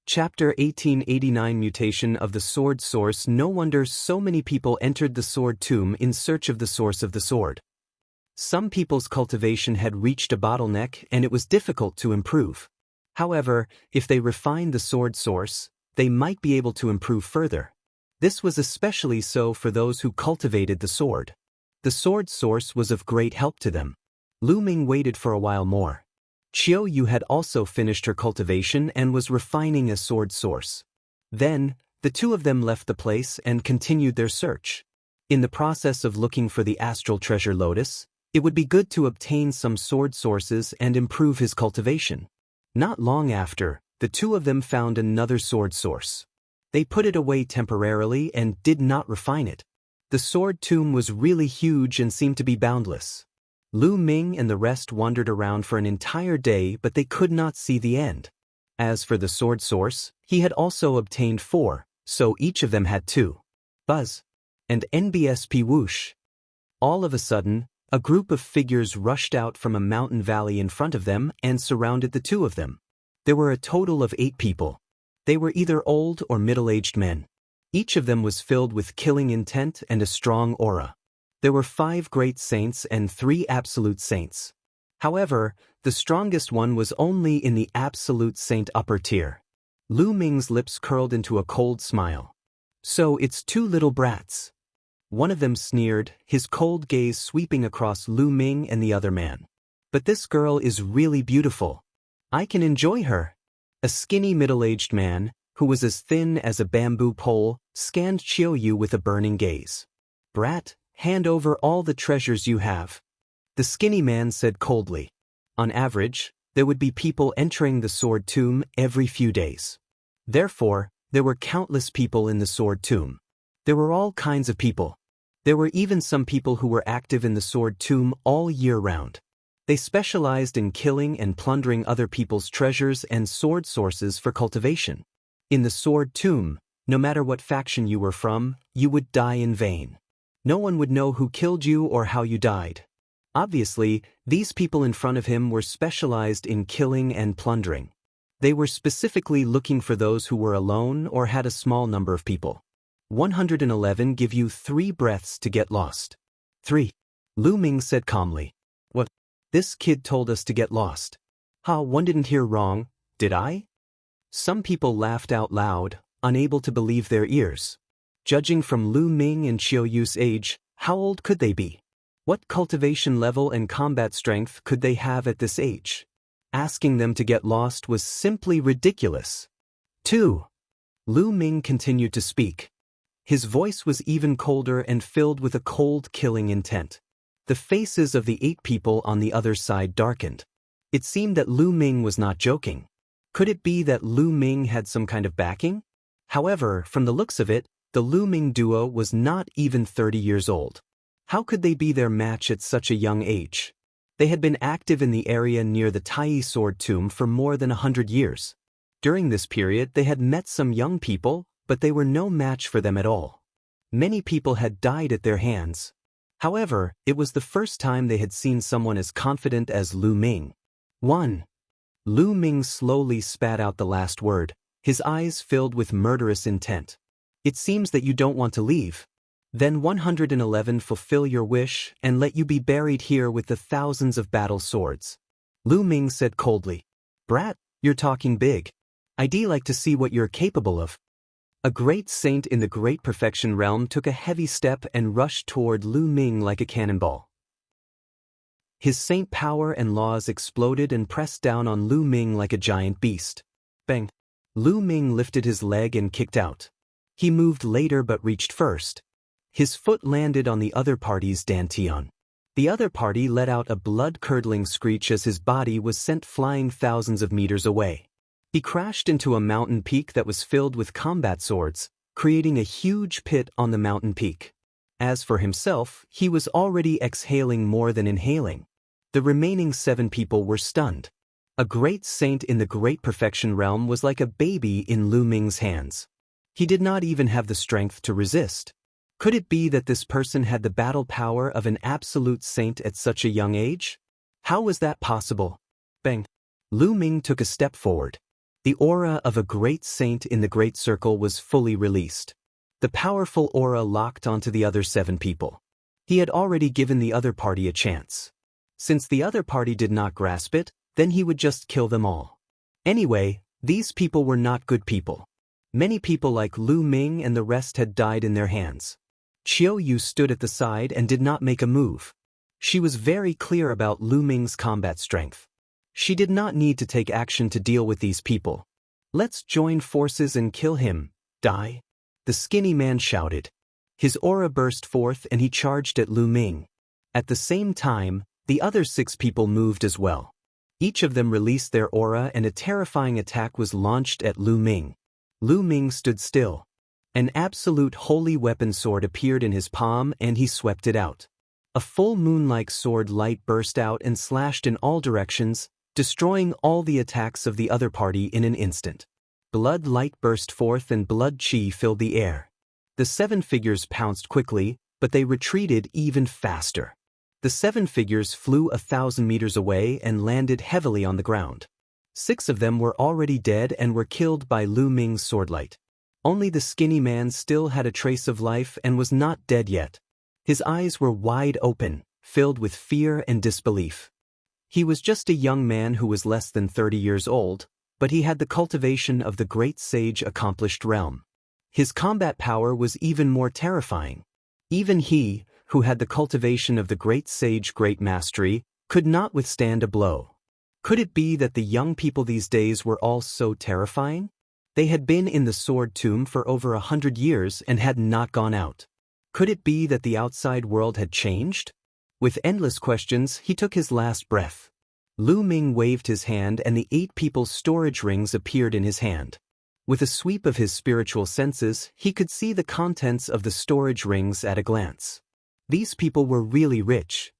Chapter 1889 Mutation of the Sword Source. No wonder so many people entered the sword tomb in search of the source of the sword. Some people's cultivation had reached a bottleneck and it was difficult to improve. However, if they refined the sword source, they might be able to improve further. This was especially so for those who cultivated the sword. The sword source was of great help to them. Lu Ming waited for a while more. Qiu Yue had also finished her cultivation and was refining a sword source. Then, the two of them left the place and continued their search. In the process of looking for the astral treasure Lotus, it would be good to obtain some sword sources and improve his cultivation. Not long after, the two of them found another sword source. They put it away temporarily and did not refine it. The sword tomb was really huge and seemed to be boundless. Lu Ming and the rest wandered around for an entire day, but they could not see the end. As for the sword source, he had also obtained 4, so each of them had 2. Buzz. And NBSP whoosh. All of a sudden, a group of figures rushed out from a mountain valley in front of them and surrounded the two of them. There were a total of 8 people. They were either old or middle-aged men. Each of them was filled with killing intent and a strong aura. There were 5 great saints and 3 absolute saints. However, the strongest one was only in the absolute saint upper tier. Lu Ming's lips curled into a cold smile. So it's 2 little brats. One of them sneered, his cold gaze sweeping across Lu Ming and the other man. But this girl is really beautiful. I can enjoy her. A skinny middle-aged man, who was as thin as a bamboo pole, scanned Qiu Yue with a burning gaze. Brat, hand over all the treasures you have. The skinny man said coldly. On average, there would be people entering the sword tomb every few days. Therefore, there were countless people in the sword tomb. There were all kinds of people. There were even some people who were active in the sword tomb all year round. They specialized in killing and plundering other people's treasures and sword sources for cultivation. In the sword tomb, no matter what faction you were from, you would die in vain. No one would know who killed you or how you died. Obviously, these people in front of him were specialized in killing and plundering. They were specifically looking for those who were alone or had a small number of people. 111 give you 3 breaths to get lost. 3. Lu Ming said calmly. What? This kid told us to get lost. One didn't hear wrong, did I? Some people laughed out loud, unable to believe their ears. Judging from Lu Ming and Qiu Yue's age, how old could they be? What cultivation level and combat strength could they have at this age? Asking them to get lost was simply ridiculous. 2. Lu Ming continued to speak. His voice was even colder and filled with a cold, killing intent. The faces of the 8 people on the other side darkened. It seemed that Lu Ming was not joking. Could it be that Lu Ming had some kind of backing? However, from the looks of it, the Lu Ming duo was not even 30 years old. How could they be their match at such a young age? They had been active in the area near the Tai sword tomb for more than 100 years. During this period, they had met some young people, but they were no match for them at all. Many people had died at their hands. However, it was the first time they had seen someone as confident as Lu Ming. 1. Lu Ming slowly spat out the last word, his eyes filled with murderous intent. It seems that you don't want to leave. Then 111 fulfill your wish and let you be buried here with the thousands of battle swords. Lu Ming said coldly. Brat, you're talking big. I'd like to see what you're capable of. A great saint in the Great Perfection realm took a heavy step and rushed toward Lu Ming like a cannonball. His saint power and laws exploded and pressed down on Lu Ming like a giant beast. Bang! Lu Ming lifted his leg and kicked out. He moved later but reached first. His foot landed on the other party's dantian. The other party let out a blood-curdling screech as his body was sent flying thousands of meters away. He crashed into a mountain peak that was filled with combat swords, creating a huge pit on the mountain peak. As for himself, he was already exhaling more than inhaling. The remaining 7 people were stunned. A great saint in the Great Perfection realm was like a baby in Lu Ming's hands. He did not even have the strength to resist. Could it be that this person had the battle power of an absolute saint at such a young age? How was that possible? Bang! Lu Ming took a step forward. The aura of a great saint in the Great Circle was fully released. The powerful aura locked onto the other 7 people. He had already given the other party a chance. Since the other party did not grasp it, then he would just kill them all. Anyway, these people were not good people. Many people like Lu Ming and the rest had died in their hands. Qiu Yue stood at the side and did not make a move. She was very clear about Lu Ming's combat strength. She did not need to take action to deal with these people. Let's join forces and kill him, die. The skinny man shouted. His aura burst forth and he charged at Lu Ming. At the same time, the other 6 people moved as well. Each of them released their aura and a terrifying attack was launched at Lu Ming. Lu Ming stood still. An absolute holy weapon sword appeared in his palm and he swept it out. A full moon-like sword light burst out and slashed in all directions, destroying all the attacks of the other party in an instant. Blood light burst forth and blood chi filled the air. The 7 figures pounced quickly, but they retreated even faster. The 7 figures flew 1,000 meters away and landed heavily on the ground. 6 of them were already dead and were killed by Lu Ming's swordlight. Only the skinny man still had a trace of life and was not dead yet. His eyes were wide open, filled with fear and disbelief. He was just a young man who was less than 30 years old, but he had the cultivation of the great sage accomplished realm. His combat power was even more terrifying. Even he, who had the cultivation of the great sage great mastery, could not withstand a blow. Could it be that the young people these days were all so terrifying? They had been in the sword tomb for over 100 years and had not gone out. Could it be that the outside world had changed? With endless questions, he took his last breath. Lu Ming waved his hand and the 8 people's storage rings appeared in his hand. With a sweep of his spiritual senses, he could see the contents of the storage rings at a glance. These people were really rich.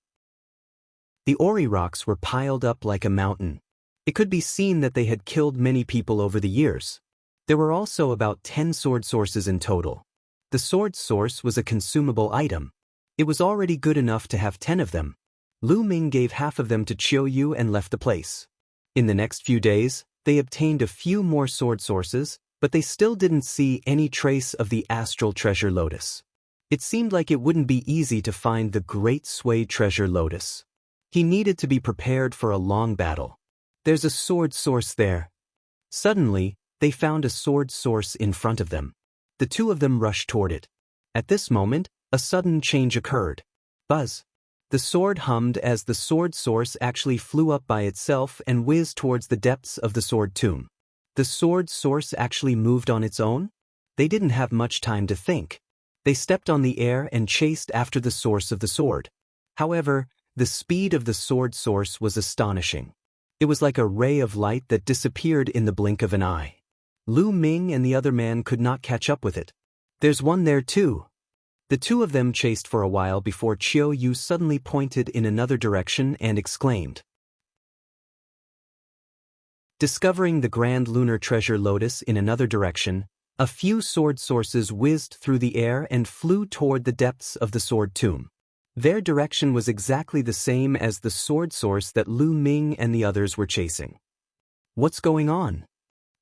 The Ori rocks were piled up like a mountain. It could be seen that they had killed many people over the years. There were also about 10 sword sources in total. The sword source was a consumable item. It was already good enough to have 10 of them. Lu Ming gave half of them to Qiu Yue and left the place. In the next few days, they obtained a few more sword sources, but they still didn't see any trace of the astral treasure Lotus. It seemed like it wouldn't be easy to find the great sway treasure Lotus. He needed to be prepared for a long battle. There's a sword source there. Suddenly, they found a sword source in front of them. The 2 of them rushed toward it. At this moment, a sudden change occurred. Buzz. The sword hummed as the sword source actually flew up by itself and whizzed towards the depths of the sword tomb. The sword source actually moved on its own? They didn't have much time to think. They stepped on the air and chased after the source of the sword. However, the speed of the sword source was astonishing. It was like a ray of light that disappeared in the blink of an eye. Lu Ming and the other man could not catch up with it. There's one there too. The 2 of them chased for a while before Qiu Yue suddenly pointed in another direction and exclaimed. Discovering the grand lunar treasure Lotus in another direction, a few sword sources whizzed through the air and flew toward the depths of the sword tomb. Their direction was exactly the same as the sword source that Lu Ming and the others were chasing. What's going on?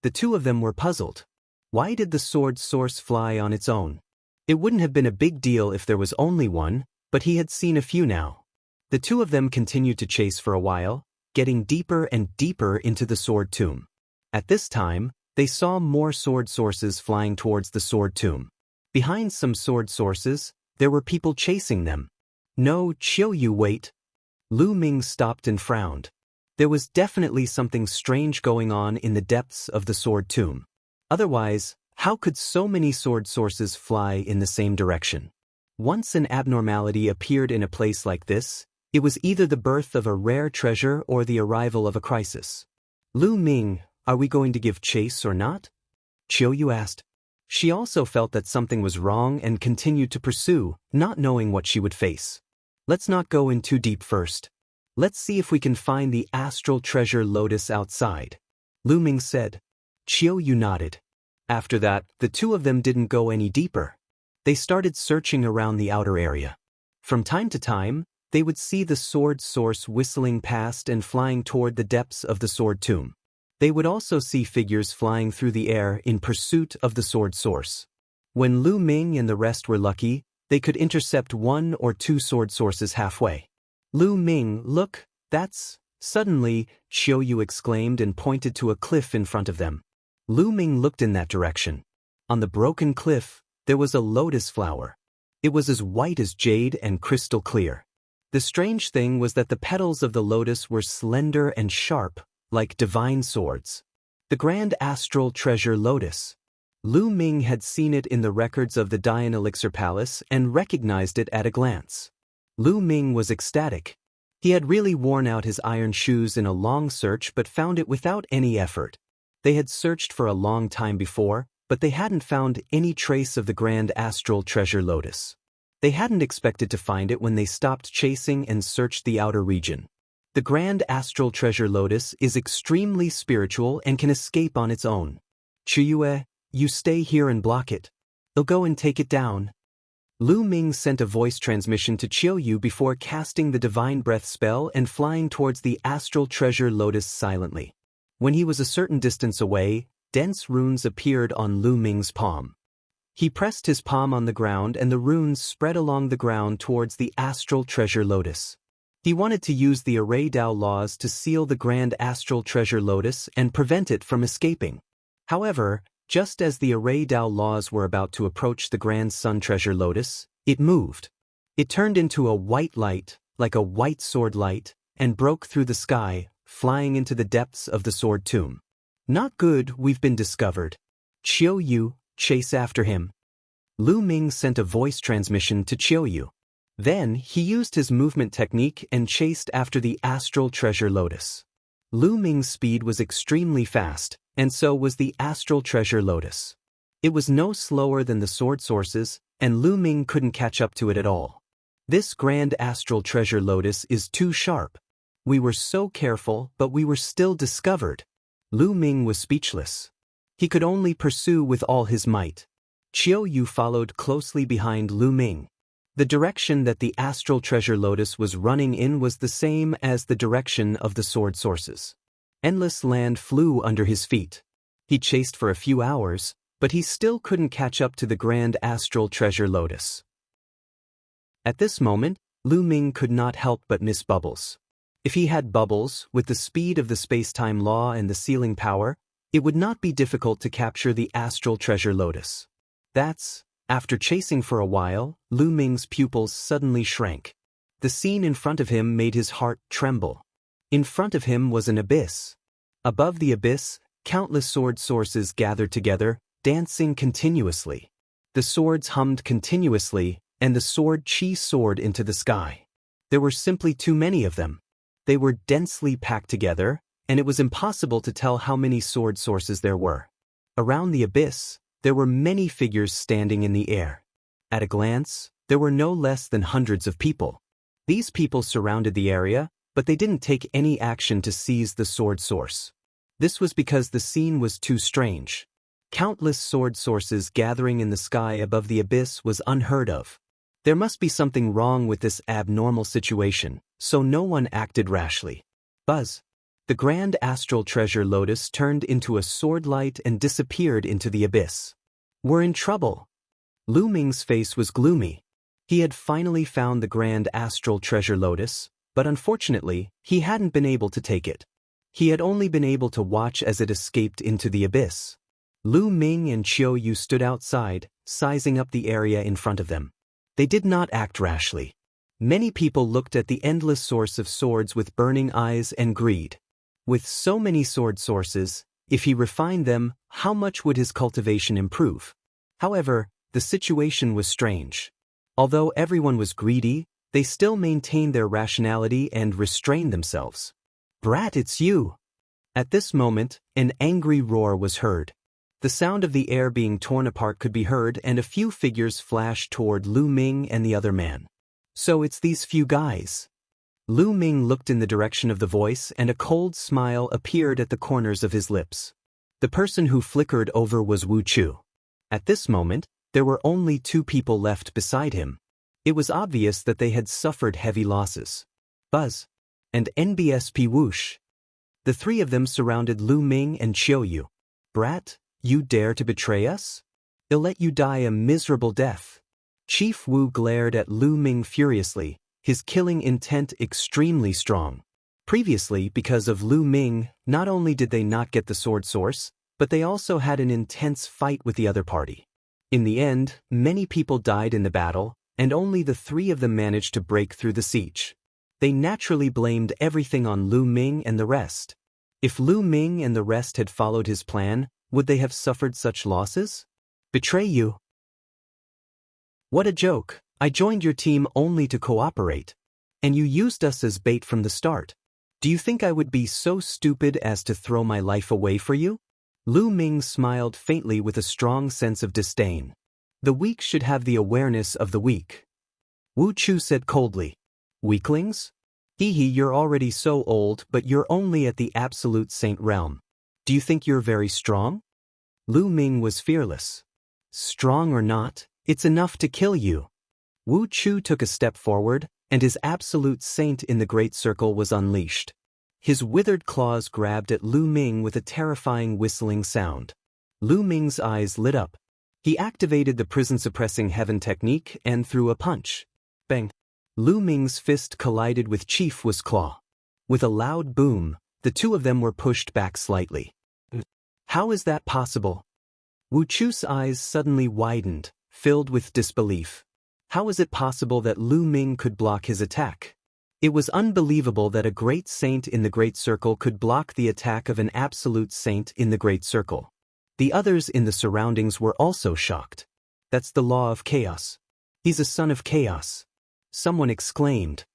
The 2 of them were puzzled. Why did the sword source fly on its own? It wouldn't have been a big deal if there was only one, but he had seen a few now. The 2 of them continued to chase for a while, getting deeper and deeper into the sword tomb. At this time, they saw more sword sources flying towards the sword tomb. Behind some sword sources, there were people chasing them. No, Qiu Yue, wait. Lu Ming stopped and frowned. There was definitely something strange going on in the depths of the sword tomb. Otherwise, how could so many sword sources fly in the same direction? Once an abnormality appeared in a place like this, it was either the birth of a rare treasure or the arrival of a crisis. Lu Ming, are we going to give chase or not? Qiu Yue asked. She also felt that something was wrong and continued to pursue, not knowing what she would face. Let's not go in too deep first. Let's see if we can find the astral treasure Lotus outside. Lu Ming said. Qiu Yue nodded. After that, the 2 of them didn't go any deeper. They started searching around the outer area. From time to time, they would see the sword source whistling past and flying toward the depths of the sword tomb. They would also see figures flying through the air in pursuit of the sword source. When Lu Ming and the rest were lucky, they could intercept one or two sword sources halfway. Lu Ming, look, that's... Suddenly, Qiu Yue exclaimed and pointed to a cliff in front of them. Lu Ming looked in that direction. On the broken cliff, there was a lotus flower. It was as white as jade and crystal clear. The strange thing was that the petals of the lotus were slender and sharp, like divine swords. The grand astral treasure lotus. Lu Ming had seen it in the records of the Dian Elixir Palace and recognized it at a glance. Lu Ming was ecstatic. He had really worn out his iron shoes in a long search but found it without any effort. They had searched for a long time before, but they hadn't found any trace of the grand astral treasure lotus. They hadn't expected to find it when they stopped chasing and searched the outer region. The grand astral treasure lotus is extremely spiritual and can escape on its own. Qiu Yue, you stay here and block it. I'll go and take it down. Lu Ming sent a voice transmission to Qiu Yue before casting the divine breath spell and flying towards the astral treasure lotus silently. When he was a certain distance away, dense runes appeared on Lu Ming's palm. He pressed his palm on the ground and the runes spread along the ground towards the astral treasure lotus. He wanted to use the Array Dao laws to seal the grand astral treasure lotus and prevent it from escaping. However, just as the Array Dao laws were about to approach the grand sun treasure lotus, it moved. It turned into a white light, like a white sword light, and broke through the sky, flying into the depths of the sword tomb. Not good, we've been discovered. Qiu Yue, chase after him. Lu Ming sent a voice transmission to Qiu Yue. Then, he used his movement technique and chased after the astral treasure lotus. Lu Ming's speed was extremely fast, and so was the astral treasure lotus. It was no slower than the sword sources, and Lu Ming couldn't catch up to it at all. This grand astral treasure lotus is too sharp. We were so careful, but we were still discovered. Lu Ming was speechless. He could only pursue with all his might. Qiu Yue followed closely behind Lu Ming. The direction that the astral treasure lotus was running in was the same as the direction of the sword sources. Endless land flew under his feet. He chased for a few hours, but he still couldn't catch up to the grand astral treasure lotus. At this moment, Lu Ming could not help but miss Bubbles. If he had Bubbles, with the speed of the space-time law and the sealing power, it would not be difficult to capture the astral treasure lotus. After chasing for a while, Lu Ming's pupils suddenly shrank. The scene in front of him made his heart tremble. In front of him was an abyss. Above the abyss, countless sword sources gathered together, dancing continuously. The swords hummed continuously, and the sword Qi soared into the sky. There were simply too many of them. They were densely packed together, and it was impossible to tell how many sword sources there were. Around the abyss, there were many figures standing in the air. At a glance, there were no less than hundreds of people. These people surrounded the area, but they didn't take any action to seize the sword source. This was because the scene was too strange. Countless sword sources gathering in the sky above the abyss was unheard of. There must be something wrong with this abnormal situation, so no one acted rashly. Buzz. The grand astral treasure lotus turned into a sword light and disappeared into the abyss. We're in trouble. Lu Ming's face was gloomy. He had finally found the grand astral treasure lotus, but unfortunately, he hadn't been able to take it. He had only been able to watch as it escaped into the abyss. Lu Ming and Qiu Yue stood outside, sizing up the area in front of them. They did not act rashly. Many people looked at the endless source of swords with burning eyes and greed. With so many sword sources, if he refined them, how much would his cultivation improve? However, the situation was strange. Although everyone was greedy, they still maintained their rationality and restrained themselves. Brat, it's you! At this moment, an angry roar was heard. The sound of the air being torn apart could be heard, and a few figures flashed toward Lu Ming and the other man. So it's these few guys. Lu Ming looked in the direction of the voice, and a cold smile appeared at the corners of his lips. The person who flickered over was Wu Chu. At this moment, there were only two people left beside him. It was obvious that they had suffered heavy losses. Buzz. And NBSP whoosh. The three of them surrounded Lu Ming and Qiu Yue. "Brat, you dare to betray us? I'll let you die a miserable death." Chief Wu glared at Lu Ming furiously, his killing intent extremely strong. Previously, because of Lu Ming, not only did they not get the sword source, but they also had an intense fight with the other party. In the end, many people died in the battle, and only the three of them managed to break through the siege. They naturally blamed everything on Lu Ming and the rest. If Lu Ming and the rest had followed his plan, would they have suffered such losses? Betray you? What a joke! I joined your team only to cooperate. And you used us as bait from the start. Do you think I would be so stupid as to throw my life away for you? Lu Ming smiled faintly with a strong sense of disdain. The weak should have the awareness of the weak. Wu Chu said coldly. Weaklings? Hee, you're already so old, but you're only at the absolute saint realm. Do you think you're very strong? Lu Ming was fearless. Strong or not, it's enough to kill you. Wu Chu took a step forward, and his absolute saint in the great circle was unleashed. His withered claws grabbed at Lu Ming with a terrifying whistling sound. Lu Ming's eyes lit up. He activated the prison-suppressing heaven technique and threw a punch. Bang! Lu Ming's fist collided with Chief Wu's claw. With a loud boom, the two of them were pushed back slightly. How is that possible? Wu Chu's eyes suddenly widened, filled with disbelief. How is it possible that Lu Ming could block his attack? It was unbelievable that a great saint in the Great Circle could block the attack of an absolute saint in the Great Circle. The others in the surroundings were also shocked. That's the law of chaos. He's a son of chaos. Someone exclaimed.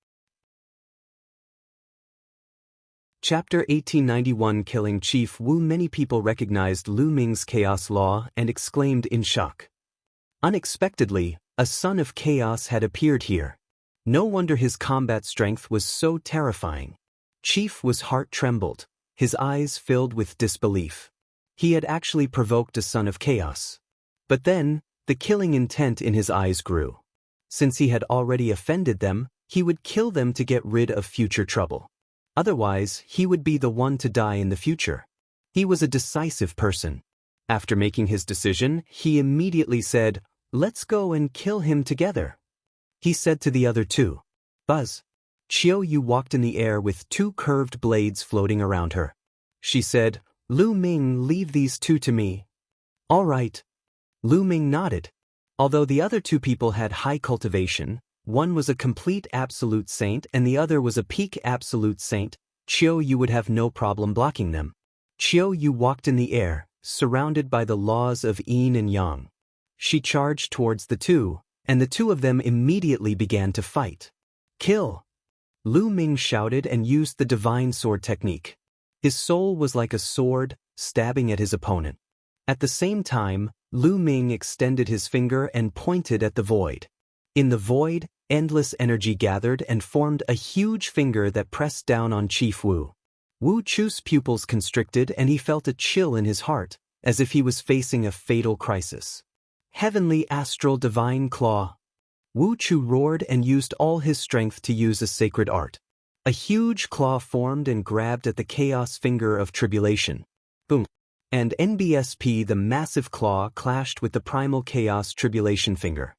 Chapter 1891 Killing Chief Wu. Many people recognized Lu Ming's chaos law and exclaimed in shock. Unexpectedly, a son of chaos had appeared here. No wonder his combat strength was so terrifying. Chief Wu's heart trembled, his eyes filled with disbelief. He had actually provoked a son of chaos. But then, the killing intent in his eyes grew. Since he had already offended them, he would kill them to get rid of future trouble. Otherwise, he would be the one to die in the future. He was a decisive person. After making his decision, he immediately said, "Let's go and kill him together." He said to the other two. Buzz. Qiu Yue walked in the air with two curved blades floating around her. She said, "Lu Ming, leave these two to me." All right. Lu Ming nodded. Although the other two people had high cultivation, one was a complete absolute saint and the other was a peak absolute saint, Qiu Yue would have no problem blocking them. Qiu Yue walked in the air, surrounded by the laws of yin and yang. She charged towards the two, and the two of them immediately began to fight. Kill! Lu Ming shouted and used the divine sword technique. His soul was like a sword, stabbing at his opponent. At the same time, Lu Ming extended his finger and pointed at the void. In the void, endless energy gathered and formed a huge finger that pressed down on Chief Wu. Wu Chu's pupils constricted and he felt a chill in his heart, as if he was facing a fatal crisis. Heavenly astral divine claw. Wu Chu roared and used all his strength to use a sacred art. A huge claw formed and grabbed at the chaos finger of tribulation. Boom. And NBSP, the massive claw, clashed with the primal chaos tribulation finger.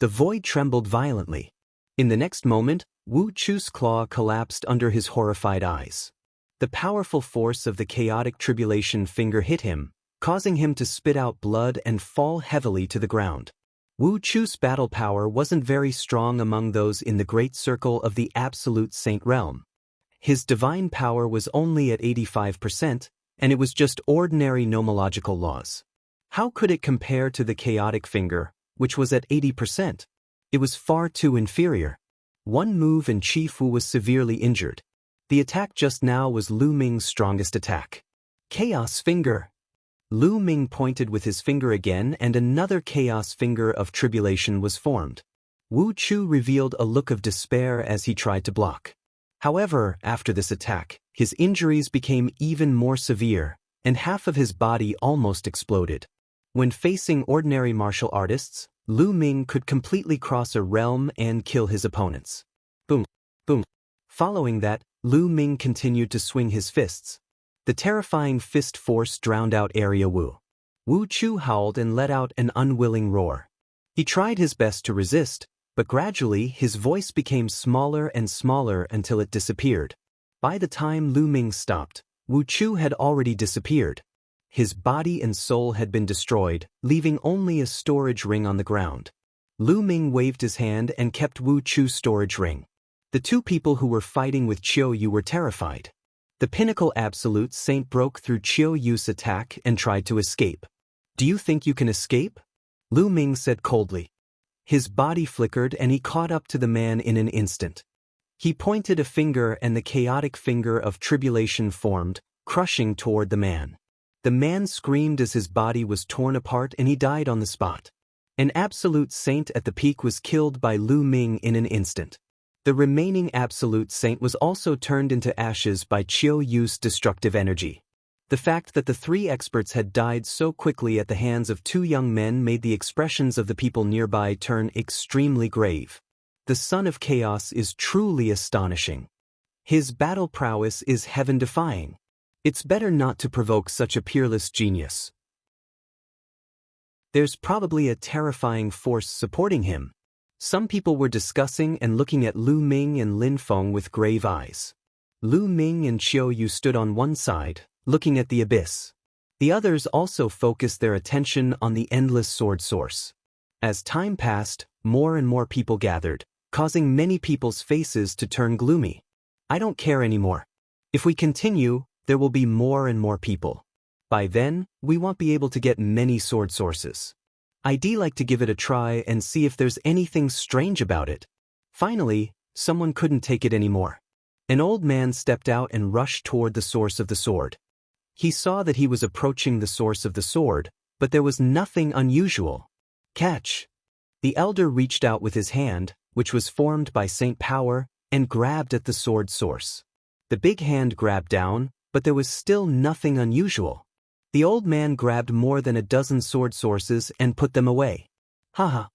The void trembled violently. In the next moment, Wu Chu's claw collapsed under his horrified eyes. The powerful force of the chaotic tribulation finger hit him, causing him to spit out blood and fall heavily to the ground. Wu Chu's battle power wasn't very strong among those in the great circle of the absolute saint realm. His divine power was only at 85%, and it was just ordinary nomological laws. How could it compare to the chaotic finger, which was at 80%? It was far too inferior. One move and Chief Wu was severely injured. The attack just now was Lu Ming's strongest attack. Chaos finger. Lu Ming pointed with his finger again and another chaos finger of tribulation was formed. Wu Chu revealed a look of despair as he tried to block. However, after this attack, his injuries became even more severe, and half of his body almost exploded. When facing ordinary martial artists, Lu Ming could completely cross a realm and kill his opponents. Boom, boom. Following that, Lu Ming continued to swing his fists. The terrifying fist force drowned out Area Wu. Wu Chu howled and let out an unwilling roar. He tried his best to resist, but gradually his voice became smaller and smaller until it disappeared. By the time Lu Ming stopped, Wu Chu had already disappeared. His body and soul had been destroyed, leaving only a storage ring on the ground. Lu Ming waved his hand and kept Wu Chu's storage ring. The two people who were fighting with Qiu Yue were terrified. The pinnacle absolute saint broke through Qiu Yue's attack and tried to escape. "Do you think you can escape?" Lu Ming said coldly. His body flickered and he caught up to the man in an instant. He pointed a finger and the chaotic finger of tribulation formed, crushing toward the man. The man screamed as his body was torn apart and he died on the spot. An absolute saint at the peak was killed by Lu Ming in an instant. The remaining absolute saint was also turned into ashes by Qiu Yue's destructive energy. The fact that the three experts had died so quickly at the hands of two young men made the expressions of the people nearby turn extremely grave. The Son of Chaos is truly astonishing. His battle prowess is heaven-defying. It's better not to provoke such a peerless genius. There's probably a terrifying force supporting him. Some people were discussing and looking at Lu Ming and Lin Feng with grave eyes. Lu Ming and Qiu Yue stood on one side, looking at the abyss. The others also focused their attention on the endless sword source. As time passed, more and more people gathered, causing many people's faces to turn gloomy. "I don't care anymore. If we continue, there will be more and more people. By then, we won't be able to get many sword sources. I'd like to give it a try and see if there's anything strange about it." Finally, someone couldn't take it anymore. An old man stepped out and rushed toward the source of the sword. He saw that he was approaching the source of the sword, but there was nothing unusual. "Catch!" The elder reached out with his hand, which was formed by Saint Power, and grabbed at the sword source. The big hand grabbed down, but there was still nothing unusual. The old man grabbed more than a dozen sword sources and put them away. Haha.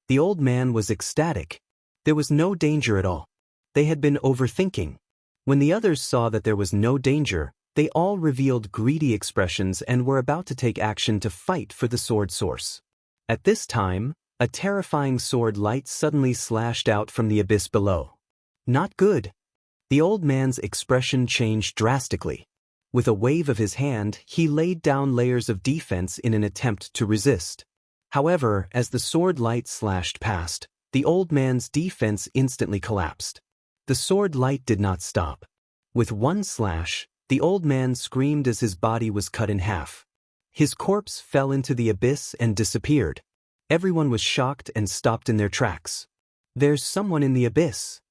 The old man was ecstatic. There was no danger at all. They had been overthinking. When the others saw that there was no danger, they all revealed greedy expressions and were about to take action to fight for the sword source. At this time, a terrifying sword light suddenly slashed out from the abyss below. Not good. The old man's expression changed drastically. With a wave of his hand, he laid down layers of defense in an attempt to resist. However, as the sword light slashed past, the old man's defense instantly collapsed. The sword light did not stop. With one slash, the old man screamed as his body was cut in half. His corpse fell into the abyss and disappeared. Everyone was shocked and stopped in their tracks. "There's someone in the abyss!"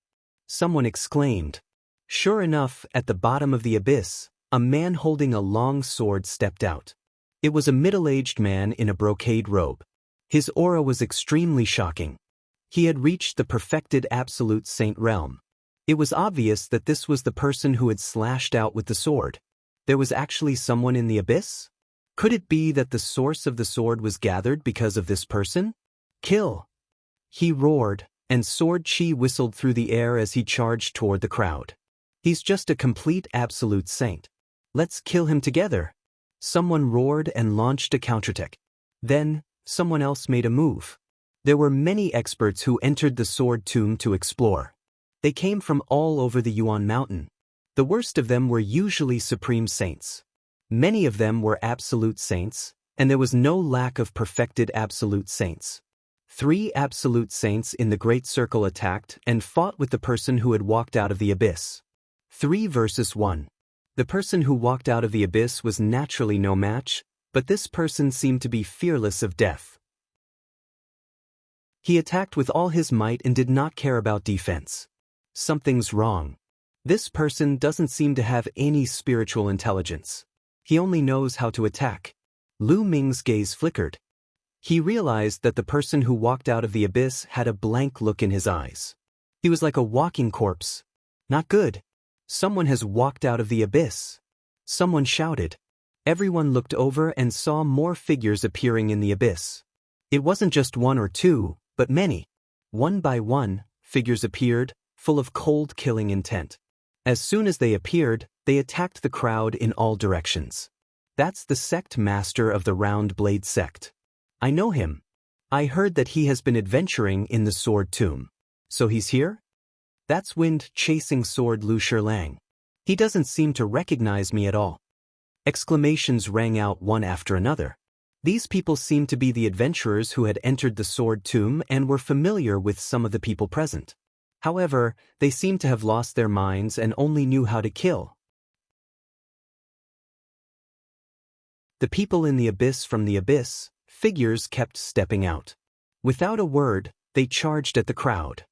Someone exclaimed. Sure enough, at the bottom of the abyss, a man holding a long sword stepped out. It was a middle-aged man in a brocade robe. His aura was extremely shocking. He had reached the perfected absolute saint realm. It was obvious that this was the person who had slashed out with the sword. There was actually someone in the abyss? Could it be that the source of the sword was gathered because of this person? "Kill!" He roared, and sword chi whistled through the air as he charged toward the crowd. "He's just a complete absolute saint. Let's kill him together." Someone roared and launched a counterattack. Then, someone else made a move. There were many experts who entered the sword tomb to explore. They came from all over the Yuan Mountain. The worst of them were usually supreme saints. Many of them were absolute saints, and there was no lack of perfected absolute saints. 3 absolute saints in the Great Circle attacked and fought with the person who had walked out of the abyss. 3 versus 1. The person who walked out of the abyss was naturally no match, but this person seemed to be fearless of death. He attacked with all his might and did not care about defense. Something's wrong. This person doesn't seem to have any spiritual intelligence. He only knows how to attack. Lu Ming's gaze flickered. He realized that the person who walked out of the abyss had a blank look in his eyes. He was like a walking corpse. Not good. Someone has walked out of the abyss. Someone shouted. Everyone looked over and saw more figures appearing in the abyss. It wasn't just 1 or 2, but many. One by one, figures appeared, full of cold killing intent. As soon as they appeared, They attacked the crowd in all directions. That's the sect master of the Round Blade sect. I know him. I heard that he has been adventuring in the sword tomb. So he's here? That's wind chasing sword Luo Xiang. He doesn't seem to recognize me at all. Exclamations rang out one after another. These people seemed to be the adventurers who had entered the sword tomb and were familiar with some of the people present. However, they seemed to have lost their minds and only knew how to kill. The people in the abyss from the abyss, figures kept stepping out. Without a word, they charged at the crowd.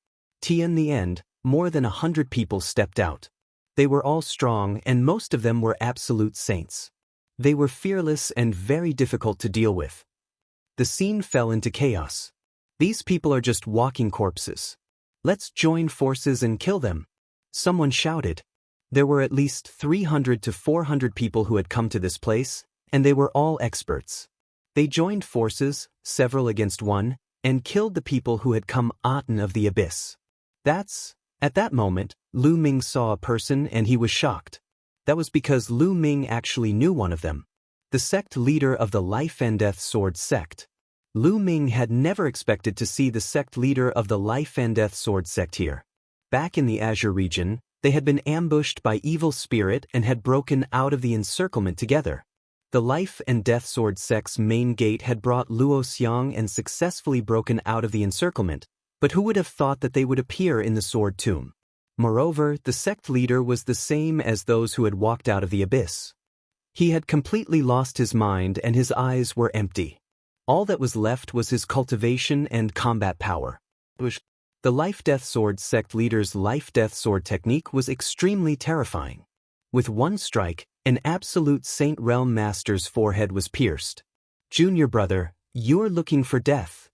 In the end, more than 100 people stepped out. They were all strong and most of them were absolute saints. They were fearless and very difficult to deal with. The scene fell into chaos. These people are just walking corpses. Let's join forces and kill them. Someone shouted. There were at least 300 to 400 people who had come to this place, and they were all experts. They joined forces, several against one, and killed the people who had come out of the abyss. At that moment, Lu Ming saw a person and he was shocked. That was because Lu Ming actually knew one of them. The sect leader of the Life and Death Sword sect. Lu Ming had never expected to see the sect leader of the Life and Death Sword sect here. Back in the Azure region, they had been ambushed by evil spirit and had broken out of the encirclement together. The Life and Death Sword sect's main gate had brought Luo Xiang and successfully broken out of the encirclement, but who would have thought that they would appear in the sword tomb? Moreover, the sect leader was the same as those who had walked out of the abyss. He had completely lost his mind and his eyes were empty. All that was left was his cultivation and combat power. The Life-Death Sword sect leader's Life-Death Sword technique was extremely terrifying. With one strike, an absolute Saint Realm Master's forehead was pierced. Junior brother, you're looking for death.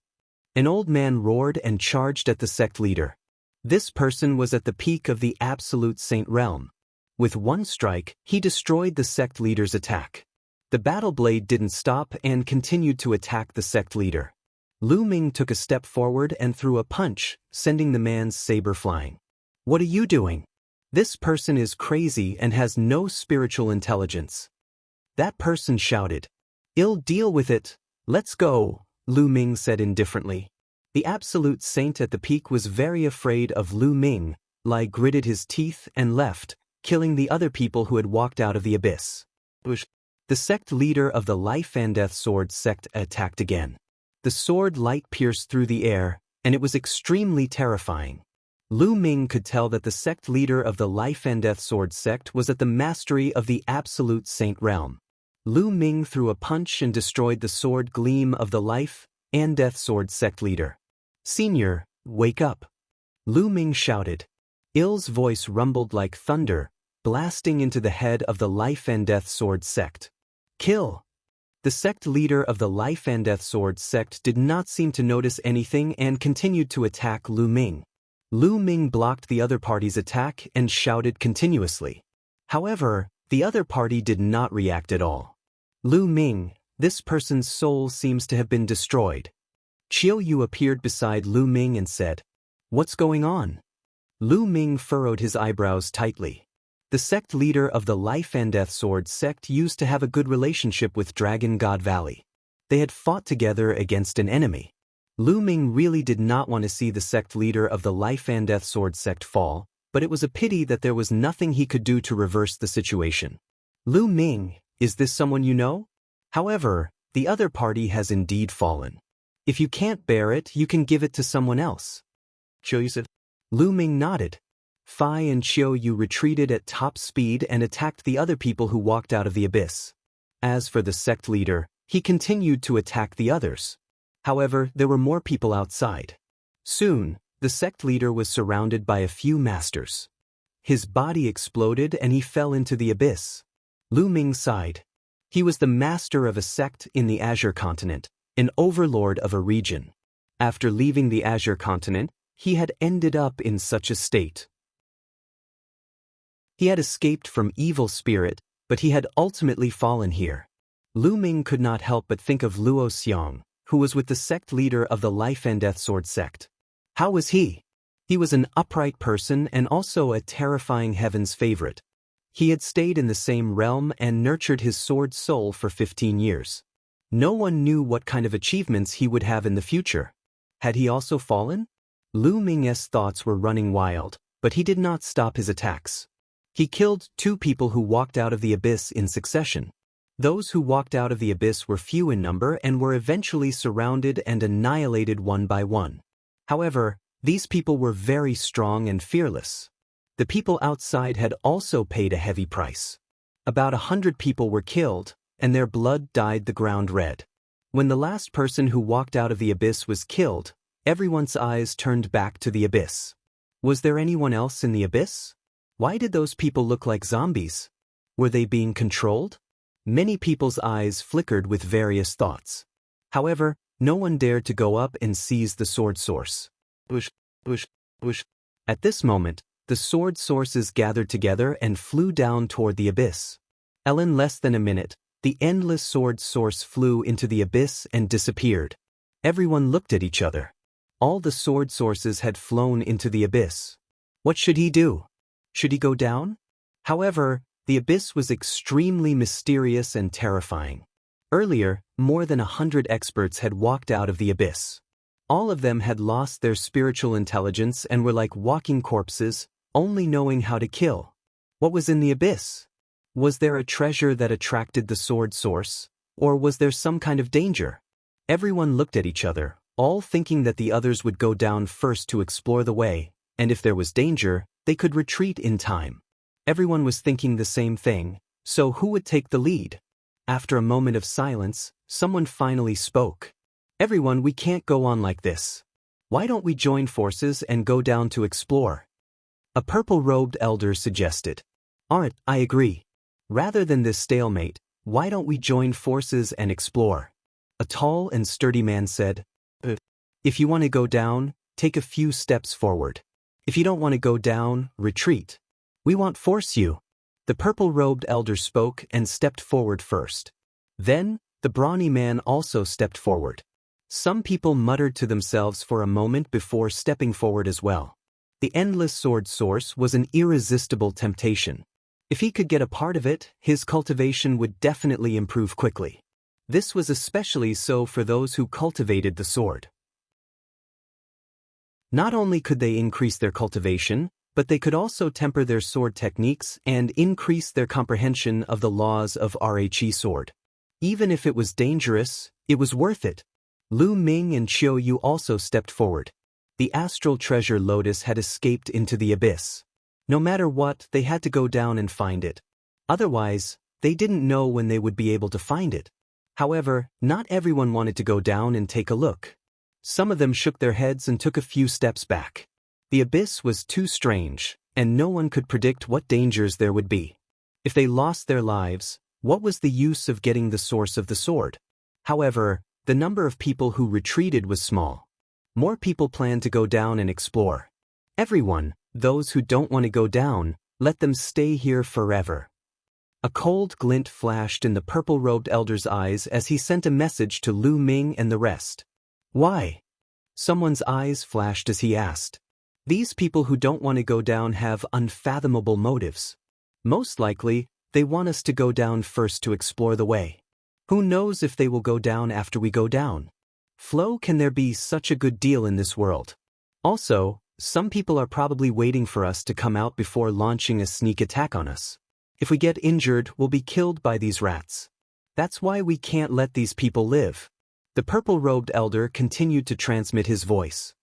An old man roared and charged at the sect leader. This person was at the peak of the absolute Saint Realm. With one strike, he destroyed the sect leader's attack. The battle blade didn't stop and continued to attack the sect leader. Lu Ming took a step forward and threw a punch, sending the man's saber flying. What are you doing? This person is crazy and has no spiritual intelligence. That person shouted. I'll deal with it. Let's go, Lu Ming said indifferently. The absolute saint at the peak was very afraid of Lu Ming, gritted his teeth and left, killing the other people who had walked out of the abyss. The sect leader of the Life and Death Sword sect attacked again. The sword light pierced through the air, and it was extremely terrifying. Lu Ming could tell that the sect leader of the Life and Death Sword sect was at the mastery of the absolute Saint Realm. Lu Ming threw a punch and destroyed the sword gleam of the Life and Death Sword sect leader. Senior, wake up. Lu Ming shouted. Il's voice rumbled like thunder, blasting into the head of the Life and Death Sword sect. Kill! The sect leader of the Life and Death Sword sect did not seem to notice anything and continued to attack Lu Ming. Lu Ming blocked the other party's attack and shouted continuously. However, the other party did not react at all. Lu Ming, this person's soul seems to have been destroyed. Qiu Yue appeared beside Lu Ming and said, What's going on? Lu Ming furrowed his eyebrows tightly. The sect leader of the Life and Death Sword sect used to have a good relationship with Dragon God Valley. They had fought together against an enemy. Lu Ming really did not want to see the sect leader of the Life and Death Sword sect fall, but it was a pity that there was nothing he could do to reverse the situation. Lu Ming, is this someone you know? However, the other party has indeed fallen. If you can't bear it, you can give it to someone else. Qiu Yue said. Lu Ming nodded. Fai and Qiu Yue retreated at top speed and attacked the other people who walked out of the abyss. As for the sect leader, he continued to attack the others. However, there were more people outside. Soon, the sect leader was surrounded by a few masters. His body exploded and he fell into the abyss. Lu Ming sighed. He was the master of a sect in the Azure continent, an overlord of a region. After leaving the Azure continent, he had ended up in such a state. He had escaped from evil spirit, but he had ultimately fallen here. Lu Ming could not help but think of Luo Xiang, who was with the sect leader of the Life and Death Sword sect. How was he? He was an upright person and also a terrifying heaven's favorite. He had stayed in the same realm and nurtured his sword soul for 15 years. No one knew what kind of achievements he would have in the future. Had he also fallen? Lu Ming's thoughts were running wild, but he did not stop his attacks. He killed 2 people who walked out of the abyss in succession. Those who walked out of the abyss were few in number and were eventually surrounded and annihilated one by one. However, these people were very strong and fearless. The people outside had also paid a heavy price. About 100 people were killed, and their blood dyed the ground red. When the last person who walked out of the abyss was killed, everyone's eyes turned back to the abyss. Was there anyone else in the abyss? Why did those people look like zombies? Were they being controlled? Many people's eyes flickered with various thoughts. However, no one dared to go up and seize the sword source. At this moment, the sword sources gathered together and flew down toward the abyss. In less than a minute, the endless sword source flew into the abyss and disappeared. Everyone looked at each other. All the sword sources had flown into the abyss. What should he do? Should he go down? However, the abyss was extremely mysterious and terrifying. Earlier, more than 100 experts had walked out of the abyss. All of them had lost their spiritual intelligence and were like walking corpses, only knowing how to kill. What was in the abyss? Was there a treasure that attracted the sword source, or was there some kind of danger? Everyone looked at each other, all thinking that the others would go down first to explore the way, and if there was danger, they could retreat in time. Everyone was thinking the same thing, so who would take the lead? After a moment of silence, someone finally spoke. Everyone, we can't go on like this. Why don't we join forces and go down to explore? A purple-robed elder suggested. Alright, I agree. Rather than this stalemate, why don't we join forces and explore? A tall and sturdy man said, If you want to go down, take a few steps forward. If you don't want to go down, retreat. We won't force you. The purple-robed elder spoke and stepped forward first. Then, the brawny man also stepped forward. Some people muttered to themselves for a moment before stepping forward as well. The endless sword source was an irresistible temptation. If he could get a part of it, his cultivation would definitely improve quickly. This was especially so for those who cultivated the sword. Not only could they increase their cultivation, but they could also temper their sword techniques and increase their comprehension of the laws of Rhe sword. Even if it was dangerous, it was worth it. Lu Ming and Qiu Yue also stepped forward. The astral treasure Lotus had escaped into the abyss. No matter what, they had to go down and find it. Otherwise, they didn't know when they would be able to find it. However, not everyone wanted to go down and take a look. Some of them shook their heads and took a few steps back. The abyss was too strange, and no one could predict what dangers there would be. If they lost their lives, what was the use of getting the source of the sword? However, the number of people who retreated was small. More people planned to go down and explore. Everyone, those who don't want to go down, let them stay here forever. A cold glint flashed in the purple-robed elder's eyes as he sent a message to Lu Ming and the rest. Why? Someone's eyes flashed as he asked. These people who don't want to go down have unfathomable motives. Most likely, they want us to go down first to explore the way. Who knows if they will go down after we go down? Flo, can there be such a good deal in this world? Also, some people are probably waiting for us to come out before launching a sneak attack on us. If we get injured, we'll be killed by these rats. That's why we can't let these people live. The purple-robed elder continued to transmit his voice.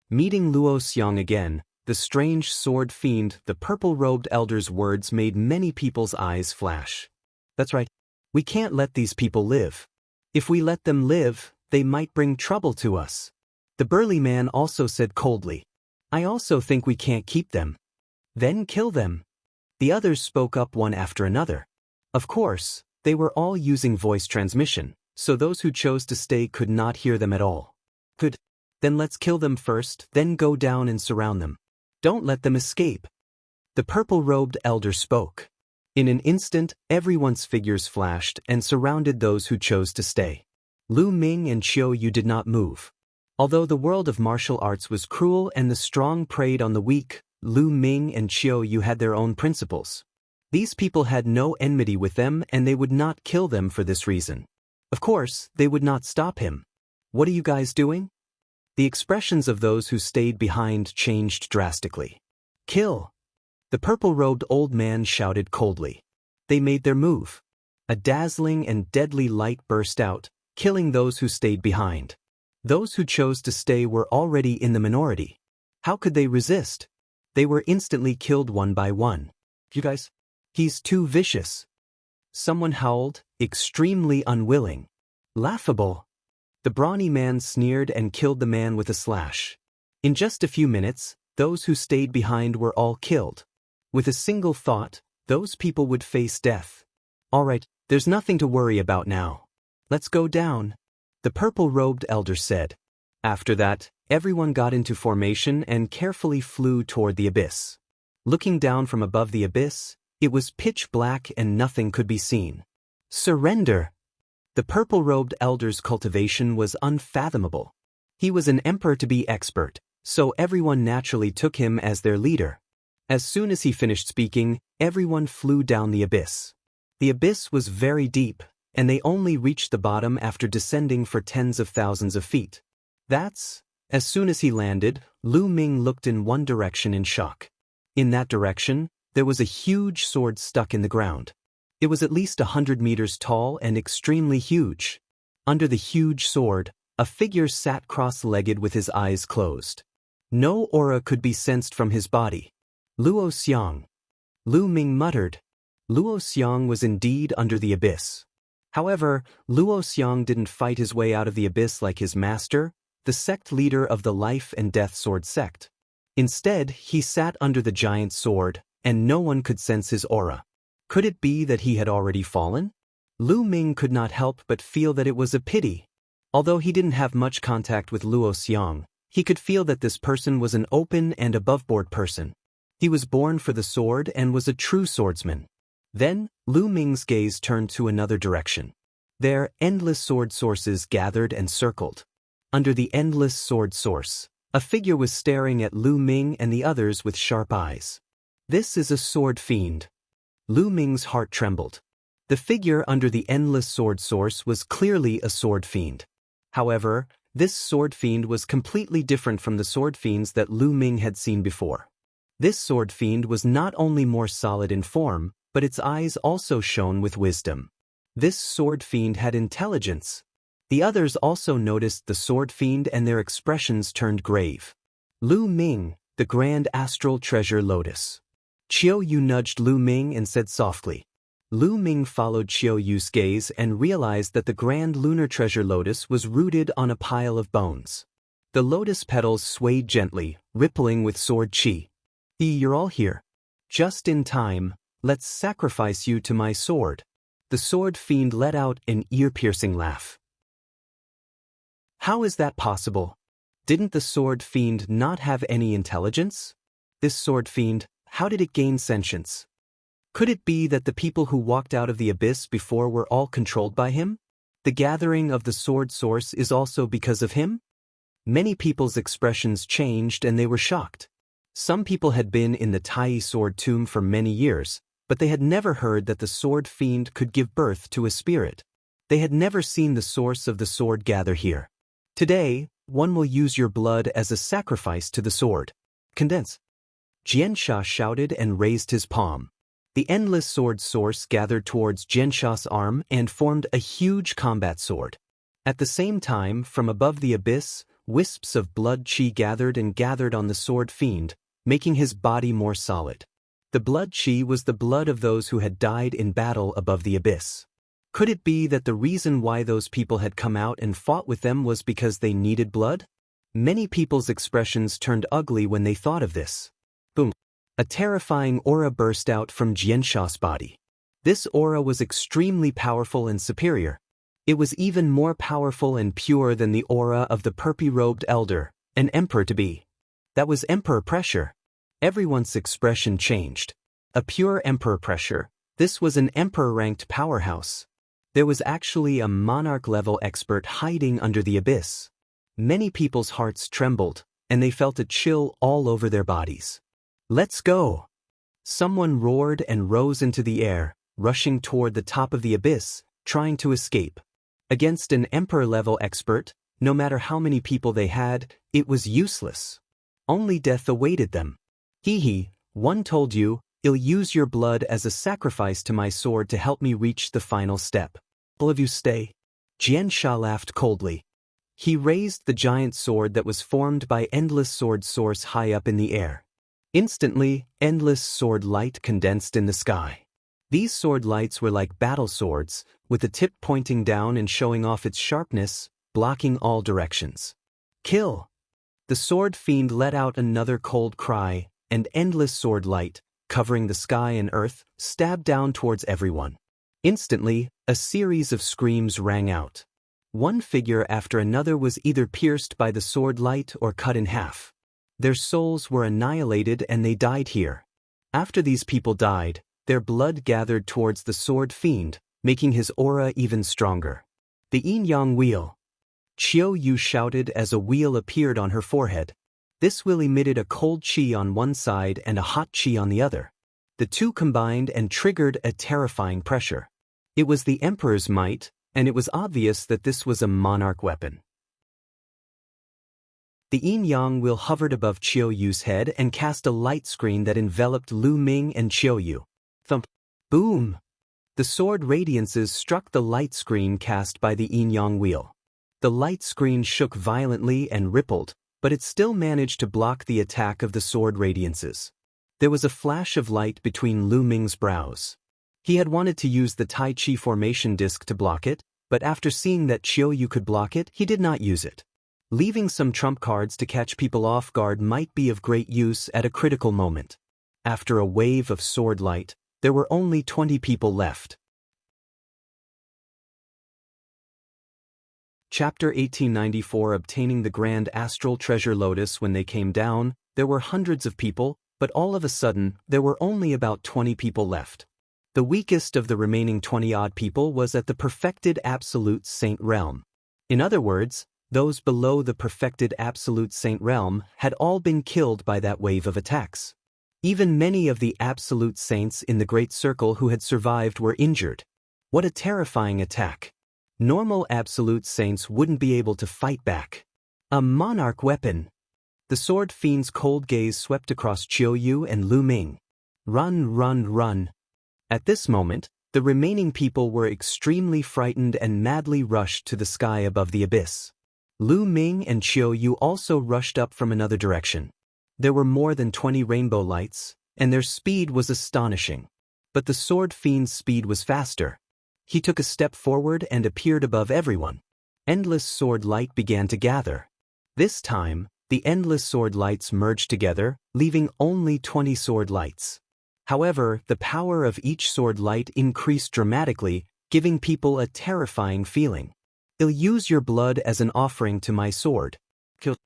Meeting Luo Xiang again, the strange sword fiend, the purple-robed elder's words made many people's eyes flash. That's right. We can't let these people live. If we let them live, they might bring trouble to us. The burly man also said coldly. I also think we can't keep them. Then kill them. The others spoke up one after another. Of course, they were all using voice transmission, so those who chose to stay could not hear them at all. Good. Then let's kill them first, then go down and surround them. Don't let them escape. The purple-robed elder spoke. In an instant, everyone's figures flashed and surrounded those who chose to stay. Lu Ming and Qiu Yue did not move. Although the world of martial arts was cruel and the strong preyed on the weak, Lu Ming and Qiu Yue had their own principles. These people had no enmity with them and they would not kill them for this reason. Of course, they would not stop him. What are you guys doing? The expressions of those who stayed behind changed drastically. Kill! The purple-robed old man shouted coldly. They made their move. A dazzling and deadly light burst out, killing those who stayed behind. Those who chose to stay were already in the minority. How could they resist? They were instantly killed one by one. You guys? He's too vicious. Someone howled, extremely unwilling. Laughable. The brawny man sneered and killed the man with a slash. In just a few minutes, those who stayed behind were all killed. With a single thought, those people would face death. All right, there's nothing to worry about now. Let's go down, the purple-robed elder said. After that, everyone got into formation and carefully flew toward the abyss. Looking down from above the abyss, it was pitch black and nothing could be seen. Surrender! The purple-robed elder's cultivation was unfathomable. He was an emperor-to-be expert, so everyone naturally took him as their leader. As soon as he finished speaking, everyone flew down the abyss. The abyss was very deep, and they only reached the bottom after descending for tens of thousands of feet. As soon as he landed, Lu Ming looked in one direction in shock. In that direction, there was a huge sword stuck in the ground. It was at least 100 meters tall and extremely huge. Under the huge sword, a figure sat cross-legged with his eyes closed. No aura could be sensed from his body. Luo Xiang. Lu Ming muttered. Luo Xiang was indeed under the abyss. However, Luo Xiang didn't fight his way out of the abyss like his master, the sect leader of the Life and Death Sword sect. Instead, he sat under the giant sword, and no one could sense his aura. Could it be that he had already fallen? Lu Ming could not help but feel that it was a pity. Although he didn't have much contact with Luo Xiang, he could feel that this person was an open and above-board person. He was born for the sword and was a true swordsman. Then, Lu Ming's gaze turned to another direction. There, endless sword sources gathered and circled. Under the endless sword source, a figure was staring at Lu Ming and the others with sharp eyes. This is a sword fiend. Lu Ming's heart trembled. The figure under the endless sword source was clearly a sword fiend. However, this sword fiend was completely different from the sword fiends that Lu Ming had seen before. This sword fiend was not only more solid in form, but its eyes also shone with wisdom. This sword fiend had intelligence. The others also noticed the sword fiend and their expressions turned grave. Lu Ming, the grand astral treasure Lotus. Qiu Yue nudged Lu Ming and said softly. Lu Ming followed Qiu Yue's gaze and realized that the grand lunar treasure Lotus was rooted on a pile of bones. The lotus petals swayed gently, rippling with sword chi. You're all here. Just in time, let's sacrifice you to my sword. The sword fiend let out an ear-piercing laugh. How is that possible? Didn't the sword fiend not have any intelligence? This sword fiend, how did it gain sentience? Could it be that the people who walked out of the abyss before were all controlled by him? The gathering of the sword source is also because of him? Many people's expressions changed and they were shocked. Some people had been in the Tai sword tomb for many years, but they had never heard that the sword fiend could give birth to a spirit. They had never seen the source of the sword gather here. Today, one will use your blood as a sacrifice to the sword. Condense. Jiansha shouted and raised his palm. The endless sword source gathered towards Jiansha's arm and formed a huge combat sword. At the same time, from above the abyss, wisps of blood chi gathered on the sword fiend, making his body more solid. The blood chi was the blood of those who had died in battle above the abyss. Could it be that the reason why those people had come out and fought with them was because they needed blood? Many people's expressions turned ugly when they thought of this. Boom! A terrifying aura burst out from Jiansha's body. This aura was extremely powerful and superior. It was even more powerful and pure than the aura of the purple-robed elder, an emperor-to-be. That was emperor pressure. Everyone's expression changed. A pure emperor pressure. This was an emperor-ranked powerhouse. There was actually a monarch-level expert hiding under the abyss. Many people's hearts trembled, and they felt a chill all over their bodies. Let's go! Someone roared and rose into the air, rushing toward the top of the abyss, trying to escape. Against an emperor-level expert, no matter how many people they had, it was useless. Only death awaited them. Hee, one told you, "I'll use your blood as a sacrifice to my sword to help me reach the final step. All of you stay." Qian laughed coldly. He raised the giant sword that was formed by endless sword source high up in the air. Instantly, endless sword light condensed in the sky. These sword lights were like battle swords, with the tip pointing down and showing off its sharpness, blocking all directions. Kill! The sword fiend let out another cold cry, and endless sword light, covering the sky and earth, stabbed down towards everyone. Instantly, a series of screams rang out. One figure after another was either pierced by the sword light or cut in half. Their souls were annihilated and they died here. After these people died, their blood gathered towards the sword fiend, making his aura even stronger. The yin-yang wheel. Qiu Yue shouted as a wheel appeared on her forehead. This wheel emitted a cold qi on one side and a hot qi on the other. The two combined and triggered a terrifying pressure. It was the emperor's might, and it was obvious that this was a monarch weapon. The yin-yang wheel hovered above Qiu Yue's head and cast a light screen that enveloped Lu Ming and Qiu Yue. Thump! Boom! The sword radiances struck the light screen cast by the yin-yang wheel. The light screen shook violently and rippled, but it still managed to block the attack of the sword radiances. There was a flash of light between Lu Ming's brows. He had wanted to use the Tai Chi formation disc to block it, but after seeing that Qiu Yue could block it, he did not use it. Leaving some trump cards to catch people off guard might be of great use at a critical moment. After a wave of sword light, there were only 20 people left. Chapter 1894. Obtaining the Grand Astral Treasure Lotus. When they came down, there were hundreds of people, but all of a sudden, there were only about 20 people left. The weakest of the remaining 20-odd people was at the perfected Absolute Saint realm. In other words, those below the perfected Absolute Saint realm had all been killed by that wave of attacks. Even many of the Absolute Saints in the Great Circle who had survived were injured. What a terrifying attack! Normal Absolute Saints wouldn't be able to fight back. A monarch weapon! The sword fiend's cold gaze swept across Qiu Yue and Lu Ming. Run, run, run! At this moment, the remaining people were extremely frightened and madly rushed to the sky above the abyss. Lu Ming and Qiu Yue also rushed up from another direction. There were more than 20 rainbow lights, and their speed was astonishing. But the sword fiend's speed was faster. He took a step forward and appeared above everyone. Endless sword light began to gather. This time, the endless sword lights merged together, leaving only 20 sword lights. However, the power of each sword light increased dramatically, giving people a terrifying feeling. "I'll use your blood as an offering to my sword." Kill.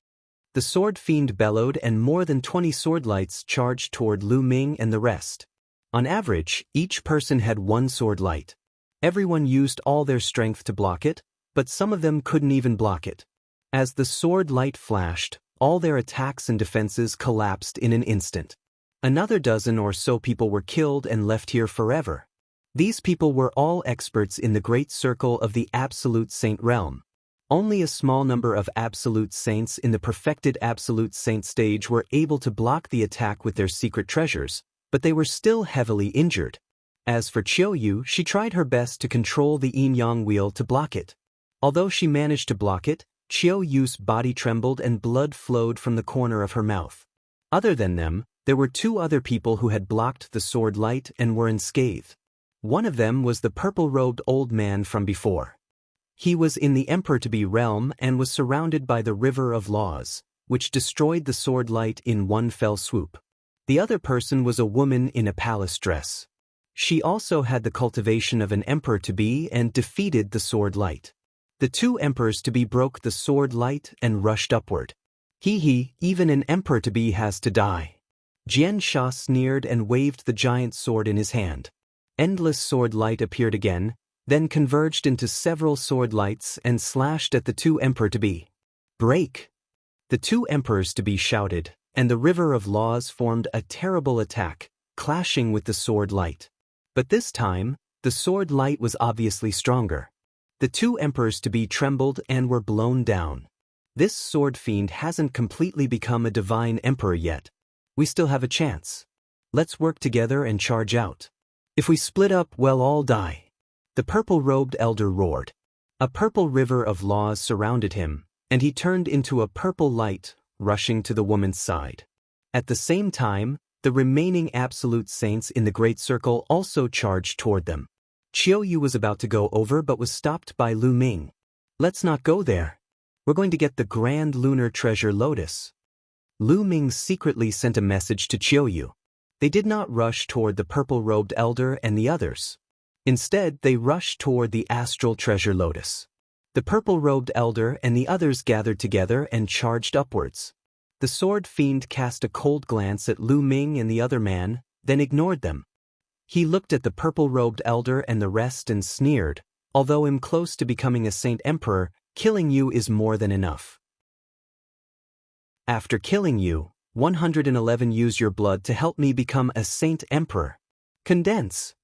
The sword fiend bellowed and more than 20 sword lights charged toward Lu Ming and the rest. On average, each person had one sword light. Everyone used all their strength to block it, but some of them couldn't even block it. As the sword light flashed, all their attacks and defenses collapsed in an instant. Another dozen or so people were killed and left here forever. These people were all experts in the Great Circle of the Absolute Saint realm. Only a small number of Absolute Saints in the perfected Absolute Saint stage were able to block the attack with their secret treasures, but they were still heavily injured. As for Qiu Yue, she tried her best to control the yin-yang wheel to block it. Although she managed to block it, Qiu Yue's body trembled and blood flowed from the corner of her mouth. Other than them, there were two other people who had blocked the sword light and were unscathed. One of them was the purple-robed old man from before. He was in the Emperor-to-be realm and was surrounded by the River of Laws, which destroyed the sword light in one fell swoop. The other person was a woman in a palace dress. She also had the cultivation of an Emperor-to-be and defeated the sword light. The two Emperors-to-be broke the sword light and rushed upward. Even an Emperor-to-be has to die. Qian sneered and waved the giant sword in his hand. Endless sword light appeared again, then converged into several sword lights and slashed at the two Emperor-to-be. Break! The two Emperors-to-be shouted, and the river of laws formed a terrible attack, clashing with the sword light. But this time, the sword light was obviously stronger. The two emperors-to-be trembled and were blown down. This sword fiend hasn't completely become a divine emperor yet. We still have a chance. Let's work together and charge out. If we split up, we'll all die. The purple-robed elder roared. A purple river of laws surrounded him, and he turned into a purple light, rushing to the woman's side. At the same time, the remaining absolute saints in the Great Circle also charged toward them. Qiu Yue was about to go over but was stopped by Lu Ming. Let's not go there. We're going to get the grand lunar treasure Lotus. Lu Ming secretly sent a message to Qiu Yue. They did not rush toward the purple-robed elder and the others. Instead, they rushed toward the astral treasure Lotus. The purple-robed elder and the others gathered together and charged upwards. The sword fiend cast a cold glance at Lu Ming and the other man, then ignored them. He looked at the purple-robed elder and the rest and sneered, although I'm close to becoming a saint emperor, killing you is more than enough. After killing you, 111 use your blood to help me become a saint emperor. Condense.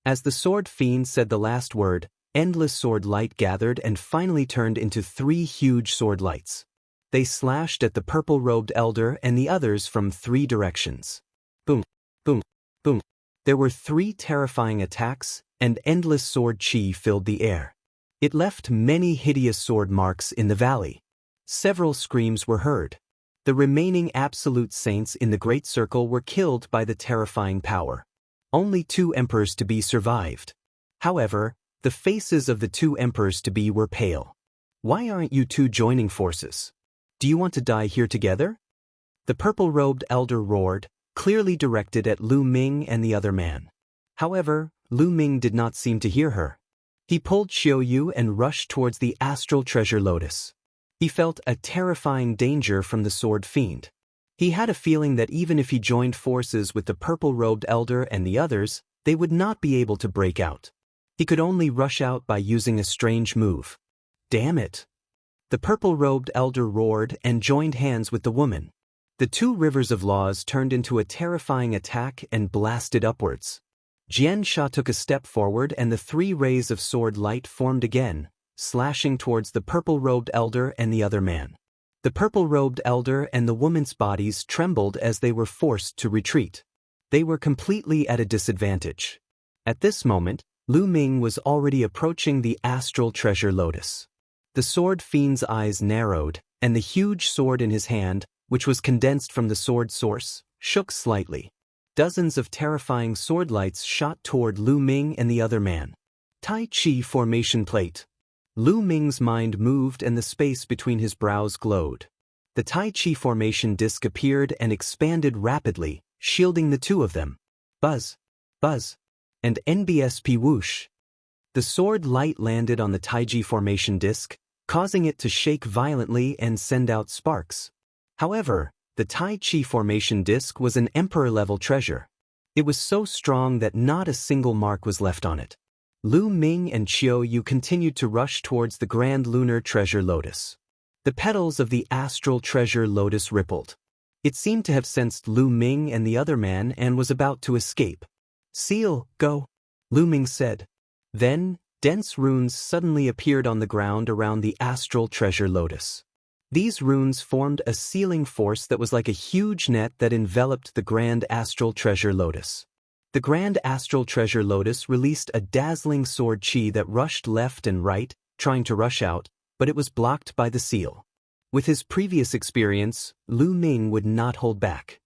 As the sword fiend said the last word, endless sword light gathered and finally turned into 3 huge sword lights. They slashed at the purple-robed elder and the others from 3 directions. Boom, boom, boom. There were 3 terrifying attacks, and endless sword chi filled the air. It left many hideous sword marks in the valley. Several screams were heard. The remaining absolute saints in the Great Circle were killed by the terrifying power. Only 2 emperors-to-be survived. However, the faces of the 2 emperors-to-be were pale. Why aren't you 2 joining forces? Do you want to die here together? The purple-robed elder roared, clearly directed at Lu Ming and the other man. However, Lu Ming did not seem to hear her. He pulled Qiu Yue and rushed towards the astral treasure Lotus. He felt a terrifying danger from the sword fiend. He had a feeling that even if he joined forces with the purple-robed elder and the others, they would not be able to break out. He could only rush out by using a strange move. Damn it! The purple-robed elder roared and joined hands with the woman. The 2 rivers of laws turned into a terrifying attack and blasted upwards. Qian took a step forward and the 3 rays of sword light formed again, slashing towards the purple-robed elder and the other man. The purple-robed elder and the woman's bodies trembled as they were forced to retreat. They were completely at a disadvantage. At this moment, Lu Ming was already approaching the astral treasure Lotus. The sword fiend's eyes narrowed, and the huge sword in his hand, which was condensed from the sword source, shook slightly. Dozens of terrifying sword lights shot toward Lu Ming and the other man. Tai Chi formation plate. Lu Ming's mind moved and the space between his brows glowed. The Tai Chi formation disc appeared and expanded rapidly, shielding the 2 of them. Buzz, buzz, and NBSP whoosh. The sword light landed on the Tai Chi formation disc, causing it to shake violently and send out sparks. However, the Tai Chi formation disc was an emperor-level treasure. It was so strong that not a single mark was left on it. Lu Ming and Qiu Yue continued to rush towards the grand lunar treasure Lotus. The petals of the astral treasure Lotus rippled. It seemed to have sensed Lu Ming and the other man and was about to escape. Seal, go, Lu Ming said. Then, dense runes suddenly appeared on the ground around the astral treasure Lotus. These runes formed a sealing force that was like a huge net that enveloped the grand astral treasure Lotus. The grand astral treasure Lotus released a dazzling sword chi that rushed left and right, trying to rush out, but it was blocked by the seal. With his previous experience, Lu Ming would not hold back.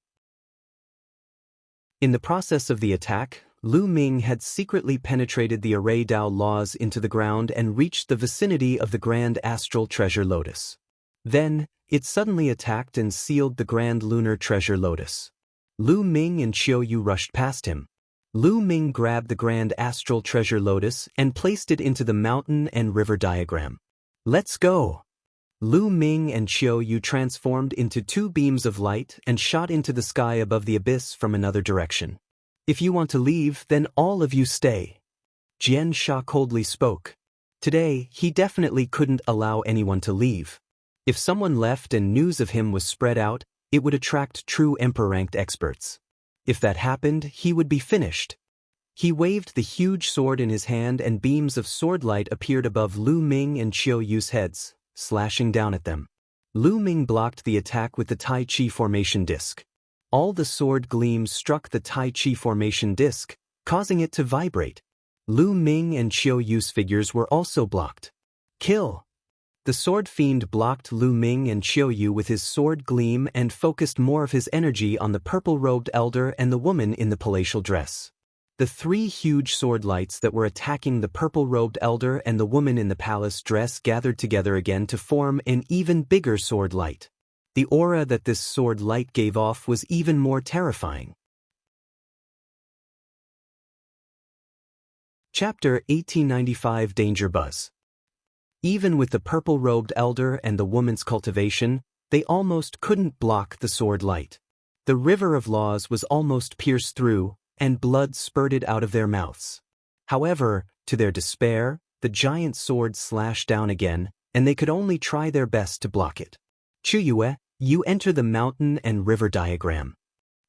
In the process of the attack, Lu Ming had secretly penetrated the array Dao laws into the ground and reached the vicinity of the grand astral treasure Lotus. Then, it suddenly attacked and sealed the grand lunar treasure Lotus. Lu Ming and Qiu Yue rushed past him. Lu Ming grabbed the grand astral treasure Lotus and placed it into the mountain and river diagram. Let's go! Lu Ming and Qiu Yue transformed into 2 beams of light and shot into the sky above the abyss from another direction. If you want to leave, then all of you stay. Qian coldly spoke. Today, he definitely couldn't allow anyone to leave. If someone left and news of him was spread out, It would attract true emperor-ranked experts. If that happened, he would be finished. He waved the huge sword in his hand and beams of sword light appeared above Lu Ming and Qiu Yue's heads, slashing down at them. Lu Ming blocked the attack with the Tai Chi formation disc. All the sword gleams struck the Tai Chi formation disc, causing it to vibrate. Lu Ming and Qiu Yue's figures were also blocked. Kill! The sword fiend blocked Lu Ming and Qiu Yue with his sword gleam and focused more of his energy on the purple-robed elder and the woman in the palatial dress. The three huge sword lights that were attacking the purple-robed elder and the woman in the palace dress gathered together again to form an even bigger sword light. The aura that this sword light gave off was even more terrifying. Chapter 1895 Danger Buzz. Even with the purple-robed elder and the woman's cultivation, they almost couldn't block the sword light. The river of laws was almost pierced through, and blood spurted out of their mouths. However, to their despair, the giant sword slashed down again, and they could only try their best to block it. Qiu Yue, you enter the mountain and river diagram.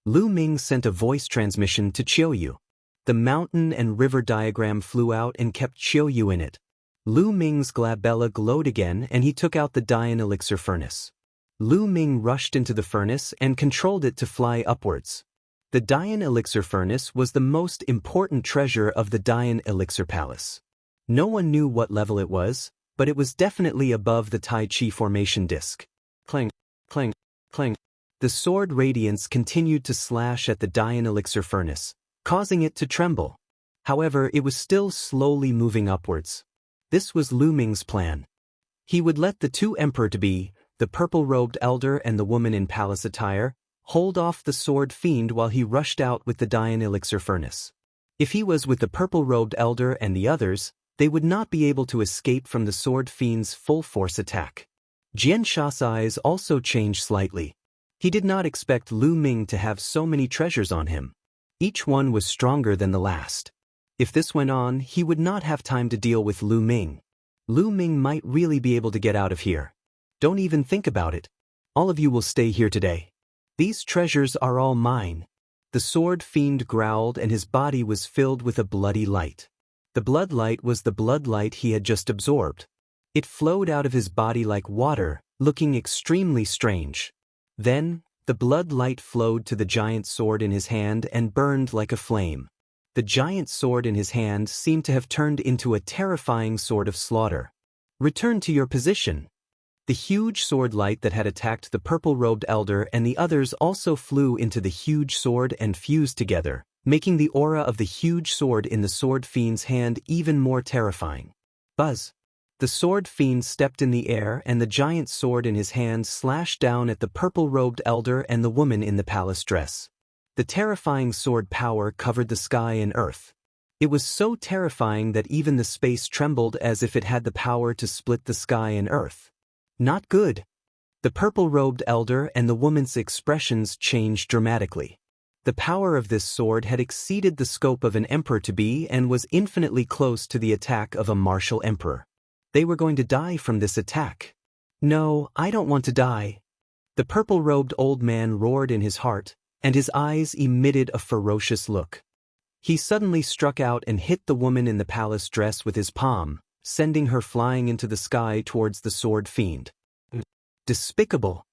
Lu Ming sent a voice transmission to Qiu Yue. The mountain and river diagram flew out and kept Qiu Yue in it. Lu Ming's glabella glowed again and he took out the Dian elixir furnace. Lu Ming rushed into the furnace and controlled it to fly upwards. The Dian elixir furnace was the most important treasure of the Dian elixir palace. No one knew what level it was, but it was definitely above the Tai Chi formation disc. Clang, clang, clang. The sword radiance continued to slash at the Dian elixir furnace, causing it to tremble. However, it was still slowly moving upwards. This was Lu Ming's plan. He would let the two emperor-to-be, the purple-robed elder and the woman in palace attire, hold off the sword fiend while he rushed out with the Dian elixir furnace. If he was with the purple-robed elder and the others, they would not be able to escape from the sword fiend's full-force attack. Jian Sha's eyes also changed slightly. He did not expect Lu Ming to have so many treasures on him. Each one was stronger than the last. If this went on, he would not have time to deal with Lu Ming. Lu Ming might really be able to get out of here. Don't even think about it. All of you will stay here today. These treasures are all mine. The sword fiend growled and his body was filled with a bloody light. The blood light was the blood light he had just absorbed. It flowed out of his body like water, looking extremely strange. Then, the blood light flowed to the giant sword in his hand and burned like a flame. The giant sword in his hand seemed to have turned into a terrifying sword of slaughter. Return to your position. The huge sword light that had attacked the purple-robed elder and the others also flew into the huge sword and fused together, making the aura of the huge sword in the sword fiend's hand even more terrifying. Buzz! The sword fiend stepped in the air and the giant sword in his hand slashed down at the purple-robed elder and the woman in the palace dress. The terrifying sword power covered the sky and earth. It was so terrifying that even the space trembled as if it had the power to split the sky and earth. Not good. The purple-robed elder and the woman's expressions changed dramatically. The power of this sword had exceeded the scope of an emperor-to-be and was infinitely close to the attack of a martial emperor. They were going to die from this attack. No, I don't want to die. The purple-robed old man roared in his heart, and his eyes emitted a ferocious look. He suddenly struck out and hit the woman in the palace dress with his palm, sending her flying into the sky towards the sword fiend. Despicable!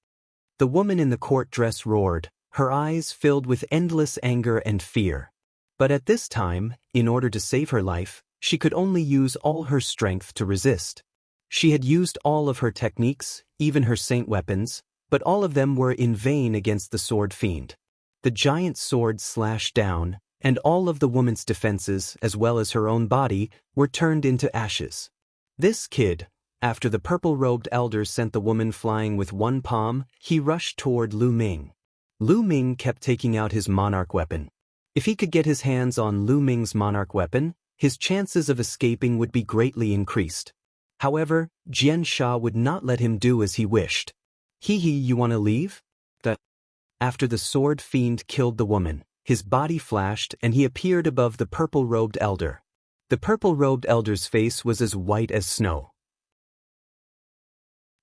The woman in the court dress roared, her eyes filled with endless anger and fear. But at this time, in order to save her life, she could only use all her strength to resist. She had used all of her techniques, even her saint weapons, but all of them were in vain against the sword fiend. The giant sword slashed down, and all of the woman's defenses, as well as her own body, were turned into ashes. This kid, after the purple-robed elder sent the woman flying with one palm, he rushed toward Lu Ming. Lu Ming kept taking out his monarch weapon. If he could get his hands on Lu Ming's monarch weapon, his chances of escaping would be greatly increased. However, Jian Sha would not let him do as he wished. You wanna leave? After the sword fiend killed the woman, his body flashed and he appeared above the purple-robed elder. The purple-robed elder's face was as white as snow.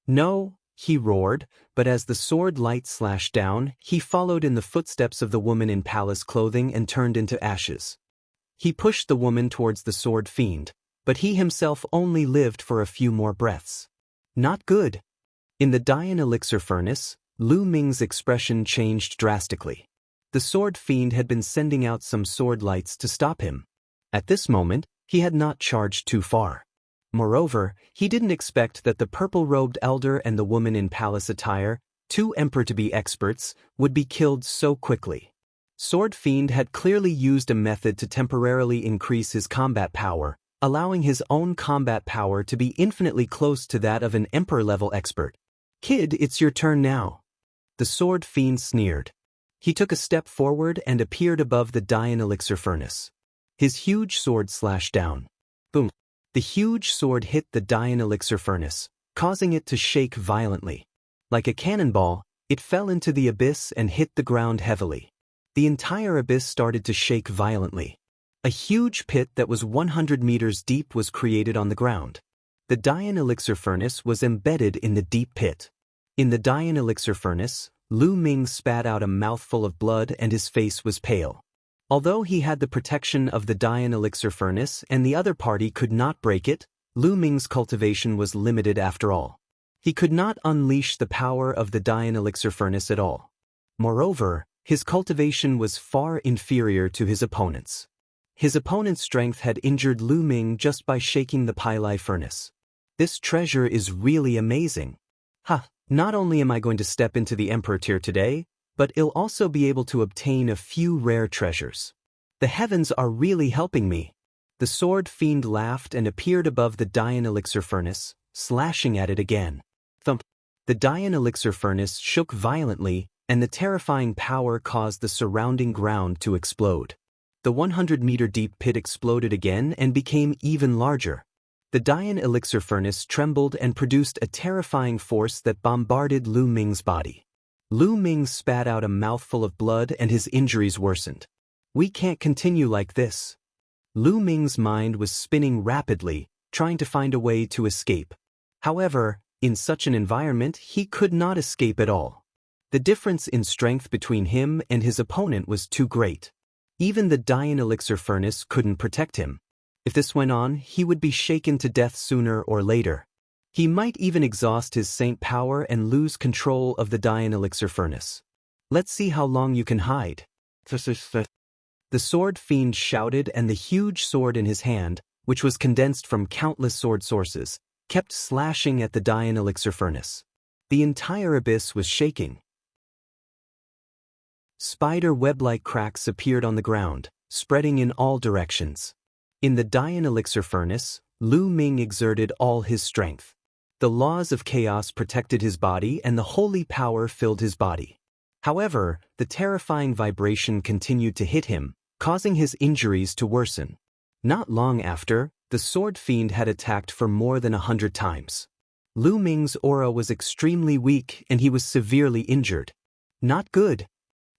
No, he roared, but as the sword light slashed down, he followed in the footsteps of the woman in palace clothing and turned into ashes. He pushed the woman towards the sword fiend, but he himself only lived for a few more breaths. Not good. In the Dian elixir furnace, Lu Ming's expression changed drastically. The sword fiend had been sending out some sword lights to stop him. At this moment, he had not charged too far. Moreover, he didn't expect that the purple-robed elder and the woman in palace attire, two emperor-to-be experts, would be killed so quickly. Sword Fiend had clearly used a method to temporarily increase his combat power, allowing his own combat power to be infinitely close to that of an emperor-level expert. "Kid, it's your turn now." The Sword Fiend sneered. He took a step forward and appeared above the Dian elixir furnace. His huge sword slashed down. Boom. The huge sword hit the Dian elixir furnace, causing it to shake violently. Like a cannonball, it fell into the abyss and hit the ground heavily. The entire abyss started to shake violently. A huge pit that was 100 meters deep was created on the ground. The Dian elixir furnace was embedded in the deep pit. In the Dian elixir furnace, Lu Ming spat out a mouthful of blood and his face was pale. Although he had the protection of the Dian elixir furnace and the other party could not break it, Lu Ming's cultivation was limited after all. He could not unleash the power of the Dian elixir furnace at all. Moreover, his cultivation was far inferior to his opponent's. His opponent's strength had injured Lu Ming just by shaking the Pili furnace. This treasure is really amazing. Not only am I going to step into the Emperor tier today, but I'll also be able to obtain a few rare treasures. The heavens are really helping me. The Sword Fiend laughed and appeared above the Dian elixir furnace, slashing at it again. Thump. The Dian elixir furnace shook violently, and the terrifying power caused the surrounding ground to explode. The 100-meter deep pit exploded again and became even larger. The Dian elixir furnace trembled and produced a terrifying force that bombarded Lu Ming's body. Lu Ming spat out a mouthful of blood and his injuries worsened. We can't continue like this. Lu Ming's mind was spinning rapidly, trying to find a way to escape. However, in such an environment, he could not escape at all. The difference in strength between him and his opponent was too great. Even the Dian elixir furnace couldn't protect him. If this went on, he would be shaken to death sooner or later. He might even exhaust his saint power and lose control of the Dian elixir furnace. Let's see how long you can hide. The Sword Fiend shouted, and the huge sword in his hand, which was condensed from countless sword sources, kept slashing at the Dian elixir furnace. The entire abyss was shaking. Spider web-like cracks appeared on the ground, spreading in all directions. In the Dian elixir furnace, Lu Ming exerted all his strength. The laws of chaos protected his body and the holy power filled his body. However, the terrifying vibration continued to hit him, causing his injuries to worsen. Not long after, the Sword Fiend had attacked for more than 100 times. Lu Ming's aura was extremely weak and he was severely injured. Not good.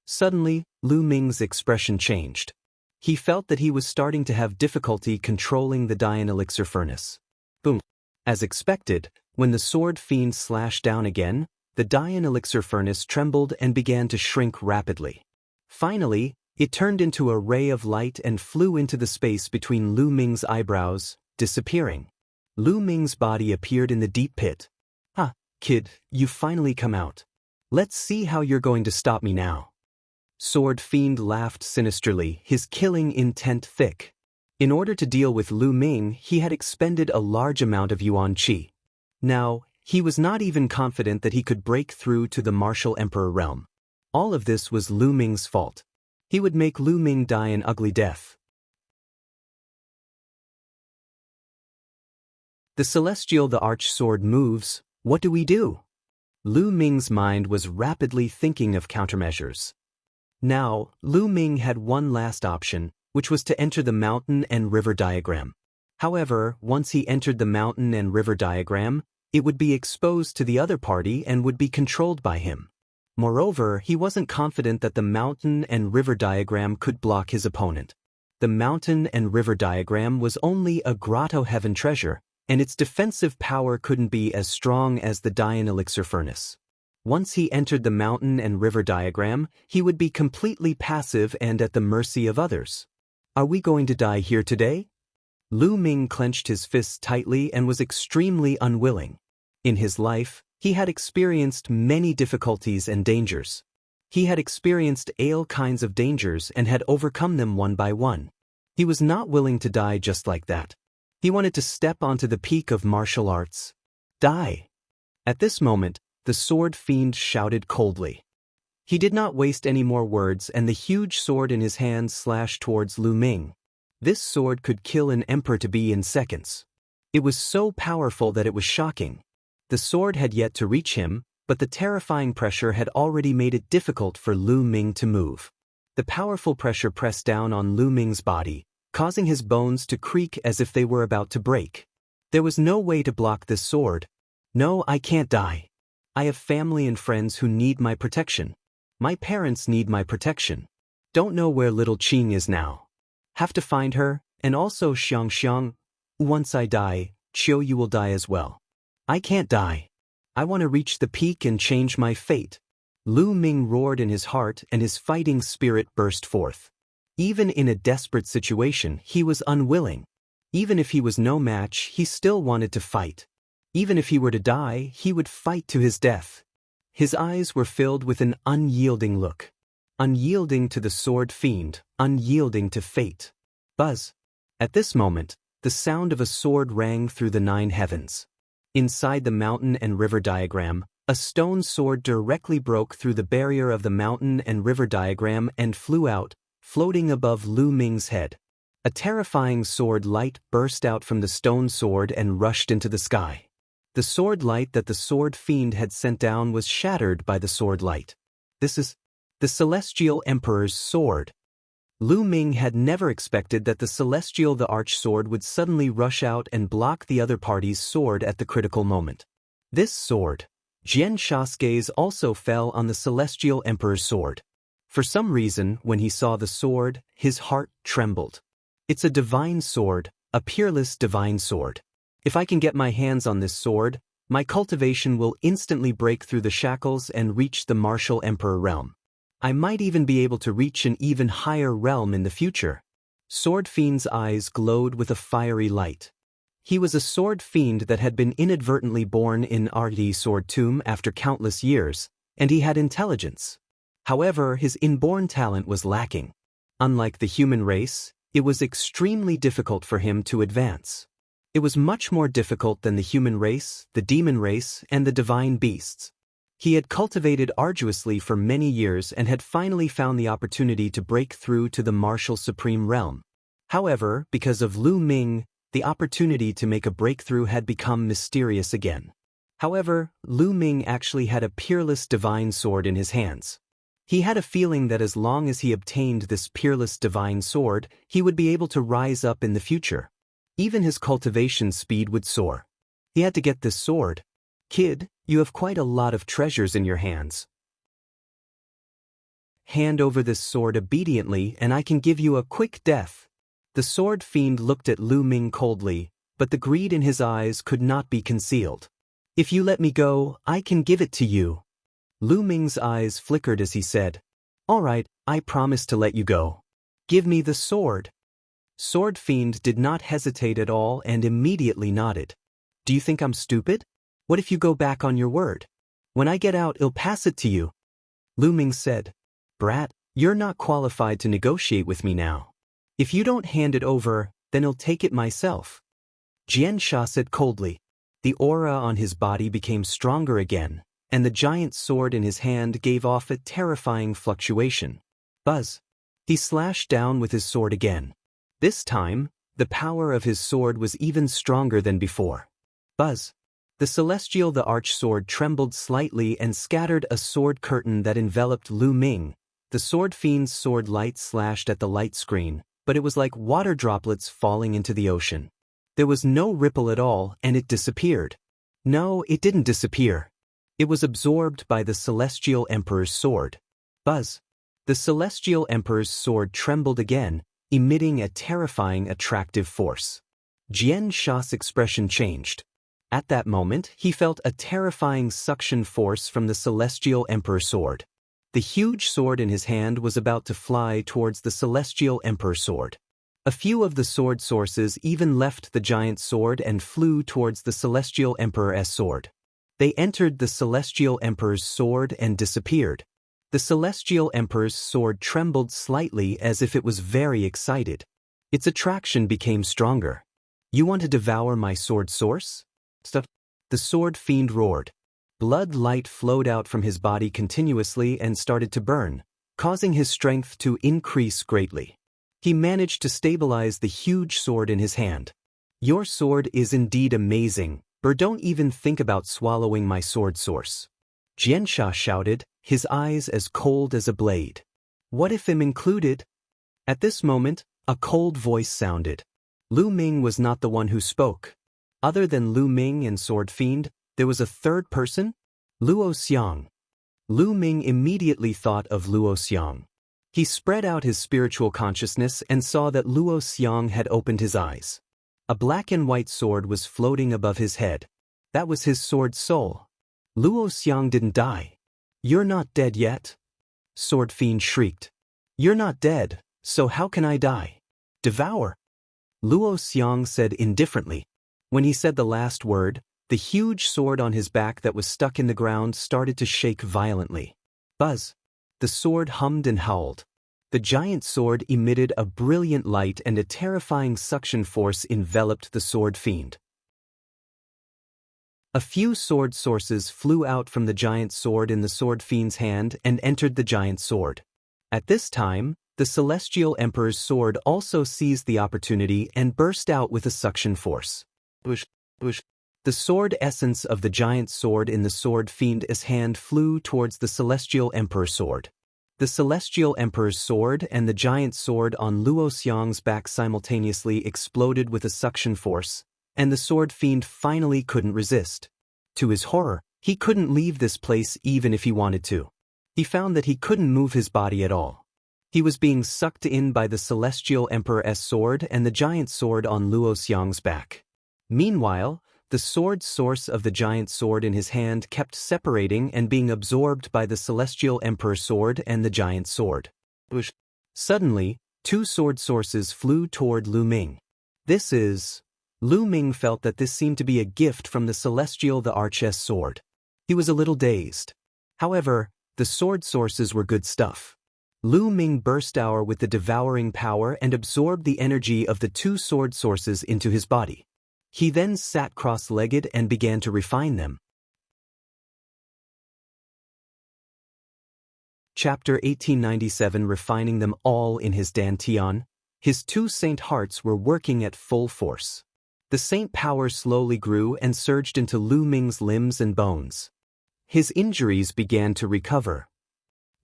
Suddenly, Lu Ming's expression changed. He felt that he was starting to have difficulty controlling the Dian elixir furnace. Boom. As expected, when the Sword Fiend slashed down again, the Dian elixir furnace trembled and began to shrink rapidly. Finally, it turned into a ray of light and flew into the space between Lu Ming's eyebrows, disappearing. Lu Ming's body appeared in the deep pit. Kid, you've finally come out. Let's see how you're going to stop me now. Sword Fiend laughed sinisterly, his killing intent thick. In order to deal with Lu Ming, he had expended a large amount of Yuan Qi. Now, he was not even confident that he could break through to the martial emperor realm. All of this was Lu Ming's fault. He would make Lu Ming die an ugly death. The celestial the arch sword moves. What do we do? Lu Ming's mind was rapidly thinking of countermeasures. Now, Lu Ming had one last option, which was to enter the mountain and river diagram. However, once he entered the mountain and river diagram, it would be exposed to the other party and would be controlled by him. Moreover, he wasn't confident that the mountain and river diagram could block his opponent. The mountain and river diagram was only a grotto heaven treasure, and its defensive power couldn't be as strong as the Dian elixir furnace. Once he entered the mountain and river diagram, he would be completely passive and at the mercy of others. Are we going to die here today? Lu Ming clenched his fists tightly and was extremely unwilling. In his life, he had experienced many difficulties and dangers. He had experienced all kinds of dangers and had overcome them one by one. He was not willing to die just like that. He wanted to step onto the peak of martial arts. Die! At this moment, the sword fiend shouted coldly. He did not waste any more words, and the huge sword in his hand slashed towards Lu Ming. This sword could kill an emperor-to-be in seconds. It was so powerful that it was shocking. The sword had yet to reach him, but the terrifying pressure had already made it difficult for Lu Ming to move. The powerful pressure pressed down on Lu Ming's body, causing his bones to creak as if they were about to break. There was no way to block this sword. No, I can't die. I have family and friends who need my protection. My parents need my protection. Don't know where little Qing is now. Have to find her, and also Xiangxiang. Once I die, Qiu Yue will die as well. I can't die. I want to reach the peak and change my fate. Lu Ming roared in his heart, and his fighting spirit burst forth. Even in a desperate situation, he was unwilling. Even if he was no match, he still wanted to fight. Even if he were to die, he would fight to his death. His eyes were filled with an unyielding look. Unyielding to the sword fiend, unyielding to fate. Buzz. At this moment, the sound of a sword rang through the 9 heavens. Inside the mountain and river diagram, a stone sword directly broke through the barrier of the mountain and river diagram and flew out, floating above Lu Ming's head. A terrifying sword light burst out from the stone sword and rushed into the sky. The sword light that the sword fiend had sent down was shattered by the sword light. This is the Celestial Emperor's sword. Lu Ming had never expected that the Celestial Thearch sword would suddenly rush out and block the other party's sword at the critical moment. This sword, Jian Sha's gaze also fell on the Celestial Emperor's sword. For some reason, when he saw the sword, his heart trembled. It's a divine sword, a peerless divine sword. If I can get my hands on this sword, my cultivation will instantly break through the shackles and reach the martial emperor realm. I might even be able to reach an even higher realm in the future. Sword Fiend's eyes glowed with a fiery light. He was a sword fiend that had been inadvertently born in Arti Sword Tomb after countless years, and he had intelligence. However, his inborn talent was lacking. Unlike the human race, it was extremely difficult for him to advance. It was much more difficult than the human race, the demon race, and the divine beasts. He had cultivated arduously for many years and had finally found the opportunity to break through to the martial supreme realm. However, because of Lu Ming, the opportunity to make a breakthrough had become mysterious again. However, Lu Ming actually had a peerless divine sword in his hands. He had a feeling that as long as he obtained this peerless divine sword, he would be able to rise up in the future. Even his cultivation speed would soar. He had to get this sword. Kid, you have quite a lot of treasures in your hands. Hand over this sword obediently and I can give you a quick death. The sword fiend looked at Lu Ming coldly, but the greed in his eyes could not be concealed. If you let me go, I can give it to you. Lu Ming's eyes flickered as he said, "All right, I promise to let you go. Give me the sword." Sword Fiend did not hesitate at all and immediately nodded. "Do you think I'm stupid? What if you go back on your word? When I get out, I'll pass it to you." Lu Ming said, "Brat, you're not qualified to negotiate with me now. If you don't hand it over, then I'll take it myself." Jian Sha said coldly. The aura on his body became stronger again, and the giant sword in his hand gave off a terrifying fluctuation. Buzz. He slashed down with his sword again. This time, the power of his sword was even stronger than before. Buzz. The celestial Thearch sword trembled slightly and scattered a sword curtain that enveloped Lu Ming. The sword fiend's sword light slashed at the light screen, but it was like water droplets falling into the ocean. There was no ripple at all, and it disappeared. No, it didn't disappear. It was absorbed by the Celestial Emperor's sword. Buzz. The Celestial Emperor's sword trembled again, emitting a terrifying attractive force. Xiangxiang's expression changed. At that moment, he felt a terrifying suction force from the Celestial Emperor's sword. The huge sword in his hand was about to fly towards the Celestial Emperor's sword. A few of the sword sources even left the giant sword and flew towards the Celestial Emperor's sword. They entered the Celestial Emperor's sword and disappeared. The Celestial Emperor's sword trembled slightly as if it was very excited. Its attraction became stronger. "You want to devour my sword source?" The sword fiend roared. Blood light flowed out from his body continuously and started to burn, causing his strength to increase greatly. He managed to stabilize the huge sword in his hand. "Your sword is indeed amazing, but don't even think about swallowing my sword source." Xiangxiang shouted, his eyes as cold as a blade. "What if I'm included?" At this moment, a cold voice sounded. Lu Ming was not the one who spoke. Other than Lu Ming and Sword Fiend, there was a third person? Luo Xiang. Lu Ming immediately thought of Luo Xiang. He spread out his spiritual consciousness and saw that Luo Xiang had opened his eyes. A black and white sword was floating above his head. That was his sword soul. Luo Xiang didn't die. "You're not dead yet?" Sword Fiend shrieked. "You're not dead, so how can I die?" "Devour." Luo Xiang said indifferently. When he said the last word, the huge sword on his back that was stuck in the ground started to shake violently. Buzz. The sword hummed and howled. The giant sword emitted a brilliant light and a terrifying suction force enveloped the sword fiend. A few sword sources flew out from the giant sword in the sword fiend's hand and entered the giant sword. At this time, the Celestial Emperor's sword also seized the opportunity and burst out with a suction force. Bush. The sword essence of the giant sword in the sword fiend's hand flew towards the Celestial Emperor's sword. The Celestial Emperor's sword and the giant sword on Luo Xiang's back simultaneously exploded with a suction force, and the sword fiend finally couldn't resist. To his horror, he couldn't leave this place even if he wanted to. He found that he couldn't move his body at all. He was being sucked in by the Celestial Emperor's sword and the giant sword on Luo Xiang's back. Meanwhile, the sword source of the giant sword in his hand kept separating and being absorbed by the Celestial Emperor's sword and the giant sword. Suddenly, two sword sources flew toward Lu Ming. Lu Ming felt that this seemed to be a gift from the Celestial Thearch's sword. He was a little dazed. However, the sword sources were good stuff. Lu Ming burst out with the devouring power and absorbed the energy of the two sword sources into his body. He then sat cross-legged and began to refine them. Chapter 1897. Refining them all in his dantian. His two saint hearts were working at full force. The saint power slowly grew and surged into Lu Ming's limbs and bones. His injuries began to recover.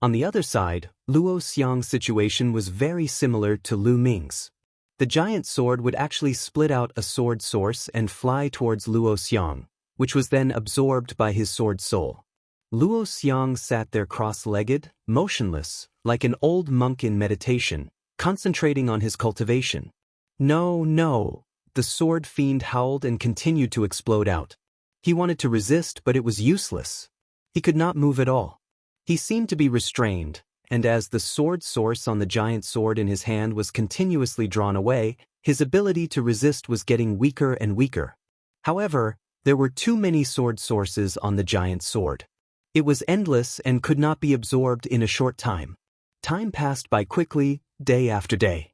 On the other side, Luo Xiang's situation was very similar to Lu Ming's. The giant sword would actually split out a sword source and fly towards Luo Xiang, which was then absorbed by his sword soul. Luo Xiang sat there cross-legged, motionless, like an old monk in meditation, concentrating on his cultivation. No, the sword fiend howled and continued to explode out. He wanted to resist, but it was useless. He could not move at all. He seemed to be restrained, and as the sword source on the giant sword in his hand was continuously drawn away, his ability to resist was getting weaker and weaker. However, there were too many sword sources on the giant sword. It was endless and could not be absorbed in a short time. Time passed by quickly, day after day.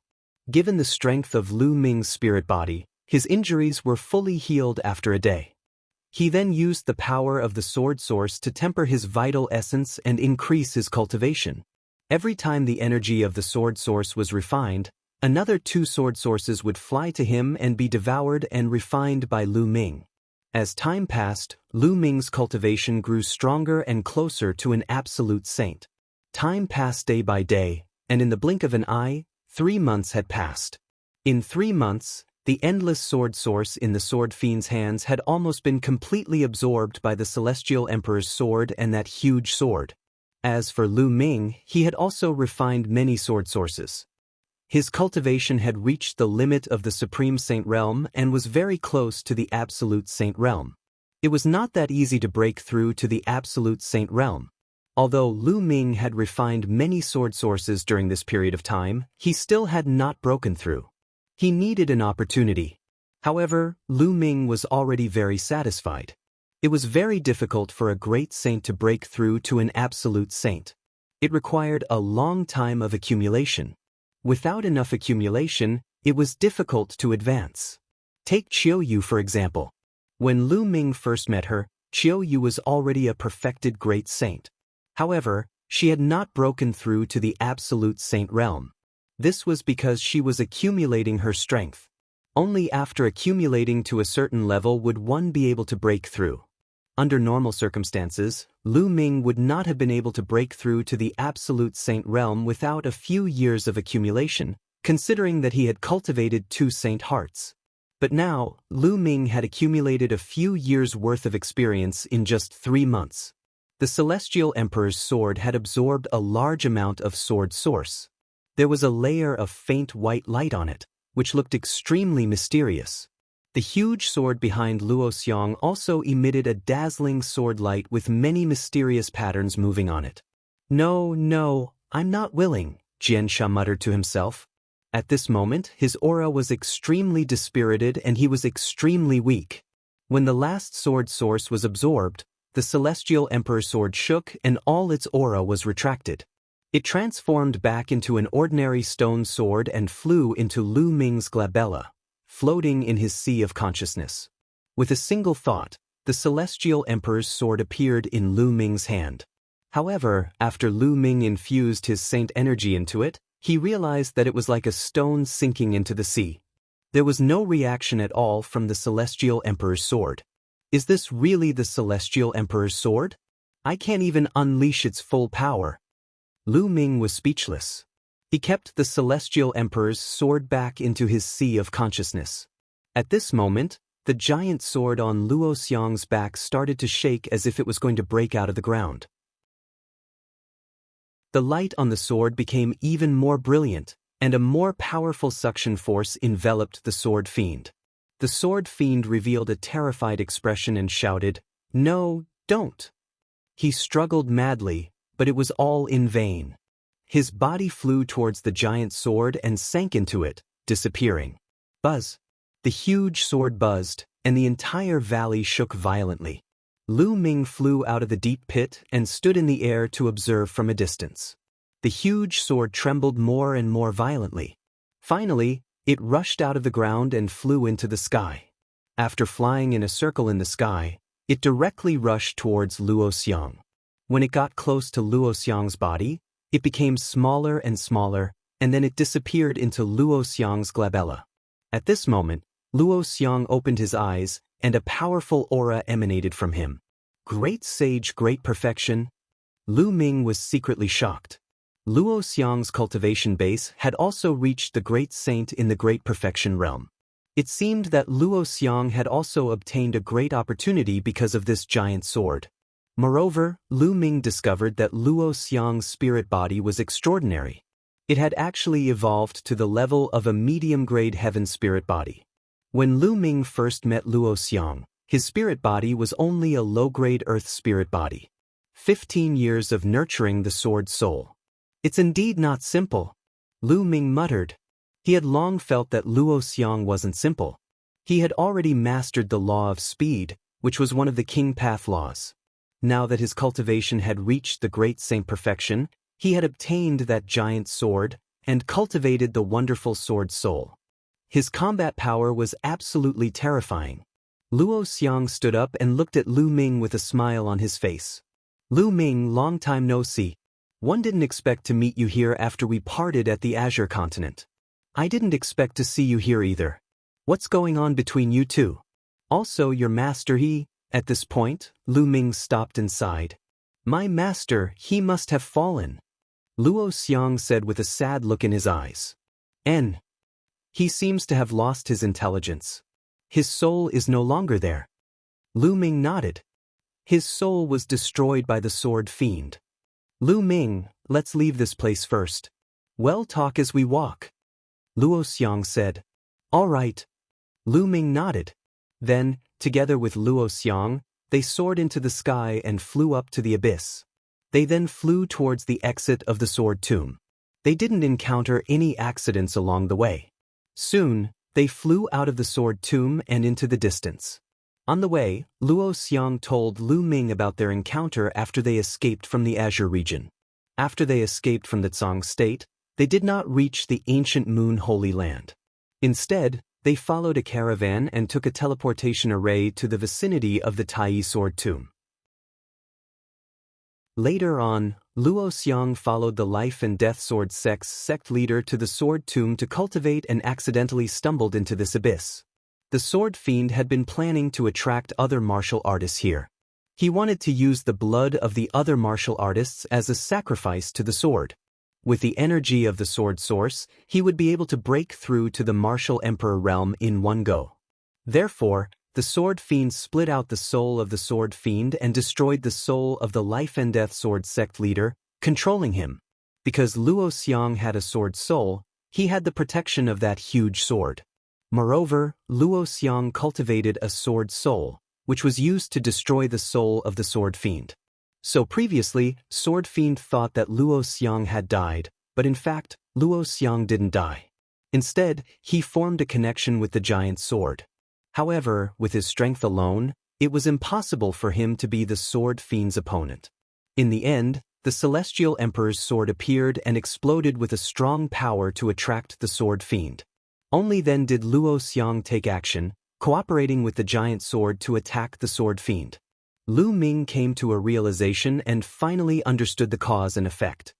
Given the strength of Lu Ming's spirit body, his injuries were fully healed after a day. He then used the power of the sword source to temper his vital essence and increase his cultivation. Every time the energy of the sword source was refined, another two sword sources would fly to him and be devoured and refined by Lu Ming. As time passed, Lu Ming's cultivation grew stronger and closer to an absolute saint. Time passed day by day, and in the blink of an eye, 3 months had passed. In 3 months, the endless sword source in the sword fiend's hands had almost been completely absorbed by the Celestial Emperor's sword and that huge sword. As for Lu Ming, he had also refined many sword sources. His cultivation had reached the limit of the Supreme Saint Realm and was very close to the Absolute Saint Realm. It was not that easy to break through to the Absolute Saint Realm. Although Lu Ming had refined many sword sources during this period of time, he still had not broken through. He needed an opportunity. However, Lu Ming was already very satisfied. It was very difficult for a great saint to break through to an absolute saint. It required a long time of accumulation. Without enough accumulation, it was difficult to advance. Take Qiu Yue for example. When Lu Ming first met her, Qiu Yue was already a perfected great saint. However, she had not broken through to the absolute saint realm. This was because she was accumulating her strength. Only after accumulating to a certain level would one be able to break through. Under normal circumstances, Lu Ming would not have been able to break through to the absolute saint realm without a few years of accumulation, considering that he had cultivated 2 saint hearts. But now, Lu Ming had accumulated a few years' worth of experience in just 3 months. The Celestial Emperor's sword had absorbed a large amount of sword source. There was a layer of faint white light on it, which looked extremely mysterious. The huge sword behind Luo Xiang also emitted a dazzling sword light with many mysterious patterns moving on it. No, I'm not willing, Qian muttered to himself. At this moment, his aura was extremely dispirited and he was extremely weak. When the last sword source was absorbed, the Celestial Emperor's sword shook and all its aura was retracted. It transformed back into an ordinary stone sword and flew into Lu Ming's glabella, floating in his sea of consciousness. With a single thought, the Celestial Emperor's sword appeared in Lu Ming's hand. However, after Lu Ming infused his saint energy into it, he realized that it was like a stone sinking into the sea. There was no reaction at all from the Celestial Emperor's sword. Is this really the Celestial Emperor's sword? I can't even unleash its full power. Lu Ming was speechless. He kept the Celestial Emperor's sword back into his sea of consciousness. At this moment, the giant sword on Luo Xiang's back started to shake as if it was going to break out of the ground. The light on the sword became even more brilliant, and a more powerful suction force enveloped the sword fiend. The sword fiend revealed a terrified expression and shouted, "No, don't!" He struggled madly, but it was all in vain. His body flew towards the giant sword and sank into it, disappearing. Buzz! The huge sword buzzed, and the entire valley shook violently. Lu Ming flew out of the deep pit and stood in the air to observe from a distance. The huge sword trembled more and more violently. Finally, it rushed out of the ground and flew into the sky. After flying in a circle in the sky, it directly rushed towards Luo Xiang. When it got close to Luo Xiang's body, it became smaller and smaller, and then it disappeared into Luo Xiang's glabella. At this moment, Luo Xiang opened his eyes, and a powerful aura emanated from him. Great sage, great perfection. Lu Ming was secretly shocked. Luo Xiang's cultivation base had also reached the great saint in the great perfection realm. It seemed that Luo Xiang had also obtained a great opportunity because of this giant sword. Moreover, Lu Ming discovered that Luo Xiang's spirit body was extraordinary. It had actually evolved to the level of a medium-grade heaven spirit body. When Lu Ming first met Luo Xiang, his spirit body was only a low-grade earth spirit body. 15 years of nurturing the sword soul. It's indeed not simple, Lu Ming muttered. He had long felt that Luo Xiang wasn't simple. He had already mastered the law of speed, which was one of the king path laws. Now that his cultivation had reached the great saint perfection, he had obtained that giant sword and cultivated the wonderful sword soul. His combat power was absolutely terrifying. Luo Xiang stood up and looked at Lu Ming with a smile on his face. Lu Ming, long time no see. One didn't expect to meet you here after we parted at the Azure continent. I didn't expect to see you here either. What's going on between you two? Also your master At this point, Lu Ming stopped and sighed. My master, he must have fallen. Luo Xiang said with a sad look in his eyes. He seems to have lost his intelligence. His soul is no longer there. Lu Ming nodded. His soul was destroyed by the sword fiend. Lu Ming, let's leave this place first. Well, talk as we walk. Luo Xiang said. All right. Lu Ming nodded. Then, together with Luo Xiang, they soared into the sky and flew up to the abyss. They then flew towards the exit of the sword tomb. They didn't encounter any accidents along the way. Soon, they flew out of the sword tomb and into the distance. On the way, Luo Xiang told Lu Ming about their encounter after they escaped from the Azure region. After they escaped from the Zhang state, they did not reach the ancient Moon Holy Land. Instead, they followed a caravan and took a teleportation array to the vicinity of the Tai sword tomb. Later on, Luo Xiang followed the life and death sword sect leader to the sword tomb to cultivate and accidentally stumbled into this abyss. The sword fiend had been planning to attract other martial artists here. He wanted to use the blood of the other martial artists as a sacrifice to the sword. With the energy of the sword source, he would be able to break through to the martial emperor realm in one go. Therefore, the sword fiend split out the soul of the sword fiend and destroyed the soul of the life and death sword sect leader, controlling him. Because Luo Xiang had a sword soul, he had the protection of that huge sword. Moreover, Luo Xiang cultivated a sword soul, which was used to destroy the soul of the sword fiend. So previously, sword fiend thought that Luo Xiang had died, but in fact, Luo Xiang didn't die. Instead, he formed a connection with the giant sword. However, with his strength alone, it was impossible for him to be the sword fiend's opponent. In the end, the celestial emperor's sword appeared and exploded with a strong power to attract the sword fiend. Only then did Luo Xiang take action, cooperating with the giant sword to attack the sword fiend. Lu Ming came to a realization and finally understood the cause and effect.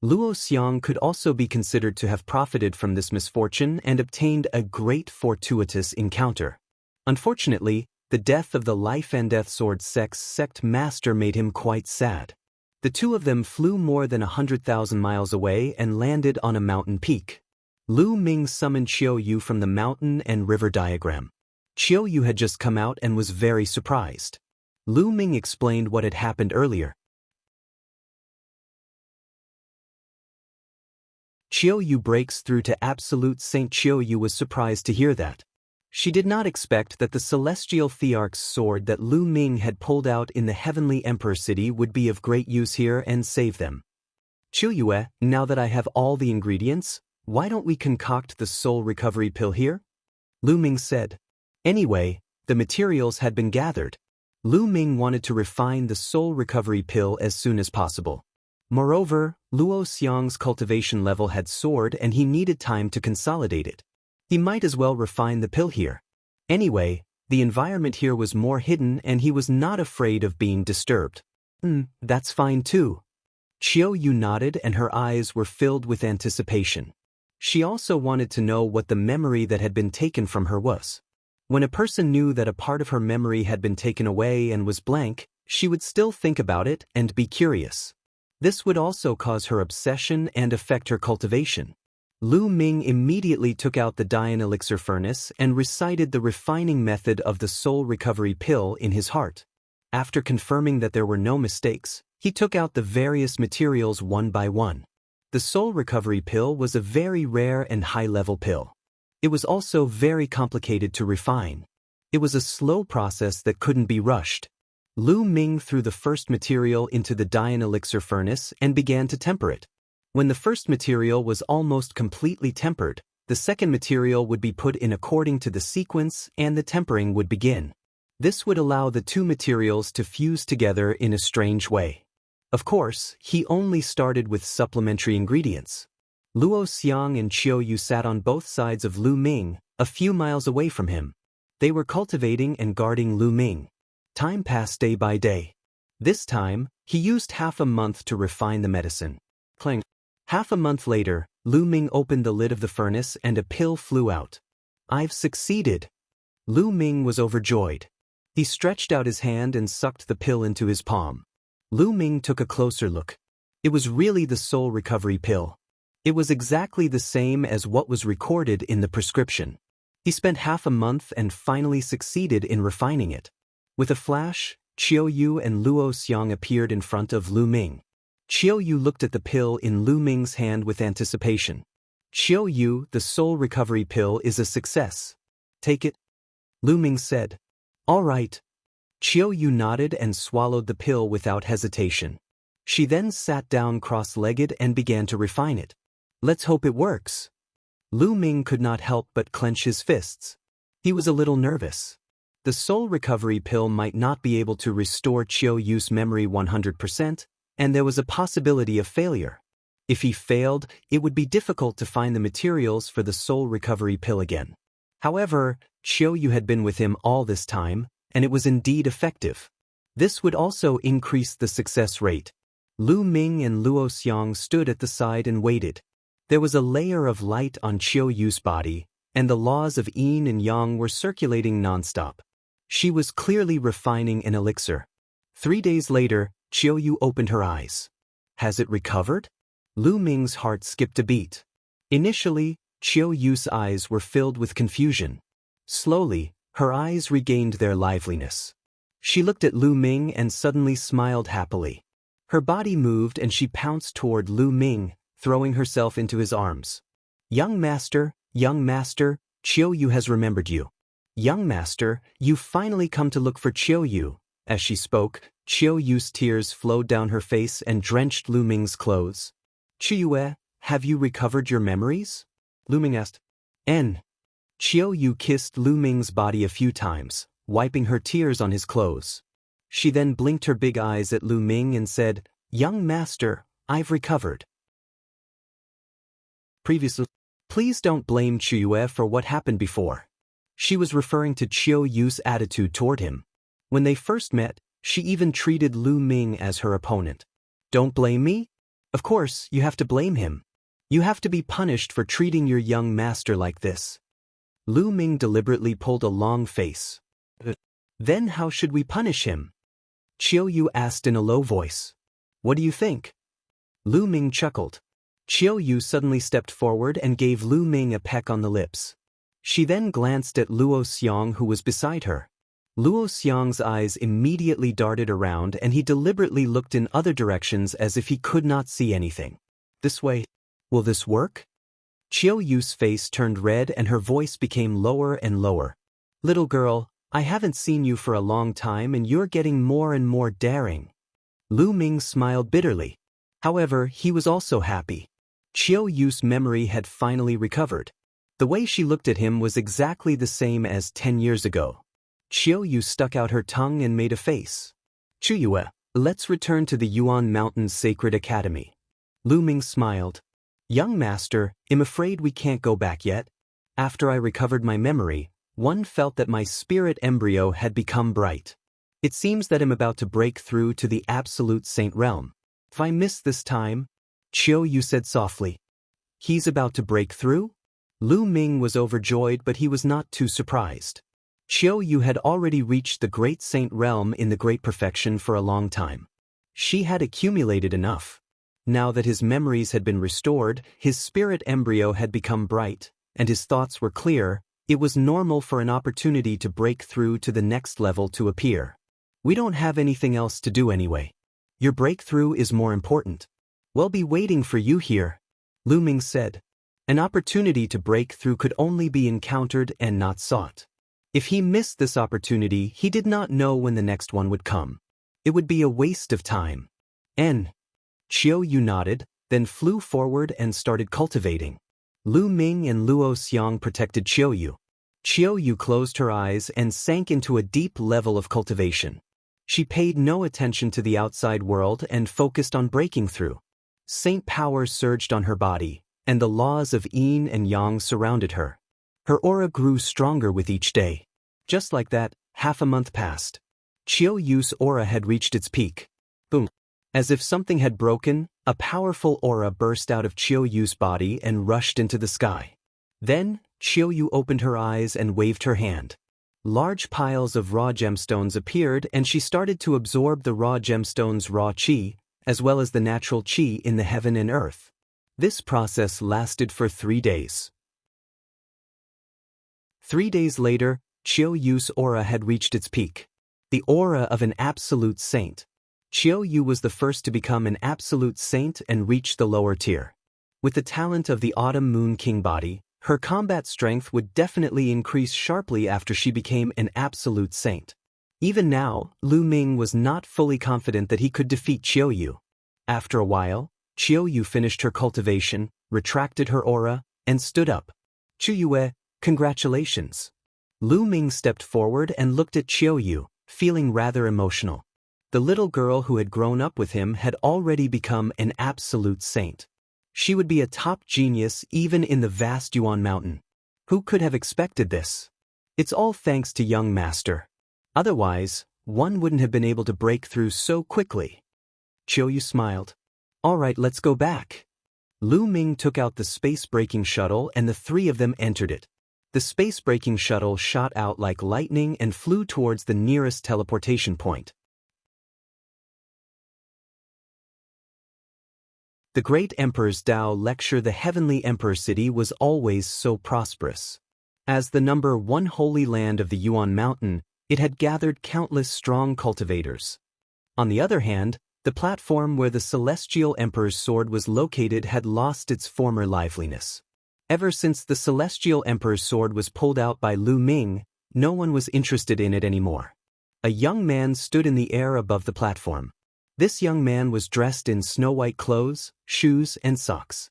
Luo Xiang could also be considered to have profited from this misfortune and obtained a great fortuitous encounter. Unfortunately, the death of the life and death sword sect master made him quite sad. The two of them flew more than 100,000 miles away and landed on a mountain peak. Lu Ming summoned Qiu Yue from the mountain and river diagram. Qiu Yue had just come out and was very surprised. Lu Ming explained what had happened earlier. Qiu Yue breaks through to absolute Saint. Qiu Yue was surprised to hear that. She did not expect that the celestial Thearch's sword that Lu Ming had pulled out in the heavenly emperor city would be of great use here and save them. Qiu Yue, now that I have all the ingredients, why don't we concoct the soul recovery pill here? Lu Ming said. Anyway, the materials had been gathered. Lu Ming wanted to refine the soul recovery pill as soon as possible. Moreover, Luo Xiang's cultivation level had soared and he needed time to consolidate it. He might as well refine the pill here. Anyway, the environment here was more hidden and he was not afraid of being disturbed. That's fine too. Qiu Yue nodded and her eyes were filled with anticipation. She also wanted to know what the memory that had been taken from her was. When a person knew that a part of her memory had been taken away and was blank, she would still think about it and be curious. This would also cause her obsession and affect her cultivation. Lu Ming immediately took out the Dian elixir furnace and recited the refining method of the soul recovery pill in his heart. After confirming that there were no mistakes, he took out the various materials one by one. The soul recovery pill was a very rare and high-level pill. It was also very complicated to refine. It was a slow process that couldn't be rushed. Lu Ming threw the first material into the Dian elixir furnace and began to temper it. When the first material was almost completely tempered, the second material would be put in according to the sequence and the tempering would begin. This would allow the two materials to fuse together in a strange way. Of course, he only started with supplementary ingredients. Luo Xiang and Qiu Yue sat on both sides of Lu Ming, a few miles away from him. They were cultivating and guarding Lu Ming. Time passed day by day. This time, he used half a month to refine the medicine. Clang. Half a month later, Lu Ming opened the lid of the furnace and a pill flew out. I've succeeded. Lu Ming was overjoyed. He stretched out his hand and sucked the pill into his palm. Lu Ming took a closer look. It was really the soul recovery pill. It was exactly the same as what was recorded in the prescription. He spent half a month and finally succeeded in refining it. With a flash, Qiu Yue and Luo Xiang appeared in front of Lu Ming. Qiu Yue looked at the pill in Lu Ming's hand with anticipation. Qiu Yue, the soul recovery pill is a success. Take it? Lu Ming said. All right. Qiu Yue nodded and swallowed the pill without hesitation. She then sat down cross-legged and began to refine it. Let's hope it works. Lu Ming could not help but clench his fists. He was a little nervous. The soul recovery pill might not be able to restore Qiu Yue's memory 100%, and there was a possibility of failure. If he failed, it would be difficult to find the materials for the soul recovery pill again. However, Qiu Yue had been with him all this time, and it was indeed effective. This would also increase the success rate. Lu Ming and Luo Xiang stood at the side and waited. There was a layer of light on Qiu Yue's body, and the laws of yin and yang were circulating nonstop. She was clearly refining an elixir. 3 days later, Qiu Yue opened her eyes. Has it recovered? Lu Ming's heart skipped a beat. Initially, Qiu Yue's eyes were filled with confusion. Slowly, her eyes regained their liveliness. She looked at Lu Ming and suddenly smiled happily. Her body moved and she pounced toward Lu Ming, throwing herself into his arms. Young master, Qiu Yue has remembered you. Young master, you've finally come to look for Qiu Yue. As she spoke, Qiu Yue's tears flowed down her face and drenched Lu Ming's clothes. Qiu Yue, have you recovered your memories? Lu Ming asked. Qiu Yue kissed Lu Ming's body a few times, wiping her tears on his clothes. She then blinked her big eyes at Lu Ming and said, Young master, I've recovered. Previously, please don't blame Qiu Yue for what happened before. She was referring to Qiu Yue's attitude toward him. When they first met, she even treated Lu Ming as her opponent. Don't blame me? Of course, you have to blame him. You have to be punished for treating your young master like this. Lu Ming deliberately pulled a long face. Then how should we punish him? Qiu Yue asked in a low voice. What do you think? Lu Ming chuckled. Qiu Yue suddenly stepped forward and gave Lu Ming a peck on the lips. She then glanced at Luo Xiang, who was beside her. Luo Xiang's eyes immediately darted around and he deliberately looked in other directions as if he could not see anything. This way. Will this work? Qiu Yue's face turned red and her voice became lower and lower. Little girl, I haven't seen you for a long time and you're getting more and more daring. Lu Ming smiled bitterly. However, he was also happy. Qiu Yue's memory had finally recovered. The way she looked at him was exactly the same as 10 years ago. Qiu Yue stuck out her tongue and made a face. Qiu Yue, let's return to the Yuan Mountain's Sacred Academy. Lu Ming smiled. Young master, I'm afraid we can't go back yet. After I recovered my memory, one felt that my spirit embryo had become bright. It seems that I'm about to break through to the absolute saint realm. If I miss this time, Qiu Yue said softly. He's about to break through? Lu Ming was overjoyed, but he was not too surprised. Qiu Yue had already reached the great saint realm in the great perfection for a long time. She had accumulated enough. Now that his memories had been restored, his spirit embryo had become bright, and his thoughts were clear. It was normal for an opportunity to break through to the next level to appear. We don't have anything else to do anyway. Your breakthrough is more important. We'll be waiting for you here, Lu Ming said. An opportunity to break through could only be encountered and not sought. If he missed this opportunity, he did not know when the next one would come. It would be a waste of time. Qiu Yue nodded, then flew forward and started cultivating. Lu Ming and Luo Xiang protected Qiu Yue. Qiu Yue closed her eyes and sank into a deep level of cultivation. She paid no attention to the outside world and focused on breaking through. Saint power surged on her body, and the laws of yin and yang surrounded her. Her aura grew stronger with each day. Just like that, half a month passed. Qiu Yue's aura had reached its peak. Boom. As if something had broken, a powerful aura burst out of Qiu Yue's body and rushed into the sky. Then, Qiu Yue opened her eyes and waved her hand. Large piles of raw gemstones appeared and she started to absorb the raw gemstones' raw qi, as well as the natural qi in the heaven and earth. This process lasted for 3 days. 3 days later, Qiu Yue's aura had reached its peak. The aura of an absolute saint. Qiu Yue was the first to become an absolute saint and reach the lower tier. With the talent of the Autumn Moon King body, her combat strength would definitely increase sharply after she became an absolute saint. Even now, Lu Ming was not fully confident that he could defeat Qiu Yue. After a while, Qiu Yue finished her cultivation, retracted her aura, and stood up. Qiu Yue, congratulations. Lu Ming stepped forward and looked at Qiu Yue, feeling rather emotional. The little girl who had grown up with him had already become an absolute saint. She would be a top genius even in the vast Yuan Mountain. Who could have expected this? It's all thanks to young master. Otherwise, one wouldn't have been able to break through so quickly. Qiu Yue smiled. All right, let's go back. Lu Ming took out the space-breaking shuttle and the three of them entered it. The space-breaking shuttle shot out like lightning and flew towards the nearest teleportation point. The great Emperor's Tao lecture. The Heavenly Emperor City was always so prosperous. As the number one holy land of the Yuan Mountain, it had gathered countless strong cultivators. On the other hand, the platform where the Celestial Emperor's sword was located had lost its former liveliness. Ever since the Celestial Emperor's sword was pulled out by Lu Ming, no one was interested in it anymore. A young man stood in the air above the platform. This young man was dressed in snow-white clothes, shoes, and socks.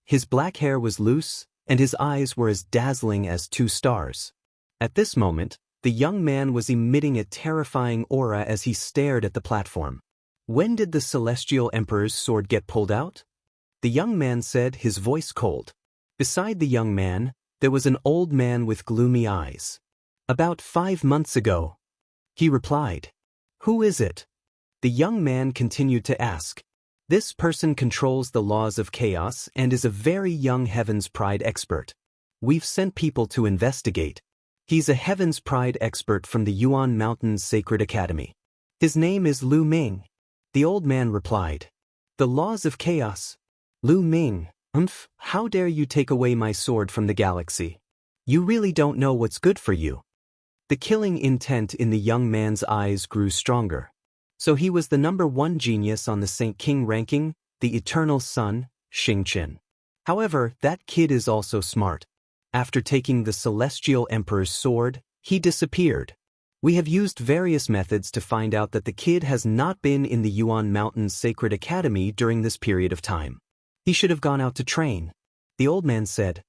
His black hair was loose, and his eyes were as dazzling as two stars. At this moment, the young man was emitting a terrifying aura as he stared at the platform. When did the Celestial Emperor's sword get pulled out? The young man said, his voice cold. Beside the young man, there was an old man with gloomy eyes. About 5 months ago. He replied. Who is it? The young man continued to ask. This person controls the laws of chaos and is a very young Heaven's Pride expert. We've sent people to investigate. He's a Heaven's Pride expert from the Yuan Mountain's Sacred Academy. His name is Lu Ming. The old man replied. The laws of chaos. Lu Ming, how dare you take away my sword from the galaxy? You really don't know what's good for you. The killing intent in the young man's eyes grew stronger. So he was the number one genius on the Saint King ranking, the Eternal Sun, Xiangxiang. However, that kid is also smart. After taking the Celestial Emperor's sword, he disappeared. We have used various methods to find out that the kid has not been in the Yuan Mountain's Sacred Academy during this period of time. He should have gone out to train. The old man said,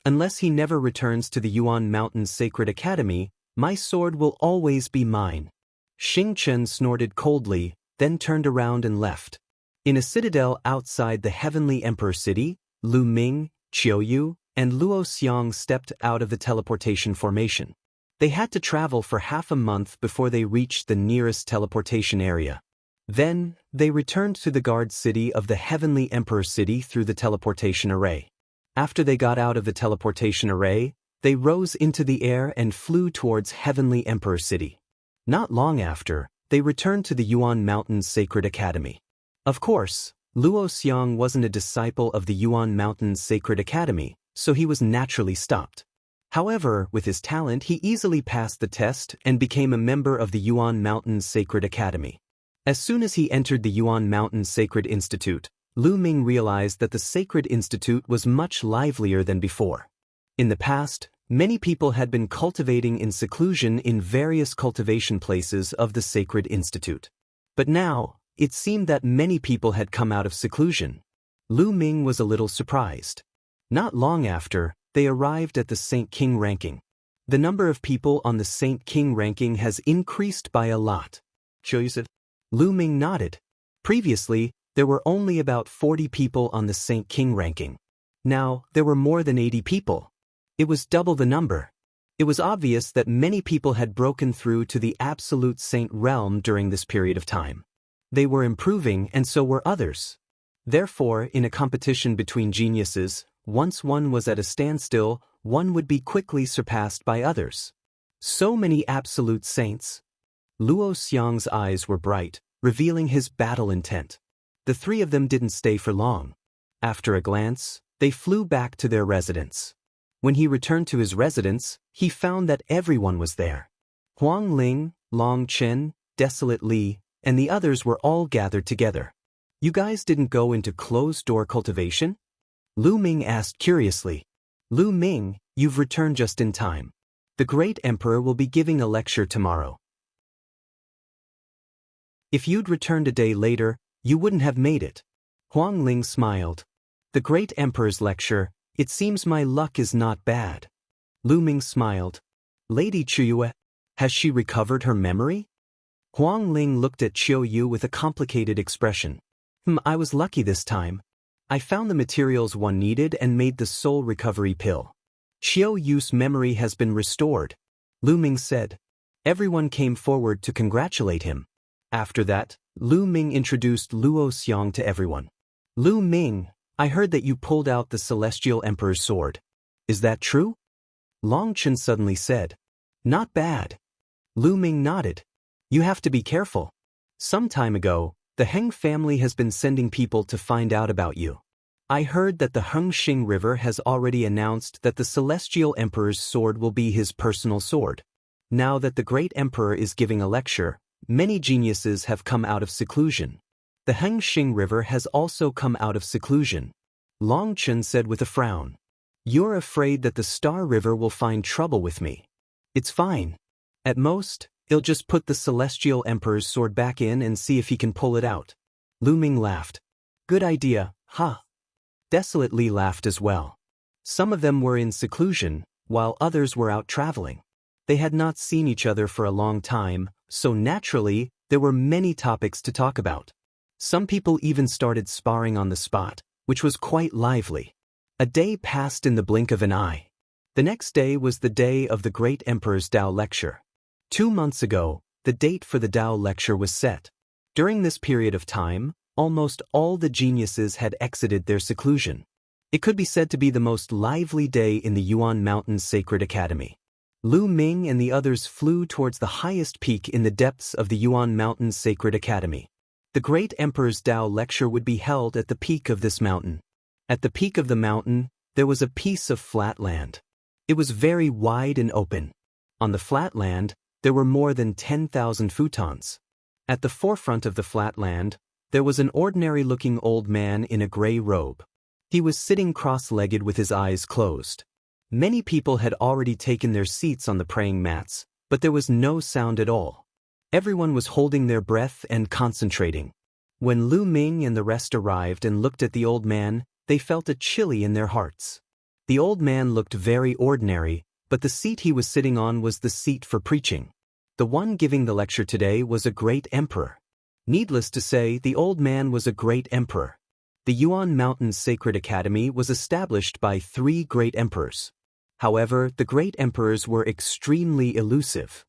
unless he never returns to the Yuan Mountain's Sacred Academy, my sword will always be mine. Xiangxiang snorted coldly, then turned around and left. In a citadel outside the Heavenly Emperor City, Lu Ming, Qiu Yue, and Luo Xiang stepped out of the teleportation formation. They had to travel for half a month before they reached the nearest teleportation area. Then, they returned to the guard city of the Heavenly Emperor City through the teleportation array. After they got out of the teleportation array, they rose into the air and flew towards Heavenly Emperor City. Not long after, they returned to the Yuan Mountain's Sacred Academy. Of course, Luo Xiang wasn't a disciple of the Yuan Mountain's Sacred Academy, so he was naturally stopped. However, with his talent he easily passed the test and became a member of the Yuan Mountain's Sacred Academy. As soon as he entered the Yuan Mountain Sacred Institute, Lu Ming realized that the Sacred Institute was much livelier than before. In the past, many people had been cultivating in seclusion in various cultivation places of the Sacred Institute. But now, it seemed that many people had come out of seclusion. Lu Ming was a little surprised. Not long after, they arrived at the Saint King ranking. The number of people on the Saint King ranking has increased by a lot. Qiu Yue said. Lu Ming nodded. Previously, there were only about 40 people on the Saint King ranking. Now, there were more than 80 people. It was double the number. It was obvious that many people had broken through to the absolute saint realm during this period of time. They were improving and so were others. Therefore, in a competition between geniuses, once one was at a standstill, one would be quickly surpassed by others. So many absolute saints. Luo Xiang's eyes were bright, revealing his battle intent. The three of them didn't stay for long. After a glance, they flew back to their residence. When he returned to his residence, he found that everyone was there. Huang Ling, Long Chen, Desolate Li, and the others were all gathered together. You guys didn't go into closed-door cultivation? Lu Ming asked curiously. Lu Ming, you've returned just in time. The great emperor will be giving a lecture tomorrow. If you'd returned a day later, you wouldn't have made it. Huang Ling smiled. The great emperor's lecture, it seems my luck is not bad. Lu Ming smiled. Lady Qiu Yue, has she recovered her memory? Huang Ling looked at Qiu Yue with a complicated expression. I was lucky this time. I found the materials one needed and made the soul recovery pill. Qiu Yue's memory has been restored. Lu Ming said. Everyone came forward to congratulate him. After that, Lu Ming introduced Luo Xiang to everyone. Lu Ming, I heard that you pulled out the Celestial Emperor's sword. Is that true? Long Chen suddenly said. Not bad. Lu Ming nodded. You have to be careful. Some time ago, the Heng family has been sending people to find out about you. I heard that the Hengxing River has already announced that the Celestial Emperor's sword will be his personal sword. Now that the great emperor is giving a lecture, many geniuses have come out of seclusion. The Hengxing River has also come out of seclusion. Long Chen said with a frown. You're afraid that the Star River will find trouble with me. It's fine. At most, he'll just put the Celestial Emperor's sword back in and see if he can pull it out. Lu Ming laughed. Good idea, huh? Desolate Li laughed as well. Some of them were in seclusion, while others were out traveling. They had not seen each other for a long time, so naturally, there were many topics to talk about. Some people even started sparring on the spot, which was quite lively. A day passed in the blink of an eye. The next day was the day of the great emperor's Tao lecture. 2 months ago, the date for the Tao lecture was set. During this period of time, almost all the geniuses had exited their seclusion. It could be said to be the most lively day in the Yuan Mountains Sacred Academy. Lu Ming and the others flew towards the highest peak in the depths of the Yuan Mountains Sacred Academy. The great emperor's Tao lecture would be held at the peak of this mountain. At the peak of the mountain, there was a piece of flat land. It was very wide and open. On the flat land, there were more than 10,000 futons. At the forefront of the flat land, there was an ordinary-looking old man in a gray robe. He was sitting cross-legged with his eyes closed. Many people had already taken their seats on the praying mats, but there was no sound at all. Everyone was holding their breath and concentrating. When Lu Ming and the rest arrived and looked at the old man, they felt a chilly in their hearts. The old man looked very ordinary, but the seat he was sitting on was the seat for preaching. The one giving the lecture today was a great emperor. Needless to say, the old man was a great emperor. The Yuan Mountains Sacred Academy was established by 3 great emperors. However, the great emperors were extremely elusive.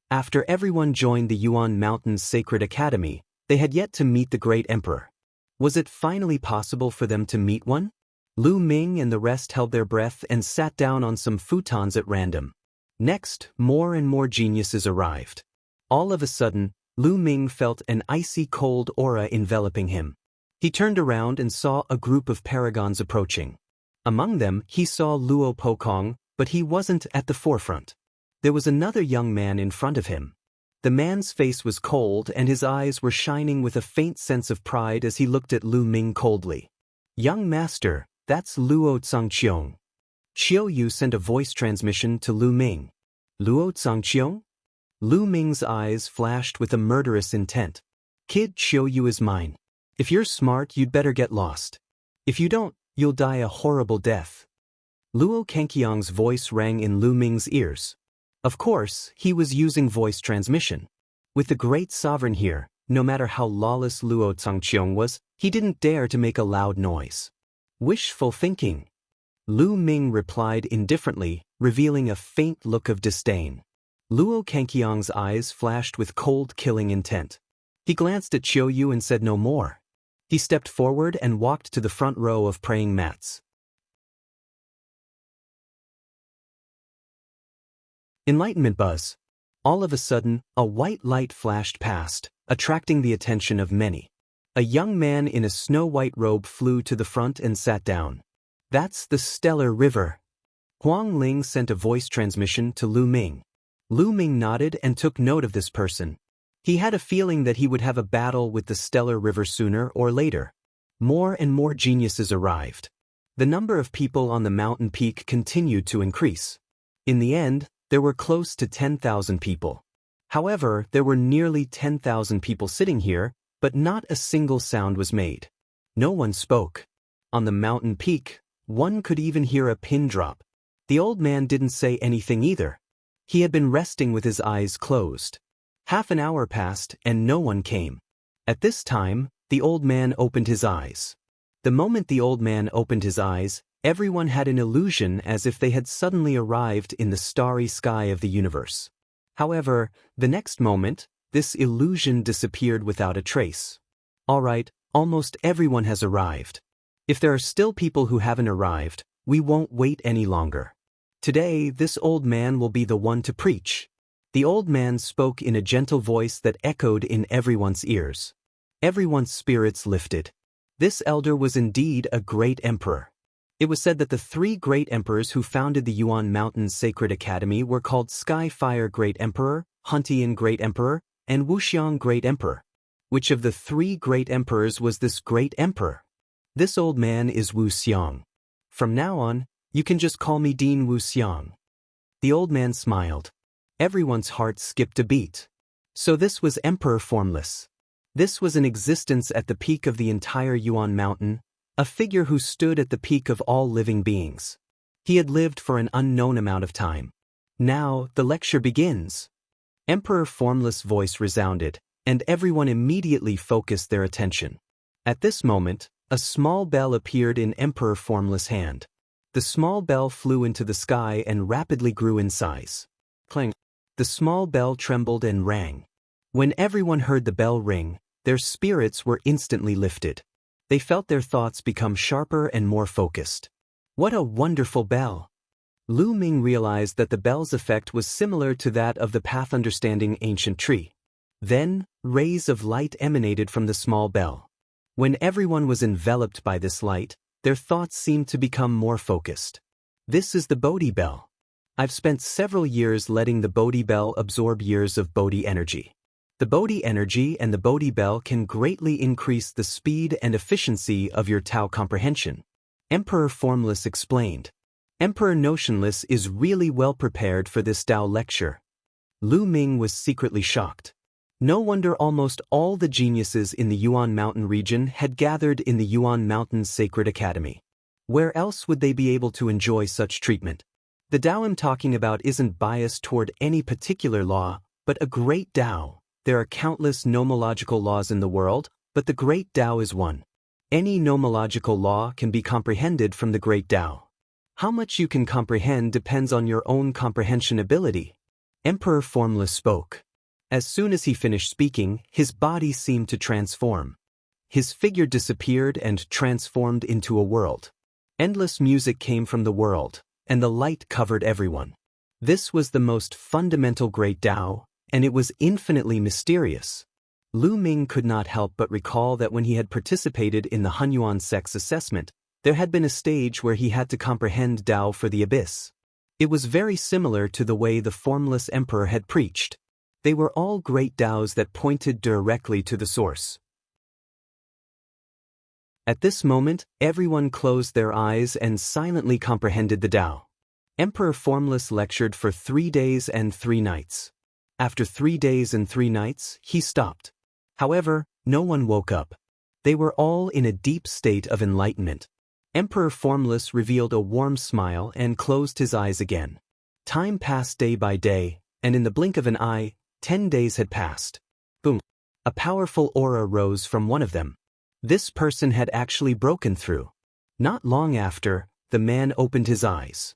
After everyone joined the Yuan Mountains Sacred Academy, they had yet to meet the great emperor. Was it finally possible for them to meet one? Lu Ming and the rest held their breath and sat down on some futons at random. Next, more and more geniuses arrived. All of a sudden, Lu Ming felt an icy cold aura enveloping him. He turned around and saw a group of paragons approaching. Among them, he saw Luo Pokong, but he wasn't at the forefront. There was another young man in front of him. The man's face was cold and his eyes were shining with a faint sense of pride as he looked at Lu Ming coldly. Young master, that's Luo Xiang. Qiu Yue sent a voice transmission to Lu Ming. Luo Xiang? Lu Ming's eyes flashed with a murderous intent. Kid, Qiu Yue is mine. If you're smart, you'd better get lost. If you don't, you'll die a horrible death. Luo cangqiong's voice rang in Lu Ming's ears. Of course, he was using voice transmission. With the great sovereign here, no matter how lawless Luo Xiang was, he didn't dare to make a loud noise. Wishful thinking. Lu Ming replied indifferently, revealing a faint look of disdain. Luo cangqiong's eyes flashed with cold, killing intent. He glanced at Qiu Yue and said no more. He stepped forward and walked to the front row of praying mats. Enlightenment buzz. All of a sudden, a white light flashed past, attracting the attention of many. A young man in a snow-white robe flew to the front and sat down. That's the Stellar River. Huang Ling sent a voice transmission to Lu Ming. Lu Ming nodded and took note of this person. He had a feeling that he would have a battle with the Stellar River sooner or later. More and more geniuses arrived. The number of people on the mountain peak continued to increase. In the end, there were close to 10,000 people. However, there were nearly 10,000 people sitting here, but not a single sound was made. No one spoke. On the mountain peak, one could even hear a pin drop. The old man didn't say anything either. He had been resting with his eyes closed. Half an hour passed and no one came. At this time, the old man opened his eyes. The moment the old man opened his eyes, everyone had an illusion as if they had suddenly arrived in the starry sky of the universe. However, the next moment, this illusion disappeared without a trace. All right, almost everyone has arrived. If there are still people who haven't arrived, we won't wait any longer. Today, this old man will be the one to preach. The old man spoke in a gentle voice that echoed in everyone's ears. Everyone's spirits lifted. This elder was indeed a great emperor. It was said that the 3 great emperors who founded the Yuan Mountains Sacred Academy were called Skyfire Great Emperor, Huntian Great Emperor, and Luo Xiang Great Emperor. Which of the 3 great emperors was this great emperor? This old man is Luo Xiang. From now on, you can just call me Dean Luo Xiang. The old man smiled. Everyone's heart skipped a beat. So this was Emperor Formless. This was an existence at the peak of the entire Yuan Mountain, a figure who stood at the peak of all living beings. He had lived for an unknown amount of time. Now, the lecture begins. Emperor Formless' voice resounded, and everyone immediately focused their attention. At this moment, a small bell appeared in Emperor Formless' hand. The small bell flew into the sky and rapidly grew in size. Clang! The small bell trembled and rang. When everyone heard the bell ring, their spirits were instantly lifted. They felt their thoughts become sharper and more focused. What a wonderful bell! Lu Ming realized that the bell's effect was similar to that of the path understanding ancient tree. Then, rays of light emanated from the small bell. When everyone was enveloped by this light, their thoughts seemed to become more focused. This is the Bodhi bell. I've spent several years letting the Bodhi bell absorb years of Bodhi energy. The Bodhi energy and the Bodhi bell can greatly increase the speed and efficiency of your Tao comprehension. Emperor Formless explained. Emperor Notionless is really well prepared for this Tao lecture. Lu Ming was secretly shocked. No wonder almost all the geniuses in the Yuan Mountain region had gathered in the Yuan Mountains Sacred Academy. Where else would they be able to enjoy such treatment? The Tao I'm talking about isn't biased toward any particular law, but a great Tao. There are countless nomological laws in the world, but the great Tao is one. Any nomological law can be comprehended from the great Tao. How much you can comprehend depends on your own comprehension ability. Emperor Formless spoke. As soon as he finished speaking, his body seemed to transform. His figure disappeared and transformed into a world. Endless music came from the world, and the light covered everyone. This was the most fundamental great Tao, and it was infinitely mysterious. Lu Ming could not help but recall that when he had participated in the Hunyuan sex assessment, there had been a stage where he had to comprehend Tao for the abyss. It was very similar to the way the Formless Emperor had preached. They were all great Taos that pointed directly to the source. At this moment, everyone closed their eyes and silently comprehended the Tao. Emperor Formless lectured for 3 days and 3 nights. After 3 days and 3 nights, he stopped. However, no one woke up. They were all in a deep state of enlightenment. Emperor Formless revealed a warm smile and closed his eyes again. Time passed day by day, and in the blink of an eye, 10 days had passed. Boom! A powerful aura rose from one of them. This person had actually broken through. Not long after, the man opened his eyes.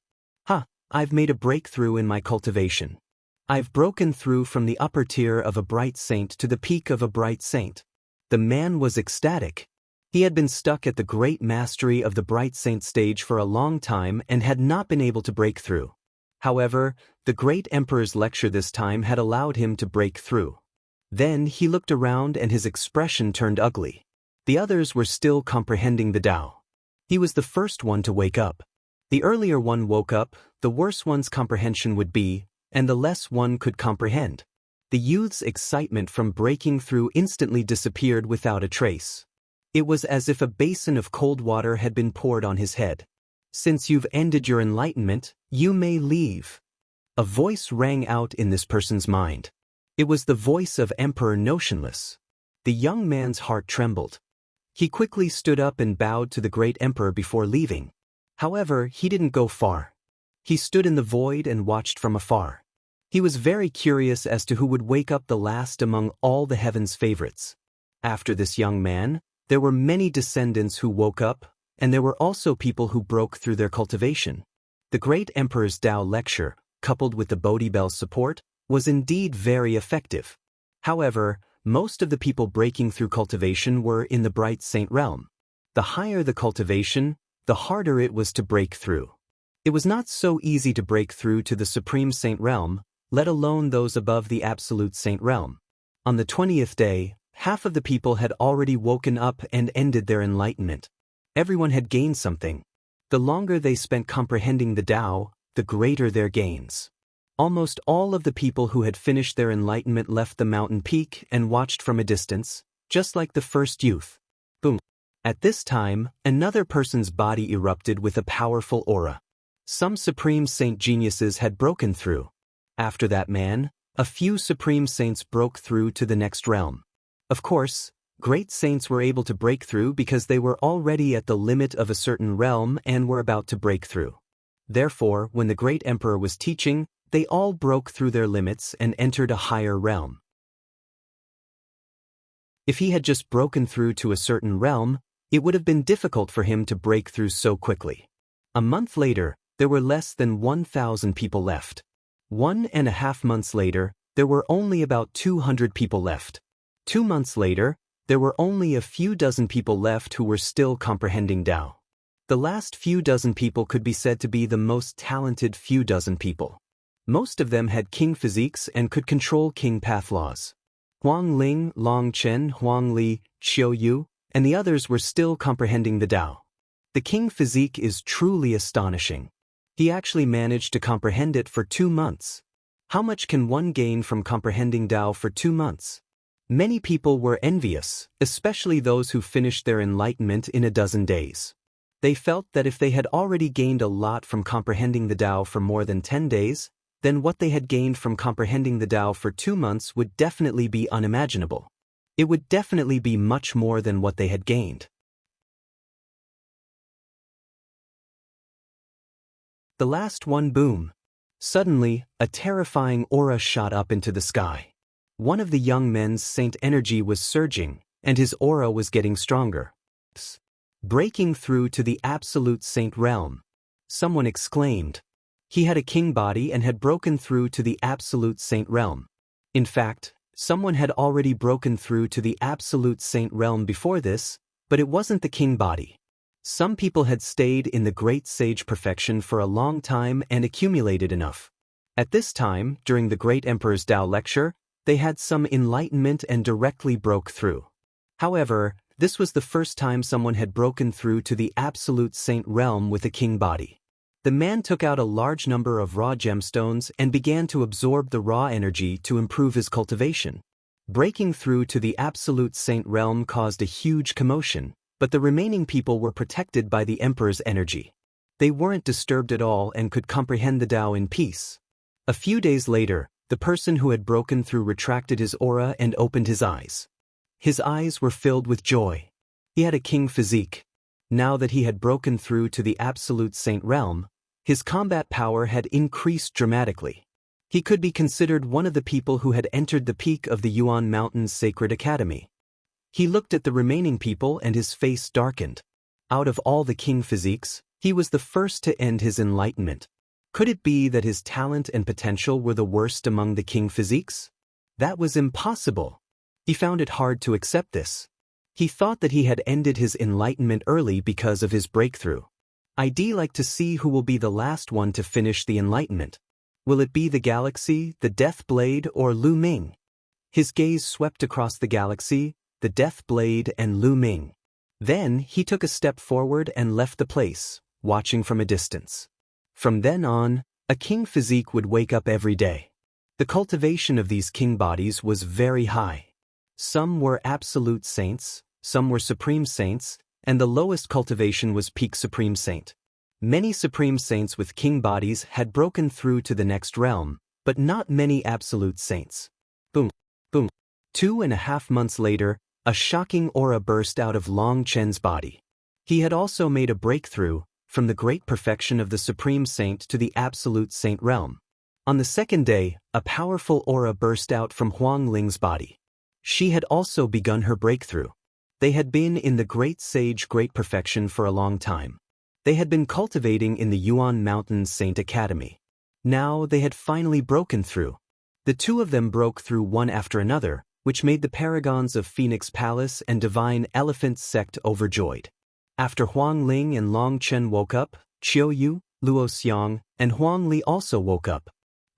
I've made a breakthrough in my cultivation. I've broken through from the upper tier of a bright saint to the peak of a bright saint. The man was ecstatic. He had been stuck at the great mastery of the bright saint stage for a long time and had not been able to break through. However, the great emperor's lecture this time had allowed him to break through. Then he looked around and his expression turned ugly. The others were still comprehending the Tao. He was the first one to wake up. The earlier one woke up, the worse one's comprehension would be, and the less one could comprehend. The youth's excitement from breaking through instantly disappeared without a trace. It was as if a basin of cold water had been poured on his head. Since you've ended your enlightenment, you may leave. A voice rang out in this person's mind. It was the voice of Emperor Notionless. The young man's heart trembled. He quickly stood up and bowed to the great emperor before leaving. However, he didn't go far. He stood in the void and watched from afar. He was very curious as to who would wake up the last among all the heaven's favorites. After this young man, there were many descendants who woke up, and there were also people who broke through their cultivation. The great emperor's Tao lecture, coupled with the Bodhi Bell's support, was indeed very effective. However, most of the people breaking through cultivation were in the bright saint realm. The higher the cultivation, the harder it was to break through. It was not so easy to break through to the supreme saint realm, let alone those above the absolute saint realm. On the 20th day, half of the people had already woken up and ended their enlightenment. Everyone had gained something. The longer they spent comprehending the Tao, the greater their gains. Almost all of the people who had finished their enlightenment left the mountain peak and watched from a distance, just like the first youth. Boom. At this time, another person's body erupted with a powerful aura. Some supreme saint geniuses had broken through. After that man, a few supreme saints broke through to the next realm. Of course, great saints were able to break through because they were already at the limit of a certain realm and were about to break through. Therefore, when the great emperor was teaching, they all broke through their limits and entered a higher realm. If he had just broken through to a certain realm, it would have been difficult for him to break through so quickly. A month later, there were less than 1,000 people left. 1.5 months later, there were only about 200 people left. 2 months later, there were only a few dozen people left who were still comprehending Tao. The last few dozen people could be said to be the most talented few dozen people. Most of them had king physiques and could control king path laws. Huang Ling, Long Chen, Huang Li, Qiu Yue, and the others were still comprehending the Tao. The king physique is truly astonishing. He actually managed to comprehend it for 2 months. How much can one gain from comprehending Tao for 2 months? Many people were envious, especially those who finished their enlightenment in a dozen days. They felt that if they had already gained a lot from comprehending the Tao for more than 10 days, then what they had gained from comprehending the Tao for 2 months would definitely be unimaginable. It would definitely be much more than what they had gained. The last one, boom. Suddenly, a terrifying aura shot up into the sky. One of the young men's saint energy was surging, and his aura was getting stronger. Breaking through to the absolute saint realm. Someone exclaimed. He had a king body and had broken through to the absolute saint realm. In fact, someone had already broken through to the absolute saint realm before this, but it wasn't the king body. Some people had stayed in the great sage perfection for a long time and accumulated enough. At this time, during the great emperor's Tao lecture, they had some enlightenment and directly broke through. However, this was the first time someone had broken through to the absolute saint realm with a king body. The man took out a large number of raw gemstones and began to absorb the raw energy to improve his cultivation. Breaking through to the absolute saint realm caused a huge commotion, but the remaining people were protected by the emperor's energy. They weren't disturbed at all and could comprehend the Tao in peace. A few days later, the person who had broken through retracted his aura and opened his eyes. His eyes were filled with joy. He had a king physique. Now that he had broken through to the absolute saint realm, his combat power had increased dramatically. He could be considered one of the people who had entered the peak of the Yuan Mountain's sacred academy. He looked at the remaining people and his face darkened. Out of all the king physiques, he was the first to end his enlightenment. Could it be that his talent and potential were the worst among the king physiques? That was impossible. He found it hard to accept this. He thought that he had ended his enlightenment early because of his breakthrough. I'd like to see who will be the last one to finish the enlightenment. Will it be the galaxy, the Death Blade, or Lu Ming? His gaze swept across the galaxy, the Death Blade, and Lu Ming. Then he took a step forward and left the place, watching from a distance. From then on, a king physique would wake up every day. The cultivation of these king bodies was very high. Some were absolute saints, some were supreme saints, and the lowest cultivation was peak supreme saint. Many supreme saints with king bodies had broken through to the next realm, but not many absolute saints. Boom, boom. 2.5 months later, a shocking aura burst out of Long Chen's body. He had also made a breakthrough, from the great perfection of the supreme saint to the absolute saint realm. On the second day, a powerful aura burst out from Huang Ling's body. She had also begun her breakthrough. They had been in the great sage great perfection for a long time. They had been cultivating in the Yuan Mountains Saint Academy. Now they had finally broken through. The two of them broke through one after another, which made the paragons of Phoenix Palace and Divine Elephant Sect overjoyed. After Huang Ling and Long Chen woke up, Qiu Yue, Luo Xiang, and Huang Li also woke up.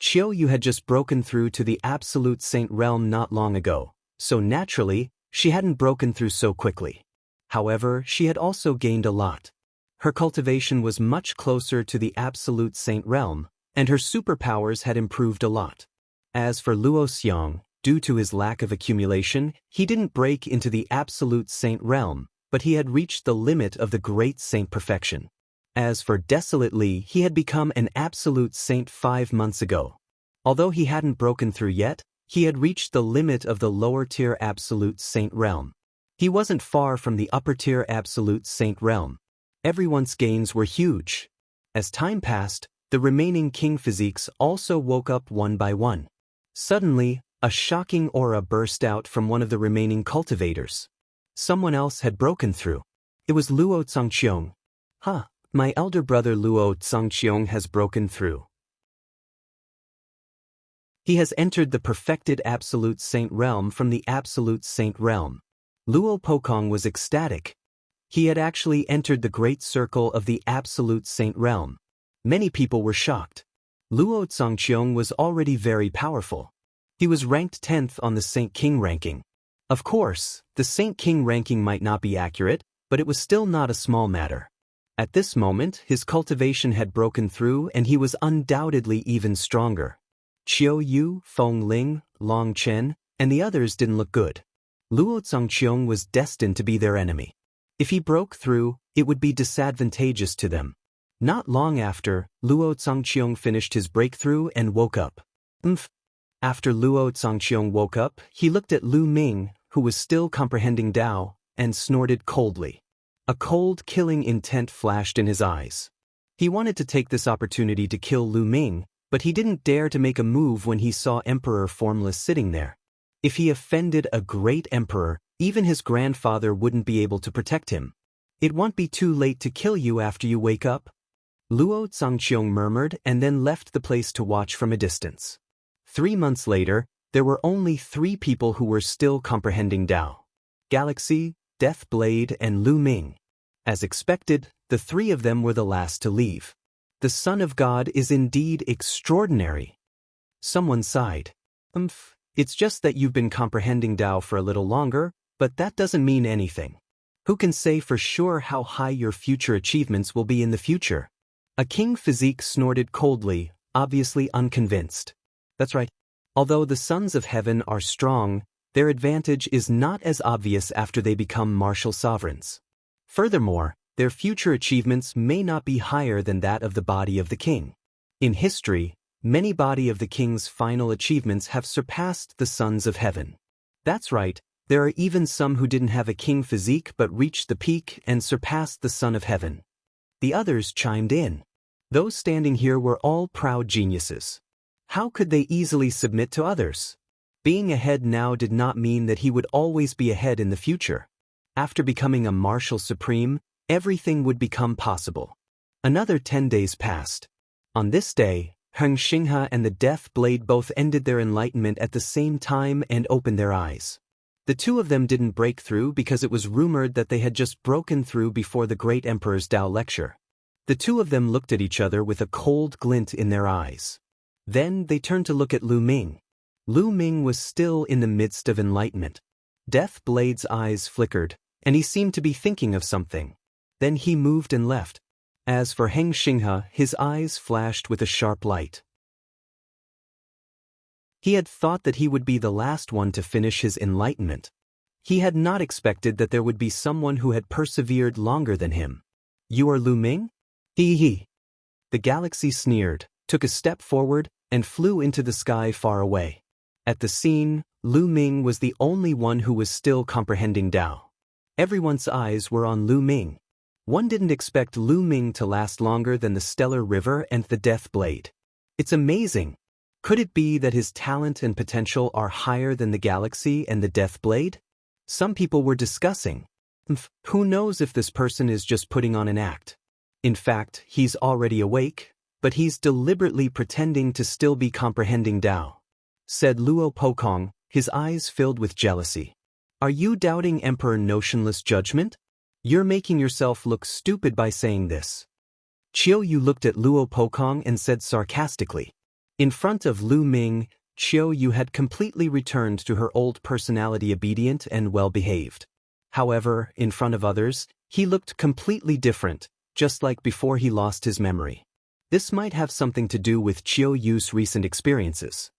Qiu Yue had just broken through to the absolute saint realm not long ago, so naturally, she hadn't broken through so quickly. However, she had also gained a lot. Her cultivation was much closer to the absolute saint realm, and her superpowers had improved a lot. As for Luo Xiang, due to his lack of accumulation, he didn't break into the absolute saint realm, but he had reached the limit of the great saint perfection. As for Desolate Li, he had become an absolute saint 5 months ago. Although he hadn't broken through yet, he had reached the limit of the lower-tier absolute saint realm. He wasn't far from the upper-tier absolute saint realm. Everyone's gains were huge. As time passed, the remaining king physiques also woke up one by one. Suddenly, a shocking aura burst out from one of the remaining cultivators. Someone else had broken through. It was Luo Cangqiong. My elder brother Luo Xiang has broken through. He has entered the perfected absolute saint realm from the absolute saint realm. Luo Pokong was ecstatic. He had actually entered the great circle of the absolute saint realm. Many people were shocked. Luo Cangqiong was already very powerful. He was ranked 10th on the Saint King ranking. Of course, the Saint King ranking might not be accurate, but it was still not a small matter. At this moment, his cultivation had broken through and he was undoubtedly even stronger. Qiu Yue, Feng Ling, Long Chen, and the others didn't look good. Luo Cangqiong was destined to be their enemy. If he broke through, it would be disadvantageous to them. Not long after, Luo Cangqiong finished his breakthrough and woke up. After Luo Cangqiong woke up, he looked at Lu Ming, who was still comprehending Tao, and snorted coldly. A cold, killing intent flashed in his eyes. He wanted to take this opportunity to kill Lu Ming, but he didn't dare to make a move when he saw Emperor Formless sitting there. If he offended a great emperor, even his grandfather wouldn't be able to protect him. It won't be too late to kill you after you wake up. Luo Cangqiong murmured and then left the place to watch from a distance. 3 months later, there were only 3 people who were still comprehending Tao: Galaxy, Death Blade, and Lu Ming. As expected, the 3 of them were the last to leave. The Son of God is indeed extraordinary. Someone sighed. It's just that you've been comprehending Tao for a little longer, but that doesn't mean anything. Who can say for sure how high your future achievements will be in the future? A king physique snorted coldly, obviously unconvinced. That's right. Although the sons of heaven are strong, their advantage is not as obvious after they become martial sovereigns. Furthermore, their future achievements may not be higher than that of the body of the king. In history, many body of the king's final achievements have surpassed the sons of heaven. That's right, there are even some who didn't have a king physique but reached the peak and surpassed the son of heaven. The others chimed in. Those standing here were all proud geniuses. How could they easily submit to others? Being ahead now did not mean that he would always be ahead in the future. After becoming a martial supreme, everything would become possible. Another 10 days passed. On this day, Xiangxiang and the Death Blade both ended their enlightenment at the same time and opened their eyes. The 2 of them didn't break through because it was rumored that they had just broken through before the great emperor's Tao lecture. The 2 of them looked at each other with a cold glint in their eyes. Then they turned to look at Lu Ming. Lu Ming was still in the midst of enlightenment. Death Blade's eyes flickered, and he seemed to be thinking of something. Then he moved and left. As for Xiangxiang, his eyes flashed with a sharp light. He had thought that he would be the last one to finish his enlightenment. He had not expected that there would be someone who had persevered longer than him. You are Lu Ming? Hee hee. The galaxy sneered, took a step forward, and flew into the sky far away. At the scene, Lu Ming was the only one who was still comprehending Dao. Everyone's eyes were on Lu Ming. One didn't expect Lu Ming to last longer than the Stellar River and the Death Blade. It's amazing. Could it be that his talent and potential are higher than the galaxy and the Death Blade? Some people were discussing. Who knows if this person is just putting on an act? In fact, he's already awake, but he's deliberately pretending to still be comprehending Dao, said Luo Pokong, his eyes filled with jealousy. Are you doubting Emperor Notionless Judgment? You're making yourself look stupid by saying this. Qiu Yue looked at Luo Pokong and said sarcastically. In front of Lu Ming, Qiu Yue had completely returned to her old personality, obedient and well-behaved. However, in front of others, he looked completely different, just like before he lost his memory. This might have something to do with Qiu Yue's recent experiences.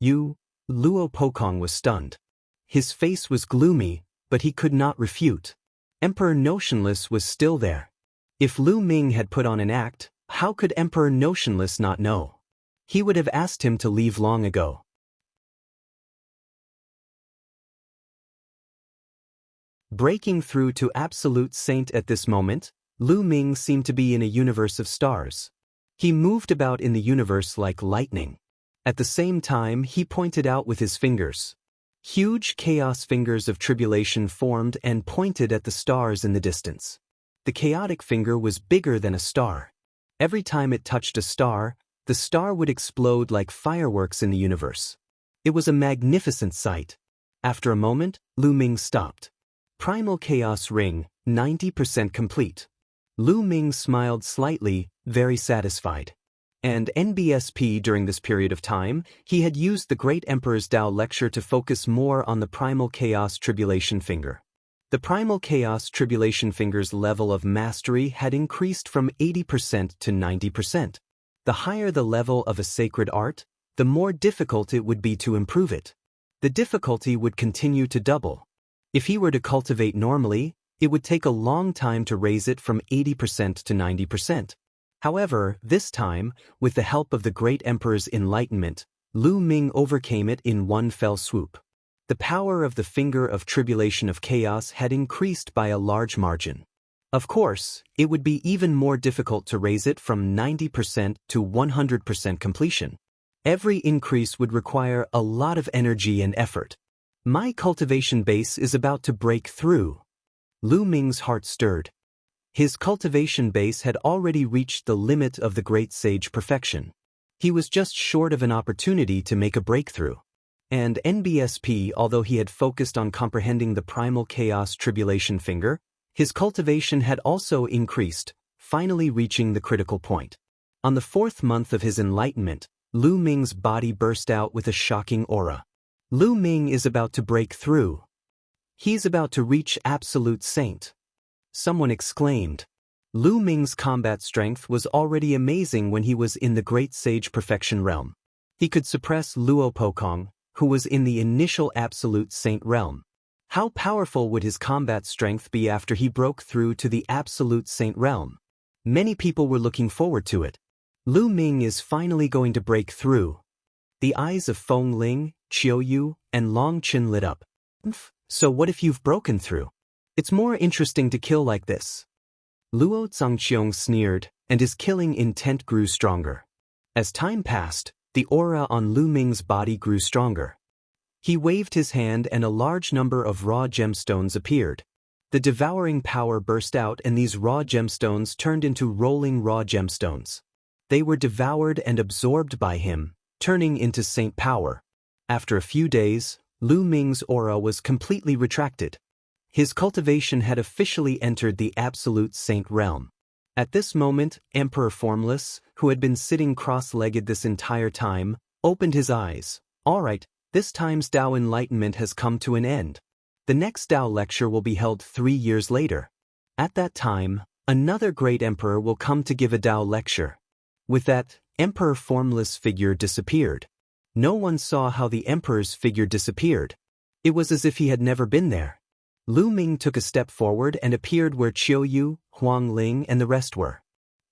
Luo Pokong was stunned. His face was gloomy, but he could not refute. Emperor Notionless was still there. If Lu Ming had put on an act, how could Emperor Notionless not know? He would have asked him to leave long ago. Breaking through to Absolute Saint at this moment, Lu Ming seemed to be in a universe of stars. He moved about in the universe like lightning. At the same time, he pointed out with his fingers. Huge chaos fingers of tribulation formed and pointed at the stars in the distance. The chaotic finger was bigger than a star. Every time it touched a star, the star would explode like fireworks in the universe. It was a magnificent sight. After a moment, Lu Ming stopped. Primal Chaos Ring, 90% complete. Lu Ming smiled slightly, very satisfied. And NBSP during this period of time, he had used the Great Emperor's Tao lecture to focus more on the Primal Chaos Tribulation Finger. The Primal Chaos Tribulation Finger's level of mastery had increased from 80% to 90%. The higher the level of a sacred art, the more difficult it would be to improve it. The difficulty would continue to double. If he were to cultivate normally, it would take a long time to raise it from 80% to 90%. However, this time, with the help of the Great Emperor's Enlightenment, Lu Ming overcame it in one fell swoop. The power of the Finger of Tribulation of Chaos had increased by a large margin. Of course, it would be even more difficult to raise it from 90% to 100% completion. Every increase would require a lot of energy and effort. My cultivation base is about to break through. Lu Ming's heart stirred. His cultivation base had already reached the limit of the Great Sage perfection. He was just short of an opportunity to make a breakthrough. And NBSP, although he had focused on comprehending the Primal Chaos Tribulation Finger, his cultivation had also increased, finally reaching the critical point. On the 4th month of his enlightenment, Lu Ming's body burst out with a shocking aura. Lu Ming is about to break through. He's about to reach Absolute Saint. Someone exclaimed. Lu Ming's combat strength was already amazing when he was in the Great Sage Perfection realm. He could suppress Luo Pokong, who was in the initial Absolute Saint realm. How powerful would his combat strength be after he broke through to the Absolute Saint realm? Many people were looking forward to it. Lu Ming is finally going to break through. The eyes of Feng Ling, Qiu Yue, and Long Qin lit up. So what if you've broken through? It's more interesting to kill like this. Luo Xiang sneered, and his killing intent grew stronger. As time passed, the aura on Lu Ming's body grew stronger. He waved his hand and a large number of raw gemstones appeared. The devouring power burst out and these raw gemstones turned into rolling raw gemstones. They were devoured and absorbed by him, turning into saint power. After a few days, Lu Ming's aura was completely retracted. His cultivation had officially entered the Absolute Saint realm. At this moment, Emperor Formless, who had been sitting cross-legged this entire time, opened his eyes. All right, this time's Tao Enlightenment has come to an end. The next Tao lecture will be held 3 years later. At that time, another great emperor will come to give a Tao lecture. With that, Emperor Formless' figure disappeared. No one saw how the emperor's figure disappeared. It was as if he had never been there. Lu Ming took a step forward and appeared where Qiu Yue, Huang Ling and the rest were.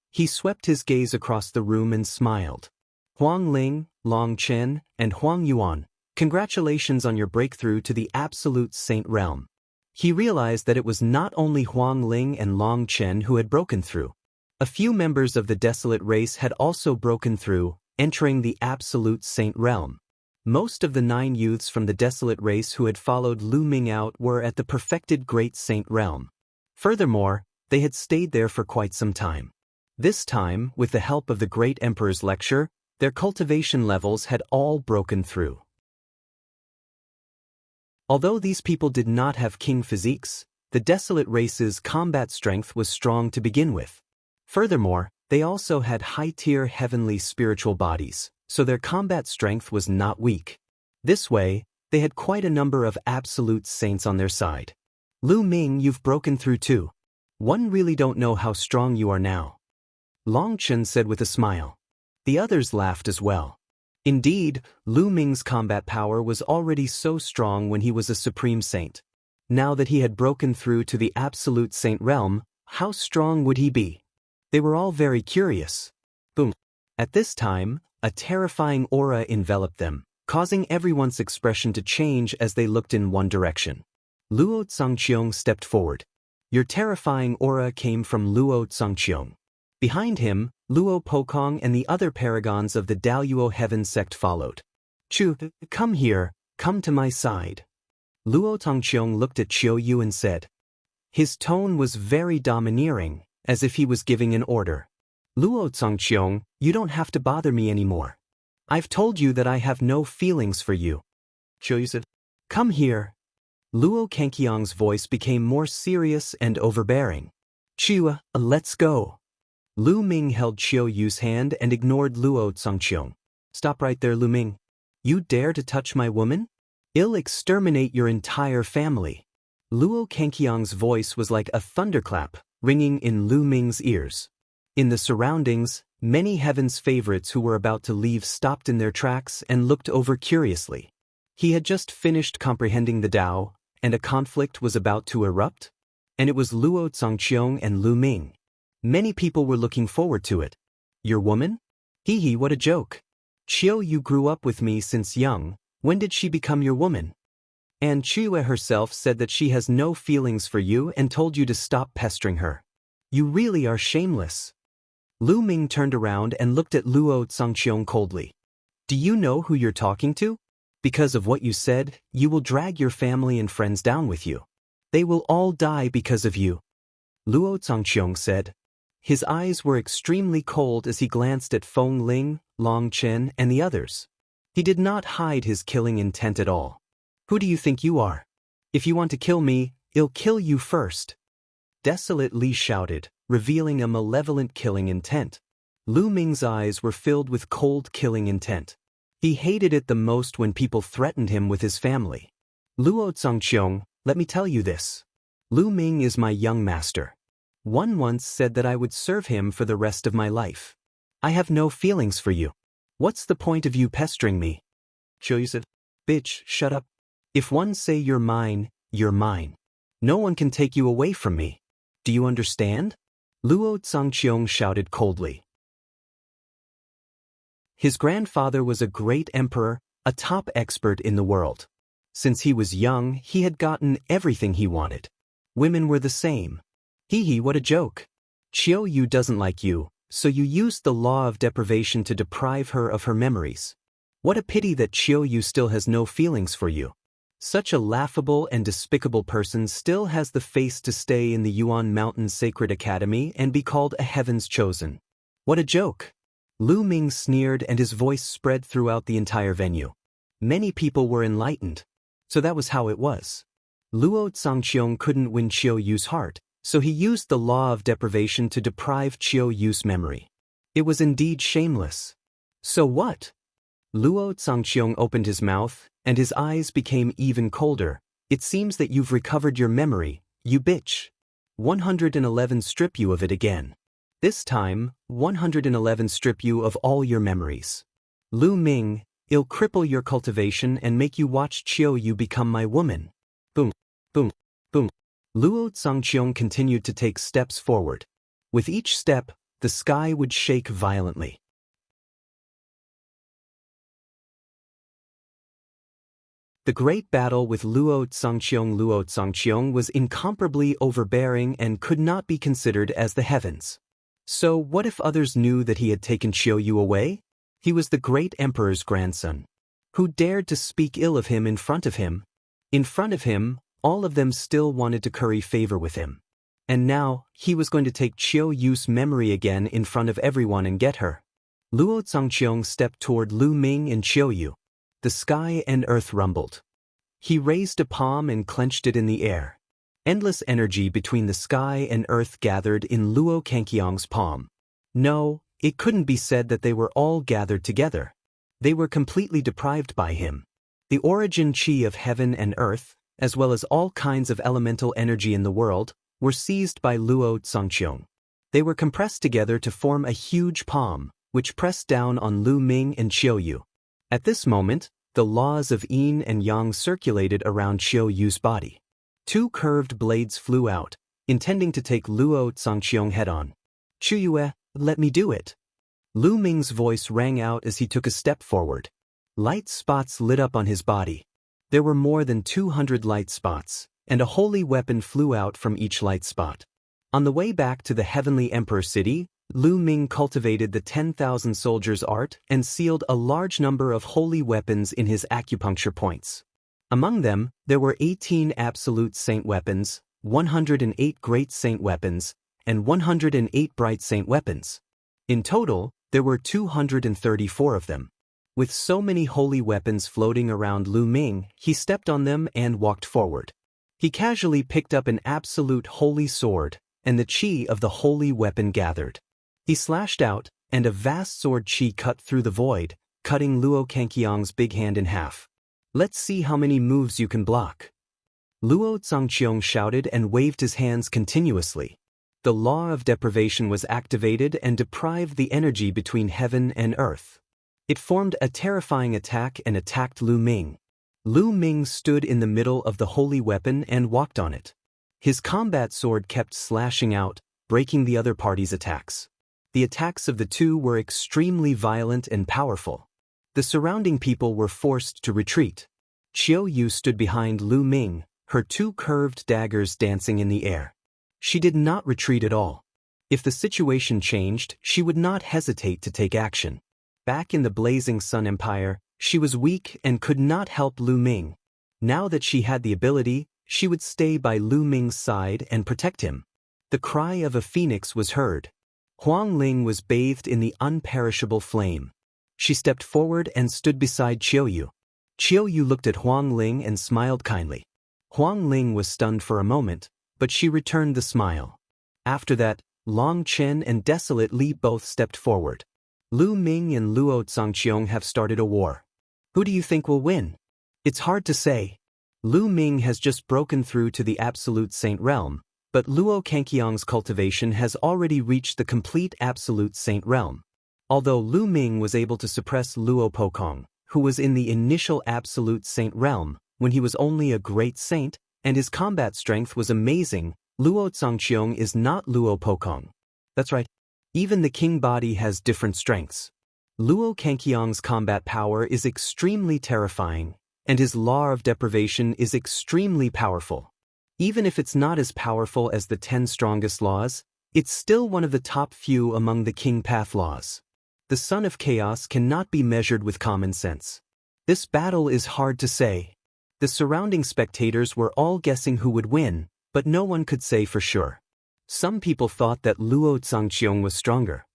He swept his gaze across the room and smiled. Huang Ling, Long Chen, and Huang Yuan, congratulations on your breakthrough to the absolute saint realm. He realized that it was not only Huang Ling and Long Chen who had broken through. A few members of the desolate race had also broken through, entering the absolute saint realm. Most of the 9 youths from the desolate race who had followed Lu Ming out were at the perfected great saint realm. Furthermore, they had stayed there for quite some time. This time, with the help of the great emperor's lecture, their cultivation levels had all broken through. Although these people did not have king physiques, the desolate race's combat strength was strong to begin with. Furthermore, they also had high-tier heavenly spiritual bodies, so their combat strength was not weak. This way, they had quite a number of absolute saints on their side. Lu Ming, you've broken through too. One really don't know how strong you are now. Long Chen said with a smile. The others laughed as well. Indeed, Lu Ming's combat power was already so strong when he was a supreme saint. Now that he had broken through to the absolute saint realm, how strong would he be? They were all very curious. Boom. At this time, a terrifying aura enveloped them, causing everyone's expression to change as they looked in one direction. Luo Xiang stepped forward. Your terrifying aura came from Luo Xiang. Behind him, Luo Pokong and the other paragons of the Daluo Heaven sect followed. Chu, come here, come to my side. Luo Xiang looked at Qiu Yue and said. His tone was very domineering, as if he was giving an order. Luo Xiang, you don't have to bother me anymore. I've told you that I have no feelings for you. Qiu Yue said, come here. Luo Cangqiong's voice became more serious and overbearing. Qiu, let's go. Lu Ming held Qiu Yue's hand and ignored Luo Xiang. Stop right there, Lu Ming. You dare to touch my woman? I'll exterminate your entire family. Luo Cangqiong's voice was like a thunderclap, ringing in Lu Ming's ears. In the surroundings, many heaven's favorites who were about to leave stopped in their tracks and looked over curiously. He had just finished comprehending the Tao, and a conflict was about to erupt? And it was Luo Xiang and Lu Ming. Many people were looking forward to it. Your woman? Hee hee, what a joke. Qiu Yue grew up with me since young. When did she become your woman? And Qiu Yue herself said that she has no feelings for you and told you to stop pestering her. You really are shameless. Lu Ming turned around and looked at Luo Xiang coldly. Do you know who you're talking to? Because of what you said, you will drag your family and friends down with you. They will all die because of you. Luo Xiang said. His eyes were extremely cold as he glanced at Feng Ling, Long Chen, and the others. He did not hide his killing intent at all. Who do you think you are? If you want to kill me, I'll kill you first. Desolate Li shouted, revealing a malevolent killing intent. Lu Ming's eyes were filled with cold killing intent. He hated it the most when people threatened him with his family. Luo Xiang, let me tell you this. Lu Ming is my young master. One once said that I would serve him for the rest of my life. I have no feelings for you. What's the point of you pestering me? Qiu Yue said, bitch, shut up. If one say you're mine, you're mine. No one can take you away from me. Do you understand? Luo Xiang shouted coldly. His grandfather was a great emperor, a top expert in the world. Since he was young, he had gotten everything he wanted. Women were the same. Hee hee, what a joke. Qiu Yue doesn't like you, so you used the law of deprivation to deprive her of her memories. What a pity that Qiu Yue still has no feelings for you. Such a laughable and despicable person still has the face to stay in the Yuan Mountain Sacred Academy and be called a heaven's chosen. What a joke. Lu Ming sneered and his voice spread throughout the entire venue. Many people were enlightened. So that was how it was. Luo Xiang couldn't win Qiu Yue's heart, so he used the law of deprivation to deprive Qiu Yue's memory. It was indeed shameless. So what? Luo Xiang opened his mouth, and his eyes became even colder. It seems that you've recovered your memory, you bitch. 111 strip you of it again. This time, 111 strip you of all your memories. Lu Ming, I'll cripple your cultivation and make you watch Qiu Yue become my woman. Boom, boom, boom. Boom. Luo Xiang continued to take steps forward. With each step, the sky would shake violently. The great battle with Luo Xiang was incomparably overbearing and could not be considered as the heavens. So what if others knew that he had taken Qiu Yue away? He was the great emperor's grandson. Who dared to speak ill of him in front of him? In front of him, all of them still wanted to curry favor with him. And now, he was going to take Qiu Yue's memory again in front of everyone and get her. Luo Xiang stepped toward Lu Ming and Qiu Yue. The sky and earth rumbled. He raised a palm and clenched it in the air. Endless energy between the sky and earth gathered in Luo Cangqiong's palm. No, it couldn't be said that they were all gathered together. They were completely deprived by him. The origin chi of heaven and earth, as well as all kinds of elemental energy in the world, were seized by Luo Xiang. They were compressed together to form a huge palm, which pressed down on Lu Ming and Qiu Yue. At this moment, the laws of yin and yang circulated around Qiu Yue's body. Two curved blades flew out, intending to take Luo Xiang head-on. "Qiu Yue, let me do it." Lu Ming's voice rang out as he took a step forward. Light spots lit up on his body. There were more than 200 light spots, and a holy weapon flew out from each light spot. On the way back to the Heavenly Emperor City, Lu Ming cultivated the 10,000 soldiers' art and sealed a large number of holy weapons in his acupuncture points. Among them, there were 18 absolute saint weapons, 108 great saint weapons, and 108 bright saint weapons. In total, there were 234 of them. With so many holy weapons floating around Lu Ming, he stepped on them and walked forward. He casually picked up an absolute holy sword, and the chi of the holy weapon gathered. He slashed out, and a vast sword chi cut through the void, cutting Luo Cangqiong's big hand in half. "Let's see how many moves you can block." Luo Xiang shouted and waved his hands continuously. The law of deprivation was activated and deprived the energy between heaven and earth. It formed a terrifying attack and attacked Lu Ming. Lu Ming stood in the middle of the holy weapon and walked on it. His combat sword kept slashing out, breaking the other party's attacks. The attacks of the two were extremely violent and powerful. The surrounding people were forced to retreat. Qiu Yue stood behind Lu Ming, her two curved daggers dancing in the air. She did not retreat at all. If the situation changed, she would not hesitate to take action. Back in the Blazing Sun Empire, she was weak and could not help Lu Ming. Now that she had the ability, she would stay by Lu Ming's side and protect him. The cry of a phoenix was heard. Huang Ling was bathed in the unperishable flame. She stepped forward and stood beside Qiu Yue. Qiu Yue looked at Huang Ling and smiled kindly. Huang Ling was stunned for a moment, but she returned the smile. After that, Long Chen and Desolate Li both stepped forward. Lu Ming and Luo Xiang have started a war. Who do you think will win? It's hard to say. Lu Ming has just broken through to the Absolute Saint realm, but Luo Cangqiong's cultivation has already reached the complete Absolute Saint realm. Although Lu Ming was able to suppress Luo Pokong, who was in the initial Absolute Saint realm, when he was only a great saint, and his combat strength was amazing, Luo Xiang is not Luo Pokong. That's right. Even the king body has different strengths. Luo Cangqiong's combat power is extremely terrifying, and his law of deprivation is extremely powerful. Even if it's not as powerful as the 10 strongest laws, it's still one of the top few among the king path laws. The son of chaos cannot be measured with common sense. This battle is hard to say. The surrounding spectators were all guessing who would win, but no one could say for sure. Some people thought that Luo Xiang was stronger.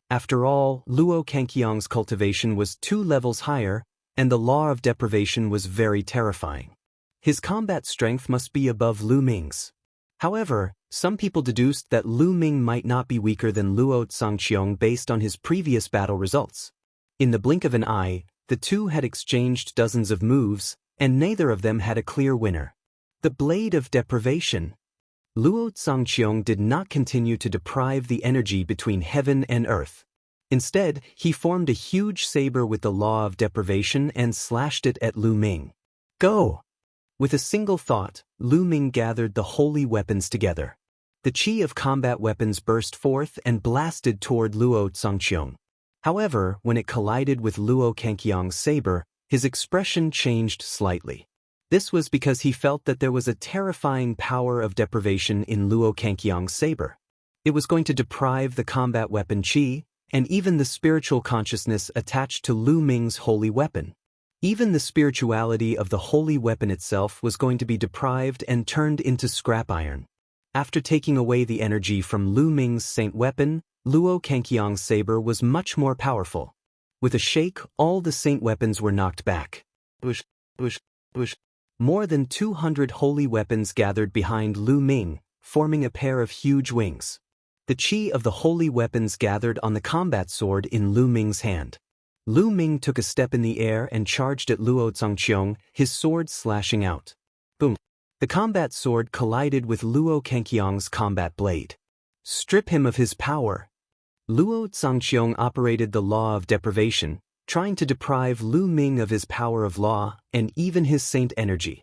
After all, Luo Cangqiong's cultivation was 2 levels higher, and the law of deprivation was very terrifying. His combat strength must be above Lu Ming's. However, some people deduced that Lu Ming might not be weaker than Luo Xiang based on his previous battle results. In the blink of an eye, the two had exchanged dozens of moves, and neither of them had a clear winner. The Blade of Deprivation. Luo Xiang did not continue to deprive the energy between heaven and earth. Instead, he formed a huge saber with the law of deprivation and slashed it at Lu Ming. "Go!" With a single thought, Lu Ming gathered the holy weapons together. The qi of combat weapons burst forth and blasted toward Luo Xiang. However, when it collided with Luo Cangqiong's saber, his expression changed slightly. This was because he felt that there was a terrifying power of deprivation in Luo Cangqiong's saber. It was going to deprive the combat weapon qi, and even the spiritual consciousness attached to Lu Ming's holy weapon. Even the spirituality of the holy weapon itself was going to be deprived and turned into scrap iron. After taking away the energy from Lu Ming's saint weapon, Luo Cangqiong's saber was much more powerful. With a shake, all the saint weapons were knocked back. Bush, bush, bush. More than 200 holy weapons gathered behind Lu Ming, forming a pair of huge wings. The qi of the holy weapons gathered on the combat sword in Lu Ming's hand. Lu Ming took a step in the air and charged at Luo Xiang, his sword slashing out. Boom! The combat sword collided with Luo Cangqiong's combat blade. Strip him of his power. Luo Xiang operated the law of deprivation, trying to deprive Lu Ming of his power of law and even his saint energy.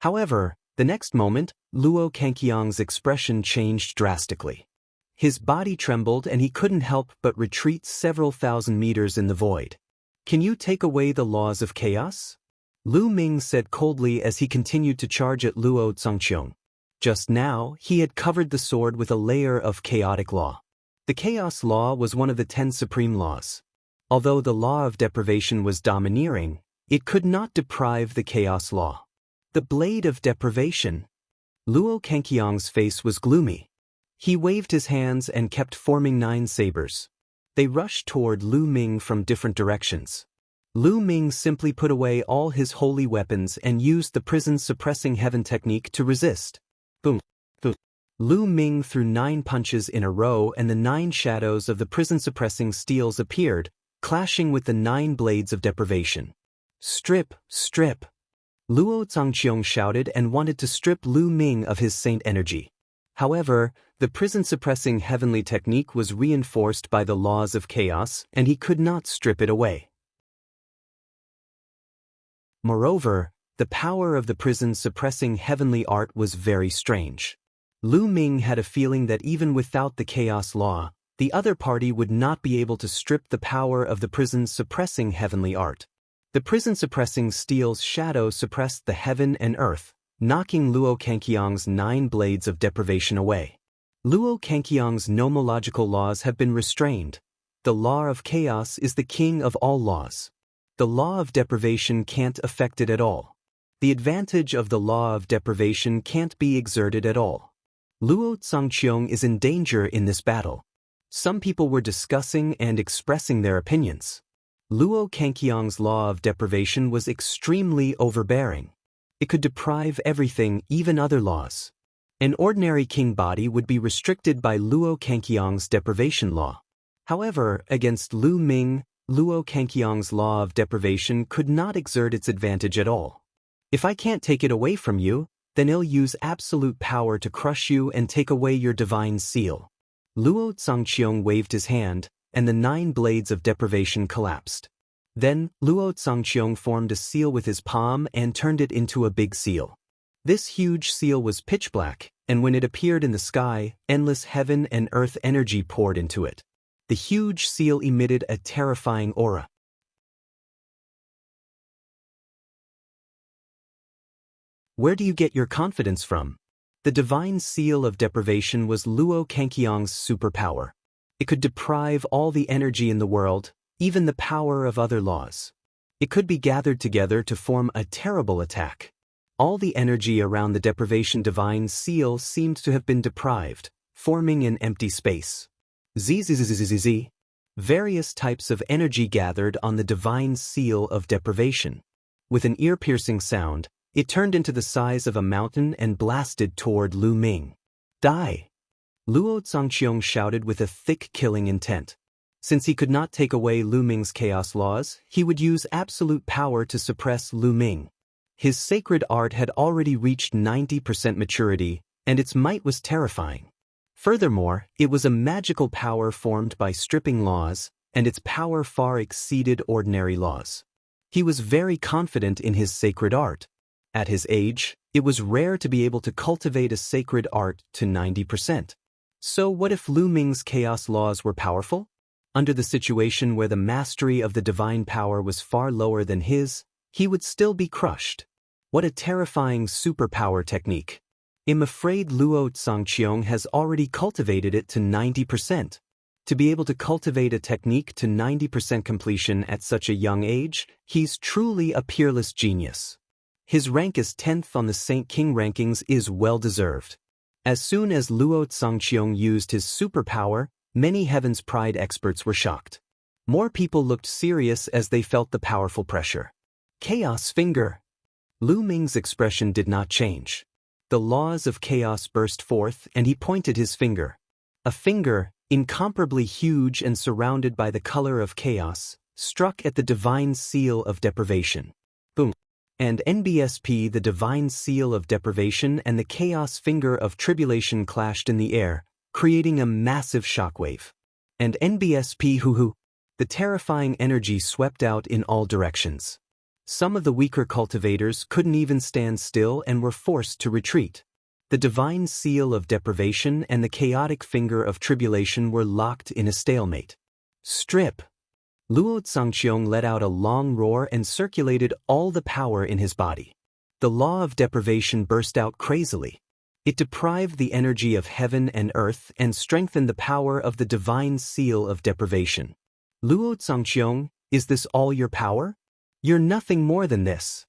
However, the next moment, Luo Cangqiong's expression changed drastically. His body trembled and he couldn't help but retreat several thousand meters in the void. Can you take away the laws of chaos? Lu Ming said coldly as he continued to charge at Luo Xiang. Just now, he had covered the sword with a layer of chaotic law. The chaos law was one of the 10 supreme laws. Although the law of deprivation was domineering, it could not deprive the chaos law. The blade of deprivation. Luo Cangqiong's face was gloomy. He waved his hands and kept forming 9 sabers. They rushed toward Lu Ming from different directions. Lu Ming simply put away all his holy weapons and used the prison-suppressing heaven technique to resist. Boom! Boom! Lu Ming threw 9 punches in a row and the 9 shadows of the prison-suppressing steels appeared, clashing with the 9 blades of deprivation. Strip! Strip! Luo Xiang shouted and wanted to strip Lu Ming of his saint energy. However, the prison-suppressing heavenly technique was reinforced by the laws of chaos, and he could not strip it away. Moreover, the power of the prison-suppressing heavenly art was very strange. Lu Ming had a feeling that even without the chaos law, the other party would not be able to strip the power of the prison-suppressing heavenly art. The prison-suppressing steel's shadow suppressed the heaven and earth, knocking Luo Cangqiong's 9 blades of deprivation away. Luo Cangqiong's nomological laws have been restrained. The law of chaos is the king of all laws. The law of deprivation can't affect it at all. The advantage of the law of deprivation can't be exerted at all. Luo Xiang is in danger in this battle. Some people were discussing and expressing their opinions. Luo Cangqiong's law of deprivation was extremely overbearing. It could deprive everything, even other laws. An ordinary king body would be restricted by Luo Cangqiong's deprivation law. However, against Lu Ming, Luo Cangqiong's law of deprivation could not exert its advantage at all. If I can't take it away from you, then I'll use absolute power to crush you and take away your divine seal. Luo Xiang waved his hand, and the 9 blades of deprivation collapsed. Then, Luo Xiang formed a seal with his palm and turned it into a big seal. This huge seal was pitch black, and when it appeared in the sky, endless heaven and earth energy poured into it. The huge seal emitted a terrifying aura. Where do you get your confidence from? The divine seal of deprivation was Luo Cangqiong's superpower. It could deprive all the energy in the world, even the power of other laws. It could be gathered together to form a terrible attack. All the energy around the deprivation divine seal seemed to have been deprived, forming an empty space. Zzzzzzz. Various types of energy gathered on the divine seal of deprivation. With an ear-piercing sound, it turned into the size of a mountain and blasted toward Lu Ming. Die! Luo Xiang shouted with a thick killing intent. Since he could not take away Lu Ming's chaos laws, he would use absolute power to suppress Lu Ming. His sacred art had already reached 90% maturity, and its might was terrifying. Furthermore, it was a magical power formed by stripping laws, and its power far exceeded ordinary laws. He was very confident in his sacred art. At his age, it was rare to be able to cultivate a sacred art to 90%. So what if Lu Ming's chaos laws were powerful? Under the situation where the mastery of the divine power was far lower than his, he would still be crushed. What a terrifying superpower technique. I'm afraid Luo Xiang has already cultivated it to 90%. To be able to cultivate a technique to 90% completion at such a young age, he's truly a peerless genius. His rank as 10th on the Saint King rankings is well-deserved. As soon as Luo Xiang used his superpower, many Heaven's Pride experts were shocked. More people looked serious as they felt the powerful pressure. Chaos Finger. Lu Ming's expression did not change. The laws of chaos burst forth and he pointed his finger. A finger, incomparably huge and surrounded by the color of chaos, struck at the divine seal of deprivation. Boom. And NBSP, the divine seal of deprivation, and the chaos finger of tribulation clashed in the air, creating a massive shockwave. And NBSP hoo-hoo. The terrifying energy swept out in all directions. Some of the weaker cultivators couldn't even stand still and were forced to retreat. The divine seal of deprivation and the chaotic finger of tribulation were locked in a stalemate. Strip! Luo Xiang let out a long roar and circulated all the power in his body. The law of deprivation burst out crazily. It deprived the energy of heaven and earth and strengthened the power of the divine seal of deprivation. Luo Xiang, is this all your power? You're nothing more than this.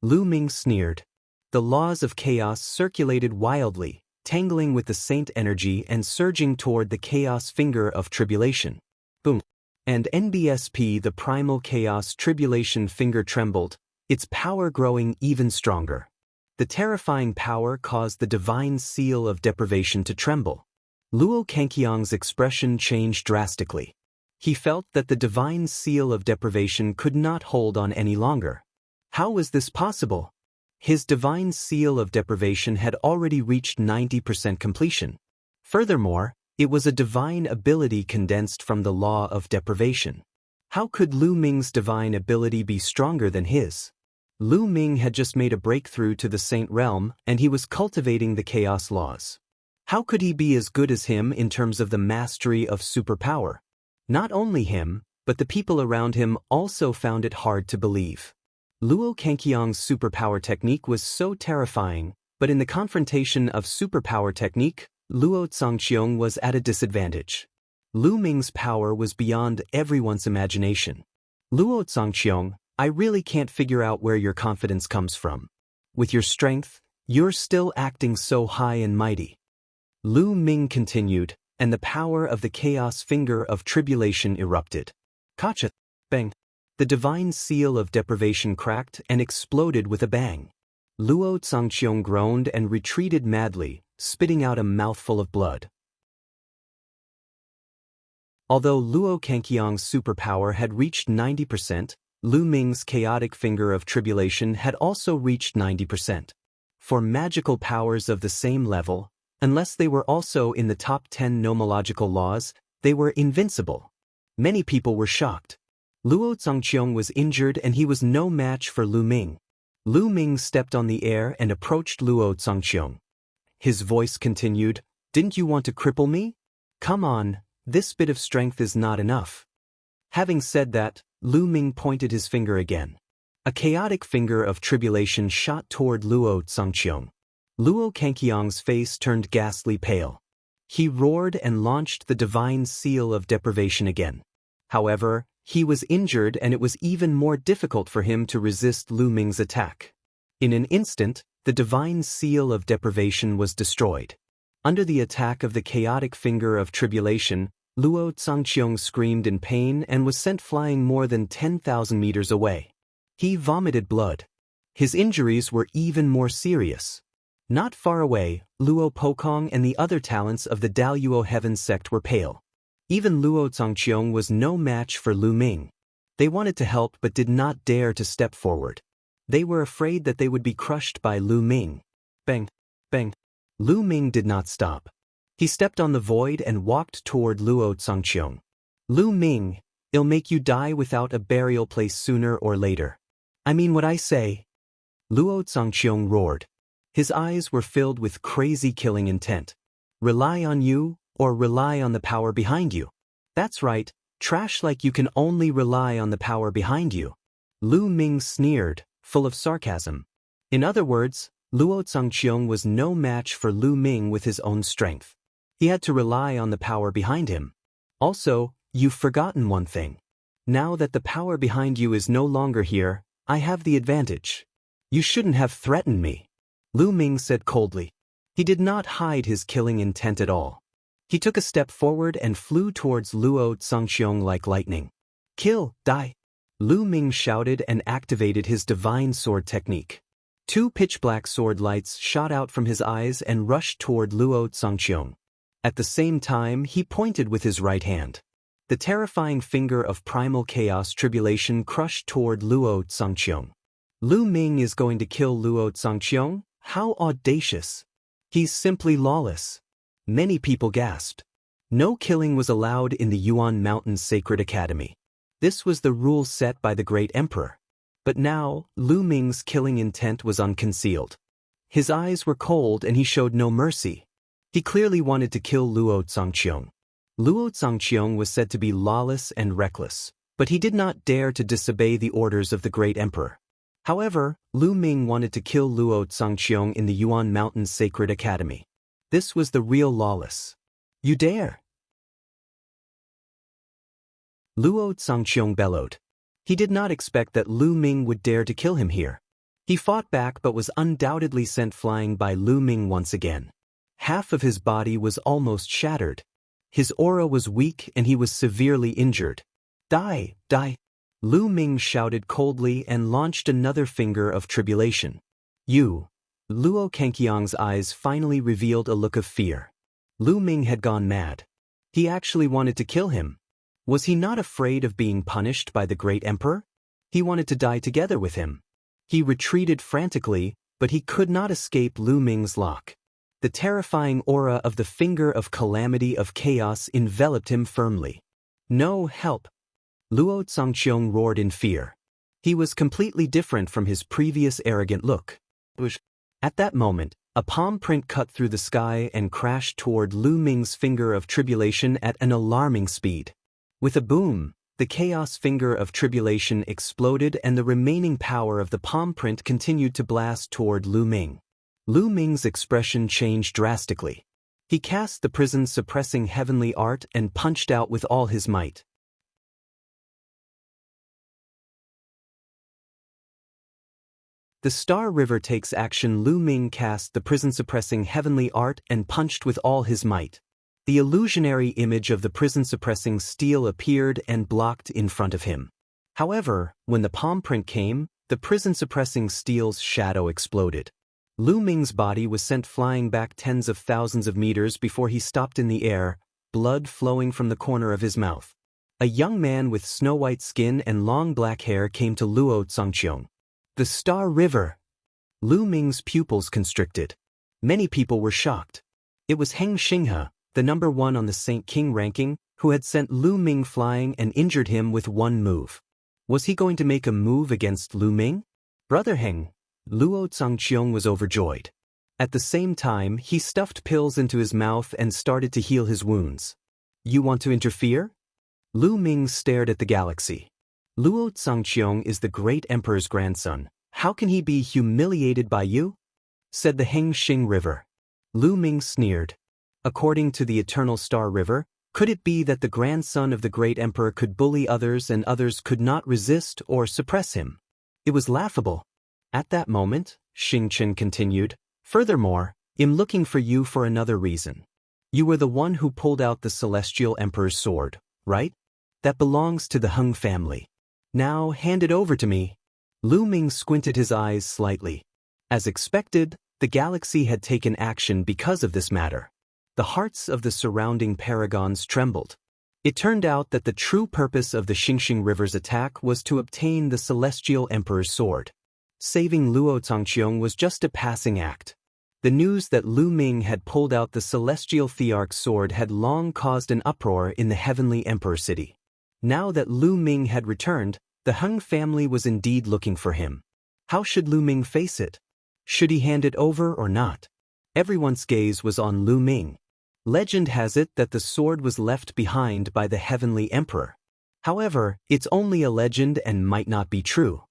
Lu Ming sneered. The laws of chaos circulated wildly, tangling with the saint energy and surging toward the chaos finger of tribulation. Boom. And NBSP, the primal chaos tribulation finger trembled, its power growing even stronger. The terrifying power caused the divine seal of deprivation to tremble. Luo Cangqiong's expression changed drastically. He felt that the divine seal of deprivation could not hold on any longer. How was this possible? His divine seal of deprivation had already reached 90% completion. Furthermore, it was a divine ability condensed from the law of deprivation. How could Lu Ming's divine ability be stronger than his? Lu Ming had just made a breakthrough to the Saint Realm, and he was cultivating the chaos laws. How could he be as good as him in terms of the mastery of superpower? Not only him, but the people around him also found it hard to believe. Luo Cangqiong's superpower technique was so terrifying, but in the confrontation of superpower technique, Luo Xiang was at a disadvantage. Lu Ming's power was beyond everyone's imagination. Luo Xiang, I really can't figure out where your confidence comes from. With your strength, you're still acting so high and mighty. Lu Ming continued, and the power of the chaos finger of tribulation erupted. Kacha! Bang! The divine seal of deprivation cracked and exploded with a bang. Luo Xiang groaned and retreated madly, spitting out a mouthful of blood. Although Luo Cangqiong's superpower had reached 90%, Lu Ming's chaotic finger of tribulation had also reached 90%. For magical powers of the same level, unless they were also in the top 10 nomological laws, they were invincible. Many people were shocked. Luo Xiang was injured and he was no match for Lu Ming. Lu Ming stepped on the air and approached Luo Xiang. His voice continued, "Didn't you want to cripple me? Come on, this bit of strength is not enough." Having said that, Lu Ming pointed his finger again. A chaotic finger of tribulation shot toward Luo Xiang. Luo Cangqiong's face turned ghastly pale. He roared and launched the divine seal of deprivation again. However, he was injured and it was even more difficult for him to resist Lu Ming's attack. In an instant, the divine seal of deprivation was destroyed. Under the attack of the chaotic finger of tribulation, Luo Xiang screamed in pain and was sent flying more than 10,000 meters away. He vomited blood. His injuries were even more serious. Not far away, Luo Pokong and the other talents of the Daluo Heaven sect were pale. Even Luo Xiang was no match for Lu Ming. They wanted to help but did not dare to step forward. They were afraid that they would be crushed by Lu Ming. Bang! Bang! Lu Ming did not stop. He stepped on the void and walked toward Luo Xiang. "Lu Ming, it'll make you die without a burial place sooner or later. I mean what I say." Luo Xiang roared. His eyes were filled with crazy killing intent. Rely on you, or rely on the power behind you. That's right, trash like you can only rely on the power behind you. Lu Ming sneered, full of sarcasm. In other words, Luo Xiang was no match for Lu Ming with his own strength. He had to rely on the power behind him. Also, you've forgotten one thing. Now that the power behind you is no longer here, I have the advantage. You shouldn't have threatened me, Lu Ming said coldly. He did not hide his killing intent at all. He took a step forward and flew towards Luo Xiang like lightning. Kill, die! Lu Ming shouted and activated his divine sword technique. Two pitch-black sword lights shot out from his eyes and rushed toward Luo Xiang. At the same time, he pointed with his right hand. The terrifying finger of primal chaos tribulation crushed toward Luo Xiang. Lu Ming is going to kill Luo Xiang? How audacious! He's simply lawless. Many people gasped. No killing was allowed in the Yuan Mountain's sacred academy. This was the rule set by the great emperor. But now, Lu Ming's killing intent was unconcealed. His eyes were cold and he showed no mercy. He clearly wanted to kill Luo Xiang. Luo Xiang was said to be lawless and reckless, but he did not dare to disobey the orders of the great emperor. However, Lu Ming wanted to kill Luo Xiang in the Yuan Mountain's sacred academy. This was the real lawless. You dare! Luo Xiang bellowed. He did not expect that Lu Ming would dare to kill him here. He fought back but was undoubtedly sent flying by Lu Ming once again. Half of his body was almost shattered. His aura was weak and he was severely injured. Die, die! Lu Ming shouted coldly and launched another finger of tribulation. You! Luo Cangqiong's eyes finally revealed a look of fear. Lu Ming had gone mad. He actually wanted to kill him. Was he not afraid of being punished by the great emperor? He wanted to die together with him. He retreated frantically, but he could not escape Lu Ming's lock. The terrifying aura of the finger of calamity of chaos enveloped him firmly. No help! Luo Xiang roared in fear. He was completely different from his previous arrogant look. At that moment, a palm print cut through the sky and crashed toward Lu Ming's finger of tribulation at an alarming speed. With a boom, the chaos finger of tribulation exploded and the remaining power of the palm print continued to blast toward Lu Ming. Lu Ming's expression changed drastically. He cast the prison-suppressing heavenly art and punched out with all his might. The Star River takes action. Lu Ming cast the prison-suppressing heavenly art and punched with all his might. The illusionary image of the prison-suppressing steel appeared and blocked in front of him. However, when the palm print came, the prison-suppressing steel's shadow exploded. Lu Ming's body was sent flying back tens of thousands of meters before he stopped in the air, blood flowing from the corner of his mouth. A young man with snow-white skin and long black hair came to Luo Xiang. The Star River! Lu Ming's pupils constricted. Many people were shocked. It was Xiangxiang, the number 1 on the Saint King ranking, who had sent Lu Ming flying and injured him with one move. Was he going to make a move against Lu Ming? Brother Heng! Luo Xiang was overjoyed. At the same time, he stuffed pills into his mouth and started to heal his wounds. You want to interfere? Lu Ming stared at the galaxy. Luo Xiang is the great emperor's grandson. How can he be humiliated by you? Said the Xiangxiang River. Lu Ming sneered. According to the Eternal Star River, could it be that the grandson of the great emperor could bully others and others could not resist or suppress him? It was laughable. At that moment, Xiangxiang continued, furthermore, I'm looking for you for another reason. You were the one who pulled out the celestial emperor's sword, right? That belongs to the Heng family. Now hand it over to me. Lu Ming squinted his eyes slightly. As expected, the galaxy had taken action because of this matter. The hearts of the surrounding paragons trembled. It turned out that the true purpose of the Xiangxiang River's attack was to obtain the celestial emperor's sword. Saving Luo Xiang was just a passing act. The news that Lu Ming had pulled out the celestial Thearch sword had long caused an uproar in the heavenly emperor city. Now that Lu Ming had returned, the Heng family was indeed looking for him. How should Lu Ming face it? Should he hand it over or not? Everyone's gaze was on Lu Ming. Legend has it that the sword was left behind by the Heavenly Emperor. However, it's only a legend and might not be true.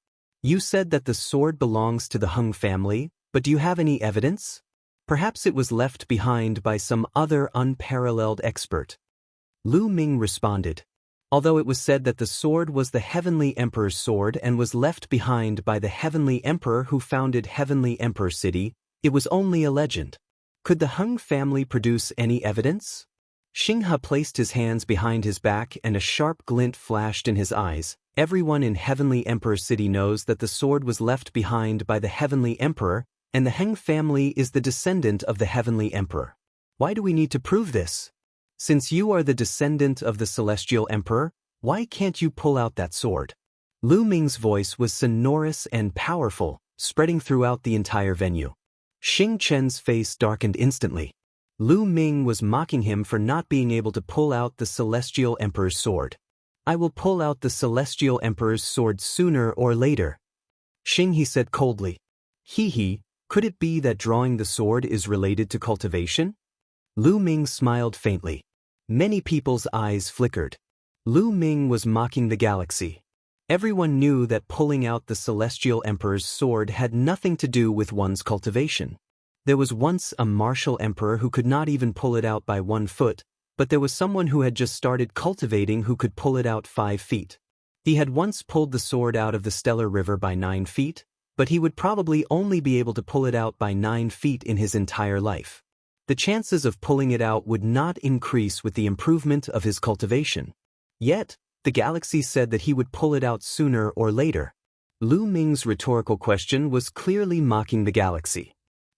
You said that the sword belongs to the Hung family, but do you have any evidence? Perhaps it was left behind by some other unparalleled expert. Lu Ming responded. Although it was said that the sword was the Heavenly Emperor's sword and was left behind by the Heavenly Emperor who founded Heavenly Emperor City, it was only a legend. Could the Hung family produce any evidence? Xinghe placed his hands behind his back and a sharp glint flashed in his eyes. Everyone in Heavenly Emperor City knows that the sword was left behind by the Heavenly Emperor, and the Heng family is the descendant of the Heavenly Emperor. Why do we need to prove this? Since you are the descendant of the Celestial Emperor, why can't you pull out that sword? Lu Ming's voice was sonorous and powerful, spreading throughout the entire venue. Xing Chen's face darkened instantly. Lu Ming was mocking him for not being able to pull out the Celestial Emperor's sword. I will pull out the Celestial Emperor's sword sooner or later. Xing he said coldly. He, could it be that drawing the sword is related to cultivation? Lu Ming smiled faintly. Many people's eyes flickered. Lu Ming was mocking the galaxy. Everyone knew that pulling out the Celestial Emperor's sword had nothing to do with one's cultivation. There was once a martial emperor who could not even pull it out by 1 foot, but there was someone who had just started cultivating who could pull it out 5 feet. He had once pulled the sword out of the Stellar River by 9 feet, but he would probably only be able to pull it out by 9 feet in his entire life. The chances of pulling it out would not increase with the improvement of his cultivation. Yet, the galaxy said that he would pull it out sooner or later. Lu Ming's rhetorical question was clearly mocking the galaxy.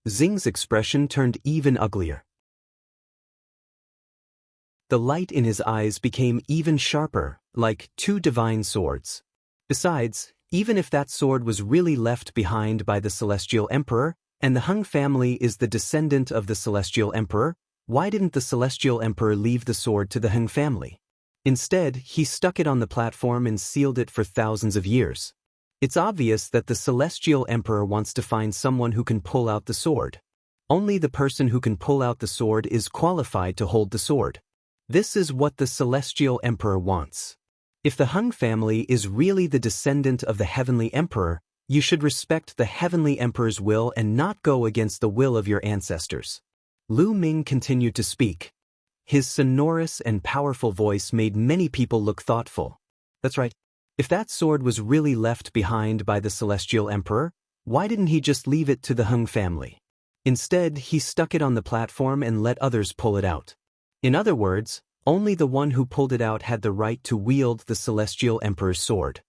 Xing's expression turned even uglier. The light in his eyes became even sharper, like 2 divine swords. Besides, even if that sword was really left behind by the Celestial Emperor, and the Hung family is the descendant of the Celestial Emperor, why didn't the Celestial Emperor leave the sword to the Hung family? Instead, he stuck it on the platform and sealed it for thousands of years. It's obvious that the Celestial Emperor wants to find someone who can pull out the sword. Only the person who can pull out the sword is qualified to hold the sword. This is what the Celestial Emperor wants. If the Hung family is really the descendant of the Heavenly Emperor, you should respect the Heavenly Emperor's will and not go against the will of your ancestors. Lu Ming continued to speak. His sonorous and powerful voice made many people look thoughtful. That's right. If that sword was really left behind by the Celestial Emperor, why didn't he just leave it to the Hung family? Instead, he stuck it on the platform and let others pull it out. In other words, only the one who pulled it out had the right to wield the Celestial Emperor's sword.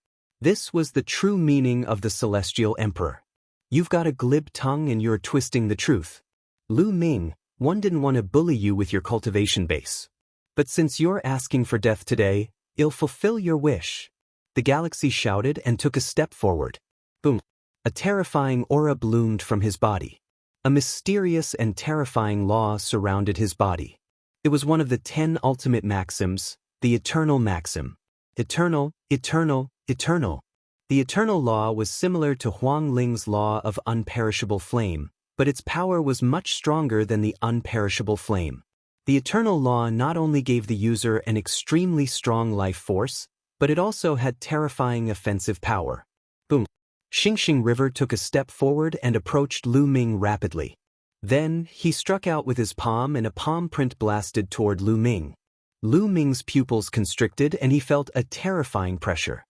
This was the true meaning of the Celestial Emperor. You've got a glib tongue and you're twisting the truth. Lu Ming, one didn't want to bully you with your cultivation base. But since you're asking for death today, I'll fulfill your wish. The galaxy shouted and took a step forward. Boom! A terrifying aura bloomed from his body. A mysterious and terrifying law surrounded his body. It was one of the 10 ultimate maxims, the Eternal Maxim. Eternal, eternal, eternal. The Eternal Law was similar to Huang Ling's Law of Unperishable Flame, but its power was much stronger than the Unperishable Flame. The Eternal Law not only gave the user an extremely strong life force, but it also had terrifying offensive power. Boom! Xiangxiang River took a step forward and approached Lu Ming rapidly. Then, he struck out with his palm and a palm print blasted toward Lu Ming. Lu Ming's pupils constricted and he felt a terrifying pressure.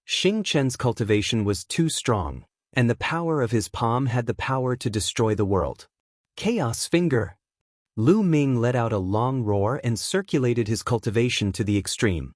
Xing Chen's cultivation was too strong, and the power of his palm had the power to destroy the world. Chaos Finger! Lu Ming let out a long roar and circulated his cultivation to the extreme.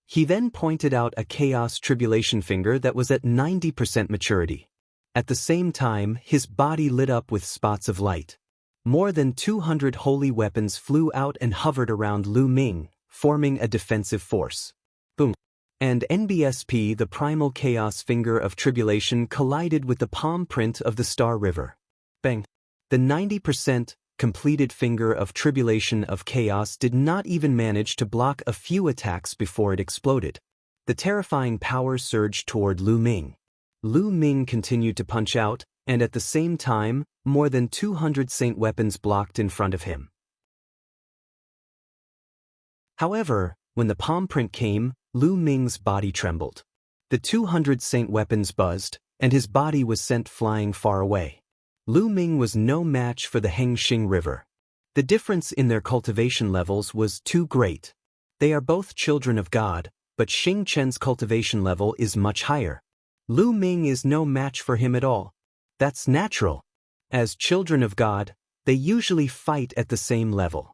He then pointed out a Chaos Tribulation finger that was at 90% maturity. At the same time, his body lit up with spots of light. More than 200 holy weapons flew out and hovered around Lu Ming, forming a defensive force. Boom! And NBSP, the primal chaos finger of tribulation, collided with the palm print of the Star River. Bang! The 90% completed finger of tribulation of chaos did not even manage to block a few attacks before it exploded. The terrifying power surged toward Lu Ming. Lu Ming continued to punch out, and at the same time, more than 200 saint weapons blocked in front of him. However, when the palm print came, Lu Ming's body trembled. The 200 saint weapons buzzed, and his body was sent flying far away. Lu Ming was no match for the Xiangxiang River. The difference in their cultivation levels was too great. They are both children of God, but Xiangqian's cultivation level is much higher. Lu Ming is no match for him at all. That's natural. As children of God, they usually fight at the same level.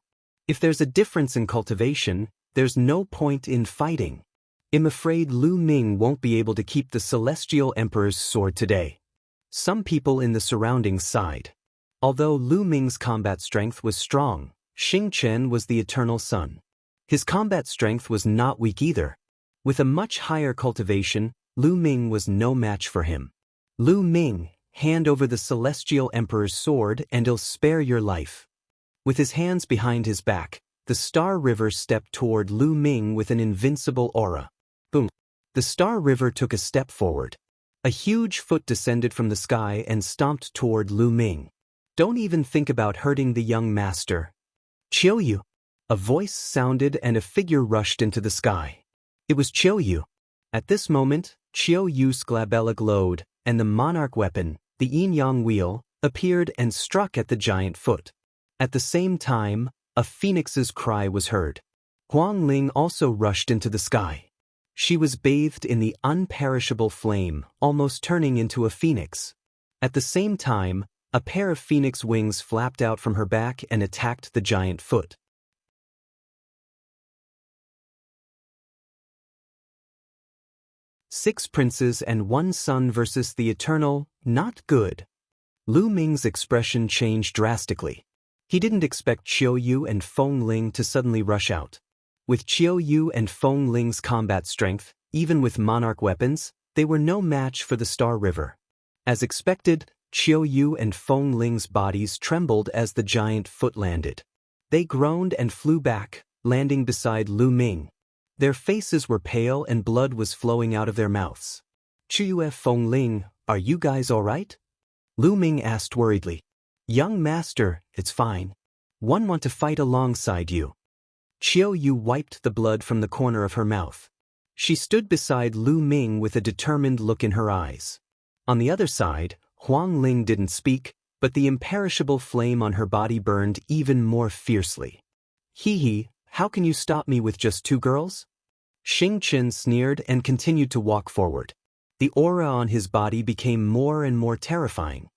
If there's a difference in cultivation, there's no point in fighting. I'm afraid Lu Ming won't be able to keep the Celestial Emperor's sword today. Some people in the surroundings sighed. Although Lu Ming's combat strength was strong, Xiangqian was the eternal sun. His combat strength was not weak either. With a much higher cultivation, Lu Ming was no match for him. Lu Ming, hand over the Celestial Emperor's sword and he'll spare your life. With his hands behind his back, the Star River stepped toward Lu Ming with an invincible aura. Boom! The Star River took a step forward. A huge foot descended from the sky and stomped toward Lu Ming. Don't even think about hurting the young master. Qiu Yue. A voice sounded and a figure rushed into the sky. It was Qiu Yue. At this moment, Qiu Yue's glabella glowed, and the monarch weapon, the yin-yang wheel, appeared and struck at the giant foot. At the same time, a phoenix's cry was heard. Huang Ling also rushed into the sky. She was bathed in the unperishable flame, almost turning into a phoenix. At the same time, a pair of phoenix wings flapped out from her back and attacked the giant foot. Six princes and one son versus the eternal, not good. Lu Ming's expression changed drastically. He didn't expect Qiu Yue and Feng Ling to suddenly rush out. With Qiu Yue and Feng Ling's combat strength, even with monarch weapons, they were no match for the Star River. As expected, Qiu Yue and Feng Ling's bodies trembled as the giant foot landed. They groaned and flew back, landing beside Lu Ming. Their faces were pale and blood was flowing out of their mouths. Qiu Yue, Feng Ling, are you guys all right? Lu Ming asked worriedly. Young master, it's fine. One want to fight alongside you. Qiu Yue wiped the blood from the corner of her mouth. She stood beside Lu Ming with a determined look in her eyes. On the other side, Huang Ling didn't speak, but the imperishable flame on her body burned even more fiercely. Hee, how can you stop me with just two girls? Xiangqian sneered and continued to walk forward. The aura on his body became more and more terrifying.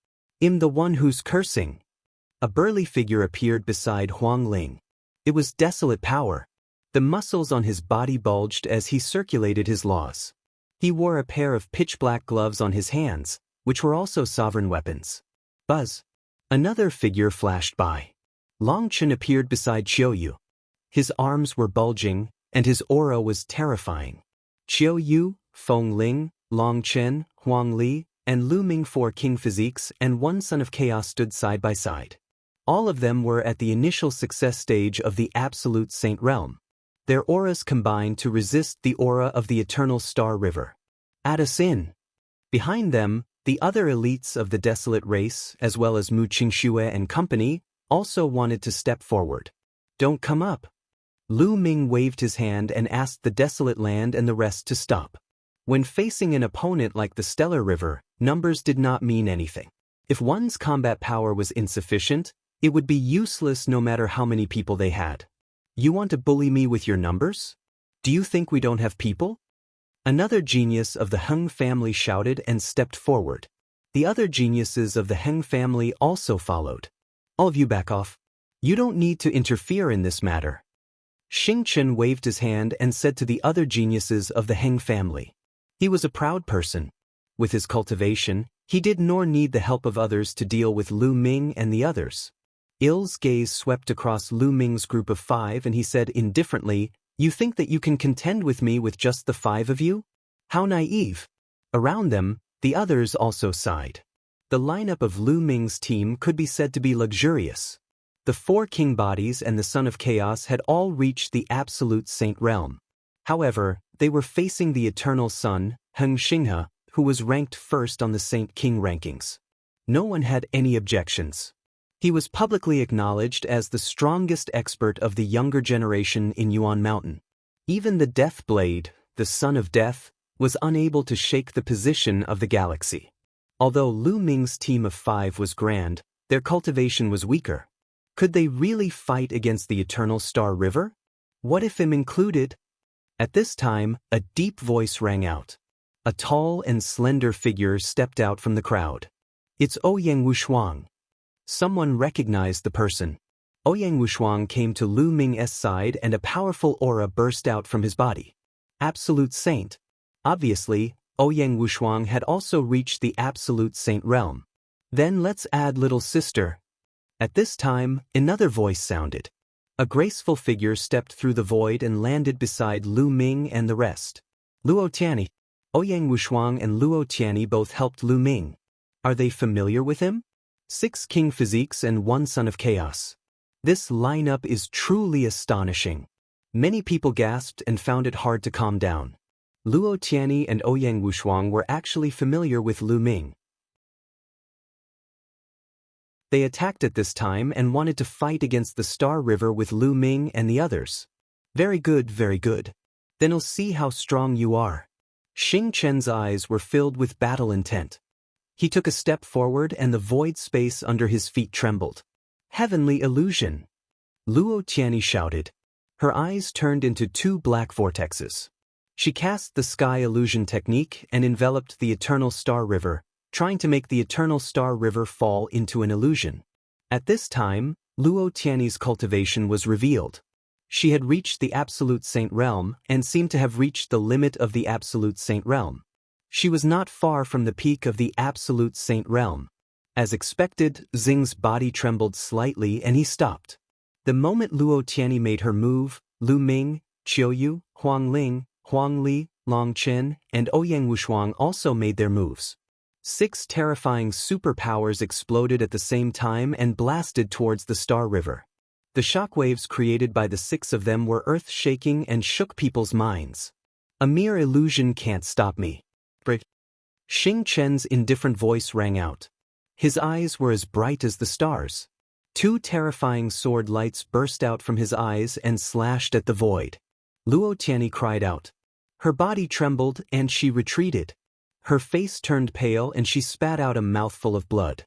I'm the one who's cursing. A burly figure appeared beside Huang Ling. It was desolate power. The muscles on his body bulged as he circulated his laws. He wore a pair of pitch-black gloves on his hands, which were also sovereign weapons. Buzz. Another figure flashed by. Longchen appeared beside Qiu Yue. His arms were bulging, and his aura was terrifying. Qiu Yue, Feng Ling, Longchen, Huang Li, and Lu Ming, four king physiques and one son of chaos stood side by side. All of them were at the initial success stage of the absolute saint realm. Their auras combined to resist the aura of the eternal Star River. Add us in. Behind them, the other elites of the desolate race, as well as Mu Qingxue and company, also wanted to step forward. Don't come up. Lu Ming waved his hand and asked the desolate land and the rest to stop. When facing an opponent like the Stellar River, numbers did not mean anything. If one's combat power was insufficient, it would be useless no matter how many people they had. You want to bully me with your numbers? Do you think we don't have people? Another genius of the Heng family shouted and stepped forward. The other geniuses of the Heng family also followed. All of you back off. You don't need to interfere in this matter. Xiangqian waved his hand and said to the other geniuses of the Heng family. He was a proud person. With his cultivation, he did nor need the help of others to deal with Lu Ming and the others. Il's gaze swept across Lu Ming's group of 5 and he said indifferently, You think that you can contend with me with just the 5 of you? How naive. Around them, the others also sighed. The lineup of Lu Ming's team could be said to be luxurious. The 4 king bodies and the son of chaos had all reached the absolute saint realm. However, they were facing the eternal sun, Xiangxiang, who was ranked first on the Saint King rankings. No one had any objections. He was publicly acknowledged as the strongest expert of the younger generation in Yuan Mountain. Even the Death Blade, the son of death, was unable to shake the position of the galaxy. Although Lu Ming's team of 5 was grand, their cultivation was weaker. Could they really fight against the Eternal Star River? What if him included? At this time, a deep voice rang out. A tall and slender figure stepped out from the crowd. It's Ouyang Wushuang. Someone recognized the person. Ouyang Wushuang came to Lu Ming's side and a powerful aura burst out from his body. Absolute Saint. Obviously, Ouyang Wushuang had also reached the Absolute Saint realm. Then let's add little sister. At this time, another voice sounded. A graceful figure stepped through the void and landed beside Lu Ming and the rest. Luo Tianyi. Ouyang Wushuang and Luo Tianyi both helped Lu Ming. Are they familiar with him? 6 king physiques and 1 son of chaos. This lineup is truly astonishing. Many people gasped and found it hard to calm down. Luo Tianyi and Ouyang Wushuang were actually familiar with Lu Ming. They attacked at this time and wanted to fight against the Star River with Lu Ming and the others. Very good, very good. Then I'll see how strong you are. Xing Chen's eyes were filled with battle intent. He took a step forward and the void space under his feet trembled. Heavenly illusion! Luo Tianyi shouted. Her eyes turned into 2 black vortexes. She cast the sky illusion technique and enveloped the Eternal Star River, trying to make the Eternal Star River fall into an illusion. At this time, Luo Tianyi's cultivation was revealed. She had reached the Absolute Saint realm and seemed to have reached the limit of the Absolute Saint realm. She was not far from the peak of the Absolute Saint realm. As expected, Xing's body trembled slightly and he stopped. The moment Luo Tianyi made her move, Lu Ming, Qiu Yue, Huang Ling, Huang Li, Long Chen, and Ouyang Wushuang also made their moves. 6 terrifying superpowers exploded at the same time and blasted towards the Star River. The shockwaves created by the 6 of them were earth-shaking and shook people's minds. A mere illusion can't stop me. Xing Chen's indifferent voice rang out. His eyes were as bright as the stars. 2 terrifying sword lights burst out from his eyes and slashed at the void. Luo Tianyi cried out. Her body trembled and she retreated. Her face turned pale and she spat out a mouthful of blood.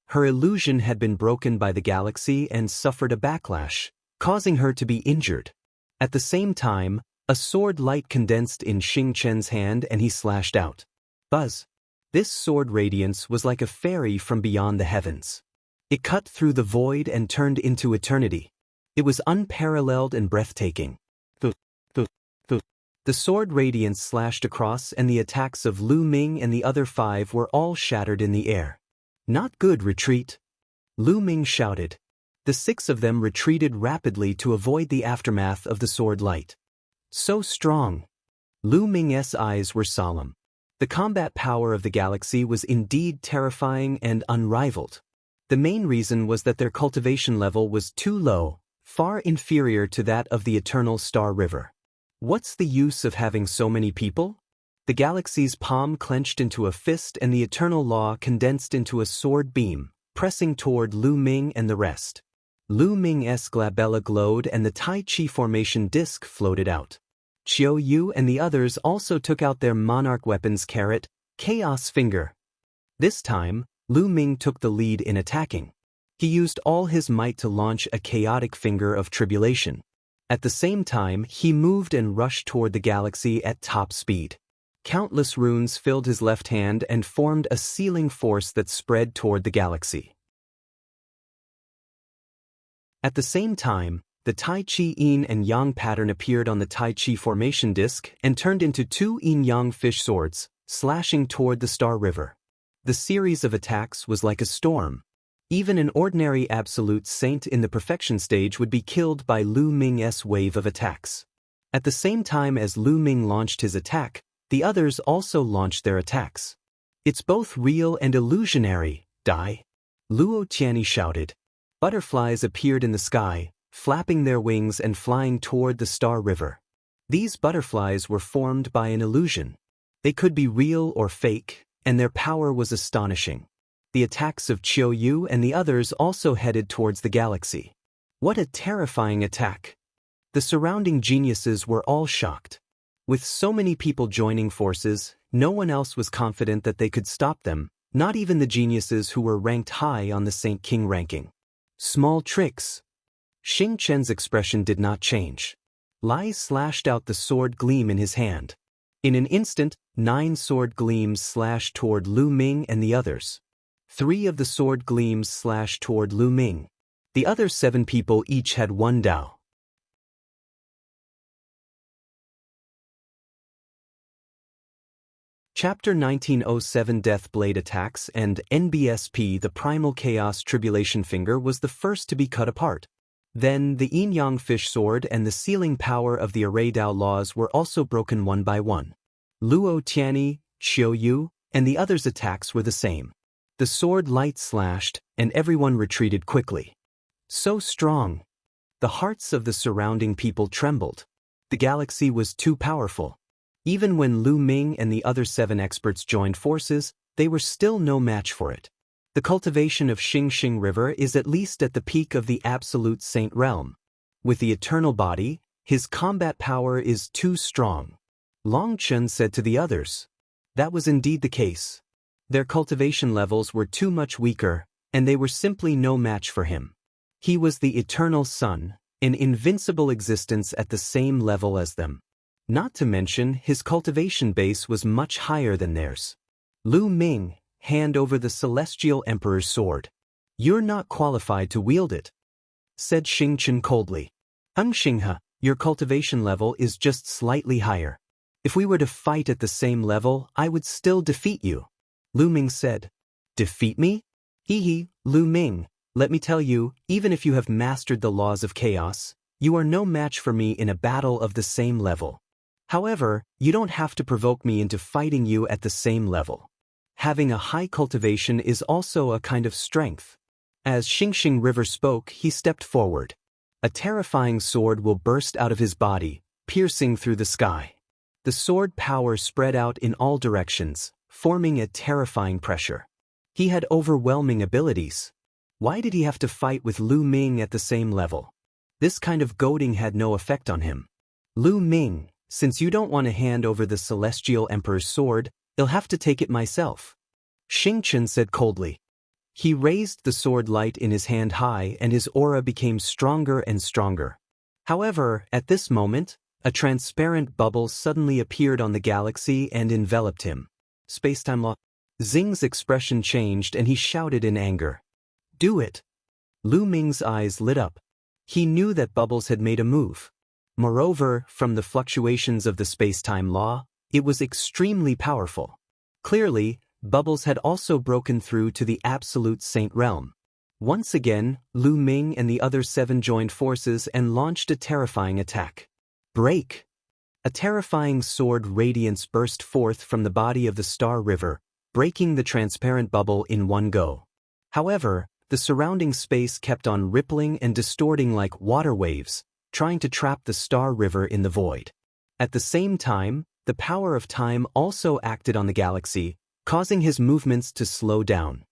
Her illusion had been broken by the galaxy and suffered a backlash, causing her to be injured. At the same time, a sword light condensed in Xing Chen's hand and he slashed out. Buzz! This sword radiance was like a fairy from beyond the heavens. It cut through the void and turned into eternity. It was unparalleled and breathtaking. The sword radiance slashed across and the attacks of Lu Ming and the other 5 were all shattered in the air. Not good, retreat. Lu Ming shouted. The 6 of them retreated rapidly to avoid the aftermath of the sword light. So strong. Lu Ming's eyes were solemn. The combat power of the galaxy was indeed terrifying and unrivaled. The main reason was that their cultivation level was too low, far inferior to that of the Eternal Star River. What's the use of having so many people? The galaxy's palm clenched into a fist and the eternal law condensed into a sword beam, pressing toward Lu Ming and the rest. Lu Ming's glabella glowed and the Tai Chi formation disc floated out. Qiu Yue and the others also took out their monarch weapons Chaos Finger. This time, Lu Ming took the lead in attacking. He used all his might to launch a chaotic finger of tribulation. At the same time, he moved and rushed toward the galaxy at top speed. Countless runes filled his left hand and formed a sealing force that spread toward the galaxy. At the same time, the Tai Chi Yin and Yang pattern appeared on the Tai Chi formation disc and turned into 2 yin-yang fish swords, slashing toward the Star River. The series of attacks was like a storm. Even an ordinary absolute saint in the perfection stage would be killed by Lu Ming's wave of attacks. At the same time as Lu Ming launched his attack, the others also launched their attacks. It's both real and illusionary, die. Luo Tianyi shouted. Butterflies appeared in the sky, flapping their wings and flying toward the Star River. These butterflies were formed by an illusion. They could be real or fake, and their power was astonishing. The attacks of Qiu Yue and the others also headed towards the galaxy. What a terrifying attack! The surrounding geniuses were all shocked. With so many people joining forces, no one else was confident that they could stop them, not even the geniuses who were ranked high on the Saint King ranking. Small tricks. Xiangxiang's expression did not change. Lai slashed out the sword gleam in his hand. In an instant, 9 sword gleams slashed toward Lu Ming and the others. 3 of the sword gleams slashed toward Lu Ming. The other 7 people each had 1 Dao. Chapter 1907 Death Blade Attacks and NBSP. The Primal Chaos Tribulation Finger was the first to be cut apart. Then, the yin-yang fish sword and the sealing power of the array Dao laws were also broken one by one. Luo Xiang, Qiu Yue, and the others' attacks were the same. The sword light slashed, and everyone retreated quickly. So strong. The hearts of the surrounding people trembled. The galaxy was too powerful. Even when Lu Ming and the other 7 experts joined forces, they were still no match for it. The cultivation of Xiangxiang River is at least at the peak of the absolute saint realm. With the eternal body, his combat power is too strong. Long Chen said to the others. That was indeed the case. Their cultivation levels were too much weaker, and they were simply no match for him. He was the eternal sun, an invincible existence at the same level as them. Not to mention, his cultivation base was much higher than theirs. Lu Ming, hand over the Celestial Emperor's sword. You're not qualified to wield it, said Xingqiang coldly. Xinghe, your cultivation level is just slightly higher. If we were to fight at the same level, I would still defeat you. Lu Ming said. Defeat me? Hee, Lu Ming, let me tell you, even if you have mastered the laws of chaos, you are no match for me in a battle of the same level. However, you don't have to provoke me into fighting you at the same level. Having a high cultivation is also a kind of strength. As Xiangxiang River spoke, he stepped forward. A terrifying sword will burst out of his body, piercing through the sky. The sword power spread out in all directions, forming a terrifying pressure. He had overwhelming abilities. Why did he have to fight with Lu Ming at the same level? This kind of goading had no effect on him. Lu Ming, since you don't want to hand over the Celestial Emperor's sword, I'll have to take it myself. Xingqiang said coldly. He raised the sword light in his hand high and his aura became stronger and stronger. However, at this moment, a transparent bubble suddenly appeared on the galaxy and enveloped him. Spacetime law. Xing's expression changed and he shouted in anger. Do it. Lu Ming's eyes lit up. He knew that Bubbles had made a move. Moreover, from the fluctuations of the space-time law, it was extremely powerful. Clearly, Bubbles had also broken through to the absolute saint realm. Once again, Lu Ming and the other 7 joined forces and launched a terrifying attack. Break! A terrifying sword radiance burst forth from the body of the Star River, breaking the transparent bubble in one go. However, the surrounding space kept on rippling and distorting like water waves, trying to trap the Star River in the void. At the same time, the power of time also acted on the galaxy, causing his movements to slow down.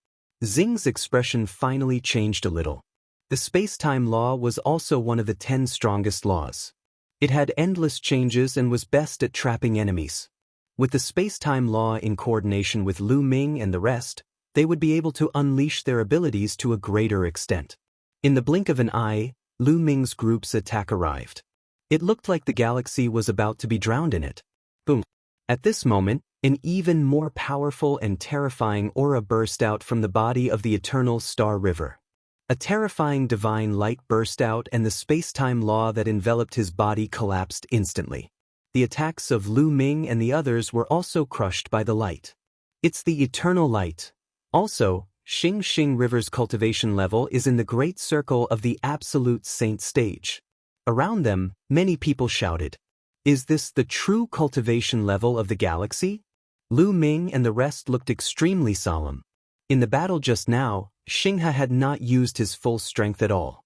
Xing's expression finally changed a little. The space-time law was also one of the 10 strongest laws. It had endless changes and was best at trapping enemies. With the space-time law in coordination with Lu Ming and the rest, they would be able to unleash their abilities to a greater extent. In the blink of an eye, Lu Ming's group's attack arrived. It looked like the galaxy was about to be drowned in it. Boom! At this moment, an even more powerful and terrifying aura burst out from the body of the eternal Star River. A terrifying divine light burst out and the space-time law that enveloped his body collapsed instantly. The attacks of Lu Ming and the others were also crushed by the light. It's the eternal light. Also, Xiangxiang River's cultivation level is in the great circle of the absolute saint stage. Around them, many people shouted, "Is this the true cultivation level of the galaxy?" Lu Ming and the rest looked extremely solemn. In the battle just now, Xinghe had not used his full strength at all.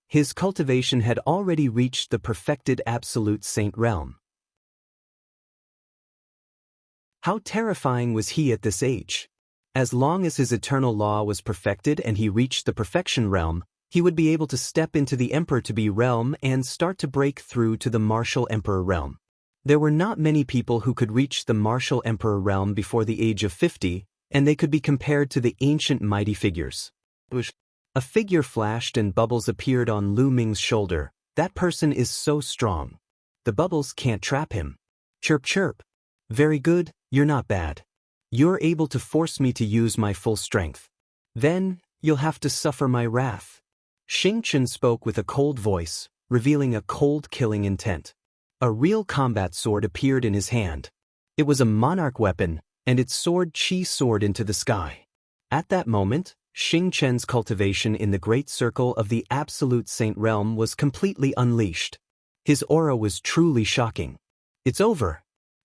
His cultivation had already reached the perfected absolute saint realm. How terrifying was he at this age? As long as his eternal law was perfected and he reached the perfection realm, he would be able to step into the Emperor-to-be realm and start to break through to the martial Emperor realm. There were not many people who could reach the martial Emperor realm before the age of 50, and they could be compared to the ancient mighty figures. A figure flashed and bubbles appeared on Lu Ming's shoulder. That person is so strong. The bubbles can't trap him. Chirp chirp. Very good, you're not bad. You're able to force me to use my full strength. Then, you'll have to suffer my wrath. Xiangxiang spoke with a cold voice, revealing a cold killing intent. A real combat sword appeared in his hand. It was a monarch weapon, and its sword Qi soared into the sky. At that moment, Xiangqiang's cultivation in the great circle of the absolute saint realm was completely unleashed. His aura was truly shocking. It's over.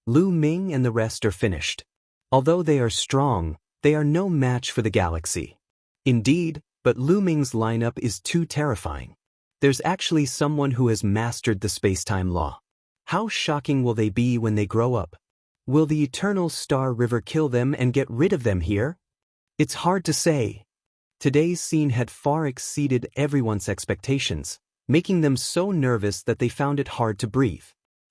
Lu Ming and the rest are finished. Although they are strong, they are no match for the galaxy. Indeed, but Lu Ming's lineup is too terrifying. There's actually someone who has mastered the space-time law. How shocking will they be when they grow up? Will the eternal Star River kill them and get rid of them here? It's hard to say. Today's scene had far exceeded everyone's expectations, making them so nervous that they found it hard to breathe.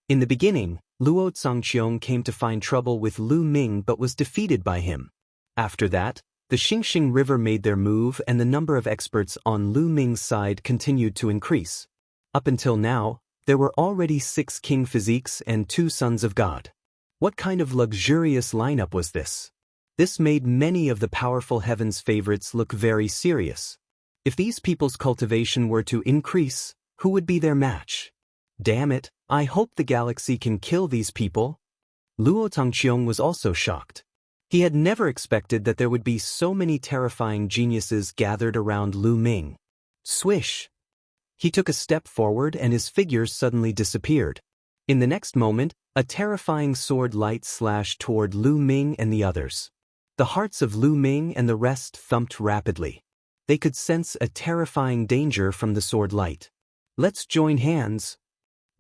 In the beginning, Luo Xiang came to find trouble with Lu Ming but was defeated by him. After that, the Xiangxiang River made their move and the number of experts on Lu Ming's side continued to increase. Up until now, there were already 6 king physiques and 2 sons of God. What kind of luxurious lineup was this? This made many of the powerful heaven's favorites look very serious. If these people's cultivation were to increase, who would be their match? Damn it, I hope the galaxy can kill these people. Luo Xiang was also shocked. He had never expected that there would be so many terrifying geniuses gathered around Lu Ming. Swish! He took a step forward and his figures suddenly disappeared. In the next moment, a terrifying sword light slashed toward Lu Ming and the others. The hearts of Lu Ming and the rest thumped rapidly. They could sense a terrifying danger from the sword light. Let's join hands.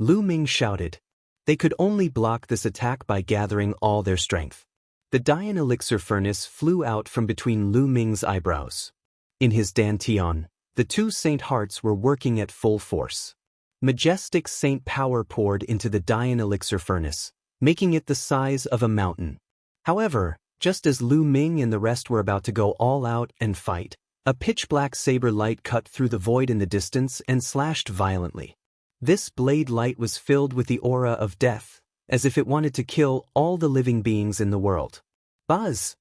Lu Ming shouted. They could only block this attack by gathering all their strength. The Dian elixir furnace flew out from between Lu Ming's eyebrows. In his dantian, the 2 saint hearts were working at full force. Majestic saint power poured into the Dian elixir furnace, making it the size of a mountain. However, just as Lu Ming and the rest were about to go all out and fight, a pitch-black saber light cut through the void in the distance and slashed violently. This blade light was filled with the aura of death, as if it wanted to kill all the living beings in the world. Buzz!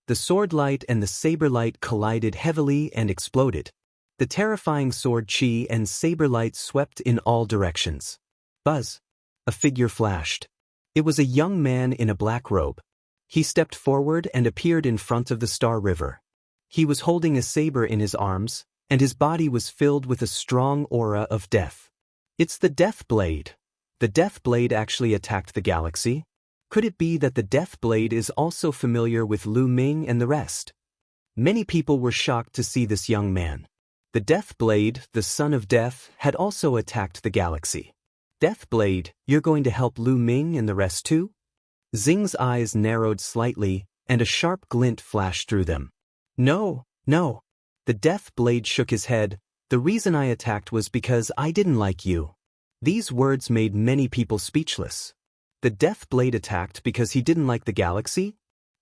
The sword light and the saber light collided heavily and exploded. The terrifying sword Qi and saber light swept in all directions. Buzz! A figure flashed. It was a young man in a black robe. He stepped forward and appeared in front of the Star River. He was holding a saber in his arms, and his body was filled with a strong aura of death. It's the Death Blade. The Death Blade actually attacked the galaxy. Could it be that the Death Blade is also familiar with Lu Ming and the rest? Many people were shocked to see this young man. The Death Blade, the son of death, had also attacked the galaxy. Death Blade, you're going to help Lu Ming and the rest too? Xing's eyes narrowed slightly, and a sharp glint flashed through them. No, no. The Death Blade shook his head. The reason I attacked was because I didn't like you. These words made many people speechless. The Death Blade attacked because he didn't like the galaxy?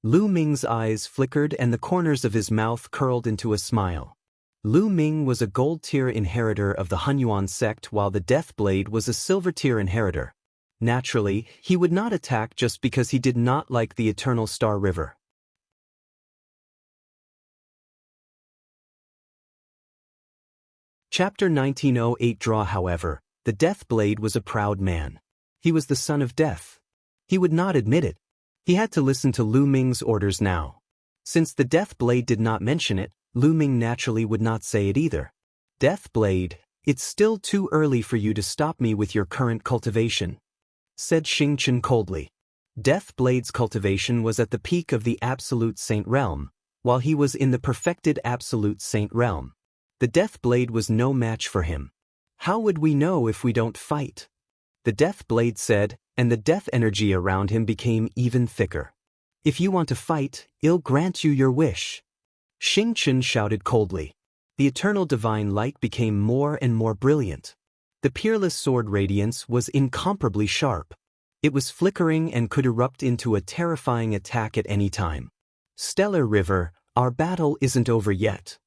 Lu Ming's eyes flickered and the corners of his mouth curled into a smile. Lu Ming was a gold-tier inheritor of the Hunyuan sect while the Death Blade was a silver-tier inheritor. Naturally, he would not attack just because he did not like the Eternal Star River. Chapter 1908 Draw. However, the Death Blade was a proud man. He was the son of death. He would not admit it. He had to listen to Lu Ming's orders now. Since the Death Blade did not mention it, Lu Ming naturally would not say it either. Death Blade, it's still too early for you to stop me with your current cultivation, said Xiangxiang coldly. Death Blade's cultivation was at the peak of the Absolute Saint realm, while he was in the perfected Absolute Saint realm. The Death Blade was no match for him. How would we know if we don't fight? the death blade said, and the death energy around him became even thicker. If you want to fight, I'll grant you your wish. Xiangxiang shouted coldly. The eternal divine light became more and more brilliant. The peerless sword radiance was incomparably sharp. It was flickering and could erupt into a terrifying attack at any time. Stellar River, our battle isn't over yet.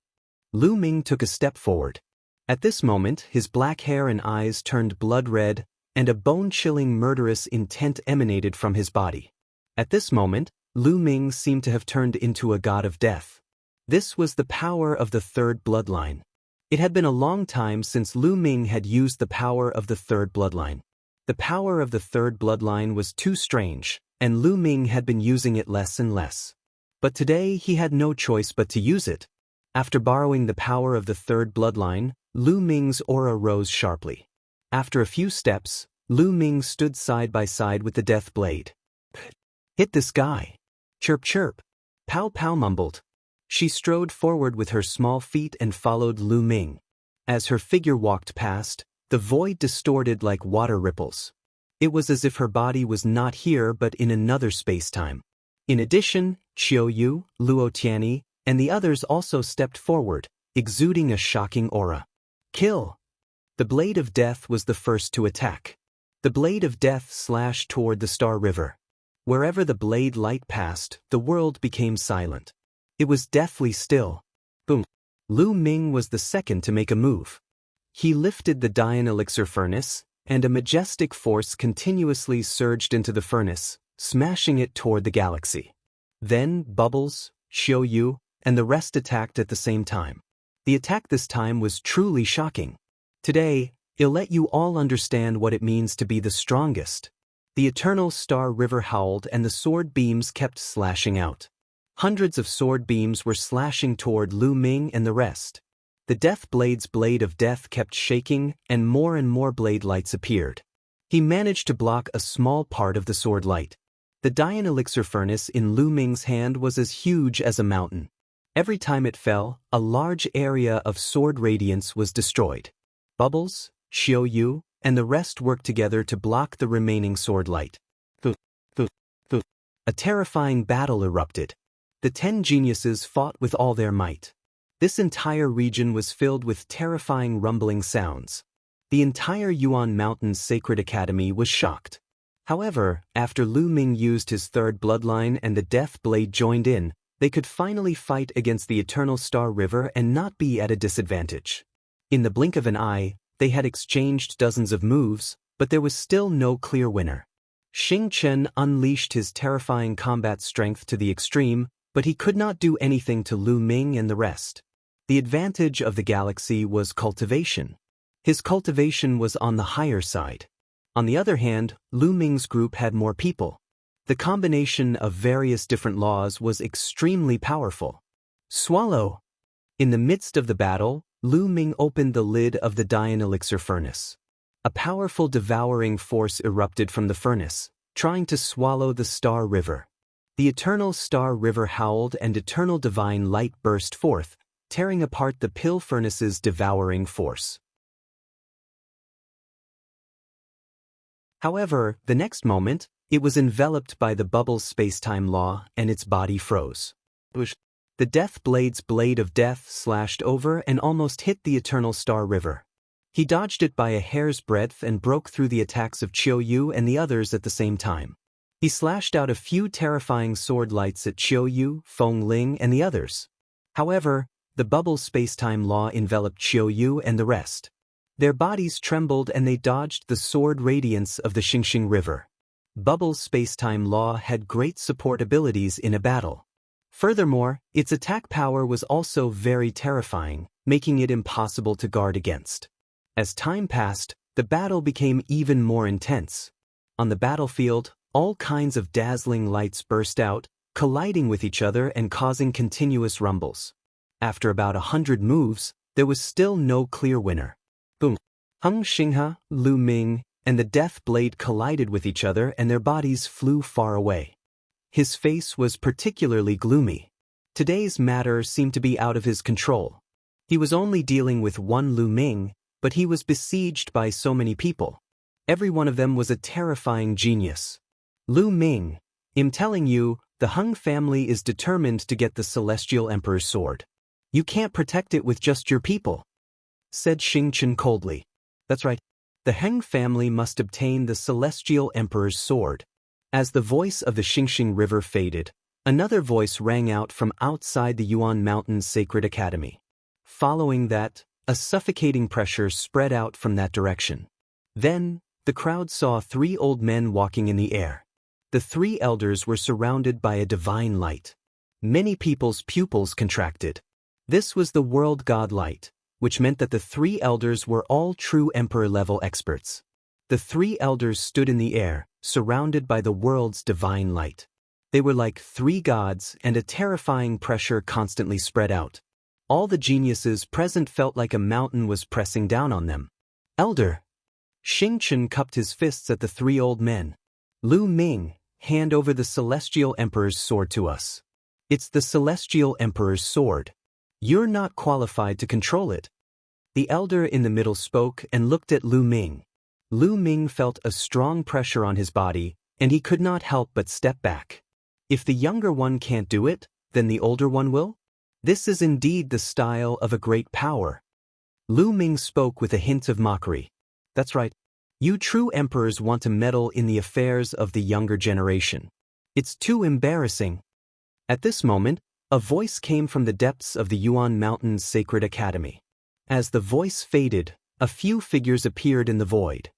Lu Ming took a step forward. At this moment, his black hair and eyes turned blood red, and a bone-chilling murderous intent emanated from his body. At this moment, Lu Ming seemed to have turned into a god of death. This was the power of the third bloodline. It had been a long time since Lu Ming had used the power of the third bloodline. The power of the third bloodline was too strange, and Lu Ming had been using it less and less. But today he had no choice but to use it. After borrowing the power of the third bloodline, Lu Ming's aura rose sharply. After a few steps, Lu Ming stood side by side with the death blade. Hit this guy. Chirp chirp. Pow pow mumbled. She strode forward with her small feet and followed Lu Ming. As her figure walked past, the void distorted like water ripples. It was as if her body was not here but in another space-time. In addition, Qiu Yue, Luo Xiang, and the others also stepped forward, exuding a shocking aura. Kill! The Blade of Death was the first to attack. The Blade of Death slashed toward the Star River. Wherever the blade light passed, the world became silent. It was deathly still. Boom! Lu Ming was the second to make a move. He lifted the Dian elixir furnace, and a majestic force continuously surged into the furnace, smashing it toward the galaxy. Then Bubbles, Qiu Yue, and the rest attacked at the same time. The attack this time was truly shocking. Today, I'll let you all understand what it means to be the strongest. The eternal Star River howled and the sword beams kept slashing out. Hundreds of sword beams were slashing toward Lu Ming and the rest. The Death Blade's Blade of Death kept shaking and more blade lights appeared. He managed to block a small part of the sword light. The Dian elixir furnace in Lu Ming's hand was as huge as a mountain. Every time it fell, a large area of sword radiance was destroyed. Bubbles, Qiu Yue, and the rest worked together to block the remaining sword light. A terrifying battle erupted. The 10 geniuses fought with all their might. This entire region was filled with terrifying rumbling sounds. The entire Yuan Mountain's Sacred Academy was shocked. However, after Lu Ming used his third bloodline and the Death Blade joined in, they could finally fight against the Eternal Star River and not be at a disadvantage. In the blink of an eye, they had exchanged dozens of moves, but there was still no clear winner. Xiangxiang unleashed his terrifying combat strength to the extreme, but he could not do anything to Lu Ming and the rest. The advantage of the galaxy was cultivation. His cultivation was on the higher side. On the other hand, Lu Ming's group had more people. The combination of various different laws was extremely powerful. Swallow! In the midst of the battle, Lu Ming opened the lid of the Dian elixir furnace. A powerful devouring force erupted from the furnace, trying to swallow the Star River. The eternal Star River howled and eternal divine light burst forth, tearing apart the pill furnace's devouring force. However, the next moment, it was enveloped by the bubble's space-time law and its body froze. The Death Blade's Blade of Death slashed over and almost hit the eternal Star River. He dodged it by a hair's breadth and broke through the attacks of Qiu Yue and the others at the same time. He slashed out a few terrifying sword lights at Qiu Yue, Feng Ling, and the others. However, the bubble space-time law enveloped Qiu Yue and the rest. Their bodies trembled and they dodged the sword radiance of the Xiangxiang River. Bubble's space-time law had great support abilities in a battle. Furthermore, its attack power was also very terrifying, making it impossible to guard against. As time passed, the battle became even more intense. On the battlefield, all kinds of dazzling lights burst out, colliding with each other and causing continuous rumbles. After about 100 moves, there was still no clear winner. Boom! Hung Xinghe, Lu Ming, and the Death Blade collided with each other and their bodies flew far away. His face was particularly gloomy. Today's matter seemed to be out of his control. He was only dealing with one Lu Ming, but he was besieged by so many people. Every one of them was a terrifying genius. Lu Ming, I'm telling you, the Heng family is determined to get the Celestial Emperor's sword. You can't protect it with just your people, said Xiangxiang coldly. That's right. The Heng family must obtain the Celestial Emperor's sword. As the voice of the Xiangxiang River faded, another voice rang out from outside the Yuan Mountain's sacred academy. Following that, a suffocating pressure spread out from that direction. Then, the crowd saw 3 old men walking in the air. The 3 elders were surrounded by a divine light. Many people's pupils contracted. This was the world god light, which meant that the 3 elders were all true emperor-level experts. The 3 elders stood in the air, surrounded by the world's divine light. They were like 3 gods, and a terrifying pressure constantly spread out. All the geniuses present felt like a mountain was pressing down on them. Elder! Xiangqiang cupped his fists at the 3 old men. Lu Ming, hand over the Celestial Emperor's sword to us. It's the Celestial Emperor's sword. You're not qualified to control it. The elder in the middle spoke and looked at Lu Ming. Lu Ming felt a strong pressure on his body, and he could not help but step back. If the younger one can't do it, then the older one will? This is indeed the style of a great power. Lu Ming spoke with a hint of mockery. That's right. You true emperors want to meddle in the affairs of the younger generation. It's too embarrassing. At this moment, a voice came from the depths of the Yuan Mountain's sacred academy. As the voice faded, a few figures appeared in the void.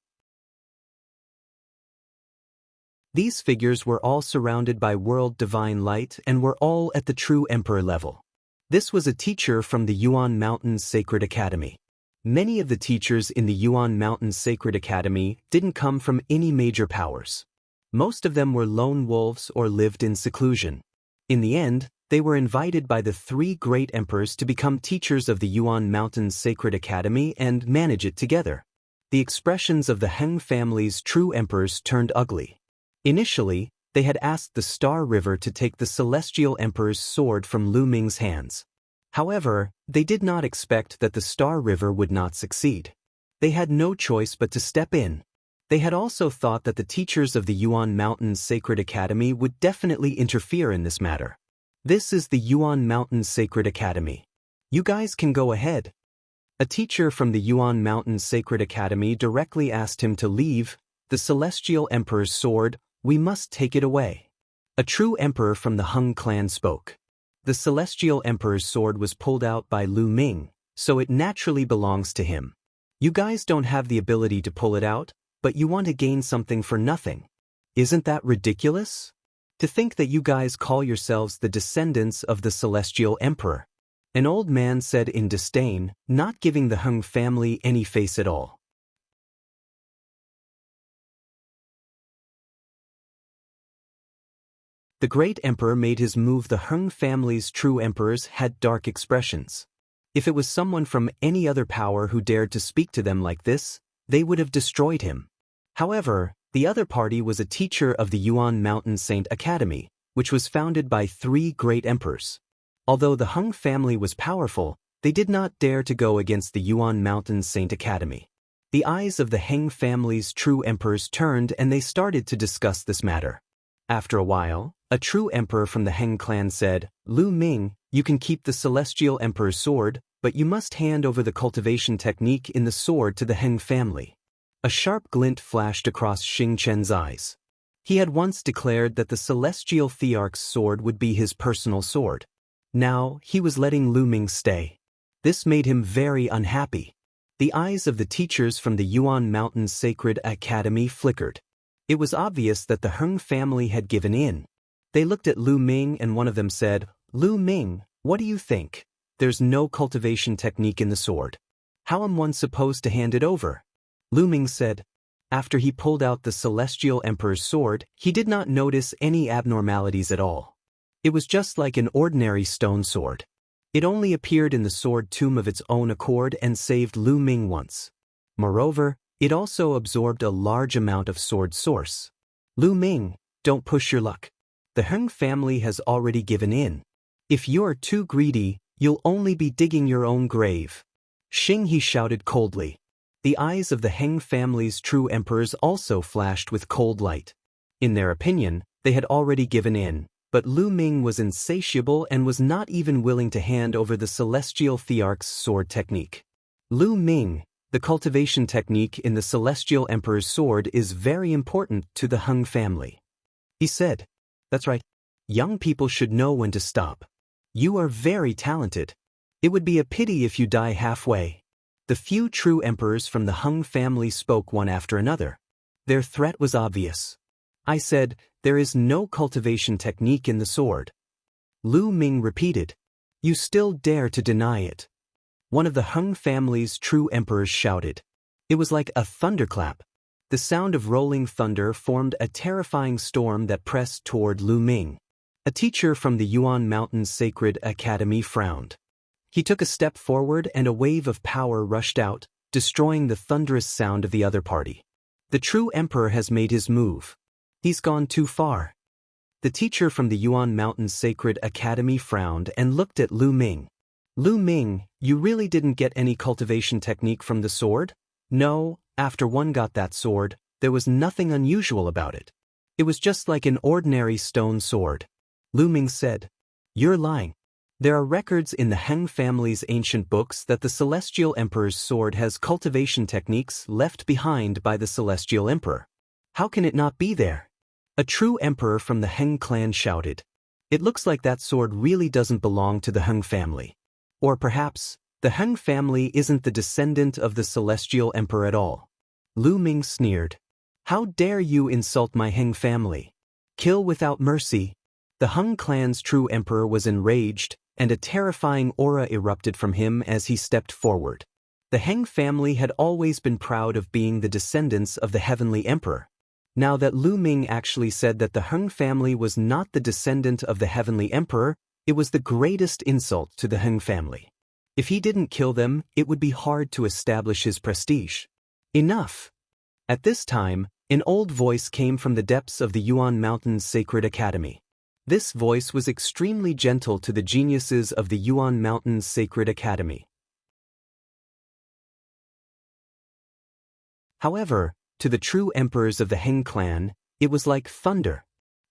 These figures were all surrounded by world divine light and were all at the true emperor level. This was a teacher from the Yuan Mountain's sacred academy. Many of the teachers in the Yuan Mountain's sacred academy didn't come from any major powers. Most of them were lone wolves or lived in seclusion. In the end, they were invited by the 3 great emperors to become teachers of the Yuan Mountain's sacred academy and manage it together. The expressions of the Heng family's true emperors turned ugly. Initially, they had asked the Star River to take the Celestial Emperor's sword from Lu Ming's hands. However, they did not expect that the Star River would not succeed. They had no choice but to step in. They had also thought that the teachers of the Yuan Mountain's sacred academy would definitely interfere in this matter. This is the Yuan Mountain's sacred academy. You guys can go ahead. A teacher from the Yuan Mountain's sacred academy directly asked him to leave. The Celestial Emperor's sword, we must take it away. A true emperor from the Heng clan spoke. The Celestial Emperor's sword was pulled out by Lu Ming, so it naturally belongs to him. You guys don't have the ability to pull it out, but you want to gain something for nothing. Isn't that ridiculous? To think that you guys call yourselves the descendants of the Celestial Emperor. An old man said in disdain, not giving the Heng family any face at all. The great emperor made his move. The Heng family's true emperors had dark expressions. If it was someone from any other power who dared to speak to them like this, they would have destroyed him. However, the other party was a teacher of the Yuan Mountain Saint Academy, which was founded by 3 great emperors. Although the Heng family was powerful, they did not dare to go against the Yuan Mountain Saint Academy. The eyes of the Heng family's true emperors turned and they started to discuss this matter. After a while, a true emperor from the Heng clan said, Lu Ming, you can keep the Celestial Emperor's sword, but you must hand over the cultivation technique in the sword to the Heng family. A sharp glint flashed across Xiangqiang's eyes. He had once declared that the celestial Thearch's sword would be his personal sword. Now, he was letting Lu Ming stay. This made him very unhappy. The eyes of the teachers from the Yuan Mountain's sacred academy flickered. It was obvious that the Heng family had given in. They looked at Lu Ming and one of them said, Lu Ming, what do you think? There's no cultivation technique in the sword. How am one supposed to hand it over? Lu Ming said. After he pulled out the Celestial Emperor's sword, he did not notice any abnormalities at all. It was just like an ordinary stone sword. It only appeared in the sword tomb of its own accord and saved Lu Ming once. Moreover, it also absorbed a large amount of sword source. Lu Ming, don't push your luck. The Heng family has already given in. If you're too greedy, you'll only be digging your own grave. Xing he shouted coldly. The eyes of the Heng family's true emperors also flashed with cold light. In their opinion, they had already given in, but Lu Ming was insatiable and was not even willing to hand over the celestial Thearch's sword technique. Lu Ming, the cultivation technique in the celestial emperor's sword is very important to the Heng family. He said, "That's right. Young people should know when to stop. You are very talented. It would be a pity if you die halfway." The few true emperors from the Heng family spoke one after another. Their threat was obvious. I said, "There is no cultivation technique in the sword." Lu Ming repeated, "You still dare to deny it?" One of the Heng family's true emperors shouted. It was like a thunderclap. The sound of rolling thunder formed a terrifying storm that pressed toward Lu Ming. A teacher from the Yuan Mountain's Sacred Academy frowned. He took a step forward and a wave of power rushed out, destroying the thunderous sound of the other party. The true emperor has made his move. He's gone too far. The teacher from the Yuan Mountain's Sacred Academy frowned and looked at Lu Ming. Lu Ming, you really didn't get any cultivation technique from the sword? No, after one got that sword, there was nothing unusual about it. It was just like an ordinary stone sword. Lu Ming said, "You're lying. There are records in the Heng family's ancient books that the Celestial Emperor's sword has cultivation techniques left behind by the Celestial Emperor. How can it not be there?" A true emperor from the Heng clan shouted. "It looks like that sword really doesn't belong to the Heng family. Or perhaps, the Heng family isn't the descendant of the Celestial Emperor at all." Lu Ming sneered. "How dare you insult my Heng family? Kill without mercy." The Heng clan's true emperor was enraged, and a terrifying aura erupted from him as he stepped forward. The Heng family had always been proud of being the descendants of the Heavenly Emperor. Now that Lu Ming actually said that the Heng family was not the descendant of the Heavenly Emperor, it was the greatest insult to the Heng family. If he didn't kill them, it would be hard to establish his prestige. Enough! At this time, an old voice came from the depths of the Yuan Mountain's Sacred Academy. This voice was extremely gentle to the geniuses of the Yuan Mountain's Sacred Academy. However, to the true emperors of the Heng clan, it was like thunder.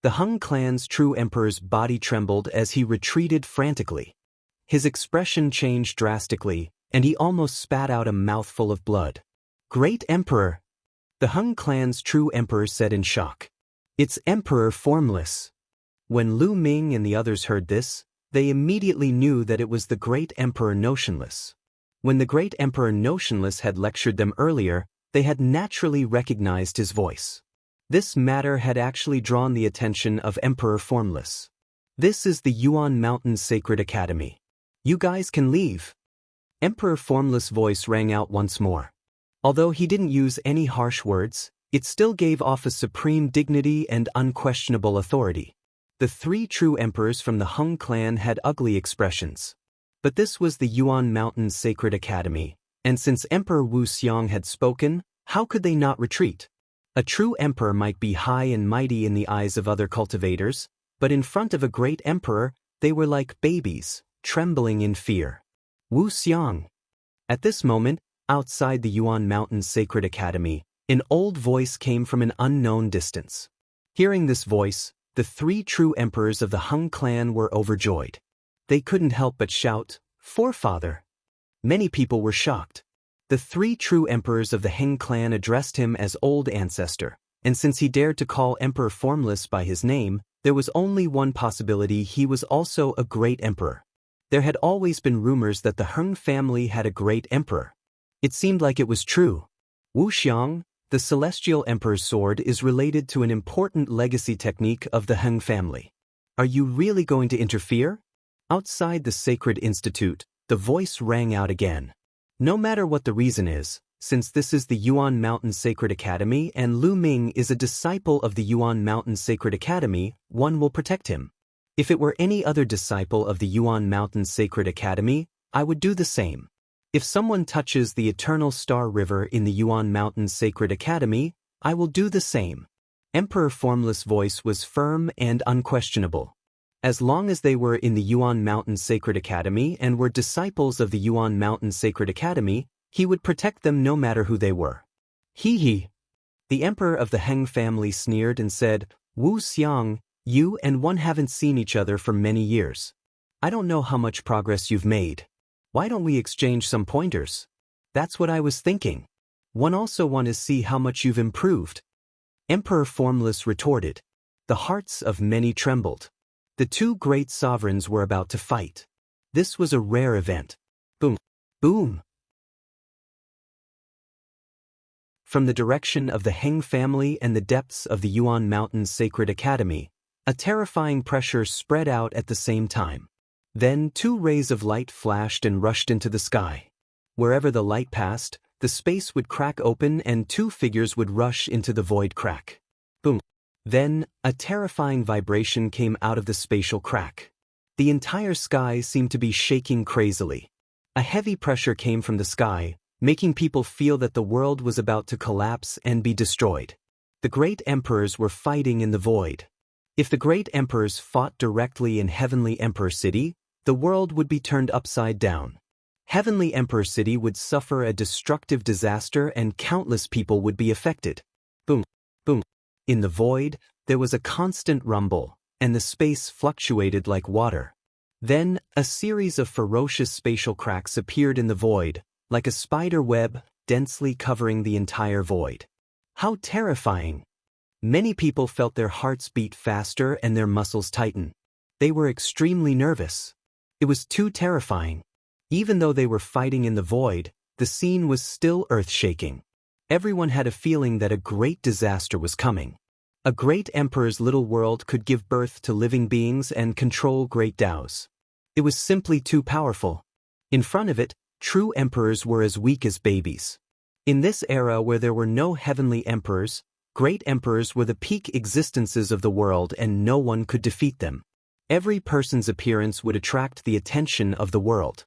The Heng clan's true emperor's body trembled as he retreated frantically. His expression changed drastically, and he almost spat out a mouthful of blood. "Great Emperor!" the Heng clan's true emperor said in shock. "It's Emperor Formless." When Lu Ming and the others heard this, they immediately knew that it was the Great Emperor Notionless. When the Great Emperor Notionless had lectured them earlier, they had naturally recognized his voice. This matter had actually drawn the attention of Emperor Formless. "This is the Yuan Mountain Sacred Academy. You guys can leave." Emperor Formless' voice rang out once more. Although he didn't use any harsh words, it still gave off a supreme dignity and unquestionable authority. The three true emperors from the Heng clan had ugly expressions. But this was the Yuan Mountain Sacred Academy, and since Emperor Luo Xiang had spoken, how could they not retreat? A true emperor might be high and mighty in the eyes of other cultivators, but in front of a great emperor, they were like babies, trembling in fear. Luo Xiang. At this moment, outside the Yuan Mountain Sacred Academy, an old voice came from an unknown distance. Hearing this voice, the three true emperors of the Heng clan were overjoyed. They couldn't help but shout, "Forefather!" Many people were shocked. The three true emperors of the Heng clan addressed him as Old Ancestor, and since he dared to call Emperor Formless by his name, there was only one possibility: he was also a great emperor. There had always been rumors that the Heng family had a great emperor. It seemed like it was true. Luo Xiang, the Celestial Emperor's sword, is related to an important legacy technique of the Heng family. Are you really going to interfere? Outside the Sacred Institute, the voice rang out again. No matter what the reason is, since this is the Yuan Mountain Sacred Academy and Lu Ming is a disciple of the Yuan Mountain Sacred Academy, one will protect him. If it were any other disciple of the Yuan Mountain Sacred Academy, I would do the same. If someone touches the Eternal Star River in the Yuan Mountain Sacred Academy, I will do the same. Emperor Formless' voice was firm and unquestionable. As long as they were in the Yuan Mountain Sacred Academy and were disciples of the Yuan Mountain Sacred Academy, He would protect them no matter who they were. Hee hee. The emperor of the Heng family sneered and said, Luo Xiang, you and one haven't seen each other for many years. I don't know how much progress you've made. Why don't we exchange some pointers? That's what I was thinking. One also want to see how much you've improved. Emperor Formless retorted. The hearts of many trembled. The two great sovereigns were about to fight. This was a rare event. Boom. Boom. From the direction of the Heng family and the depths of the Yuan Mountains Sacred Academy, a terrifying pressure spread out at the same time. Then 2 rays of light flashed and rushed into the sky. Wherever the light passed, the space would crack open and 2 figures would rush into the void crack. Boom. Then, a terrifying vibration came out of the spatial crack. The entire sky seemed to be shaking crazily. A heavy pressure came from the sky, making people feel that the world was about to collapse and be destroyed. The great emperors were fighting in the void. If the great emperors fought directly in Heavenly Emperor City, the world would be turned upside down. Heavenly Emperor City would suffer a destructive disaster and countless people would be affected. Boom, boom. In the void, there was a constant rumble, and the space fluctuated like water. Then, a series of ferocious spatial cracks appeared in the void, like a spider web, densely covering the entire void. How terrifying! Many people felt their hearts beat faster and their muscles tighten. They were extremely nervous. It was too terrifying. Even though they were fighting in the void, the scene was still earth-shaking. Everyone had a feeling that a great disaster was coming. A great emperor's little world could give birth to living beings and control great Daos. It was simply too powerful. In front of it, true emperors were as weak as babies. In this era where there were no heavenly emperors, great emperors were the peak existences of the world and no one could defeat them. Every person's appearance would attract the attention of the world.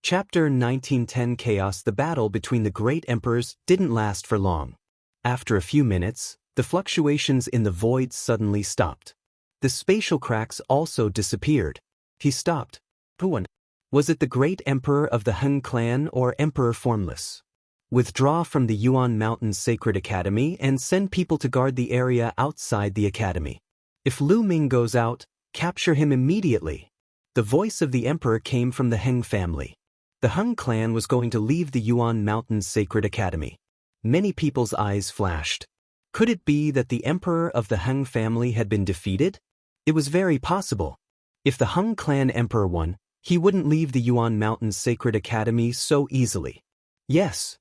Chapter 1910 Chaos. The battle between the great emperors didn't last for long. After a few minutes, the fluctuations in the void suddenly stopped. The spatial cracks also disappeared. He stopped. Puan. Was it the great emperor of the Heng clan or Emperor Formless? Withdraw from the Yuan Mountains Sacred Academy and send people to guard the area outside the academy. If Lu Ming goes out, capture him immediately. The voice of the emperor came from the Heng family. The Heng clan was going to leave the Yuan Mountains Sacred Academy. Many people's eyes flashed. Could it be that the emperor of the Heng family had been defeated? It was very possible. If the Heng clan emperor won, he wouldn't leave the Yuan Mountains Sacred Academy so easily. Yes.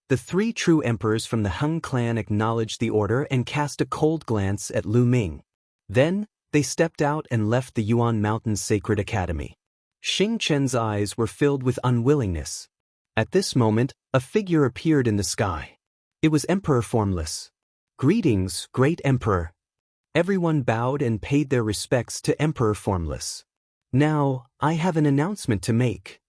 The 3 true emperors from the Heng clan acknowledged the order and cast a cold glance at Lu Ming. Then, they stepped out and left the Yuan Mountains Sacred Academy. Xing Chen's eyes were filled with unwillingness. At this moment, a figure appeared in the sky. It was Emperor Formless. Greetings, great emperor. Everyone bowed and paid their respects to Emperor Formless. Now, I have an announcement to make.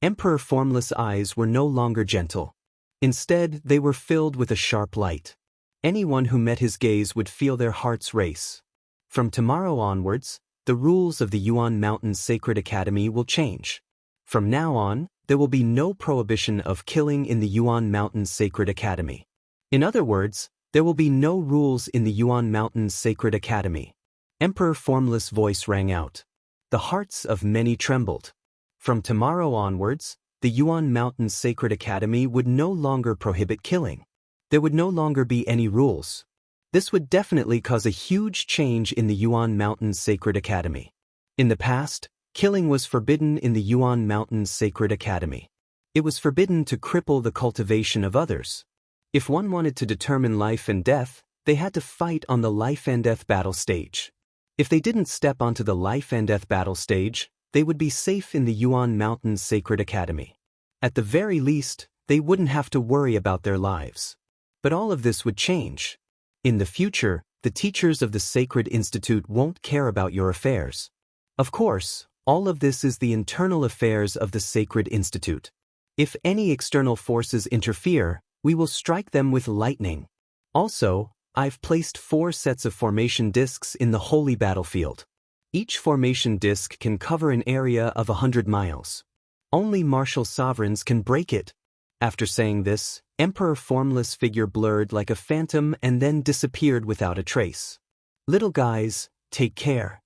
Emperor Formless' eyes were no longer gentle. Instead, they were filled with a sharp light. Anyone who met his gaze would feel their hearts race. From tomorrow onwards, the rules of the Yuan Mountains Sacred Academy will change. From now on, there will be no prohibition of killing in the Yuan Mountains Sacred Academy. In other words, there will be no rules in the Yuan Mountains Sacred Academy. Emperor Formless' voice rang out. The hearts of many trembled. From tomorrow onwards, the Yuan Mountains Sacred Academy would no longer prohibit killing. There would no longer be any rules. This would definitely cause a huge change in the Yuan Mountains Sacred Academy. In the past, killing was forbidden in the Yuan Mountains Sacred Academy. It was forbidden to cripple the cultivation of others. If one wanted to determine life and death, they had to fight on the life and death battle stage. If they didn't step onto the life and death battle stage, they would be safe in the Yuan Mountains Sacred Academy. At the very least, they wouldn't have to worry about their lives. But all of this would change. In the future, the teachers of the Sacred Institute won't care about your affairs. Of course, all of this is the internal affairs of the Sacred Institute. If any external forces interfere, we will strike them with lightning. Also, I've placed 4 sets of formation discs in the holy battlefield. Each formation disk can cover an area of 100 miles. Only martial sovereigns can break it. After saying this, Emperor Formless figure blurred like a phantom and then disappeared without a trace. Little guys, take care.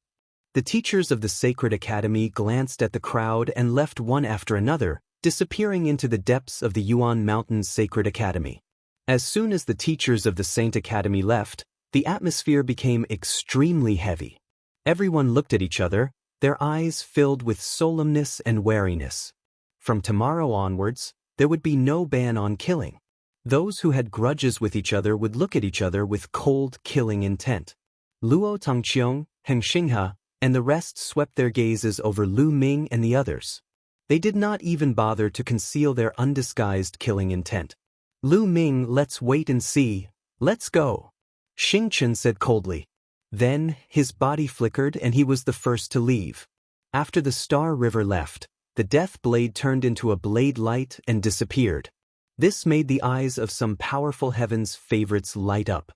The teachers of the Sacred Academy glanced at the crowd and left one after another, disappearing into the depths of the Yuan Mountains Sacred Academy. As soon as the teachers of the Saint Academy left, the atmosphere became extremely heavy. Everyone looked at each other, their eyes filled with solemnness and wariness. From tomorrow onwards, there would be no ban on killing. Those who had grudges with each other would look at each other with cold, killing intent. Luo Xiang, Xiangxiang, and the rest swept their gazes over Lu Ming and the others. They did not even bother to conceal their undisguised killing intent. Lu Ming, let's wait and see. Let's go. Xingqian said coldly. Then, his body flickered and he was the first to leave. After the Star River left, the death blade turned into a blade light and disappeared. This made the eyes of some powerful heaven's favorites light up.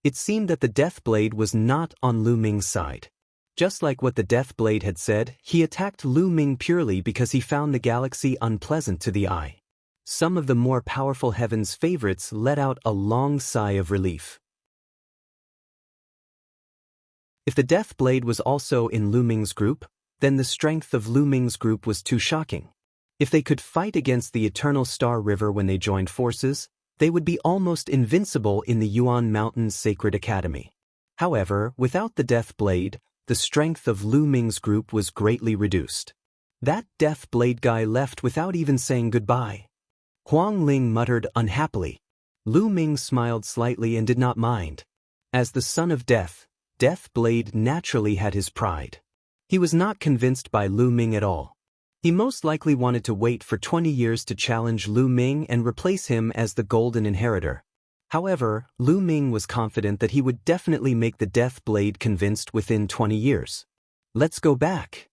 It seemed that the death blade was not on Lu Ming's side. Just like what the death blade had said, he attacked Lu Ming purely because he found the galaxy unpleasant to the eye. Some of the more powerful heaven's favorites let out a long sigh of relief. If the death blade was also in Lu Ming's group, then the strength of Lu Ming's group was too shocking. If they could fight against the Eternal Star River when they joined forces, they would be almost invincible in the Yuan Mountains Sacred Academy. However, without the death blade, the strength of Lu Ming's group was greatly reduced. That death blade guy left without even saying goodbye. Huang Ling muttered unhappily. Lu Ming smiled slightly and did not mind. As the son of death, Death Blade naturally had his pride. He was not convinced by Lu Ming at all. He most likely wanted to wait for 20 years to challenge Lu Ming and replace him as the Golden Inheritor. However, Lu Ming was confident that he would definitely make the Death Blade convinced within 20 years. Let's go back,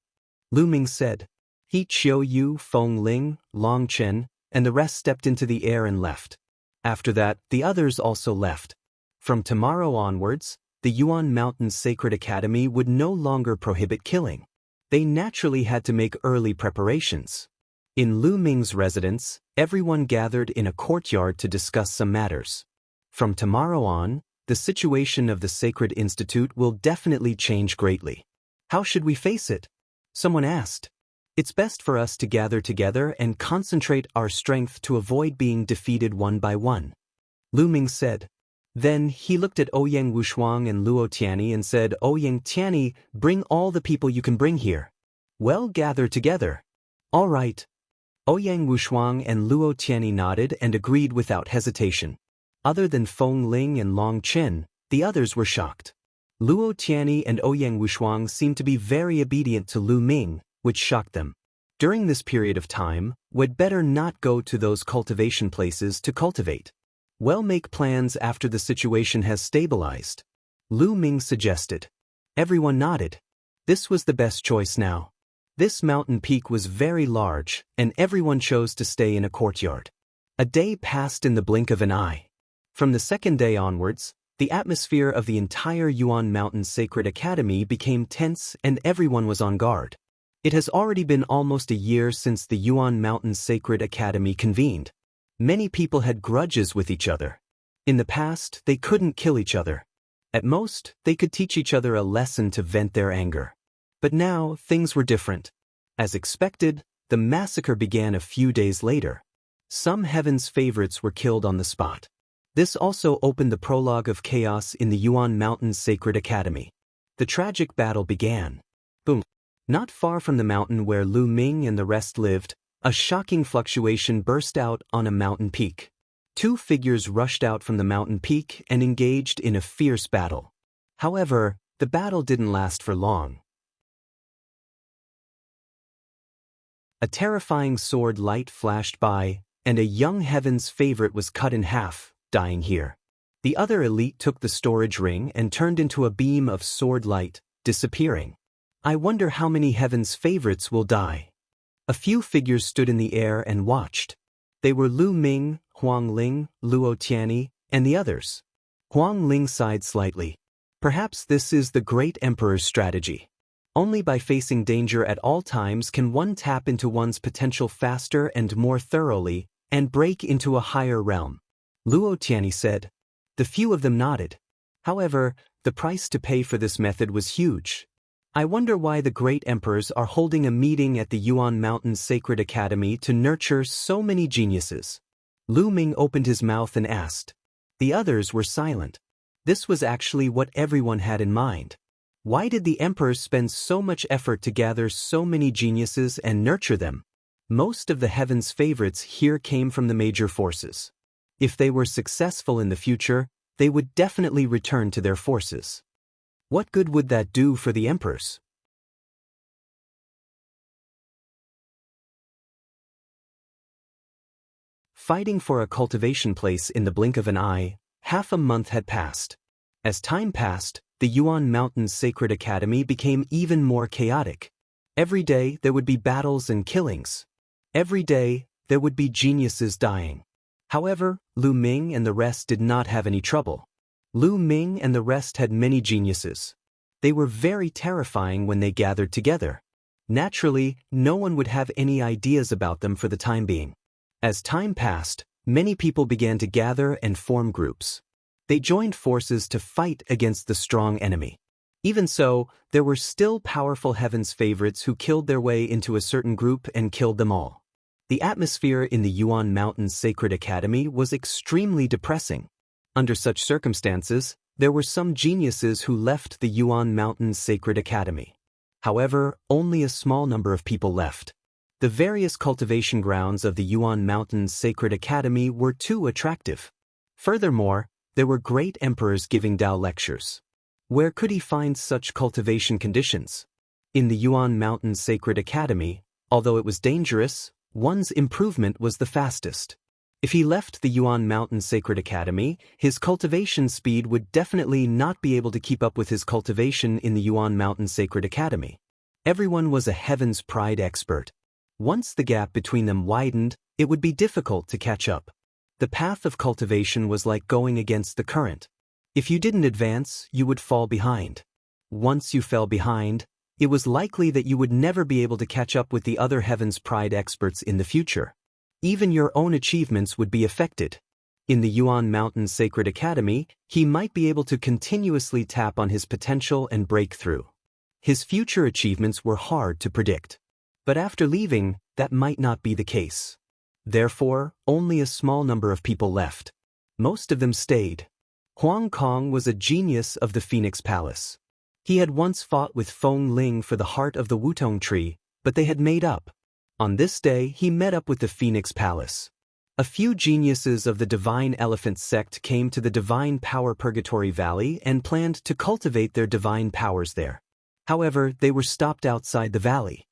Lu Ming said. He, Qiu Yue, Feng Ling, Long Chen, and the rest stepped into the air and left. After that, the others also left. From tomorrow onwards, the Yuan Mountains Sacred Academy would no longer prohibit killing. They naturally had to make early preparations. In Lu Ming's residence, everyone gathered in a courtyard to discuss some matters. From tomorrow on, the situation of the Sacred Institute will definitely change greatly. How should we face it? Someone asked. It's best for us to gather together and concentrate our strength to avoid being defeated one by one, Lu Ming said. Then he looked at Ouyang Wushuang and Luo Tianyi and said, Ouyang Tianyi, bring all the people you can bring here. Well, gather together. All right. Ouyang Wushuang and Luo Tianyi nodded and agreed without hesitation. Other than Feng Ling and Long Chen, the others were shocked. Luo Tianyi and Ouyang Wushuang seemed to be very obedient to Lu Ming, which shocked them. During this period of time, we'd better not go to those cultivation places to cultivate. Well, make plans after the situation has stabilized, Lu Ming suggested. Everyone nodded. This was the best choice now. This mountain peak was very large, and everyone chose to stay in a courtyard. A day passed in the blink of an eye. From the second day onwards, the atmosphere of the entire Yuan Mountain Sacred Academy became tense and everyone was on guard. It has already been almost a year since the Yuan Mountain Sacred Academy convened. Many people had grudges with each other. In the past, they couldn't kill each other. At most, they could teach each other a lesson to vent their anger. But now, things were different. As expected, the massacre began a few days later. Some heaven's favorites were killed on the spot. This also opened the prologue of chaos in the Yuan Mountain Sacred Academy. The tragic battle began. Boom. Not far from the mountain where Lu Ming and the rest lived, a shocking fluctuation burst out on a mountain peak. Two figures rushed out from the mountain peak and engaged in a fierce battle. However, the battle didn't last for long. A terrifying sword light flashed by, and a young heaven's favorite was cut in half, dying here. The other elite took the storage ring and turned into a beam of sword light, disappearing. I wonder how many heaven's favorites will die. A few figures stood in the air and watched. They were Lu Ming, Huang Ling, Luo Tianyi, and the others. Huang Ling sighed slightly. Perhaps this is the great emperor's strategy. Only by facing danger at all times can one tap into one's potential faster and more thoroughly, and break into a higher realm. Luo Xiang said. The few of them nodded. However, the price to pay for this method was huge. I wonder why the great emperors are holding a meeting at the Yuan Mountain Sacred Academy to nurture so many geniuses. Lu Ming opened his mouth and asked. The others were silent. This was actually what everyone had in mind. Why did the emperors spend so much effort to gather so many geniuses and nurture them? Most of the heavens' favorites here came from the major forces. If they were successful in the future, they would definitely return to their forces. What good would that do for the emperors? Fighting for a cultivation place in the blink of an eye, half a month had passed. As time passed, the Yuan Mountain Sacred Academy became even more chaotic. Every day there would be battles and killings. Every day there would be geniuses dying. However, Lu Ming and the rest did not have any trouble. Lu Ming and the rest had many geniuses. They were very terrifying when they gathered together. Naturally, no one would have any ideas about them for the time being. As time passed, many people began to gather and form groups. They joined forces to fight against the strong enemy. Even so, there were still powerful heaven's favorites who killed their way into a certain group and killed them all. The atmosphere in the Yuan Mountain Sacred Academy was extremely depressing. Under such circumstances, there were some geniuses who left the Yuan Mountain Sacred Academy. However, only a small number of people left. The various cultivation grounds of the Yuan Mountain Sacred Academy were too attractive. Furthermore, there were great emperors giving Tao lectures. Where could he find such cultivation conditions? In the Yuan Mountain Sacred Academy, although it was dangerous, one's improvement was the fastest. If he left the Yuan Mountain Sacred Academy, his cultivation speed would definitely not be able to keep up with his cultivation in the Yuan Mountain Sacred Academy. Everyone was a Heaven's Pride expert. Once the gap between them widened, it would be difficult to catch up. The path of cultivation was like going against the current. If you didn't advance, you would fall behind. Once you fell behind, it was likely that you would never be able to catch up with the other Heaven's Pride experts in the future. Even your own achievements would be affected. In the Yuan Mountain Sacred Academy, he might be able to continuously tap on his potential and break through. His future achievements were hard to predict. But after leaving, that might not be the case. Therefore, only a small number of people left. Most of them stayed. Huang Kong was a genius of the Phoenix Palace. He had once fought with Feng Ling for the heart of the Wutong tree, but they had made up. On this day, he met up with the Phoenix Palace. A few geniuses of the Divine Elephant sect came to the Divine Power Purgatory Valley and planned to cultivate their divine powers there. However, they were stopped outside the valley.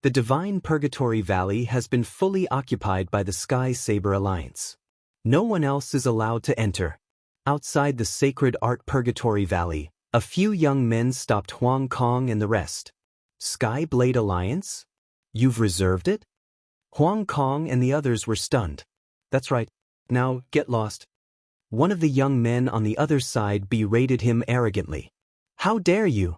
The Divine Purgatory Valley has been fully occupied by the Sky Saber Alliance. No one else is allowed to enter. Outside the Sacred Art Purgatory Valley, a few young men stopped Huang Kong and the rest. Sky Blade Alliance? You've reserved it? Huang Kong and the others were stunned. That's right. Now, get lost. One of the young men on the other side berated him arrogantly. How dare you?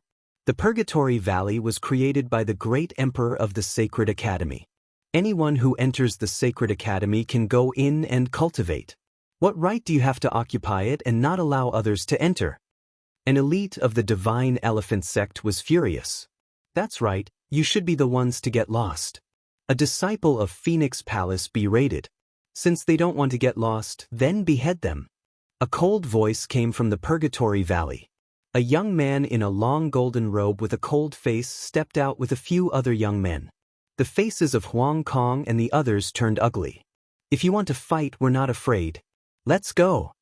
The Purgatory Valley was created by the great emperor of the Sacred Academy. Anyone who enters the Sacred Academy can go in and cultivate. What right do you have to occupy it and not allow others to enter? An elite of the Divine Elephant sect was furious. That's right, you should be the ones to get lost. A disciple of Phoenix Palace berated. Since they don't want to get lost, then behead them. A cold voice came from the Purgatory Valley. A young man in a long golden robe with a cold face stepped out with a few other young men. The faces of Huang Kong and the others turned ugly. If you want to fight, we're not afraid. Let's go,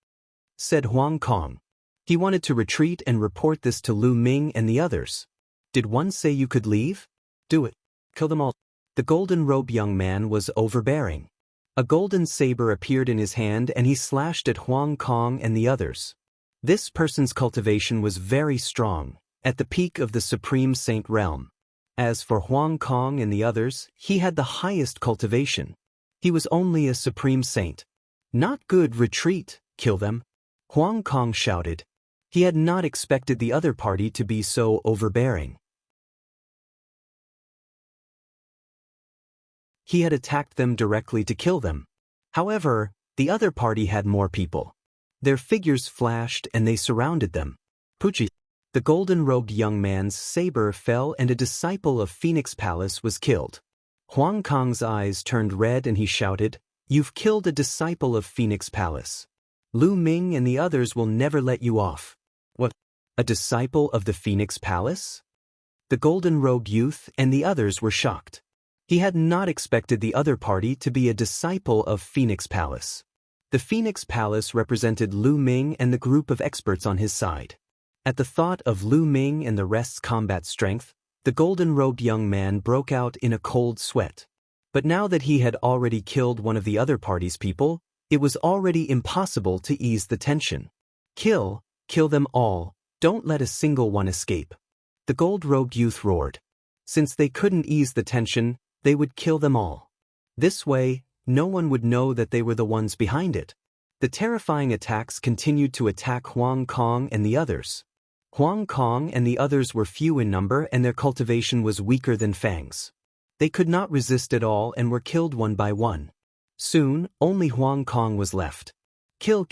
said Huang Kong. He wanted to retreat and report this to Lu Ming and the others. Did one say you could leave? Do it. Kill them all. The golden robe young man was overbearing. A golden saber appeared in his hand and he slashed at Huang Kong and the others. This person's cultivation was very strong, at the peak of the Supreme Saint realm. As for Huang Kong and the others, he had the highest cultivation. He was only a Supreme Saint. Not good, retreat, kill them. Huang Kong shouted. He had not expected the other party to be so overbearing. He had attacked them directly to kill them. However, the other party had more people. Their figures flashed and they surrounded them. Pucci. The golden-robed young man's saber fell and a disciple of Phoenix Palace was killed. Huang Kong's eyes turned red and he shouted, "You've killed a disciple of Phoenix Palace. Lu Ming and the others will never let you off." "What? A disciple of the Phoenix Palace?" The golden-robed youth and the others were shocked. He had not expected the other party to be a disciple of Phoenix Palace. The Phoenix Palace represented Lu Ming and the group of experts on his side. At the thought of Lu Ming and the rest's combat strength, the golden-robed young man broke out in a cold sweat. But now that he had already killed one of the other party's people, it was already impossible to ease the tension. Kill them all, don't let a single one escape. The gold-robed youth roared. Since they couldn't ease the tension, they would kill them all. This way, no one would know that they were the ones behind it. The terrifying attacks continued to attack Huang Kong and the others. Huang Kong and the others were few in number and their cultivation was weaker than Fang's. They could not resist at all and were killed one by one. Soon, only Huang Kong was left. Kill!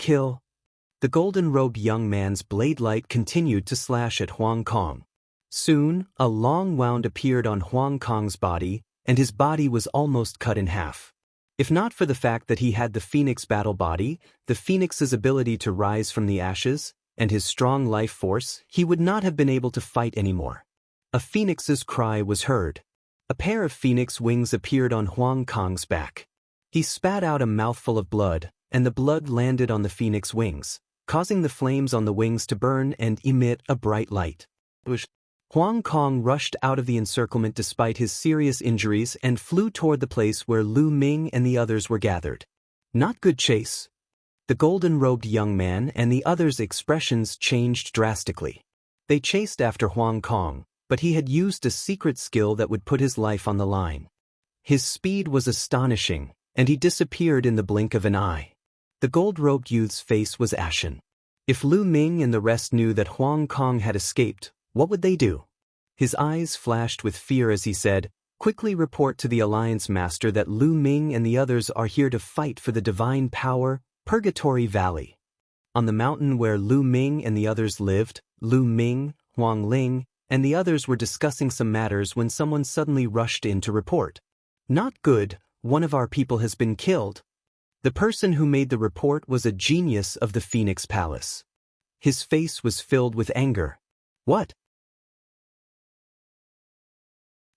The golden-robed young man's blade light continued to slash at Huang Kong. Soon, a long wound appeared on Huang Kong's body, and his body was almost cut in half. If not for the fact that he had the Phoenix battle body, the Phoenix's ability to rise from the ashes, and his strong life force, he would not have been able to fight anymore. A Phoenix's cry was heard. A pair of Phoenix wings appeared on Huang Kong's back. He spat out a mouthful of blood, and the blood landed on the Phoenix wings, causing the flames on the wings to burn and emit a bright light. Huang Kong rushed out of the encirclement despite his serious injuries and flew toward the place where Lu Ming and the others were gathered. Not good chase. The golden-robed young man and the others' expressions changed drastically. They chased after Huang Kong, but he had used a secret skill that would put his life on the line. His speed was astonishing, and he disappeared in the blink of an eye. The gold-robed youth's face was ashen. If Lu Ming and the rest knew that Huang Kong had escaped, what would they do? His eyes flashed with fear as he said, "Quickly report to the Alliance Master that Lu Ming and the others are here to fight for the divine power, Purgatory Valley." On the mountain where Lu Ming and the others lived, Lu Ming, Huang Ling, and the others were discussing some matters when someone suddenly rushed in to report. "Not good, one of our people has been killed." The person who made the report was a genius of the Phoenix Palace. His face was filled with anger. "What?"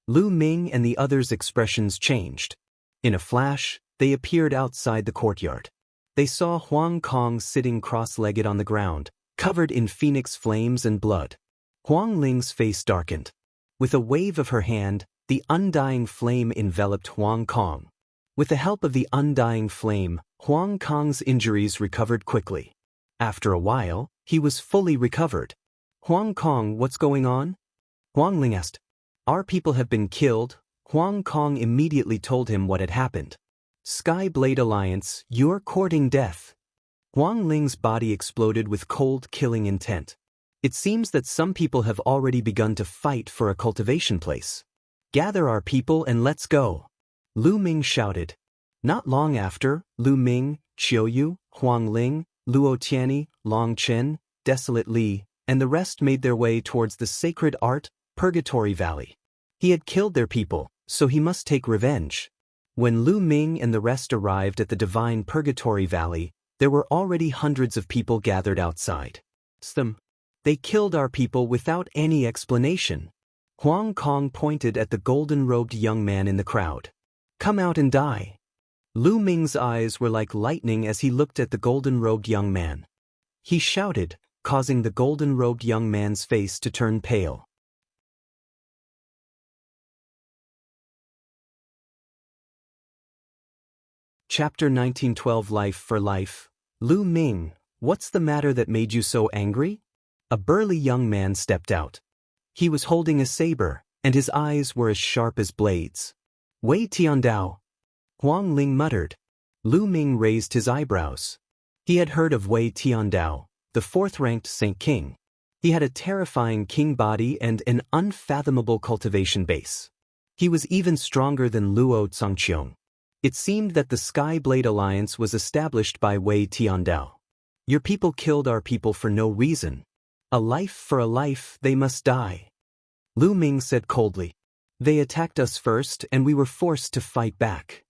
Lu Ming and the others' expressions changed. In a flash, they appeared outside the courtyard. They saw Huang Kong sitting cross-legged on the ground, covered in Phoenix flames and blood. Huang Ling's face darkened. With a wave of her hand, the undying flame enveloped Huang Kong. With the help of the undying flame, Huang Kong's injuries recovered quickly. After a while, he was fully recovered. "Huang Kong, what's going on?" Huang Ling asked. "Our people have been killed." Huang Kong immediately told him what had happened. "Sky Blade Alliance, you're courting death." Huang Ling's body exploded with cold killing intent. "It seems that some people have already begun to fight for a cultivation place. Gather our people and let's go." Lu Ming shouted. Not long after, Lu Ming, Qiu Yue, Huang Ling, Luo Xiang, Long Chen, Desolate Li, and the rest made their way towards the sacred art, Purgatory Valley. He had killed their people, so he must take revenge. When Lu Ming and the rest arrived at the divine Purgatory Valley, there were already hundreds of people gathered outside. They killed our people without any explanation. Huang Kong pointed at the golden-robed young man in the crowd. "Come out and die." Lu Ming's eyes were like lightning as he looked at the golden-robed young man. He shouted, causing the golden-robed young man's face to turn pale. Chapter 1912 Life for Life. Lu Ming, what's the matter that made you so angry? A burly young man stepped out. He was holding a saber, and his eyes were as sharp as blades. "Wei Tiandao." Huang Ling muttered. Lu Ming raised his eyebrows. He had heard of Wei Tiandao, the fourth-ranked Saint King. He had a terrifying king body and an unfathomable cultivation base. He was even stronger than Luo Xiang. It seemed that the Sky Blade Alliance was established by Wei Tiandao. Your people killed our people for no reason. A life for a life, they must die. Lu Ming said coldly. They attacked us first and we were forced to fight back.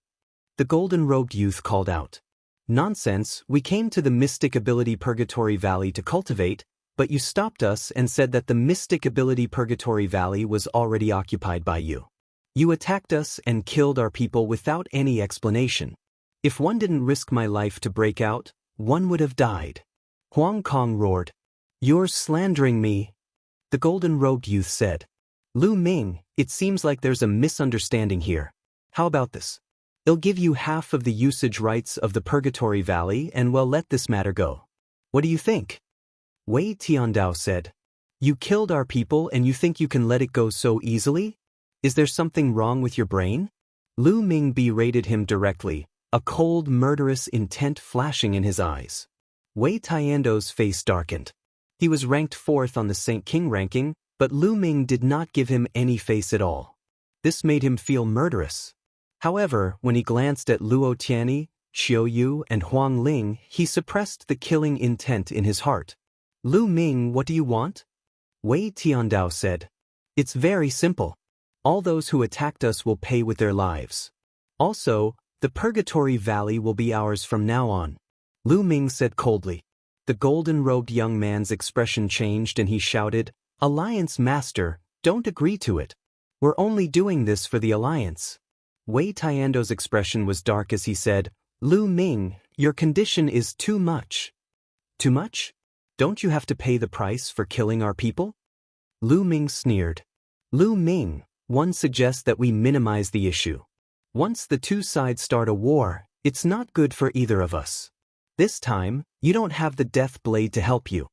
The golden-robed youth called out. Nonsense, we came to the Mystic Ability Purgatory Valley to cultivate, but you stopped us and said that the Mystic Ability Purgatory Valley was already occupied by you. You attacked us and killed our people without any explanation. If one didn't risk my life to break out, one would have died. Huang Kong roared. You're slandering me. The golden-robed youth said. Lu Ming, it seems like there's a misunderstanding here. How about this? I'll give you half of the usage rights of the Purgatory Valley and we'll let this matter go. What do you think? Wei Tiandao said. You killed our people and you think you can let it go so easily? Is there something wrong with your brain? Lu Ming berated him directly, a cold, murderous intent flashing in his eyes. Wei Tiandao's face darkened. He was ranked 4th on the Saint King ranking, but Lu Ming did not give him any face at all. This made him feel murderous. However, when he glanced at Luo Tianyi, Qiu Yue, and Huang Ling, he suppressed the killing intent in his heart. Lu Ming, what do you want? Wei Tiandao said. It's very simple. All those who attacked us will pay with their lives. Also, the Purgatory Valley will be ours from now on. Lu Ming said coldly. The golden-robed young man's expression changed and he shouted, Alliance Master, don't agree to it. We're only doing this for the Alliance. Wei Tiandao's expression was dark as he said, Lu Ming, your condition is too much. Too much? Don't you have to pay the price for killing our people? Lu Ming sneered. Lu Ming, one suggests that we minimize the issue. Once the two sides start a war, it's not good for either of us. This time, you don't have the Death Blade to help you.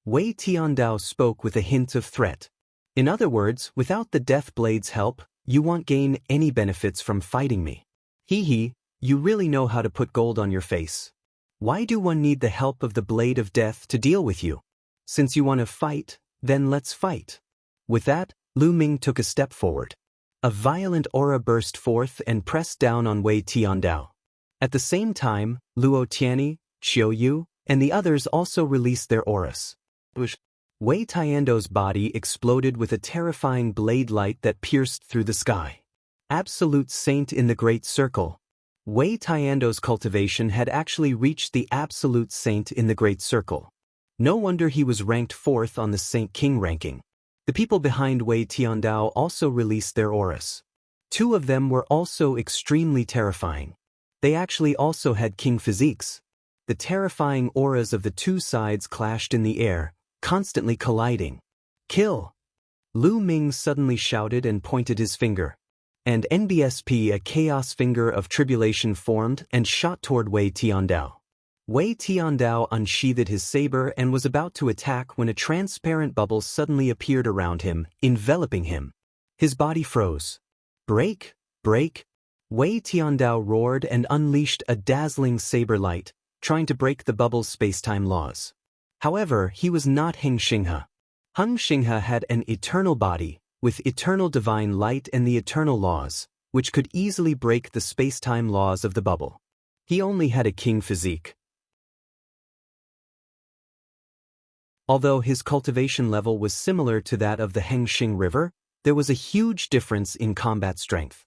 Wei Tiandao spoke with a hint of threat. In other words, without the Death Blade's help, you won't gain any benefits from fighting me. Hee, you really know how to put gold on your face. Why do one need the help of the Blade of Death to deal with you? Since you want to fight, then let's fight. With that, Lu Ming took a step forward. A violent aura burst forth and pressed down on Wei Tiandao. At the same time, Luo Tianyi, Qiu Yue, and the others also released their auras. Wei Tiandao's body exploded with a terrifying blade light that pierced through the sky. Absolute Saint in the Great Circle. Wei Tiandao's cultivation had actually reached the Absolute Saint in the Great Circle. No wonder he was ranked 4th on the Saint King ranking. The people behind Wei Tiandao also released their auras. 2 of them were also extremely terrifying. They actually also had king physiques. The terrifying auras of the 2 sides clashed in the air, constantly colliding. Kill! Lu Ming suddenly shouted and pointed his finger. And NBSP, a chaos finger of tribulation, formed and shot toward Wei Tiandao. Wei Tiandao unsheathed his saber and was about to attack when a transparent bubble suddenly appeared around him, enveloping him. His body froze. Break! Break! Wei Tiandao roared and unleashed a dazzling saber light, trying to break the bubble's space-time laws. However, he was not Xiangxiang. Xiangxiang had an eternal body, with eternal divine light and the eternal laws, which could easily break the space-time laws of the bubble. He only had a king physique. Although his cultivation level was similar to that of the Hengxing River, there was a huge difference in combat strength.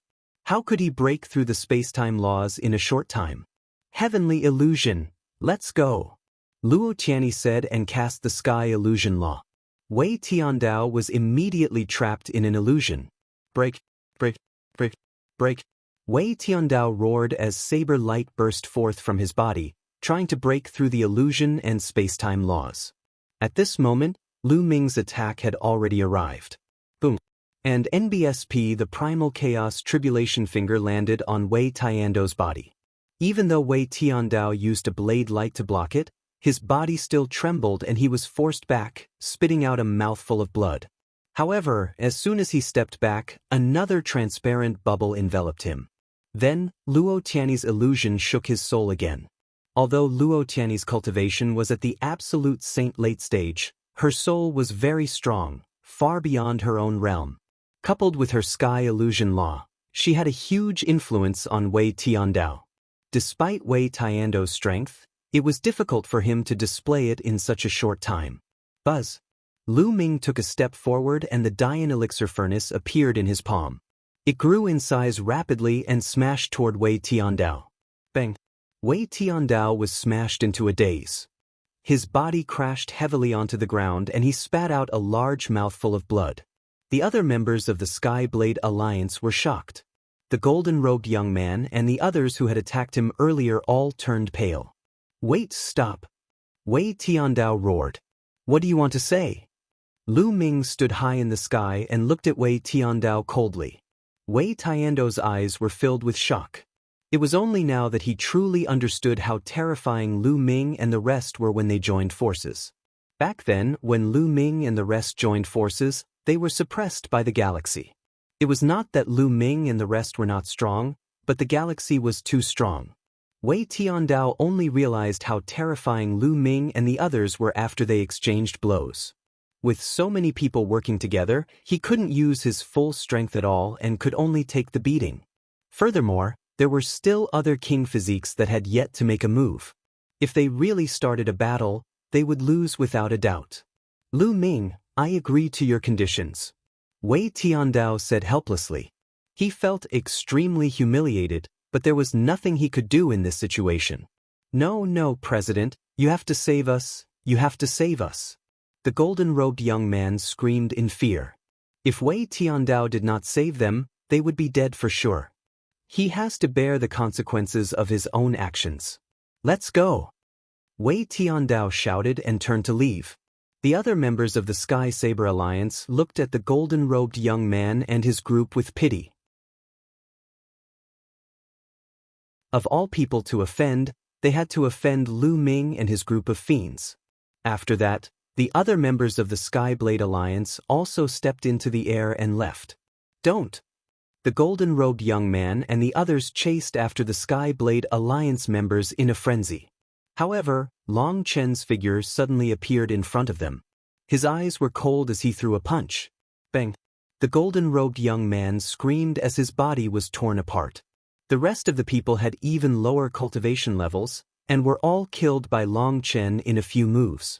How could he break through the space-time laws in a short time? Heavenly illusion, let's go. Luo Tianyi said and cast the sky illusion law. Wei Tiandao was immediately trapped in an illusion. Break, break, break, break. Wei Tiandao roared as saber light burst forth from his body, trying to break through the illusion and space-time laws. At this moment, Lu Ming's attack had already arrived. Boom. And NBSP, the primal chaos tribulation finger, landed on Wei Tiandao's body. Even though Wei Tiandao used a blade light to block it, his body still trembled and he was forced back, spitting out a mouthful of blood. However, as soon as he stepped back, another transparent bubble enveloped him. Then, Luo Tianyi's illusion shook his soul again. Although Luo Tianyi's cultivation was at the absolute saint late stage, her soul was very strong, far beyond her own realm. Coupled with her sky illusion law, she had a huge influence on Wei Tiandao. Despite Wei Tiandao's strength, it was difficult for him to display it in such a short time. Buzz. Lu Ming took a step forward and the Dian elixir furnace appeared in his palm. It grew in size rapidly and smashed toward Wei Tiandao. Bang! Wei Tiandao was smashed into a daze. His body crashed heavily onto the ground and he spat out a large mouthful of blood. The other members of the Sky Blade Alliance were shocked. The golden-robed young man and the others who had attacked him earlier all turned pale. Wait, stop! Wei Tiandao roared. What do you want to say? Lu Ming stood high in the sky and looked at Wei Tiandao coldly. Wei Tiandao's eyes were filled with shock. It was only now that he truly understood how terrifying Lu Ming and the rest were when they joined forces. Back then, when Lu Ming and the rest joined forces, they were suppressed by the galaxy. It was not that Lu Ming and the rest were not strong, but the galaxy was too strong. Wei Tiandao only realized how terrifying Lu Ming and the others were after they exchanged blows. With so many people working together, he couldn't use his full strength at all and could only take the beating. Furthermore, there were still other king physiques that had yet to make a move. If they really started a battle, they would lose without a doubt. Lu Ming, I agree to your conditions. Wei Tiandao said helplessly. He felt extremely humiliated, but there was nothing he could do in this situation. No, President, you have to save us, you have to save us. The golden-robed young man screamed in fear. If Wei Tiandao did not save them, they would be dead for sure. He has to bear the consequences of his own actions. Let's go! Wei Tiandao shouted and turned to leave. The other members of the Sky Saber Alliance looked at the golden-robed young man and his group with pity. Of all people to offend, they had to offend Lu Ming and his group of fiends. After that, the other members of the Sky Blade Alliance also stepped into the air and left. Don't! The golden-robed young man and the others chased after the Sky Blade Alliance members in a frenzy. However, Long Chen's figure suddenly appeared in front of them. His eyes were cold as he threw a punch. Bang! The golden-robed young man screamed as his body was torn apart. The rest of the people had even lower cultivation levels, and were all killed by Long Chen in a few moves.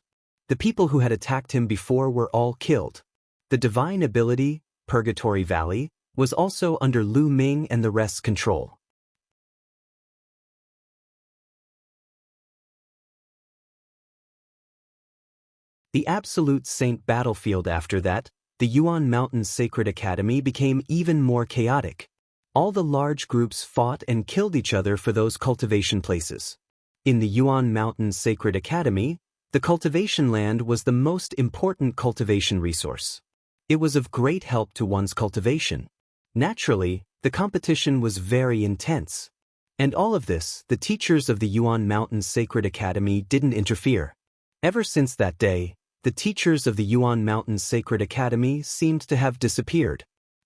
The people who had attacked him before were all killed. The divine ability, Purgatory Valley, was also under Lu Ming and the rest's control. The Absolute Saint battlefield after that, the Yuan Mountain Sacred Academy became even more chaotic. All the large groups fought and killed each other for those cultivation places. In the Yuan Mountain Sacred Academy, the cultivation land was the most important cultivation resource. It was of great help to one's cultivation. Naturally, the competition was very intense. And all of this, the teachers of the Yuan Mountain Sacred Academy didn't interfere. Ever since that day, the teachers of the Yuan Mountain Sacred Academy seemed to have disappeared.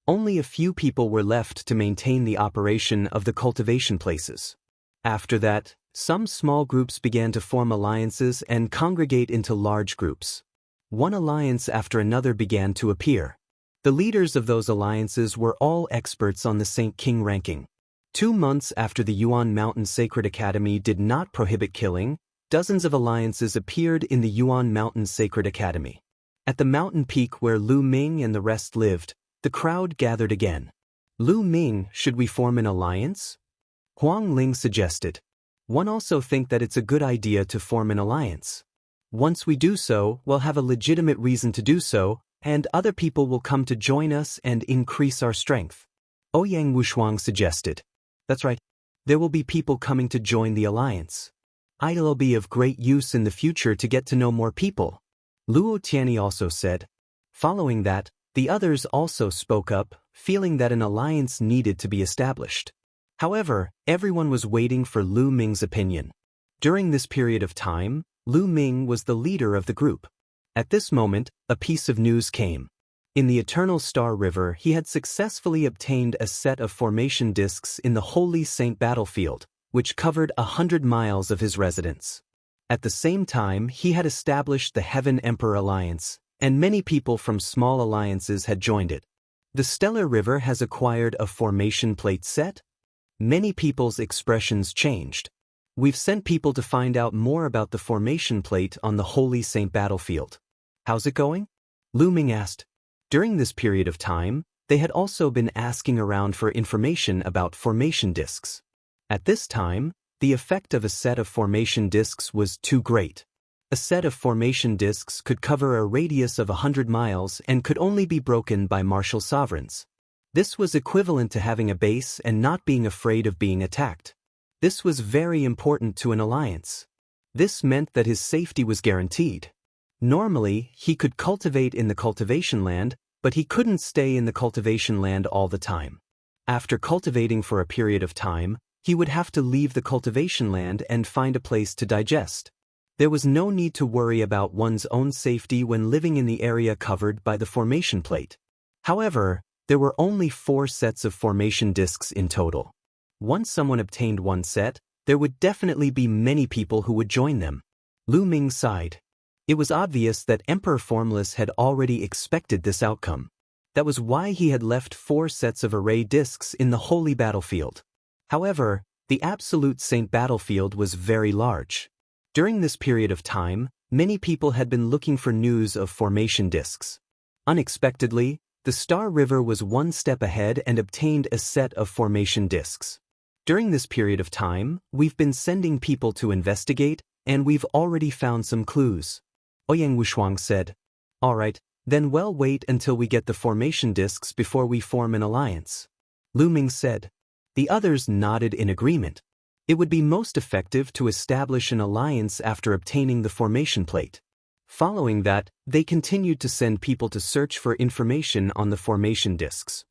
Only a few people were left to maintain the operation of the cultivation places. After that, some small groups began to form alliances and congregate into large groups. One alliance after another began to appear. The leaders of those alliances were all experts on the Saint King ranking. 2 months after the Yuan Mountain Sacred Academy did not prohibit killing, dozens of alliances appeared in the Yuan Mountain Sacred Academy. At the mountain peak where Lu Ming and the rest lived, the crowd gathered again. Lu Ming, should we form an alliance? Huang Ling suggested. One also think that it's a good idea to form an alliance. Once we do so, we'll have a legitimate reason to do so, and other people will come to join us and increase our strength. Ouyang Wushuang suggested. That's right. There will be people coming to join the alliance. It'll be of great use in the future to get to know more people. Luo Xiang also said. Following that, the others also spoke up, feeling that an alliance needed to be established. However, everyone was waiting for Lu Ming's opinion. During this period of time, Lu Ming was the leader of the group. At this moment, a piece of news came. In the Eternal Star River, he had successfully obtained a set of formation discs in the Holy Saint battlefield, which covered 100 miles of his residence. At the same time, he had established the Heaven Emperor Alliance, and many people from small alliances had joined it. The stellar river has acquired a formation plate set? Many people's expressions changed. We've sent people to find out more about the formation plate on the Holy Saint battlefield. How's it going? Lu Ming asked. During this period of time, they had also been asking around for information about formation discs. At this time, the effect of a set of formation discs was too great. A set of formation discs could cover a radius of 100 miles and could only be broken by martial sovereigns. This was equivalent to having a base and not being afraid of being attacked. This was very important to an alliance. This meant that his safety was guaranteed. Normally, he could cultivate in the cultivation land, but he couldn't stay in the cultivation land all the time. After cultivating for a period of time, he would have to leave the cultivation land and find a place to digest. There was no need to worry about one's own safety when living in the area covered by the formation plate. However, there were only 4 sets of formation discs in total. Once someone obtained one set, there would definitely be many people who would join them. Lu Ming sighed. It was obvious that Emperor Formless had already expected this outcome. That was why he had left 4 sets of array discs in the holy battlefield. However, the Absolute Saint battlefield was very large. During this period of time, many people had been looking for news of formation discs. Unexpectedly, the Star River was one step ahead and obtained a set of formation discs. During this period of time, we've been sending people to investigate, and we've already found some clues. Luo Xiang said. Alright, then we'll wait until we get the formation discs before we form an alliance. Lu Ming said. The others nodded in agreement. It would be most effective to establish an alliance after obtaining the formation plate. Following that, they continued to send people to search for information on the formation discs.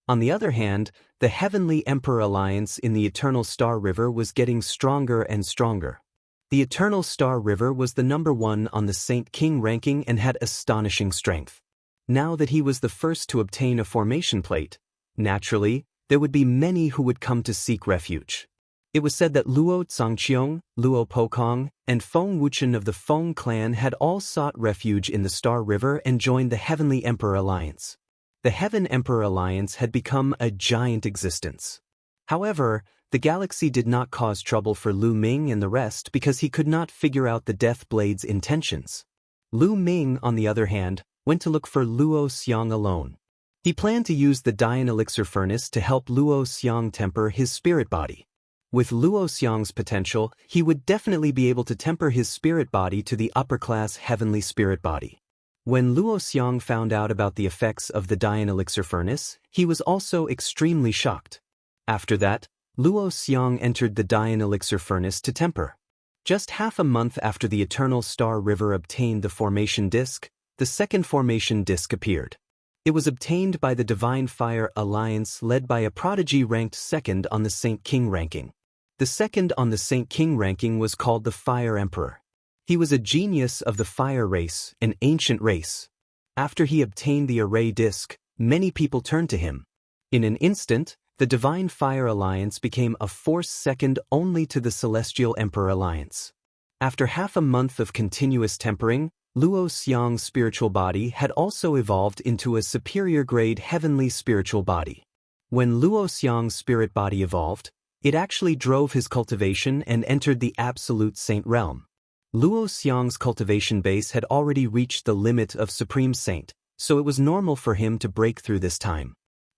On the other hand, the Heavenly Emperor Alliance in the Eternal Star River was getting stronger and stronger. The Eternal Star River was the #1 on the Saint King ranking and had astonishing strength. Now that he was the first to obtain a formation plate, naturally, there would be many who would come to seek refuge. It was said that Luo Cangqiong, Luo Pokong, and Feng Wuchen of the Feng clan had all sought refuge in the Star River and joined the Heavenly Emperor Alliance. The Heaven Emperor Alliance had become a giant existence. However, the galaxy did not cause trouble for Lu Ming and the rest because he could not figure out the Death Blade's intentions. Lu Ming, on the other hand, went to look for Luo Xiang alone. He planned to use the Dian Elixir Furnace to help Luo Xiang temper his spirit body. With Luo Xiang's potential, he would definitely be able to temper his spirit body to the upper-class heavenly spirit body. When Luo Xiang found out about the effects of the Dian Elixir Furnace, he was also extremely shocked. After that, Luo Xiang entered the Dian Elixir Furnace to temper. Just half a month after the Eternal Star River obtained the formation disc, the second formation disc appeared. It was obtained by the Divine Fire Alliance led by a prodigy ranked 2nd on the Saint King ranking. The 2nd on the Saint King ranking was called the Fire Emperor. He was a genius of the Fire race, an ancient race. After he obtained the array disc, many people turned to him. In an instant, the Divine Fire Alliance became a force second only to the Celestial Emperor Alliance. After half a month of continuous tempering, Luo Xiang's spiritual body had also evolved into a superior grade heavenly spiritual body. When Luo Xiang's spirit body evolved, it actually drove his cultivation and entered the Absolute Saint realm. Luo Xiang's cultivation base had already reached the limit of Supreme Saint, so it was normal for him to break through this time.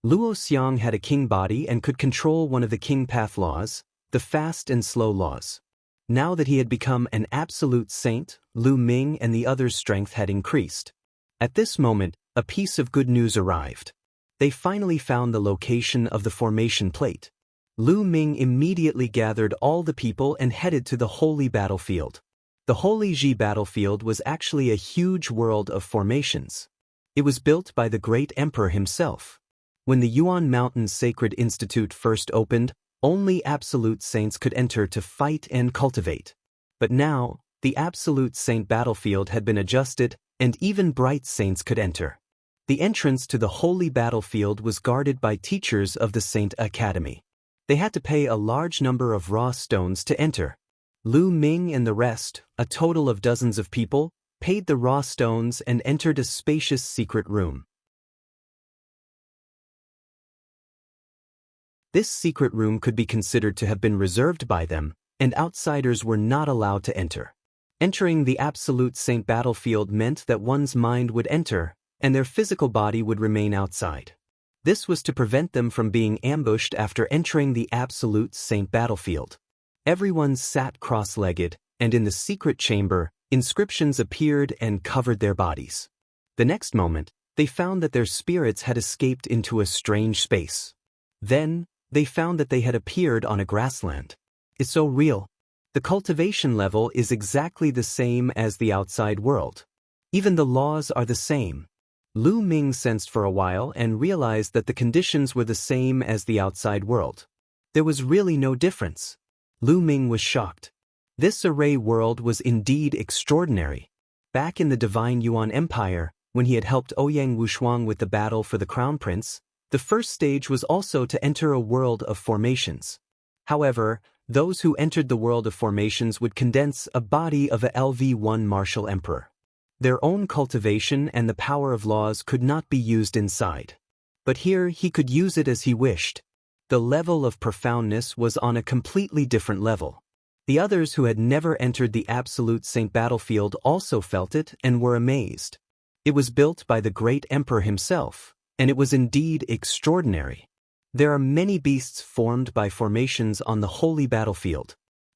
Luo Xiang had a king body and could control one of the king path laws, the fast and slow laws. Now that he had become an absolute saint, Lu Ming and the others' strength had increased. At this moment, a piece of good news arrived. They finally found the location of the formation plate. Lu Ming immediately gathered all the people and headed to the holy battlefield. The Holy Ji battlefield was actually a huge world of formations. It was built by the great emperor himself. When the Yuan Mountain Sacred Institute first opened, only absolute saints could enter to fight and cultivate. But now, the Absolute Saint battlefield had been adjusted, and even bright saints could enter. The entrance to the holy battlefield was guarded by teachers of the Saint Academy. They had to pay a large number of raw stones to enter. Lu Ming and the rest, a total of dozens of people, paid the raw stones and entered a spacious secret room. This secret room could be considered to have been reserved by them, and outsiders were not allowed to enter. Entering the absolute saint battlefield meant that one's mind would enter, and their physical body would remain outside. This was to prevent them from being ambushed after entering the absolute saint battlefield. Everyone sat cross-legged, and in the secret chamber, inscriptions appeared and covered their bodies. The next moment, they found that their spirits had escaped into a strange space. Then, they found that they had appeared on a grassland. It's so real. The cultivation level is exactly the same as the outside world. Even the laws are the same. Lu Ming sensed for a while and realized that the conditions were the same as the outside world. There was really no difference. Lu Ming was shocked. This array world was indeed extraordinary. Back in the Divine Yuan Empire, when he had helped Ouyang Wushuang with the battle for the Crown Prince, the first stage was also to enter a world of formations. However, those who entered the world of formations would condense a body of a LV1 martial emperor. Their own cultivation and the power of laws could not be used inside. But here he could use it as he wished. The level of profoundness was on a completely different level. The others who had never entered the absolute saint battlefield also felt it and were amazed. It was built by the great emperor himself, and it was indeed extraordinary. There are many beasts formed by formations on the holy battlefield.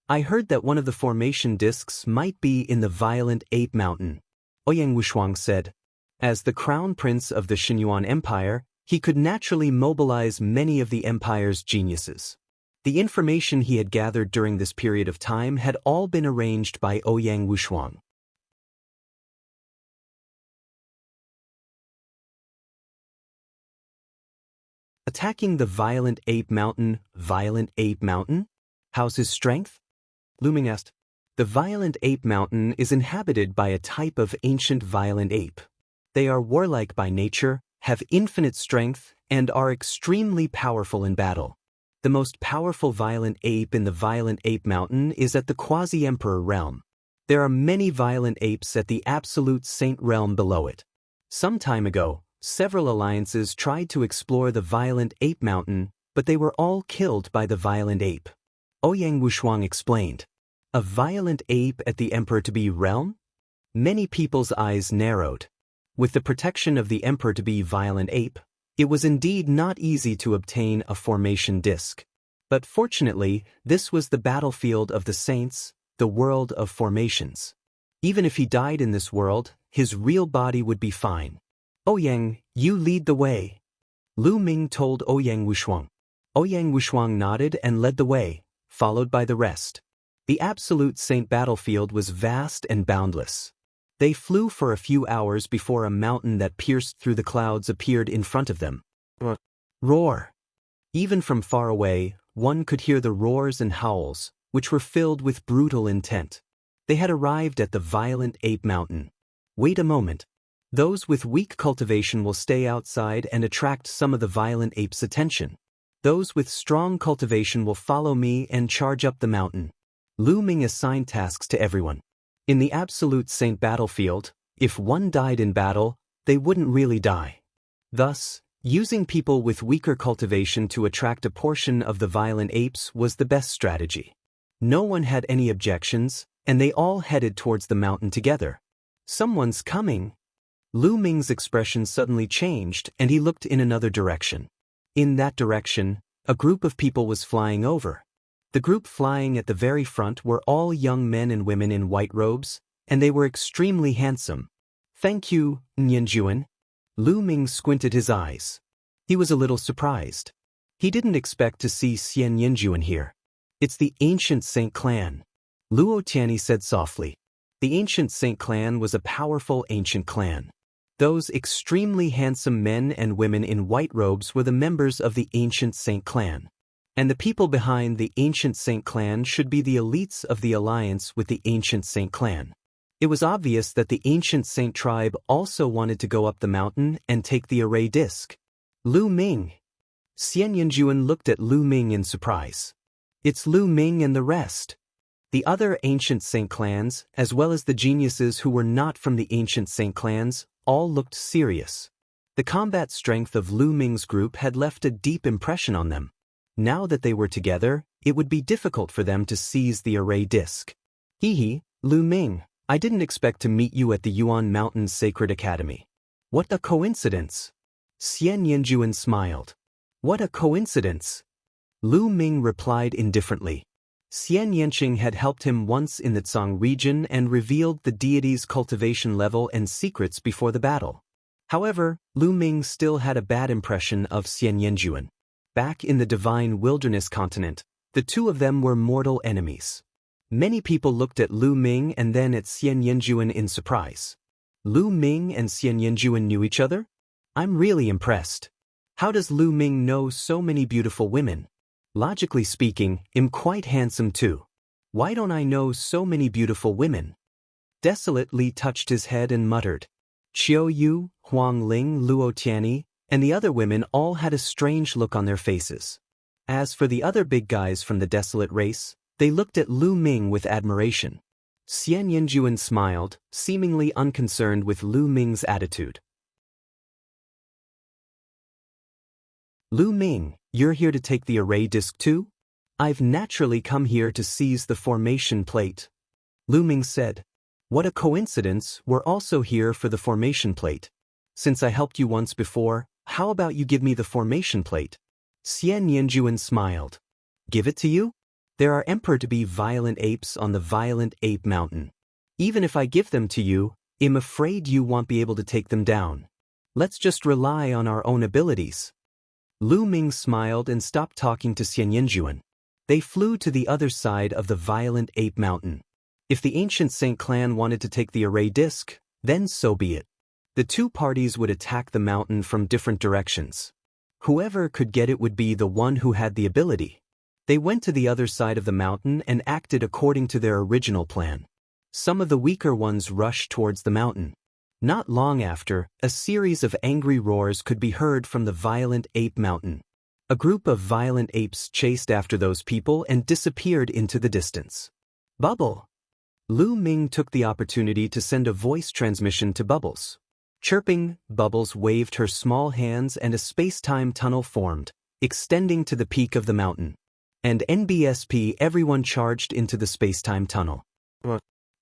I heard that one of the formation discs might be in the violent ape mountain, Ouyang Wushuang said. As the crown prince of the Xinyuan Empire, he could naturally mobilize many of the empire's geniuses. The information he had gathered during this period of time had all been arranged by Ouyang Wushuang. Attacking the Violent Ape Mountain, Violent Ape Mountain? How's his strength? Lu Ming asked. The Violent Ape Mountain is inhabited by a type of ancient violent ape. They are warlike by nature, have infinite strength, and are extremely powerful in battle. The most powerful violent ape in the Violent Ape Mountain is at the Quasi-Emperor realm. There are many violent apes at the Absolute Saint realm below it. Some time ago, several alliances tried to explore the Violent Ape Mountain, but they were all killed by the Violent Ape. Ouyang Wushuang explained. A violent ape at the Emperor-to-be realm? Many people's eyes narrowed. With the protection of the Emperor-to-be violent ape, it was indeed not easy to obtain a formation disc. But fortunately, this was the battlefield of the saints, the world of formations. Even if he died in this world, his real body would be fine. Ouyang, you lead the way. Lu Ming told Ouyang Wushuang. Ouyang Wushuang nodded and led the way, followed by the rest. The absolute saint battlefield was vast and boundless. They flew for a few hours before a mountain that pierced through the clouds appeared in front of them. Roar! Even from far away, one could hear the roars and howls, which were filled with brutal intent. They had arrived at the Violent Ape Mountain. Wait a moment. Those with weak cultivation will stay outside and attract some of the violent ape's attention. Those with strong cultivation will follow me and charge up the mountain. Lu Ming assigned tasks to everyone. In the absolute saint battlefield, if one died in battle, they wouldn't really die. Thus, using people with weaker cultivation to attract a portion of the violent apes was the best strategy. No one had any objections, and they all headed towards the mountain together. Someone's coming. Lu Ming's expression suddenly changed and he looked in another direction. In that direction, a group of people was flying over. The group flying at the very front were all young men and women in white robes, and they were extremely handsome. Thank you, nianjun. Lu Ming squinted his eyes. He was a little surprised. He didn't expect to see nianjun here. It's the ancient Saint clan. Luo Xiang said softly. The ancient Saint clan was a powerful ancient clan. Those extremely handsome men and women in white robes were the members of the ancient Saint clan. And the people behind the ancient Saint clan should be the elites of the alliance with the ancient Saint clan. It was obvious that the ancient Saint tribe also wanted to go up the mountain and take the array disc. Lu Ming. Xianyanjuan looked at Lu Ming in surprise. It's Lu Ming and the rest. The other ancient saint clans, as well as the geniuses who were not from the ancient saint clans, all looked serious. The combat strength of Lu Ming's group had left a deep impression on them. Now that they were together, it would be difficult for them to seize the array disc. Hee, Lu Ming, I didn't expect to meet you at the Yuan Mountains Sacred Academy. What a coincidence! Xianxiang smiled. What a coincidence! Lu Ming replied indifferently. Xiangxiang had helped him once in the Tsang region and revealed the deity's cultivation level and secrets before the battle. However, Lu Ming still had a bad impression of Xiangxiang. Back in the Divine Wilderness continent, the two of them were mortal enemies. Many people looked at Lu Ming and then at Xiangxiang in surprise. Lu Ming and Xiangxiang knew each other? I'm really impressed. How does Lu Ming know so many beautiful women? Logically speaking, I'm quite handsome too. Why don't I know so many beautiful women? Desolately touched his head and muttered. Qiu Yue, Huang Ling, Luo Xiang, and the other women all had a strange look on their faces. As for the other big guys from the desolate race, they looked at Lu Ming with admiration. Xiangxiang smiled, seemingly unconcerned with Lu Ming's attitude. Lu Ming, you're here to take the array disc too? I've naturally come here to seize the formation plate. Lu Ming said. What a coincidence, we're also here for the formation plate. Since I helped you once before, how about you give me the formation plate? Xianxiang smiled. Give it to you? There are emperor to be violent apes on the Violent Ape Mountain. Even if I give them to you, I'm afraid you won't be able to take them down. Let's just rely on our own abilities. Lu Ming smiled and stopped talking to Xiangxiang. They flew to the other side of the Violent Ape Mountain. If the ancient Saint clan wanted to take the array disc, then so be it. The two parties would attack the mountain from different directions. Whoever could get it would be the one who had the ability. They went to the other side of the mountain and acted according to their original plan. Some of the weaker ones rushed towards the mountain. Not long after, a series of angry roars could be heard from the Violent Ape Mountain. A group of violent apes chased after those people and disappeared into the distance. Bubble! Lu Ming took the opportunity to send a voice transmission to Bubbles. Chirping, Bubbles waved her small hands and a space-time tunnel formed, extending to the peak of the mountain. And NBSP everyone charged into the space-time tunnel.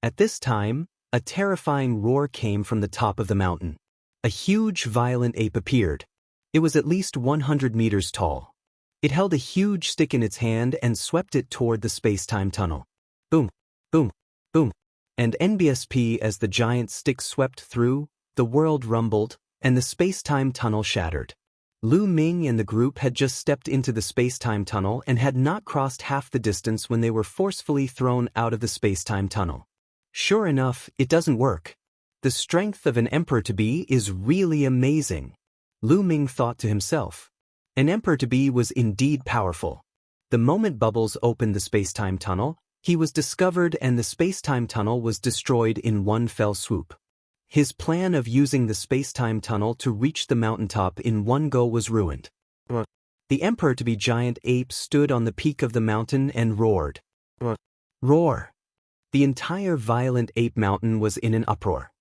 At this time, a terrifying roar came from the top of the mountain. A huge violent ape appeared. It was at least 100 meters tall. It held a huge stick in its hand and swept it toward the space-time tunnel. Boom, boom, boom. And NBSP as the giant stick swept through, the world rumbled, and the space-time tunnel shattered. Lu Ming and the group had just stepped into the space-time tunnel and had not crossed half the distance when they were forcefully thrown out of the space-time tunnel. Sure enough, it doesn't work. The strength of an emperor-to-be is really amazing. Lu Ming thought to himself. An emperor-to-be was indeed powerful. The moment Bubbles opened the space-time tunnel, he was discovered and the space-time tunnel was destroyed in one fell swoop. His plan of using the space-time tunnel to reach the mountaintop in one go was ruined. The emperor-to-be giant ape stood on the peak of the mountain and roared. Roar! The entire Violent Ape Mountain was in an uproar.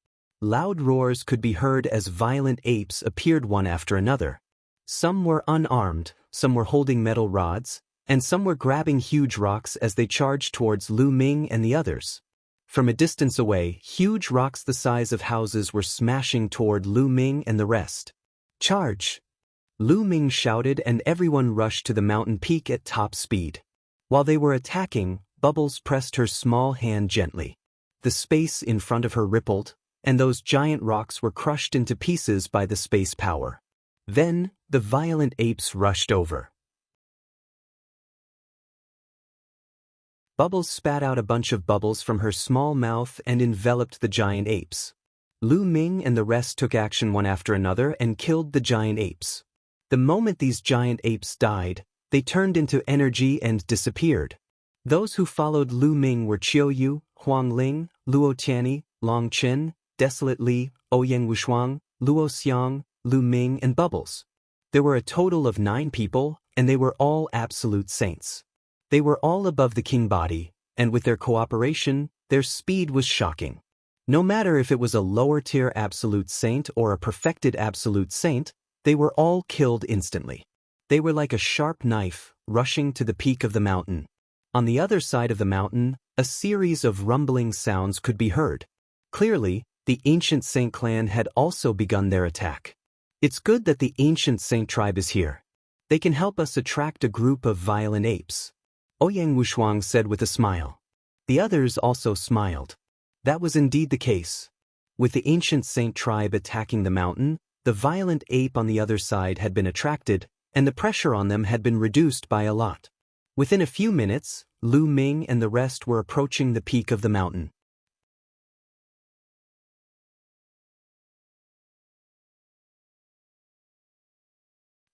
Loud roars could be heard as violent apes appeared one after another. Some were unarmed, some were holding metal rods, and some were grabbing huge rocks as they charged towards Lu Ming and the others. From a distance away, huge rocks the size of houses were smashing toward Lu Ming and the rest. Charge! Lu Ming shouted and everyone rushed to the mountain peak at top speed. While they were attacking, Bubbles pressed her small hand gently. The space in front of her rippled, and those giant rocks were crushed into pieces by the space power. Then, the violent apes rushed over. Bubbles spat out a bunch of bubbles from her small mouth and enveloped the giant apes. Lu Ming and the rest took action one after another and killed the giant apes. The moment these giant apes died, they turned into energy and disappeared. Those who followed Lu Ming were Qiu Yue, Huang Ling, Luo Xiang, Long Chen, Desolate Li, Ouyang Wushuang, Luo Xiang, Lu Ming and Bubbles. There were a total of 9 people, and they were all absolute saints. They were all above the king body, and with their cooperation, their speed was shocking. No matter if it was a lower-tier absolute saint or a perfected absolute saint, they were all killed instantly. They were like a sharp knife, rushing to the peak of the mountain. On the other side of the mountain, a series of rumbling sounds could be heard. Clearly, the ancient saint clan had also begun their attack. It's good that the ancient saint tribe is here. They can help us attract a group of violent apes, Ouyang Wushuang said with a smile. The others also smiled. That was indeed the case. With the ancient saint tribe attacking the mountain, the violent ape on the other side had been attracted, and the pressure on them had been reduced by a lot. Within a few minutes, Lu Ming and the rest were approaching the peak of the mountain.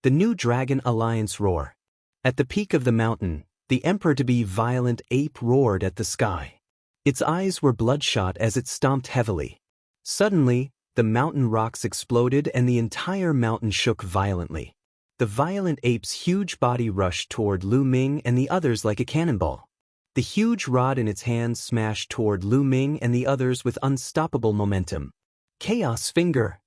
The New Dragon Alliance roar. At the peak of the mountain, the emperor-to-be violent ape roared at the sky. Its eyes were bloodshot as it stomped heavily. Suddenly, the mountain rocks exploded and the entire mountain shook violently. The violent ape's huge body rushed toward Lu Ming and the others like a cannonball. The huge rod in its hands smashed toward Lu Ming and the others with unstoppable momentum. Chaos Finger!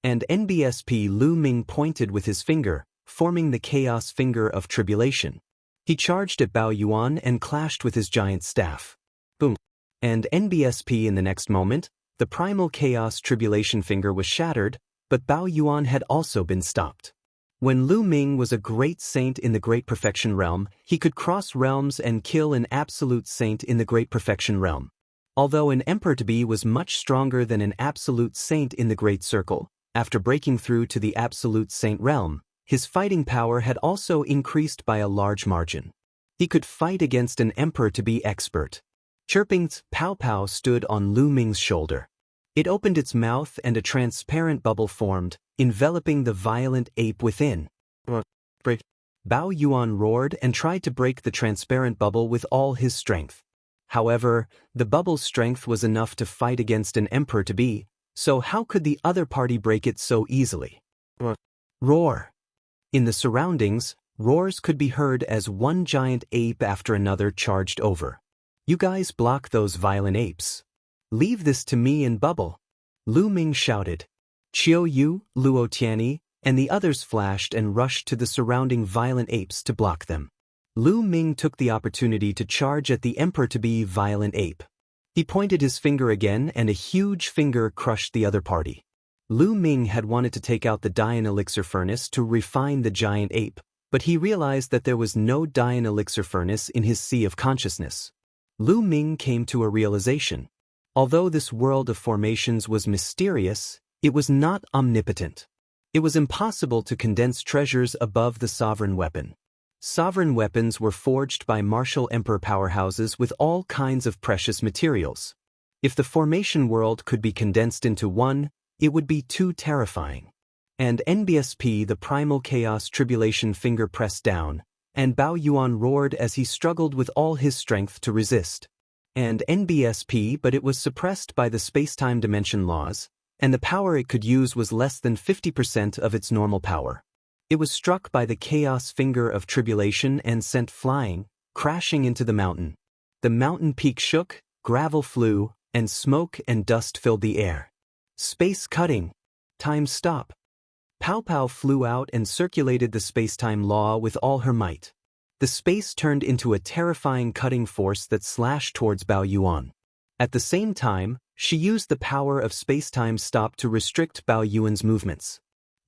And NBSP Lu Ming pointed with his finger, forming the Chaos Finger of Tribulation. He charged at Bao Yuan and clashed with his giant staff. Boom! And NBSP in the next moment, the primal Chaos Tribulation Finger was shattered, but Bao Yuan had also been stopped. When Lu Ming was a great saint in the Great Perfection Realm, he could cross realms and kill an absolute saint in the Great Perfection Realm. Although an emperor-to-be was much stronger than an absolute saint in the Great Circle, after breaking through to the absolute saint realm, his fighting power had also increased by a large margin. He could fight against an emperor-to-be expert. Chirping's Pow Pow stood on Lu Ming's shoulder. It opened its mouth and a transparent bubble formed, enveloping the violent ape within. Bao Yuan roared and tried to break the transparent bubble with all his strength. However, the bubble's strength was enough to fight against an emperor-to-be, so how could the other party break it so easily? Roar! In the surroundings, roars could be heard as one giant ape after another charged over. You guys block those violent apes. Leave this to me and Bubble. Lu Ming shouted. Qiu Yue, Luo Xiang, and the others flashed and rushed to the surrounding violent apes to block them. Lu Ming took the opportunity to charge at the emperor-to-be violent ape. He pointed his finger again and a huge finger crushed the other party. Lu Ming had wanted to take out the Dian Elixir Furnace to refine the giant ape, but he realized that there was no Dian Elixir Furnace in his sea of consciousness. Lu Ming came to a realization. Although this world of formations was mysterious, it was not omnipotent. It was impossible to condense treasures above the sovereign weapon. Sovereign weapons were forged by martial emperor powerhouses with all kinds of precious materials. If the formation world could be condensed into one, it would be too terrifying. And NBSP, the primal chaos tribulation finger pressed down, and Bao Yuan roared as he struggled with all his strength to resist. And NBSP, but it was suppressed by the space-time dimension laws, and the power it could use was less than 50% of its normal power. It was struck by the chaos finger of tribulation and sent flying, crashing into the mountain. The mountain peak shook, gravel flew, and smoke and dust filled the air. Space cutting. Time stop. Pow Pow flew out and circulated the space-time law with all her might. The space turned into a terrifying cutting force that slashed towards Bao Yuan. At the same time, she used the power of space-time stop to restrict Bao Yuan's movements.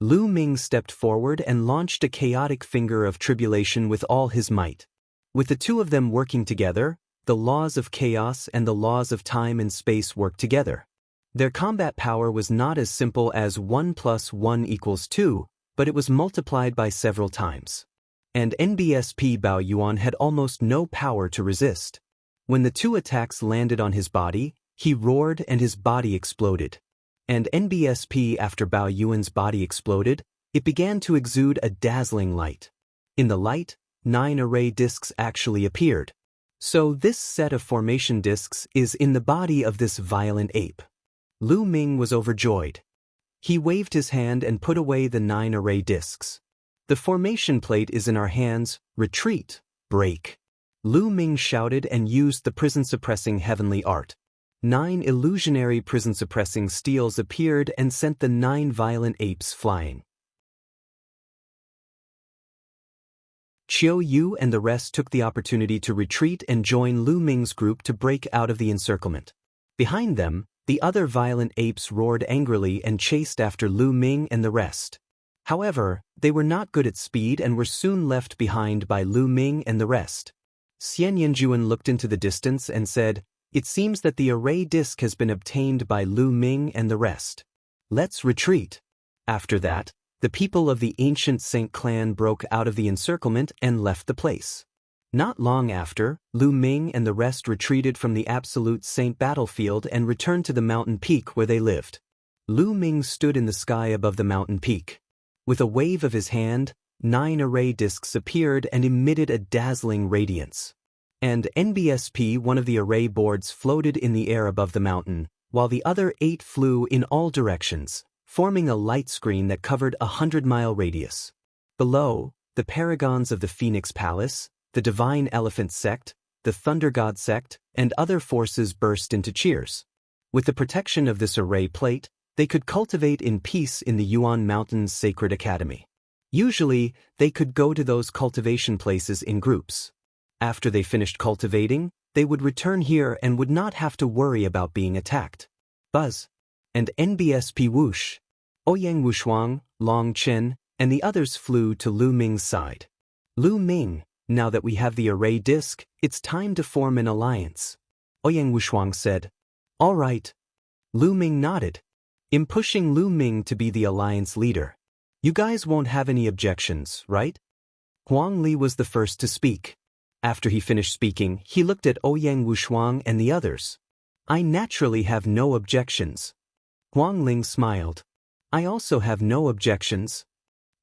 Lu Ming stepped forward and launched a chaotic finger of tribulation with all his might. With the two of them working together, the laws of chaos and the laws of time and space worked together. Their combat power was not as simple as 1 + 1 = 2, but it was multiplied by several times. And NBSP Bao Yuan had almost no power to resist. When the two attacks landed on his body, he roared and his body exploded. And NBSP, after Bao Yuan's body exploded, it began to exude a dazzling light. In the light, 9 array discs actually appeared. So this set of formation discs is in the body of this violent ape. Lu Ming was overjoyed. He waved his hand and put away the 9 array discs. The formation plate is in our hands. Retreat, break. Lu Ming shouted and used the prison-suppressing heavenly art. 9 illusionary prison-suppressing steels appeared and sent the 9 violent apes flying. Qiu Yue and the rest took the opportunity to retreat and join Lu Ming's group to break out of the encirclement. Behind them, the other violent apes roared angrily and chased after Lu Ming and the rest. However, they were not good at speed and were soon left behind by Lu Ming and the rest. Xianyanjuan looked into the distance and said, "It seems that the array disc has been obtained by Lu Ming and the rest. Let's retreat." After that, the people of the ancient Saint clan broke out of the encirclement and left the place. Not long after, Lu Ming and the rest retreated from the absolute Saint battlefield and returned to the mountain peak where they lived. Lu Ming stood in the sky above the mountain peak. With a wave of his hand, 9 array discs appeared and emitted a dazzling radiance. And NBSP, one of the array boards, floated in the air above the mountain, while the other 8 flew in all directions, forming a light screen that covered a 100-mile radius. Below, the paragons of the Phoenix Palace, the Divine Elephant Sect, the Thunder God Sect, and other forces burst into cheers. With the protection of this array plate, they could cultivate in peace in the Yuan Mountains Sacred Academy. Usually, they could go to those cultivation places in groups. After they finished cultivating, they would return here and would not have to worry about being attacked. Buzz and NBSP whoosh. Ouyang Wuxuang, Long Chen, and the others flew to Lu Ming's side. Lu Ming, now that we have the array disc, it's time to form an alliance. Ouyang Wuxuang said. All right. Lu Ming nodded. I'm pushing Lu Ming to be the alliance leader. You guys won't have any objections, right? Huang Li was the first to speak. After he finished speaking, he looked at Ouyang Wuxuang and the others. I naturally have no objections. Huang Ling smiled. I also have no objections.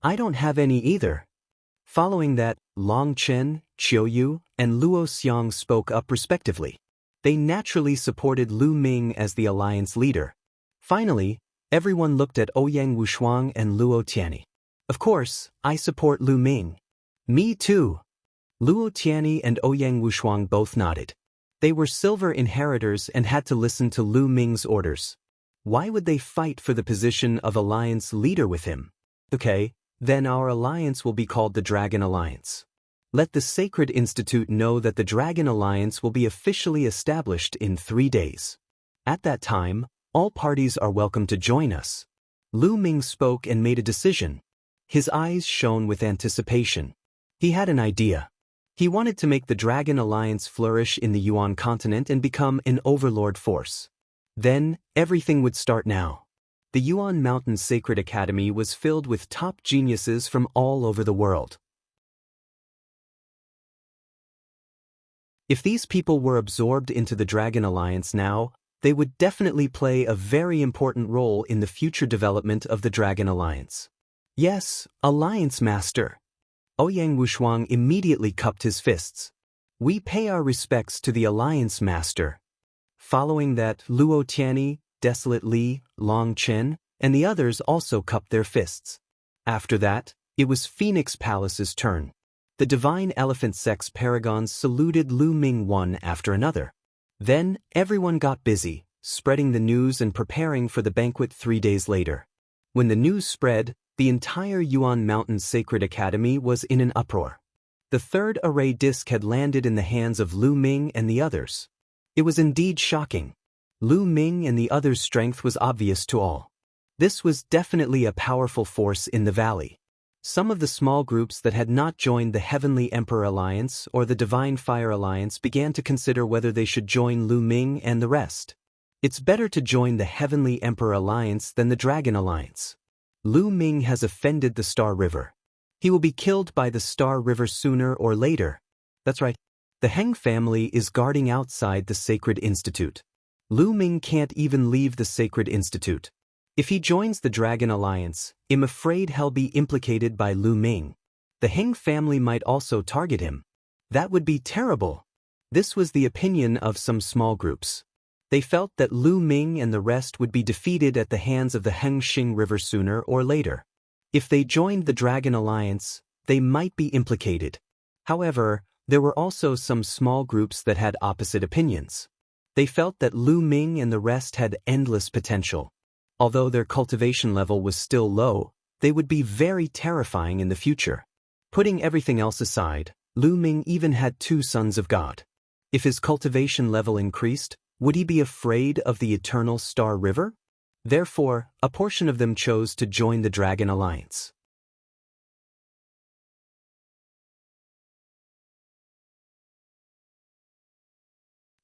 I don't have any either. Following that, Long Chen, Qiu Yue, and Luo Xiang spoke up respectively. They naturally supported Lu Ming as the alliance leader. Finally, everyone looked at Ouyang Wuxuang and Luo Tianyi. Of course, I support Lu Ming. Me too. Luo Tianyi and Ouyang Wuxuang both nodded. They were silver inheritors and had to listen to Lu Ming's orders. Why would they fight for the position of alliance leader with him? Okay, then our alliance will be called the Dragon Alliance. Let the Sacred Institute know that the Dragon Alliance will be officially established in 3 days. At that time, all parties are welcome to join us. Lu Ming spoke and made a decision. His eyes shone with anticipation. He had an idea. He wanted to make the Dragon Alliance flourish in the Yuan continent and become an overlord force. Then, everything would start now. The Yuan Mountain Sacred Academy was filled with top geniuses from all over the world. If these people were absorbed into the Dragon Alliance now, they would definitely play a very important role in the future development of the Dragon Alliance. Yes, Alliance Master. Ouyang Wuxuang immediately cupped his fists. We pay our respects to the Alliance Master. Following that, Luo Tianyi, Desolate Li, Long Chen, and the others also cupped their fists. After that, it was Phoenix Palace's turn. The Divine Elephant Sect's paragons saluted Lu Ming one after another. Then, everyone got busy, spreading the news and preparing for the banquet 3 days later. When the news spread, the entire Yuan Mountain Sacred Academy was in an uproar. The 3rd array disc had landed in the hands of Lu Ming and the others. It was indeed shocking. Lu Ming and the others' strength was obvious to all. This was definitely a powerful force in the valley. Some of the small groups that had not joined the Heavenly Emperor Alliance or the Divine Fire Alliance began to consider whether they should join Lu Ming and the rest. It's better to join the Heavenly Emperor Alliance than the Dragon Alliance. Lu Ming has offended the Star River. He will be killed by the Star River sooner or later. That's right. The Heng family is guarding outside the Sacred Institute. Lu Ming can't even leave the Sacred Institute. If he joins the Dragon Alliance, I'm afraid he'll be implicated by Lu Ming. The Heng family might also target him. That would be terrible. This was the opinion of some small groups. They felt that Lu Ming and the rest would be defeated at the hands of the Hengxing River sooner or later. If they joined the Dragon Alliance, they might be implicated. However, There were also some small groups that had opposite opinions. They felt that Lu Ming and the rest had endless potential. Although their cultivation level was still low, they would be very terrifying in the future. Putting everything else aside, Lu Ming even had 2 sons of God. If his cultivation level increased, would he be afraid of the eternal Star River? Therefore, a portion of them chose to join the Dragon Alliance.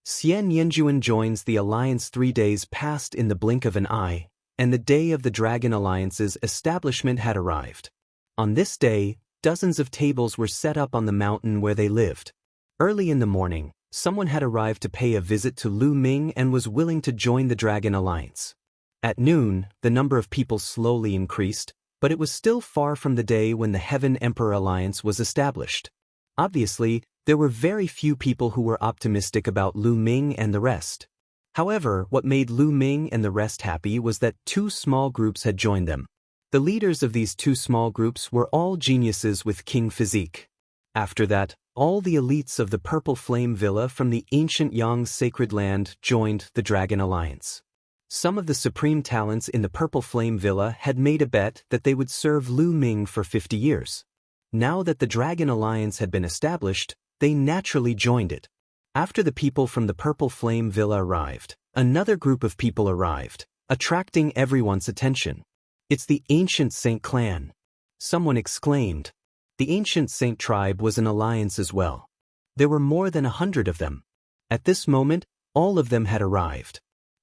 Xiangxiang joins the alliance 3 days passed in the blink of an eye, and the day of the Dragon Alliance's establishment had arrived. On this day, dozens of tables were set up on the mountain where they lived. Early in the morning, someone had arrived to pay a visit to Lu Ming and was willing to join the Dragon Alliance. At noon, the number of people slowly increased, but it was still far from the day when the Heaven Emperor Alliance was established. Obviously, there were very few people who were optimistic about Lu Ming and the rest. However, what made Lu Ming and the rest happy was that 2 small groups had joined them. The leaders of these 2 small groups were all geniuses with king physique. After that, all the elites of the Purple Flame Villa from the ancient Yang sacred land joined the Dragon Alliance. Some of the supreme talents in the Purple Flame Villa had made a bet that they would serve Lu Ming for 50 years. Now that the Dragon Alliance had been established, they naturally joined it. After the people from the Purple Flame Villa arrived, another group of people arrived, attracting everyone's attention. It's the Ancient Saint clan. Someone exclaimed. The Ancient Saint tribe was an alliance as well. There were more than 100 of them. At this moment, all of them had arrived.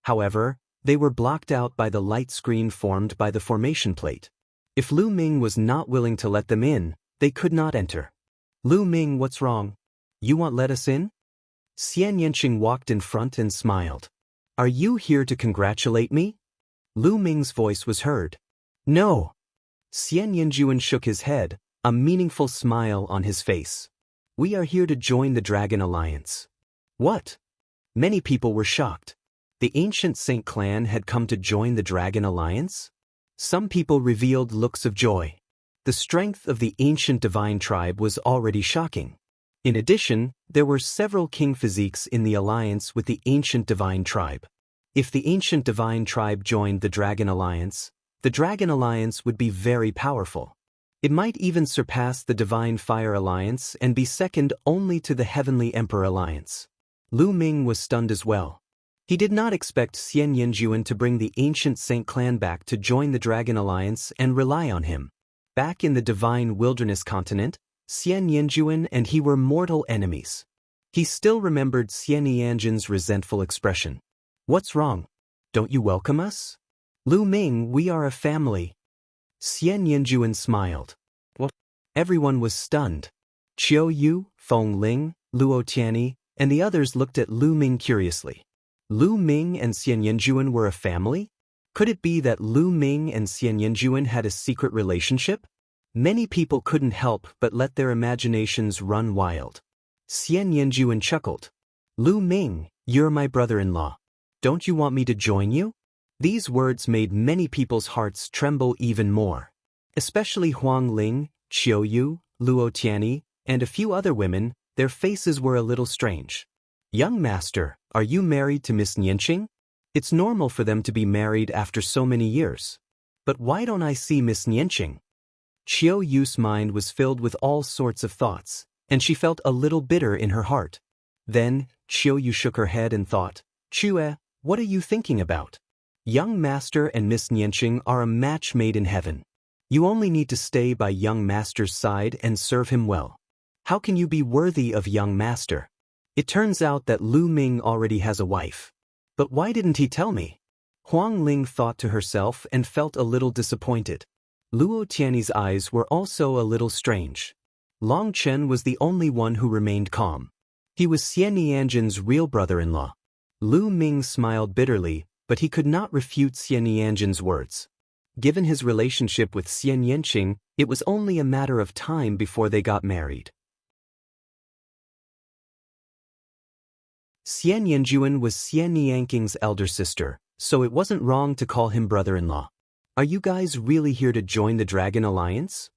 However, they were blocked out by the light screen formed by the formation plate. If Lu Ming was not willing to let them in, they could not enter. Lu Ming, what's wrong? You won't let us in? Xiangxiang walked in front and smiled. Are you here to congratulate me? Lu Ming's voice was heard. No. Xiangxiang shook his head, a meaningful smile on his face. We are here to join the Dragon Alliance. What? Many people were shocked. The Ancient Saint clan had come to join the Dragon Alliance? Some people revealed looks of joy. The strength of the ancient divine tribe was already shocking. In addition, there were several king physiques in the alliance with the ancient divine tribe. If the ancient divine tribe joined the Dragon Alliance would be very powerful. It might even surpass the Divine Fire Alliance and be second only to the Heavenly Emperor Alliance. Lu Ming was stunned as well. He did not expect Xiangxiang to bring the Ancient Saint clan back to join the Dragon Alliance and rely on him. Back in the Divine Wilderness continent, Xiangxiang and he were mortal enemies. He still remembered Xiangxiang's resentful expression. What's wrong? Don't you welcome us? Lu Ming, we are a family. Xiangxiang smiled. What? Everyone was stunned. Qiu Yue, Feng Ling, Luo Xiang, and the others looked at Lu Ming curiously. Lu Ming and Xiangxiang were a family? Could it be that Lu Ming and Xiangxiang had a secret relationship? Many people couldn't help but let their imaginations run wild. Xiangxiang chuckled. Lu Ming, you're my brother-in-law. Don't you want me to join you? These words made many people's hearts tremble even more. Especially Huang Ling, Qiu Yue, Luo Xiang, and a few other women, their faces were a little strange. Young master, are you married to Miss Nianjun? It's normal for them to be married after so many years. But why don't I see Miss Nianjun? Qiu Yue's mind was filled with all sorts of thoughts, and she felt a little bitter in her heart. Then, Qiu Yue shook her head and thought, Qiu Yue, what are you thinking about? Young master and Miss Nianjun are a match made in heaven. You only need to stay by young master's side and serve him well. How can you be worthy of young master? It turns out that Lu Ming already has a wife. But why didn't he tell me? Huang Ling thought to herself and felt a little disappointed. Luo Qiang's eyes were also a little strange. Long Chen was the only one who remained calm. He was Xiangxiang's real brother-in-law. Lu Ming smiled bitterly, but he could not refute Xiangxiang's words. Given his relationship with Xiangxiang, it was only a matter of time before they got married. Xiangxiang was Xiangxiang's elder sister, so it wasn't wrong to call him brother-in-law. Are you guys really here to join the Dragon Alliance?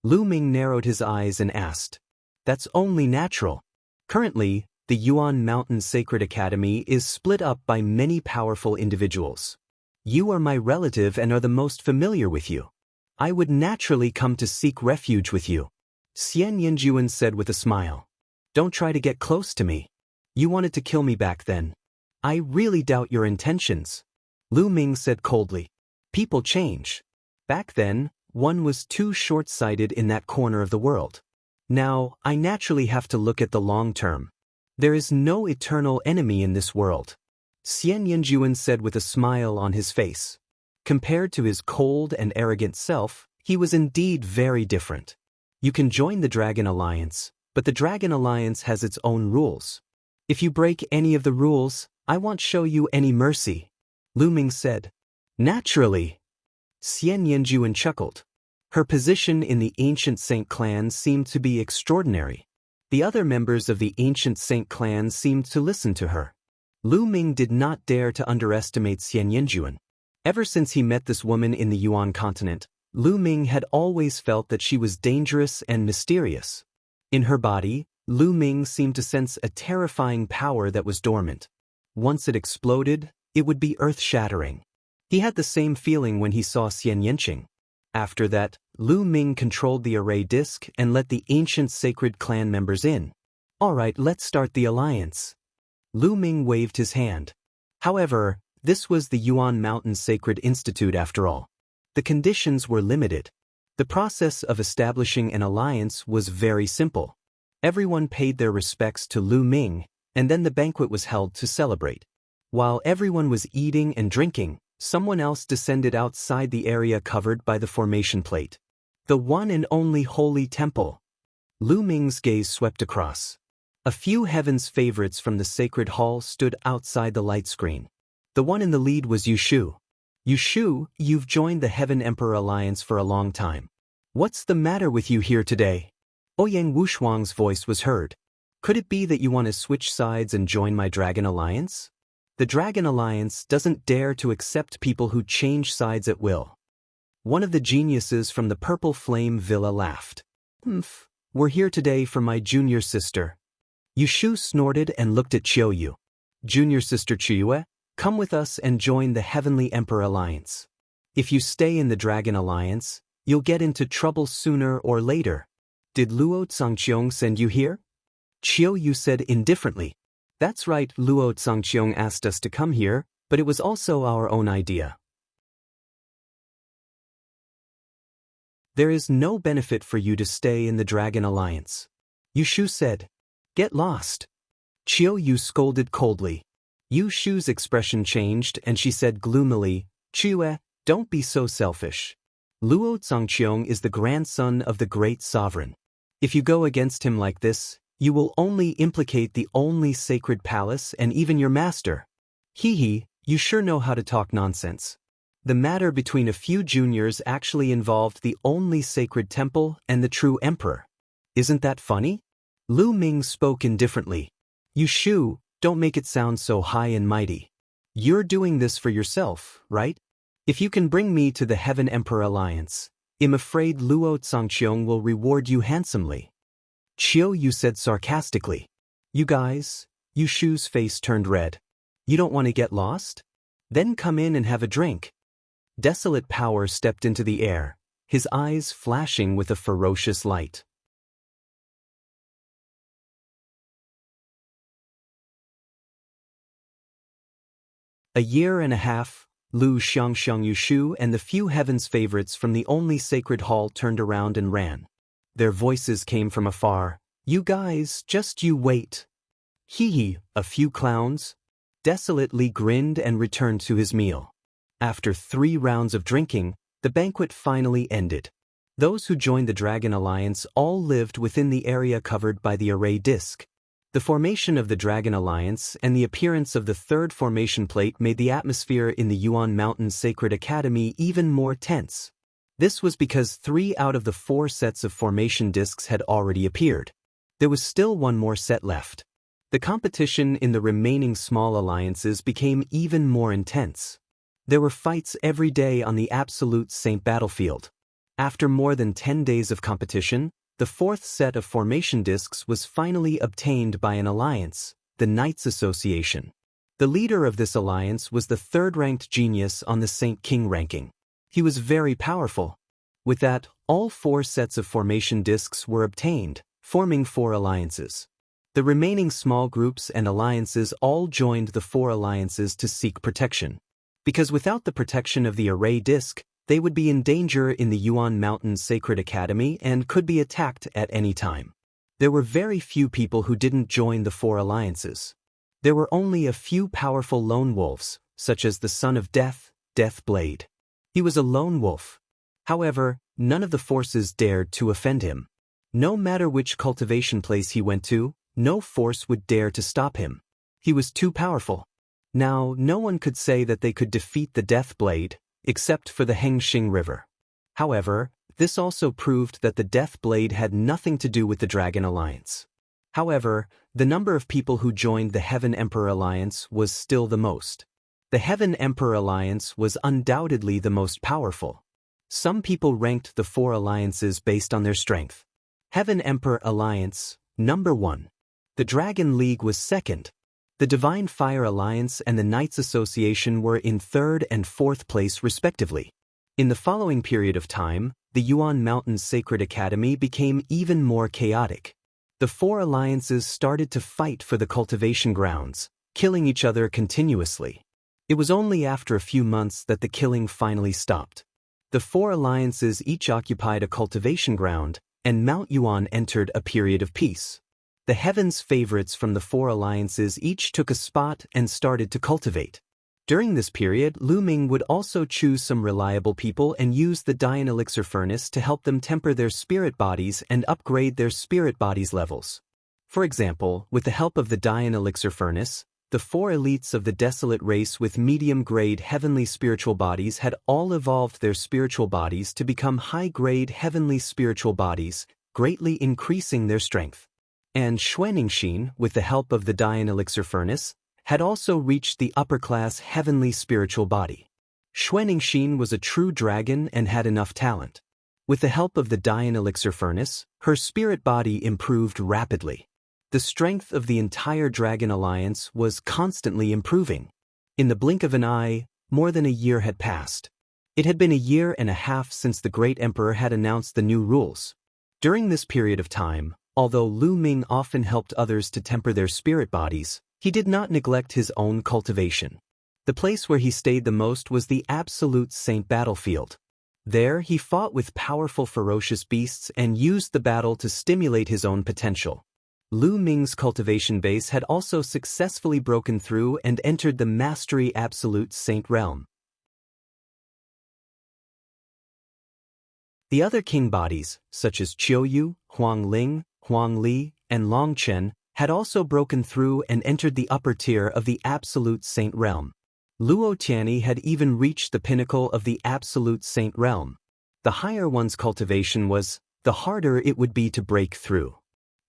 Lu Ming narrowed his eyes and asked. That's only natural. Currently, the Yuan Mountain Sacred Academy is split up by many powerful individuals. You are my relative and are the most familiar with you. I would naturally come to seek refuge with you, Xiannianjuan said with a smile. Don't try to get close to me. You wanted to kill me back then. I really doubt your intentions, Lu Ming said coldly. People change. Back then, one was too short-sighted in that corner of the world. Now, I naturally have to look at the long term. There is no eternal enemy in this world, Xiannianjuan said with a smile on his face. Compared to his cold and arrogant self, he was indeed very different. You can join the Dragon Alliance, but the Dragon Alliance has its own rules. If you break any of the rules, I won't show you any mercy, Lu Ming said. Naturally, Xiannianjuan chuckled. Her position in the Ancient Saint clan seemed to be extraordinary. The other members of the Ancient Saint clan seemed to listen to her. Lu Ming did not dare to underestimate Xiannianjuan. Ever since he met this woman in the Yuan continent, Lu Ming had always felt that she was dangerous and mysterious. In her body, Lu Ming seemed to sense a terrifying power that was dormant. Once it exploded, it would be earth-shattering. He had the same feeling when he saw Xianxiang. After that, Lu Ming controlled the array disc and let the ancient sacred clan members in. Alright, let's start the alliance. Lu Ming waved his hand. However, this was the Yuan Mountain Sacred Institute after all. The conditions were limited. The process of establishing an alliance was very simple. Everyone paid their respects to Lu Ming, and then the banquet was held to celebrate. While everyone was eating and drinking, someone else descended outside the area covered by the formation plate. The one and only holy temple. Lu Ming's gaze swept across. A few heaven's favorites from the sacred hall stood outside the light screen. The one in the lead was Yushu. Yushu, you've joined the Heaven Emperor Alliance for a long time. What's the matter with you here today? Ouyang Wushuang's voice was heard. Could it be that you want to switch sides and join my Dragon Alliance? The Dragon Alliance doesn't dare to accept people who change sides at will. One of the geniuses from the Purple Flame Villa laughed. We're here today for my junior sister. Yushu snorted and looked at Qiu Yue. Junior sister Qiu Yue, come with us and join the Heavenly Emperor Alliance. If you stay in the Dragon Alliance, you'll get into trouble sooner or later. Did Luo Xiang send you here? Qiu Yue said indifferently. That's right, Luo Xiang asked us to come here, but it was also our own idea. There is no benefit for you to stay in the Dragon Alliance. Yushu said. Get lost. Qiu Yue scolded coldly. Yushu's expression changed and she said gloomily, Qiu Yue, don't be so selfish. Luo Xiang is the grandson of the great sovereign. If you go against him like this, you will only implicate the only sacred palace and even your master. Hee, you sure know how to talk nonsense. The matter between a few juniors actually involved the only sacred temple and the true emperor. Isn't that funny? Lu Ming spoke indifferently. Yushu, don't make it sound so high and mighty. You're doing this for yourself, right? If you can bring me to the Heaven Emperor Alliance, I'm afraid Luo Xiang will reward you handsomely. Qiu Yue said sarcastically. You guys, Yushu's face turned red. You don't want to get lost? Then come in and have a drink. Desolate Power stepped into the air, his eyes flashing with a ferocious light. A year and a half, Luo Xiang Yushu and the few heaven's favorites from the only sacred hall turned around and ran. Their voices came from afar. You guys, just you wait. Hee, a few clowns. Desolately grinned and returned to his meal. After 3 rounds of drinking, the banquet finally ended. Those who joined the Dragon Alliance all lived within the area covered by the array disc. The formation of the Dragon Alliance and the appearance of the third formation plate made the atmosphere in the Yuan Mountain Sacred Academy even more tense. This was because 3 out of the 4 sets of formation discs had already appeared. There was still 1 more set left. The competition in the remaining small alliances became even more intense. There were fights every day on the absolute Saint battlefield. After more than 10 days of competition, The fourth set of formation discs was finally obtained by an alliance, the Knights Association. The leader of this alliance was the third-ranked genius on the Saint King ranking. He was very powerful. With that, all 4 sets of formation discs were obtained, forming 4 alliances. The remaining small groups and alliances all joined the 4 alliances to seek protection. Because without the protection of the array disc, they would be in danger in the Yuan Mountain Sacred Academy and could be attacked at any time. There were very few people who didn't join the 4 alliances. There were only a few powerful lone wolves, such as the Son of Death, Deathblade. He was a lone wolf. However, none of the forces dared to offend him. No matter which cultivation place he went to, no force would dare to stop him. He was too powerful. Now, no one could say that they could defeat the Deathblade, except for the Hengxing River. However, this also proved that the Deathblade had nothing to do with the Dragon Alliance. However, the number of people who joined the Heaven Emperor Alliance was still the most. The Heaven Emperor Alliance was undoubtedly the most powerful. Some people ranked the 4 alliances based on their strength. Heaven Emperor Alliance, number 1. The Dragon League was second. The Divine Fire Alliance and the Knights Association were in 3rd and 4th place respectively. In the following period of time, the Yuan Mountain Sacred Academy became even more chaotic. The 4 alliances started to fight for the cultivation grounds, killing each other continuously. It was only after a few months that the killing finally stopped. The 4 alliances each occupied a cultivation ground, and Mount Yuan entered a period of peace. The heavens' favorites from the 4 alliances each took a spot and started to cultivate. During this period, Lu Ming would also choose some reliable people and use the Dian Elixir Furnace to help them temper their spirit bodies and upgrade their spirit bodies levels. For example, with the help of the Dian Elixir Furnace, the 4 elites of the Desolate race with medium-grade heavenly spiritual bodies had all evolved their spiritual bodies to become high-grade heavenly spiritual bodies, greatly increasing their strength. And Xuaningxin, with the help of the Dian Elixir Furnace, had also reached the upper-class heavenly spiritual body. Xuaningxin was a true dragon and had enough talent. With the help of the Dian Elixir Furnace, her spirit body improved rapidly. The strength of the entire Dragon Alliance was constantly improving. In the blink of an eye, more than a year had passed. It had been a year and a half since the Great Emperor had announced the new rules. During this period of time, although Lu Ming often helped others to temper their spirit bodies, he did not neglect his own cultivation. The place where he stayed the most was the Absolute Saint battlefield. There he fought with powerful ferocious beasts and used the battle to stimulate his own potential. Lu Ming's cultivation base had also successfully broken through and entered the Mastery Absolute Saint realm. The other king bodies, such as Qiu Yue, Huang Ling, Huang Li, and Long Chen, had also broken through and entered the upper tier of the Absolute Saint realm. Luo Xiang had even reached the pinnacle of the Absolute Saint realm. The higher one's cultivation was, the harder it would be to break through.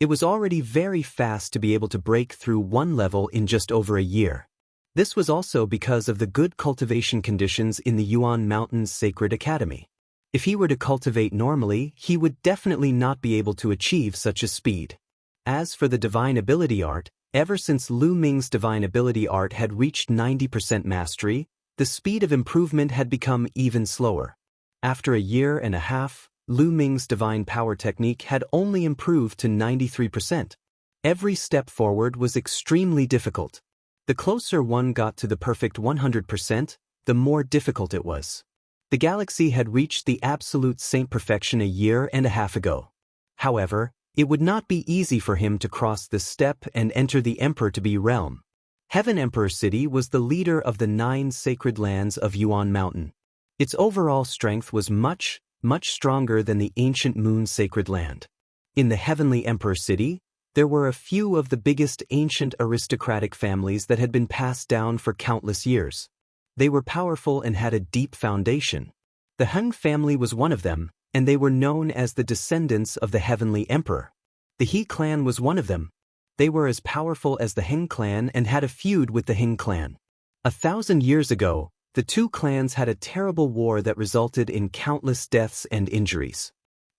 It was already very fast to be able to break through one level in just over a year. This was also because of the good cultivation conditions in the Yuan Mountains Sacred Academy. If he were to cultivate normally, he would definitely not be able to achieve such a speed. As for the Divine Ability Art, ever since Lu Ming's Divine Ability Art had reached 90% mastery, the speed of improvement had become even slower. After a year and a half, Lu Ming's Divine Power Technique had only improved to 93%. Every step forward was extremely difficult. The closer one got to the perfect 100%, the more difficult it was. The galaxy had reached the Absolute Saint perfection a year and a half ago. However, it would not be easy for him to cross this step and enter the Emperor-to-be realm. Heaven Emperor City was the leader of the 9 sacred lands of Yuan Mountain. Its overall strength was much stronger than the ancient Moon Sacred Land. In the Heavenly Emperor City, there were a few of the biggest ancient aristocratic families that had been passed down for countless years. They were powerful and had a deep foundation. The Heng family was one of them, and they were known as the descendants of the Heavenly Emperor. The He clan was one of them. They were as powerful as the Heng clan and had a feud with the Heng clan. 1,000 years ago, the two clans had a terrible war that resulted in countless deaths and injuries.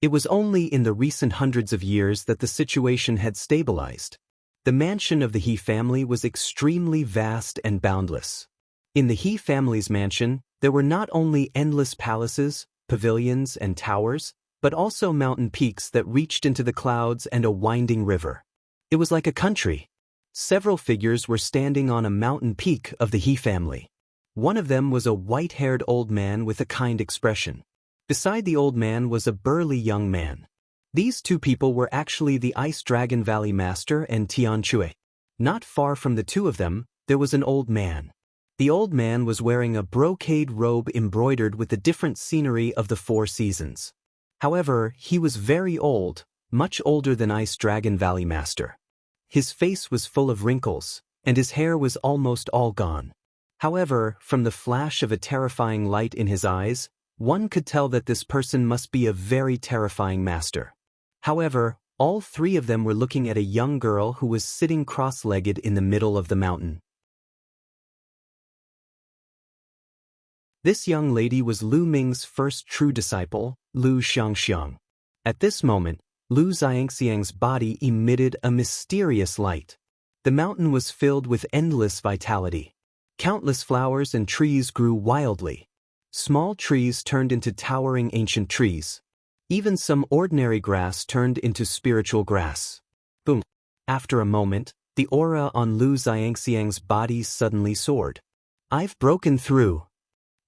It was only in the recent hundreds of years that the situation had stabilized. The mansion of the He family was extremely vast and boundless. In the He family's mansion, there were not only endless palaces, pavilions, and towers, but also mountain peaks that reached into the clouds and a winding river. It was like a country. Several figures were standing on a mountain peak of the He family. One of them was a white-haired old man with a kind expression. Beside the old man was a burly young man. These two people were actually the Ice Dragon Valley Master and Qiu Yue. Not far from the two of them, there was an old man. The old man was wearing a brocade robe embroidered with the different scenery of the 4 seasons. However, he was very old, much older than Ice Dragon Valley Master. His face was full of wrinkles, and his hair was almost all gone. However, from the flash of a terrifying light in his eyes, one could tell that this person must be a very terrifying master. However, all 3 of them were looking at a young girl who was sitting cross-legged in the middle of the mountain. This young lady was Lu Ming's first true disciple, Luo Xiang. At this moment, Luo Xiangxiang's body emitted a mysterious light. The mountain was filled with endless vitality. Countless flowers and trees grew wildly. Small trees turned into towering ancient trees. Even some ordinary grass turned into spiritual grass. Boom! After a moment, the aura on Luo Xiangxiang's body suddenly soared. I've broken through.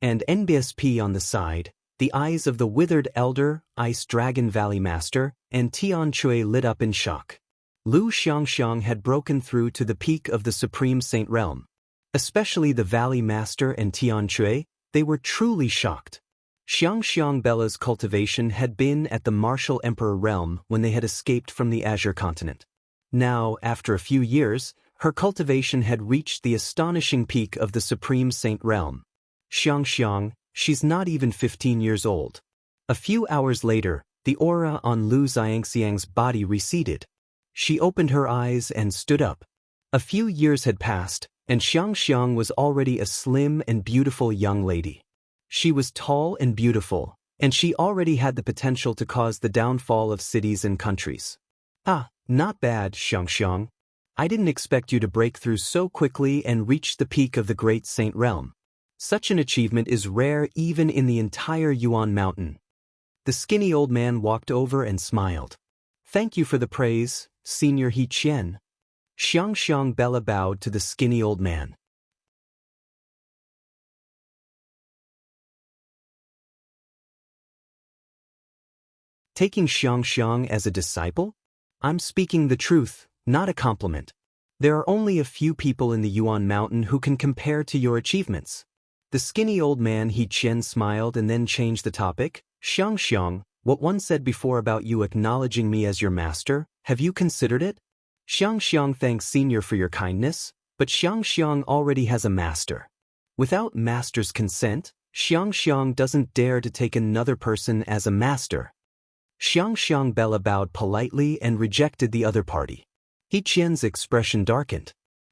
And NBSP on the side, the eyes of the withered elder, Ice Dragon Valley Master, and Qian Yue lit up in shock. Luo Xiangxiang had broken through to the peak of the Supreme Saint Realm. Especially the Valley Master and Qian Yue, they were truly shocked. Xiangxiang Bella's cultivation had been at the Martial Emperor realm when they had escaped from the Azure continent. Now, after a few years, her cultivation had reached the astonishing peak of the Supreme Saint realm. Xiangxiang, she's not even 15 years old. A few hours later, the aura on Luo Xiangxiang's body receded. She opened her eyes and stood up. A few years had passed, and Xiangxiang was already a slim and beautiful young lady. She was tall and beautiful, and she already had the potential to cause the downfall of cities and countries. Ah, not bad, Xiangxiang. I didn't expect you to break through so quickly and reach the peak of the Great Saint Realm. Such an achievement is rare even in the entire Yuan Mountain. The skinny old man walked over and smiled. Thank you for the praise, Senior He Qian. Xiangxiang Bella bowed to the skinny old man. Taking Xiangxiang as a disciple? I'm speaking the truth, not a compliment. There are only a few people in the Yuan Mountain who can compare to your achievements. The skinny old man He Qian smiled and then changed the topic. Xiangxiang, what one said before about you acknowledging me as your master, have you considered it? Xiangxiang thanks Senior for your kindness, but Xiangxiang already has a master. Without master's consent, Xiangxiang doesn't dare to take another person as a master. Xiangxiang Bella bowed politely and rejected the other party. He Qian's expression darkened.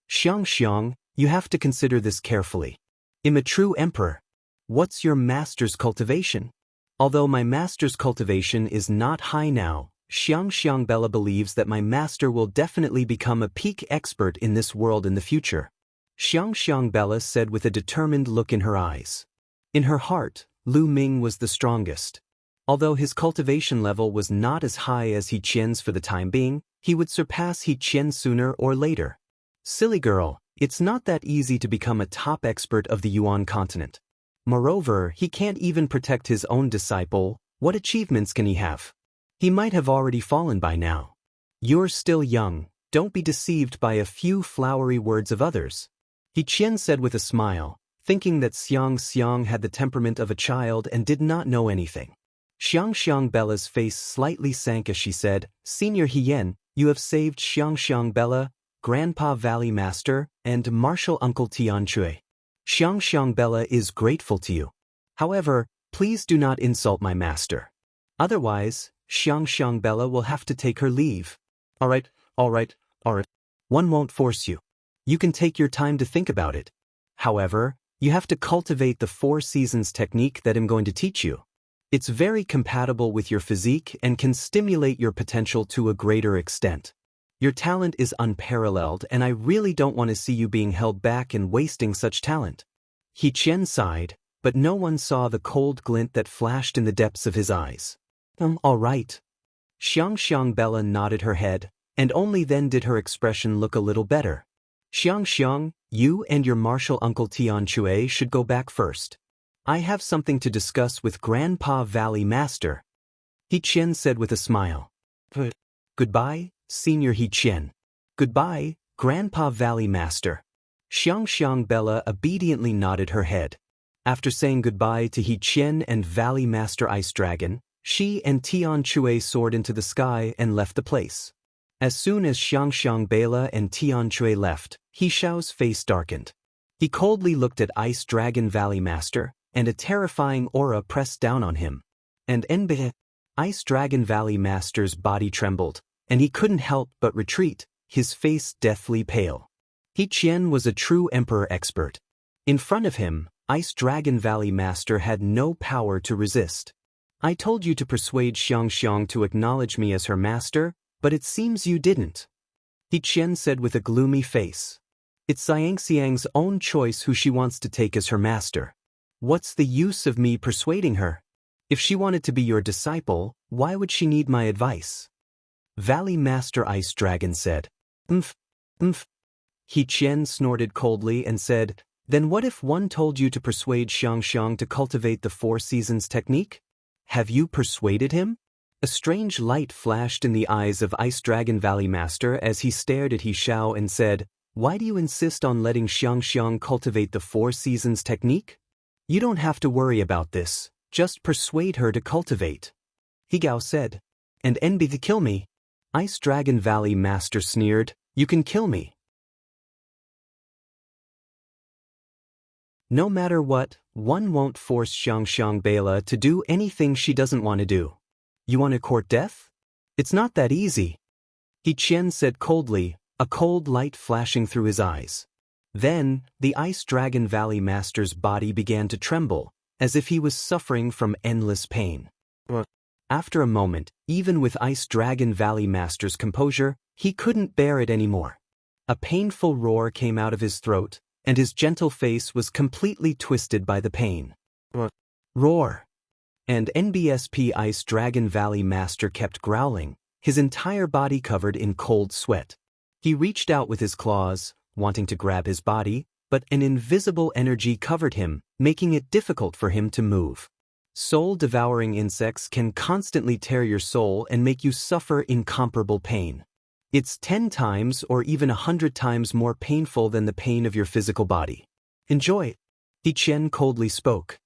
Xiangxiang, you have to consider this carefully. I'm a true emperor. What's your master's cultivation? Although my master's cultivation is not high now, Xiangxiang Bella believes that my master will definitely become a peak expert in this world in the future. Xiangxiang Bella said with a determined look in her eyes. In her heart, Lu Ming was the strongest. Although his cultivation level was not as high as He Qian's for the time being, he would surpass He Qian sooner or later. Silly girl, it's not that easy to become a top expert of the Yuan continent. Moreover, he can't even protect his own disciple. What achievements can he have? He might have already fallen by now. You're still young, don't be deceived by a few flowery words of others. He Qian said with a smile, thinking that Xiangxiang had the temperament of a child and did not know anything. Xiangxiang Bella's face slightly sank as she said, Senior Hien, you have saved Xiangxiang Bella, Grandpa Valley Master, and Martial Uncle Qian Yue. Xiangxiang Bella is grateful to you. However, please do not insult my master. Otherwise, Xiangxiang Bella will have to take her leave. Alright. One won't force you. You can take your time to think about it. However, you have to cultivate the 4 seasons technique that I'm going to teach you. It's very compatible with your physique and can stimulate your potential to a greater extent. Your talent is unparalleled and I really don't want to see you being held back and wasting such talent. Qian sighed, but no one saw the cold glint that flashed in the depths of his eyes. All right. Xiangxiang Bella nodded her head, and only then did her expression look a little better. Xiangxiang, you and your martial uncle Tianjun should go back first. I have something to discuss with Grandpa Valley Master. Qian said with a smile. Goodbye, Senior Qian. Goodbye, Grandpa Valley Master. Xiangxiang Bella obediently nodded her head. After saying goodbye to Qian and Valley Master Ice Dragon, she and Tianjun soared into the sky and left the place. As soon as Xiangxiang Bella and Tianjun left, He Xiao's face darkened. He coldly looked at Ice Dragon Valley Master, and a terrifying aura pressed down on him. And Ice Dragon Valley Master's body trembled, and he couldn't help but retreat, his face deathly pale. Qian was a true emperor expert. In front of him, Ice Dragon Valley Master had no power to resist. I told you to persuade Xiangxiang to acknowledge me as her master, but it seems you didn't. Qian said with a gloomy face. It's Xiangxiang's own choice who she wants to take as her master. What's the use of me persuading her? If she wanted to be your disciple, why would she need my advice? Valley Master Ice Dragon said. Qian snorted coldly and said, then what if one told you to persuade Xiangxiang to cultivate the 4 seasons technique? Have you persuaded him? A strange light flashed in the eyes of Ice Dragon Valley Master as he stared at He Xiao and said, why do you insist on letting Xiangxiang cultivate the 4 seasons technique? You don't have to worry about this, just persuade her to cultivate. He Gao said. And envy to kill me. Ice Dragon Valley Master sneered, you can kill me. No matter what, one won't force Xiangxiang Bella to do anything she doesn't want to do. You want to court death? It's not that easy. Qian said coldly, a cold light flashing through his eyes. Then, the Ice Dragon Valley Master's body began to tremble, as if he was suffering from endless pain. After a moment, even with Ice Dragon Valley Master's composure, he couldn't bear it anymore. A painful roar came out of his throat, and his gentle face was completely twisted by the pain. Roar! And NBSP Ice Dragon Valley Master kept growling, his entire body covered in cold sweat. He reached out with his claws, wanting to grab his body, but an invisible energy covered him, making it difficult for him to move. Soul-devouring insects can constantly tear your soul and make you suffer incomparable pain. It's 10 times or even 100 times more painful than the pain of your physical body. Enjoy it. Qian coldly spoke.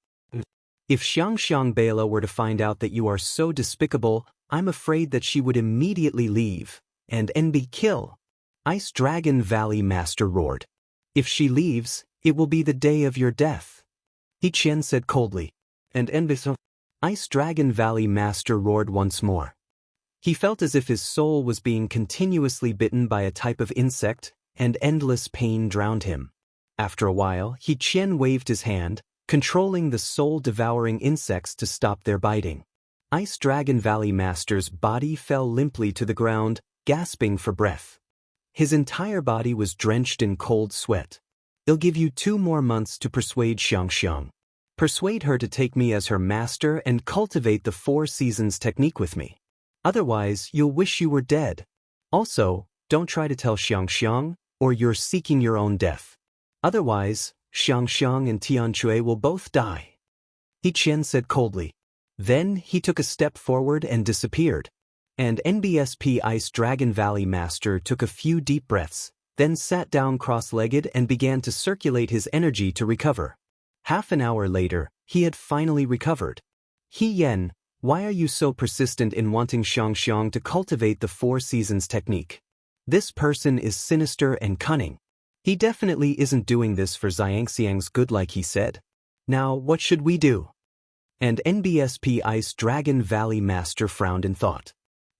If Xiangxiang Bella were to find out that you are so despicable, I'm afraid that she would immediately leave, and be kill. Ice Dragon Valley Master roared. If she leaves, it will be the day of your death. Qian said coldly. And Ice Dragon Valley Master roared once more. He felt as if his soul was being continuously bitten by a type of insect, and endless pain drowned him. After a while, Qian waved his hand, controlling the soul-devouring insects to stop their biting. Ice Dragon Valley Master's body fell limply to the ground, gasping for breath. His entire body was drenched in cold sweat. I'll give you 2 more months to persuade Xiangxiang. Persuade her to take me as her master and cultivate the 4 seasons technique with me. Otherwise, you'll wish you were dead. Also, don't try to tell Xiangxiang, or you're seeking your own death. Otherwise, Xiangxiang and Tianjun will both die. Qian said coldly. Then he took a step forward and disappeared. And NBSP Ice Dragon Valley Master took a few deep breaths, then sat down cross-legged and began to circulate his energy to recover. Half an hour later, he had finally recovered. Yen, why are you so persistent in wanting Xiangxiang to cultivate the 4 seasons technique? This person is sinister and cunning. He definitely isn't doing this for Xiangxiang's good like he said. Now, what should we do? And NBSP Ice Dragon Valley Master frowned in thought.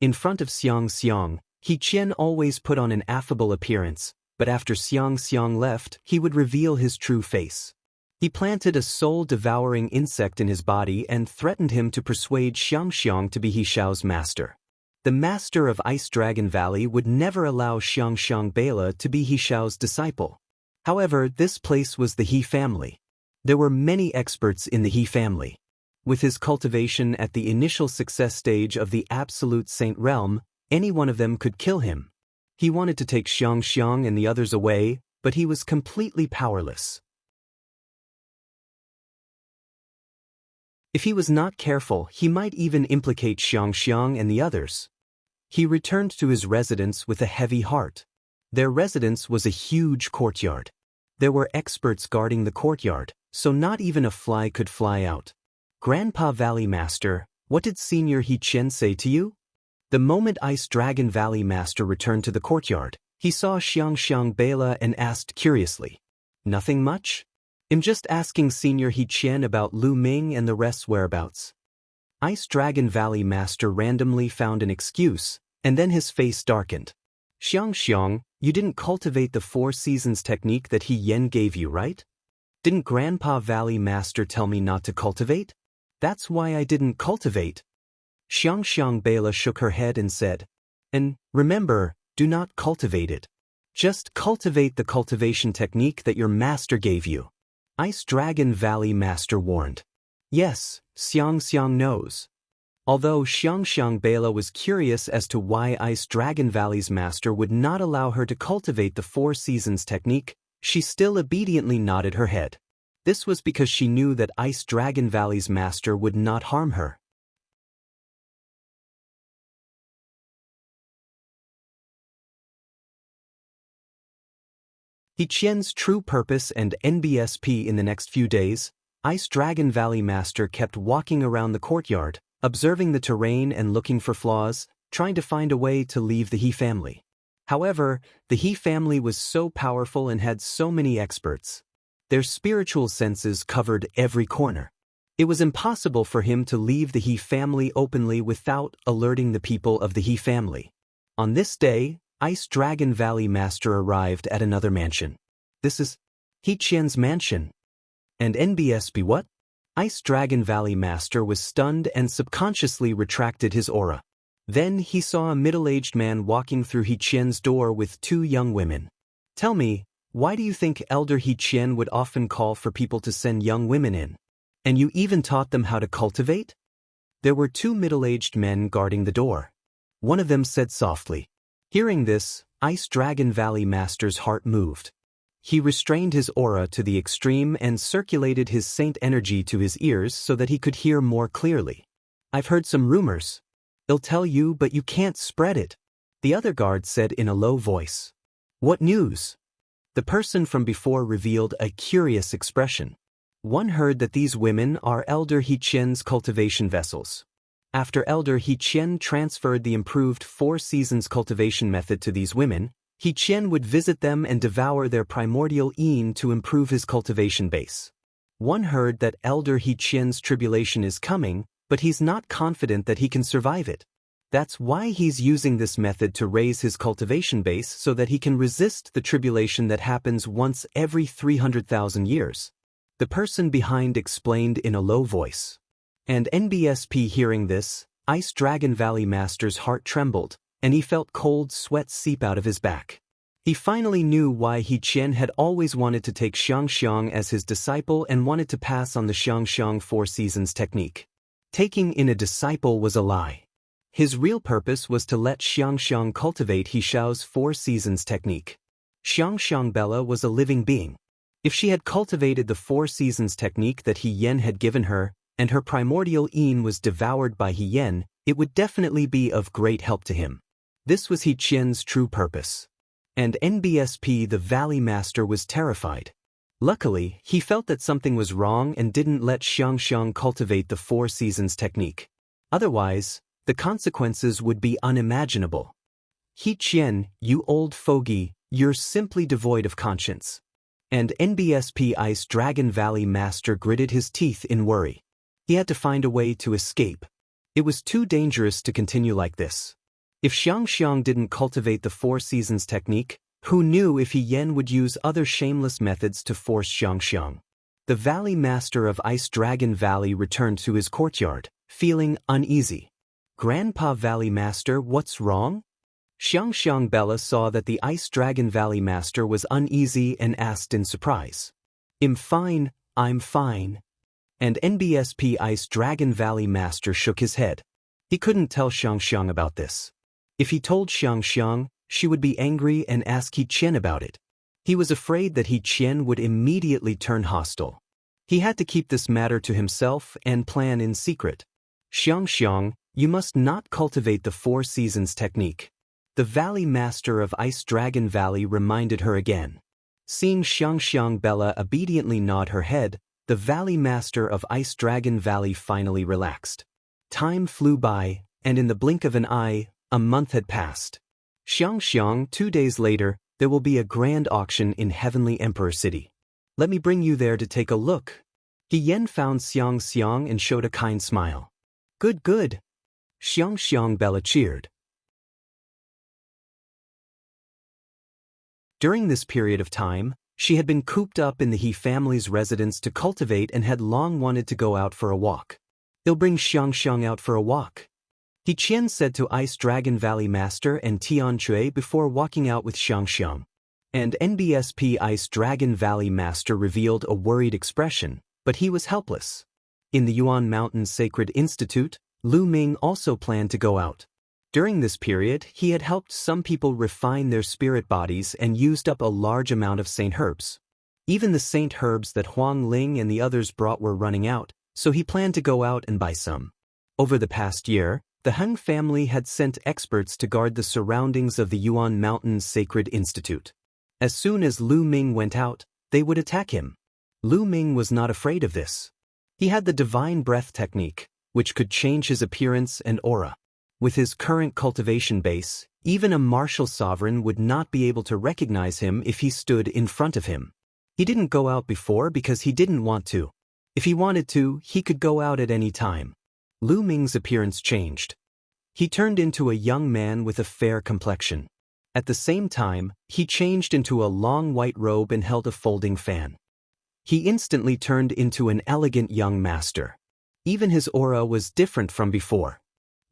In front of Xiangxiang, Qian always put on an affable appearance, but after Xiangxiang left, he would reveal his true face. He planted a soul-devouring insect in his body and threatened him to persuade Xiangxiang to be He Xiao's master. The master of Ice Dragon Valley would never allow Xiangxiang Bela to be He Xiao's disciple. However, this place was the He family. There were many experts in the He family. With his cultivation at the initial success stage of the Absolute Saint Realm, any one of them could kill him. He wanted to take Xiangxiang and the others away, but he was completely powerless. If he was not careful, he might even implicate Xiangxiang and the others. He returned to his residence with a heavy heart. Their residence was a huge courtyard. There were experts guarding the courtyard, so not even a fly could fly out. "Grandpa Valley Master, what did Senior He Qian say to you?" The moment Ice Dragon Valley Master returned to the courtyard, he saw Xiangxiang Bela and asked curiously, "Nothing much? I'm just asking Senior He Qian about Lu Ming and the rest's whereabouts." Ice Dragon Valley Master randomly found an excuse, and then his face darkened. "Xiangxiang, you didn't cultivate the 4 seasons technique that He Yen gave you, right? Didn't Grandpa Valley Master tell me not to cultivate? That's why I didn't cultivate." Xiangxiang Bela shook her head and said, "And remember, do not cultivate it. Just cultivate the cultivation technique that your master gave you." Ice Dragon Valley Master warned. Yes, Xiangxiang knows. Although Xiangxiang Bela was curious as to why Ice Dragon Valley's master would not allow her to cultivate the 4 seasons technique, she still obediently nodded her head. This was because she knew that Ice Dragon Valley's master would not harm her. He Qian's true purpose and NBSP. In the next few days, Ice Dragon Valley Master kept walking around the courtyard, observing the terrain and looking for flaws, trying to find a way to leave the He family. However, the He family was so powerful and had so many experts. Their spiritual senses covered every corner. It was impossible for him to leave the He family openly without alerting the people of the He family. On this day, Ice Dragon Valley Master arrived at another mansion. "This is He Qian's mansion." "And NBSP what?" Ice Dragon Valley Master was stunned and subconsciously retracted his aura. Then he saw a middle-aged man walking through He Qian's door with 2 young women. "Tell me, why do you think Elder He Qian would often call for people to send young women in? And you even taught them how to cultivate?" There were 2 middle-aged men guarding the door. One of them said softly. Hearing this, Ice Dragon Valley Master's heart moved. He restrained his aura to the extreme and circulated his saint energy to his ears so that he could hear more clearly. "I've heard some rumors. They'll tell you, but you can't spread it," the other guard said in a low voice. "What news?" The person from before revealed a curious expression. "One heard that these women are Elder He Qian's cultivation vessels. After Elder He Qian transferred the improved 4 seasons cultivation method to these women, He Qian would visit them and devour their primordial yin to improve his cultivation base. One heard that Elder He Qian's tribulation is coming, but he's not confident that he can survive it. That's why he's using this method to raise his cultivation base so that he can resist the tribulation that happens once every 300,000 years. The person behind explained in a low voice. And NBSP hearing this, Ice Dragon Valley Master's heart trembled, and he felt cold sweat seep out of his back. He finally knew why He Qian had always wanted to take Xiangxiang as his disciple and wanted to pass on the Xiangxiang 4 seasons technique. Taking in a disciple was a lie. His real purpose was to let Xiangxiang cultivate He Xiao's 4 seasons technique. Xiangxiang Bela was a living being. If she had cultivated the 4 seasons technique that He Yen had given her, and her primordial yin was devoured by He Yen, it would definitely be of great help to him. This was He Qian's true purpose. And NBSP, the Valley Master, was terrified. Luckily, he felt that something was wrong and didn't let Xiangxiang cultivate the 4 seasons technique. Otherwise, the consequences would be unimaginable. "He Qian, you old fogey, you're simply devoid of conscience." And NBSP Ice Dragon Valley Master gritted his teeth in worry. He had to find a way to escape. It was too dangerous to continue like this. If Xiangxiang didn't cultivate the 4 seasons technique, who knew if He Yen would use other shameless methods to force Xiangxiang? The Valley Master of Ice Dragon Valley returned to his courtyard, feeling uneasy. "Grandpa Valley Master, what's wrong?" Xiangxiang Bella saw that the Ice Dragon Valley Master was uneasy and asked in surprise. I'm fine." And NBSP Ice Dragon Valley Master shook his head. He couldn't tell Xiangxiang about this. If he told Xiangxiang, she would be angry and ask Qian about it. He was afraid that Qian would immediately turn hostile. He had to keep this matter to himself and plan in secret. "Xiangxiang, you must not cultivate the 4 seasons technique." The Valley Master of Ice Dragon Valley reminded her again. Seeing Xiangxiang Bella obediently nod her head, the Valley Master of Ice Dragon Valley finally relaxed. Time flew by, and in the blink of an eye, a month had passed. "Xiangxiang, 2 days later, there will be a grand auction in Heavenly Emperor City. Let me bring you there to take a look." Qian found Xiangxiang and showed a kind smile. Good. Xiangxiang Bella cheered. During this period of time, she had been cooped up in the He family's residence to cultivate and had long wanted to go out for a walk. "They'll bring Xiangxiang out for a walk," Qian said to Ice Dragon Valley Master and Tianjun before walking out with Xiangxiang. And NBSP Ice Dragon Valley Master revealed a worried expression, but he was helpless. In the Yuan Mountain Sacred Institute, Lu Ming also planned to go out. During this period, he had helped some people refine their spirit bodies and used up a large amount of saint herbs. Even the saint herbs that Huang Ling and the others brought were running out, so he planned to go out and buy some. Over the past year, the Heng family had sent experts to guard the surroundings of the Yuan Mountain Sacred Institute. As soon as Lu Ming went out, they would attack him. Lu Ming was not afraid of this. He had the divine breath technique, which could change his appearance and aura. With his current cultivation base, even a martial sovereign would not be able to recognize him if he stood in front of him. He didn't go out before because he didn't want to. If he wanted to, he could go out at any time. Lu Ming's appearance changed. He turned into a young man with a fair complexion. At the same time, he changed into a long white robe and held a folding fan. He instantly turned into an elegant young master. Even his aura was different from before.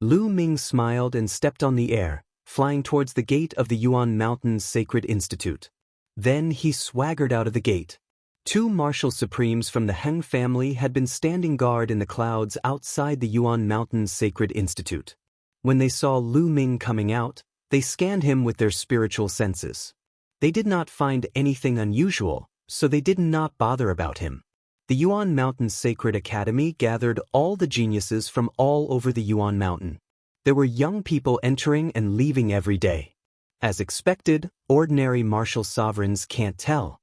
Lu Ming smiled and stepped on the air, flying towards the gate of the Yuan Mountain Sacred Institute. Then he swaggered out of the gate. 2 martial supremes from the Heng family had been standing guard in the clouds outside the Yuan Mountain Sacred Institute. When they saw Lu Ming coming out, they scanned him with their spiritual senses. They did not find anything unusual, so they did not bother about him. The Yuan Mountain Sacred Academy gathered all the geniuses from all over the Yuan Mountain. There were young people entering and leaving every day. As expected, ordinary martial sovereigns can't tell.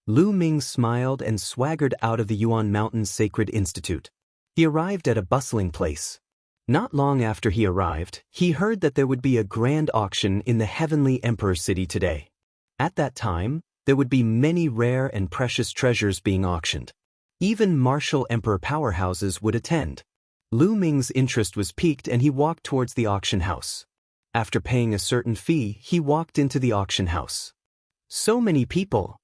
Lu Ming smiled and swaggered out of the Yuan Mountain Sacred Institute. He arrived at a bustling place. Not long after he arrived, he heard that there would be a grand auction in the Heavenly Emperor City today. At that time, there would be many rare and precious treasures being auctioned. Even martial emperor powerhouses would attend. Lu Ming's interest was piqued and he walked towards the auction house. After paying a certain fee, he walked into the auction house. So many people!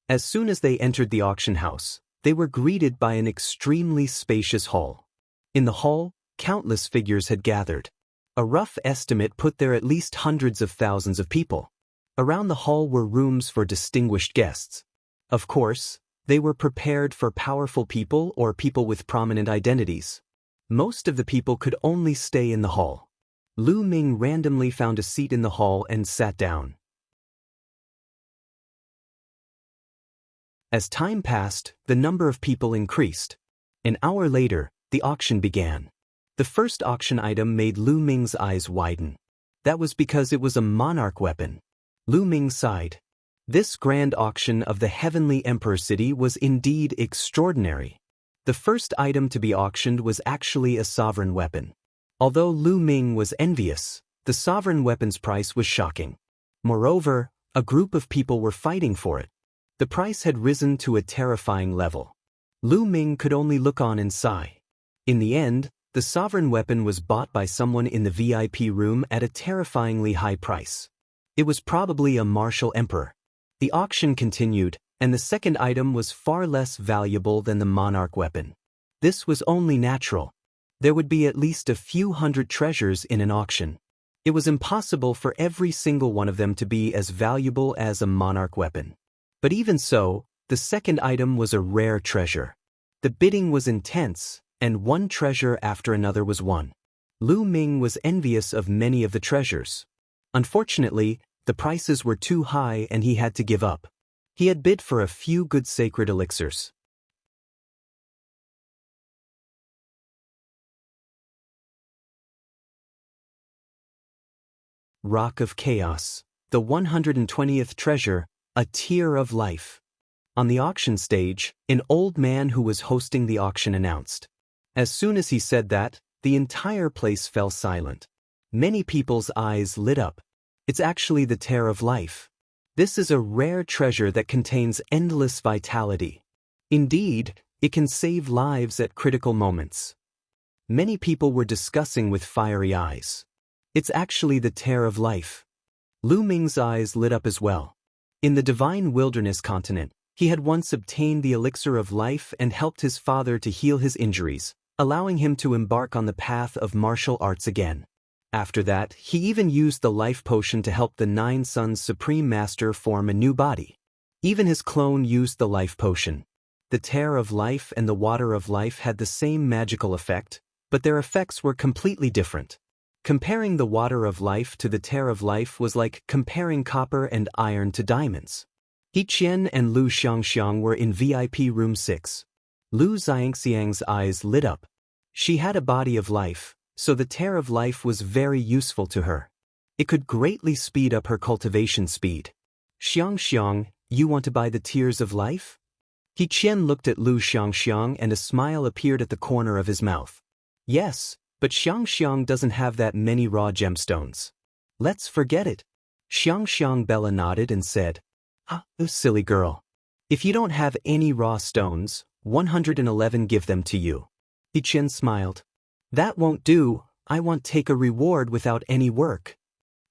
As soon as they entered the auction house, they were greeted by an extremely spacious hall. In the hall, countless figures had gathered. A rough estimate put there at least hundreds of thousands of people. Around the hall were rooms for distinguished guests. Of course, they were prepared for powerful people or people with prominent identities. Most of the people could only stay in the hall. Lu Ming randomly found a seat in the hall and sat down. As time passed, the number of people increased. An hour later, the auction began. The first auction item made Lu Ming's eyes widen. That was because it was a monarch weapon. Lu Ming sighed. This grand auction of the Heavenly Emperor City was indeed extraordinary. The first item to be auctioned was actually a sovereign weapon. Although Lu Ming was envious, the sovereign weapon's price was shocking. Moreover, a group of people were fighting for it. The price had risen to a terrifying level. Lu Ming could only look on and sigh. In the end, the sovereign weapon was bought by someone in the VIP room at a terrifyingly high price. It was probably a martial emperor. The auction continued, and the second item was far less valuable than the monarch weapon. This was only natural. There would be at least a few hundred treasures in an auction. It was impossible for every single one of them to be as valuable as a monarch weapon. But even so, the second item was a rare treasure. The bidding was intense, and one treasure after another was won. Lu Ming was envious of many of the treasures. Unfortunately, the prices were too high and he had to give up. He had bid for a few good sacred elixirs. Rock of Chaos, the 120th treasure, a tear of life. On the auction stage, an old man who was hosting the auction announced. As soon as he said that, the entire place fell silent. Many people's eyes lit up. It's actually the tear of life. This is a rare treasure that contains endless vitality. Indeed, it can save lives at critical moments. Many people were discussing with fiery eyes. It's actually the tear of life. Lu Ming's eyes lit up as well. In the divine wilderness continent, he had once obtained the elixir of life and helped his father to heal his injuries, allowing him to embark on the path of martial arts again. After that, he even used the life potion to help the Nine Sons Supreme Master form a new body. Even his clone used the life potion. The tear of life and the water of life had the same magical effect, but their effects were completely different. Comparing the water of life to the tear of life was like comparing copper and iron to diamonds. Qian and Luo Xiang were in VIP room 6. Lu Xiangxiang's eyes lit up. She had a body of life, so the tear of life was very useful to her. It could greatly speed up her cultivation speed. Xiangxiang, you want to buy the tears of life? Qian looked at Luo Xiang and a smile appeared at the corner of his mouth. Yes, but Xiangxiang doesn't have that many raw gemstones. Let's forget it. Xiangxiang Bella nodded and said, "Ah, you silly girl. If you don't have any raw stones, 111 give them to you." Qian smiled. That won't do, I want take a reward without any work.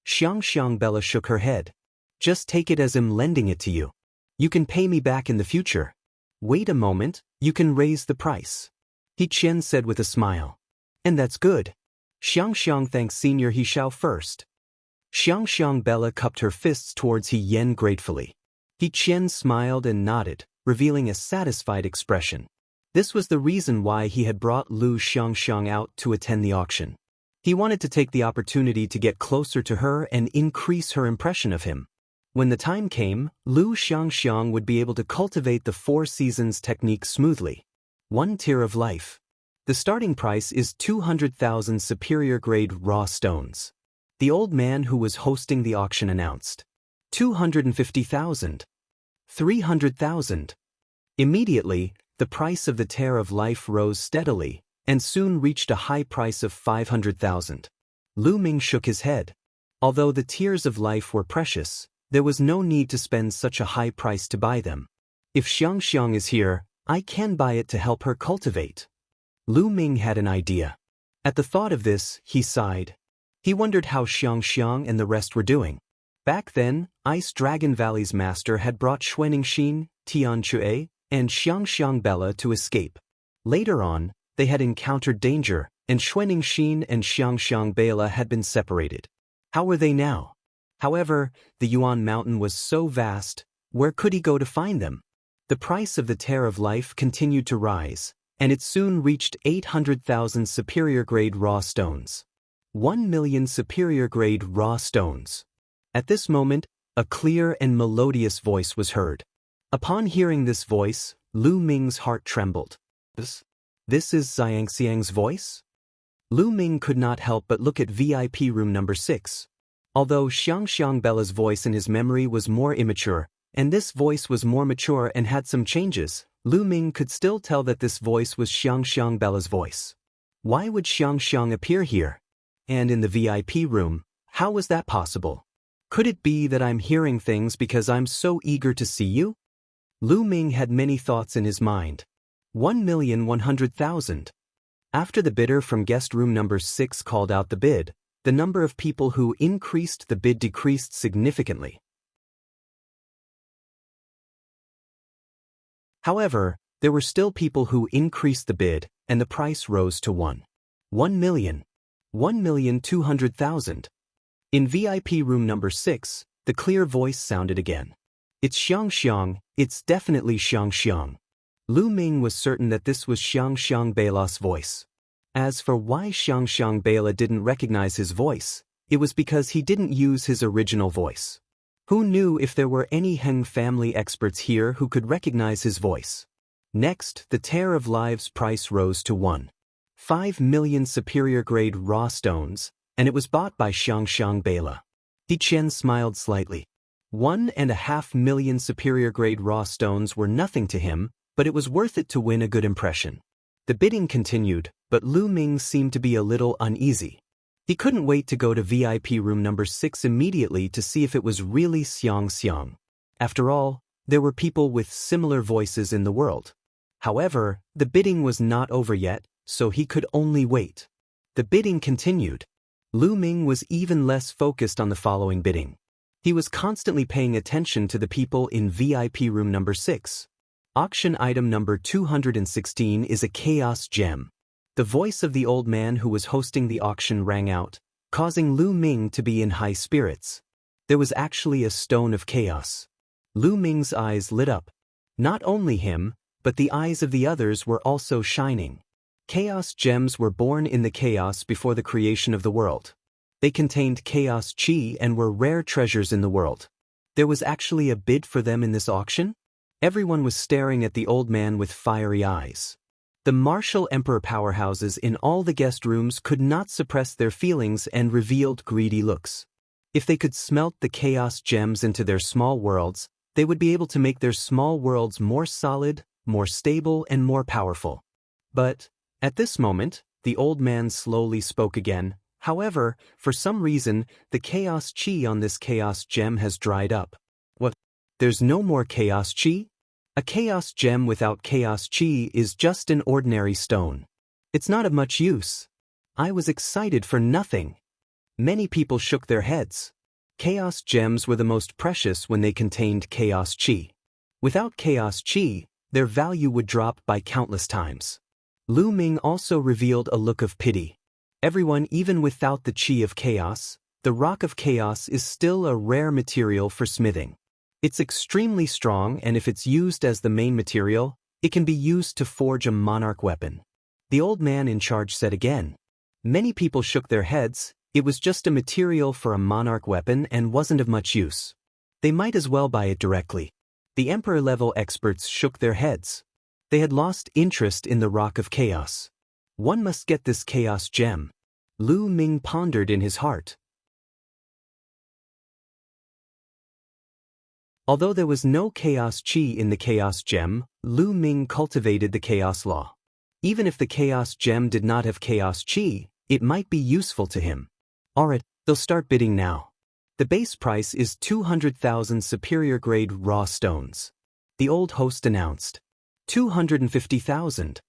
Xiangxiang Bella shook her head. Just take it as I'm lending it to you. You can pay me back in the future. Wait a moment, you can raise the price. Qian said with a smile. And that's good. Xiangxiang thanks Senior He Xiao first. Xiangxiang Bella cupped her fists towards He Yen gratefully. Qian smiled and nodded, revealing a satisfied expression. This was the reason why he had brought Luo Xiang out to attend the auction. He wanted to take the opportunity to get closer to her and increase her impression of him. When the time came, Luo Xiang would be able to cultivate the 4 seasons technique smoothly. One tear of life. The starting price is 200,000 superior grade raw stones. The old man who was hosting the auction announced. 250,000. 300,000. Immediately, the price of the tear of life rose steadily, and soon reached a high price of 500,000. Lu Ming shook his head. Although the tears of life were precious, there was no need to spend such a high price to buy them. If Xiangxiang is here, I can buy it to help her cultivate. Lu Ming had an idea. At the thought of this, he sighed. He wondered how Xiangxiang and the rest were doing. Back then, Ice Dragon Valley's master had brought Xuanixin, Tianqiong, and Xiangxiang Bella to escape. Later on, they had encountered danger, and Xuanixin and Xiangxiang Bella had been separated. How were they now? However, the Yuan Mountain was so vast, where could he go to find them? The price of the tear of life continued to rise, and it soon reached 800,000 superior grade raw stones. 1 million superior grade raw stones. At this moment, a clear and melodious voice was heard. Upon hearing this voice, Lu Ming's heart trembled. This is Xiangxiang's voice? Lu Ming could not help but look at VIP room number 6. Although Xiangxiang Bella's voice in his memory was more immature, and this voice was more mature and had some changes, Lu Ming could still tell that this voice was Xiangxiang Bella's voice. Why would Xiangxiang appear here? And in the VIP room, how was that possible? Could it be that I'm hearing things because I'm so eager to see you? Lu Ming had many thoughts in his mind. 1,100,000. After the bidder from guest room number 6 called out the bid, the number of people who increased the bid decreased significantly. However, there were still people who increased the bid, and the price rose to 1 million. 1,200,000. In VIP room number 6, the clear voice sounded again. It's Xiangxiang, it's definitely Xiangxiang. Lu Ming was certain that this was Xiangxiang Beila's voice. As for why Xiangxiang Beila didn't recognize his voice, it was because he didn't use his original voice. Who knew if there were any Heng family experts here who could recognize his voice? Next, the Tear of Lives price rose to 1.5 million superior grade raw stones, and it was bought by Xiangxiang Beila. Qian smiled slightly. 1.5 million superior grade raw stones were nothing to him, but it was worth it to win a good impression. The bidding continued, but Lu Ming seemed to be a little uneasy. He couldn't wait to go to VIP room number 6 immediately to see if it was really Xiangxiang. After all, there were people with similar voices in the world. However, the bidding was not over yet, so he could only wait. The bidding continued. Lu Ming was even less focused on the following bidding. He was constantly paying attention to the people in VIP room number 6. Auction item number 216 is a chaos gem. The voice of the old man who was hosting the auction rang out, causing Lu Ming to be in high spirits. There was actually a stone of chaos. Lu Ming's eyes lit up. Not only him, but the eyes of the others were also shining. Chaos gems were born in the chaos before the creation of the world. They contained chaos qi and were rare treasures in the world. There was actually a bid for them in this auction? Everyone was staring at the old man with fiery eyes. The martial emperor powerhouses in all the guest rooms could not suppress their feelings and revealed greedy looks. If they could smelt the chaos gems into their small worlds, they would be able to make their small worlds more solid, more stable, and more powerful. But, at this moment, the old man slowly spoke again. However, for some reason, the chaos qi on this chaos gem has dried up. What? There's no more chaos qi? A chaos gem without chaos qi is just an ordinary stone. It's not of much use. I was excited for nothing. Many people shook their heads. Chaos gems were the most precious when they contained chaos qi. Without chaos qi, their value would drop by countless times. Lu Ming also revealed a look of pity. Everyone, even without the qi of chaos, the rock of chaos is still a rare material for smithing. It's extremely strong, and if it's used as the main material, it can be used to forge a monarch weapon. The old man in charge said again. Many people shook their heads. It was just a material for a monarch weapon and wasn't of much use. They might as well buy it directly. The emperor-level experts shook their heads. They had lost interest in the Rock of Chaos. One must get this chaos gem. Lu Ming pondered in his heart. Although there was no chaos qi in the chaos gem, Lu Ming cultivated the chaos law. Even if the chaos gem did not have chaos qi, it might be useful to him. Alright, they'll start bidding now. The base price is 200,000 superior grade raw stones. The old host announced. 250,000.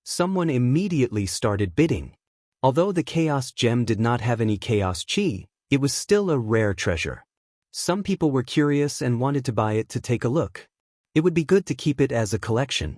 Someone immediately started bidding. Although the chaos gem did not have any chaos qi, it was still a rare treasure. Some people were curious and wanted to buy it to take a look. It would be good to keep it as a collection.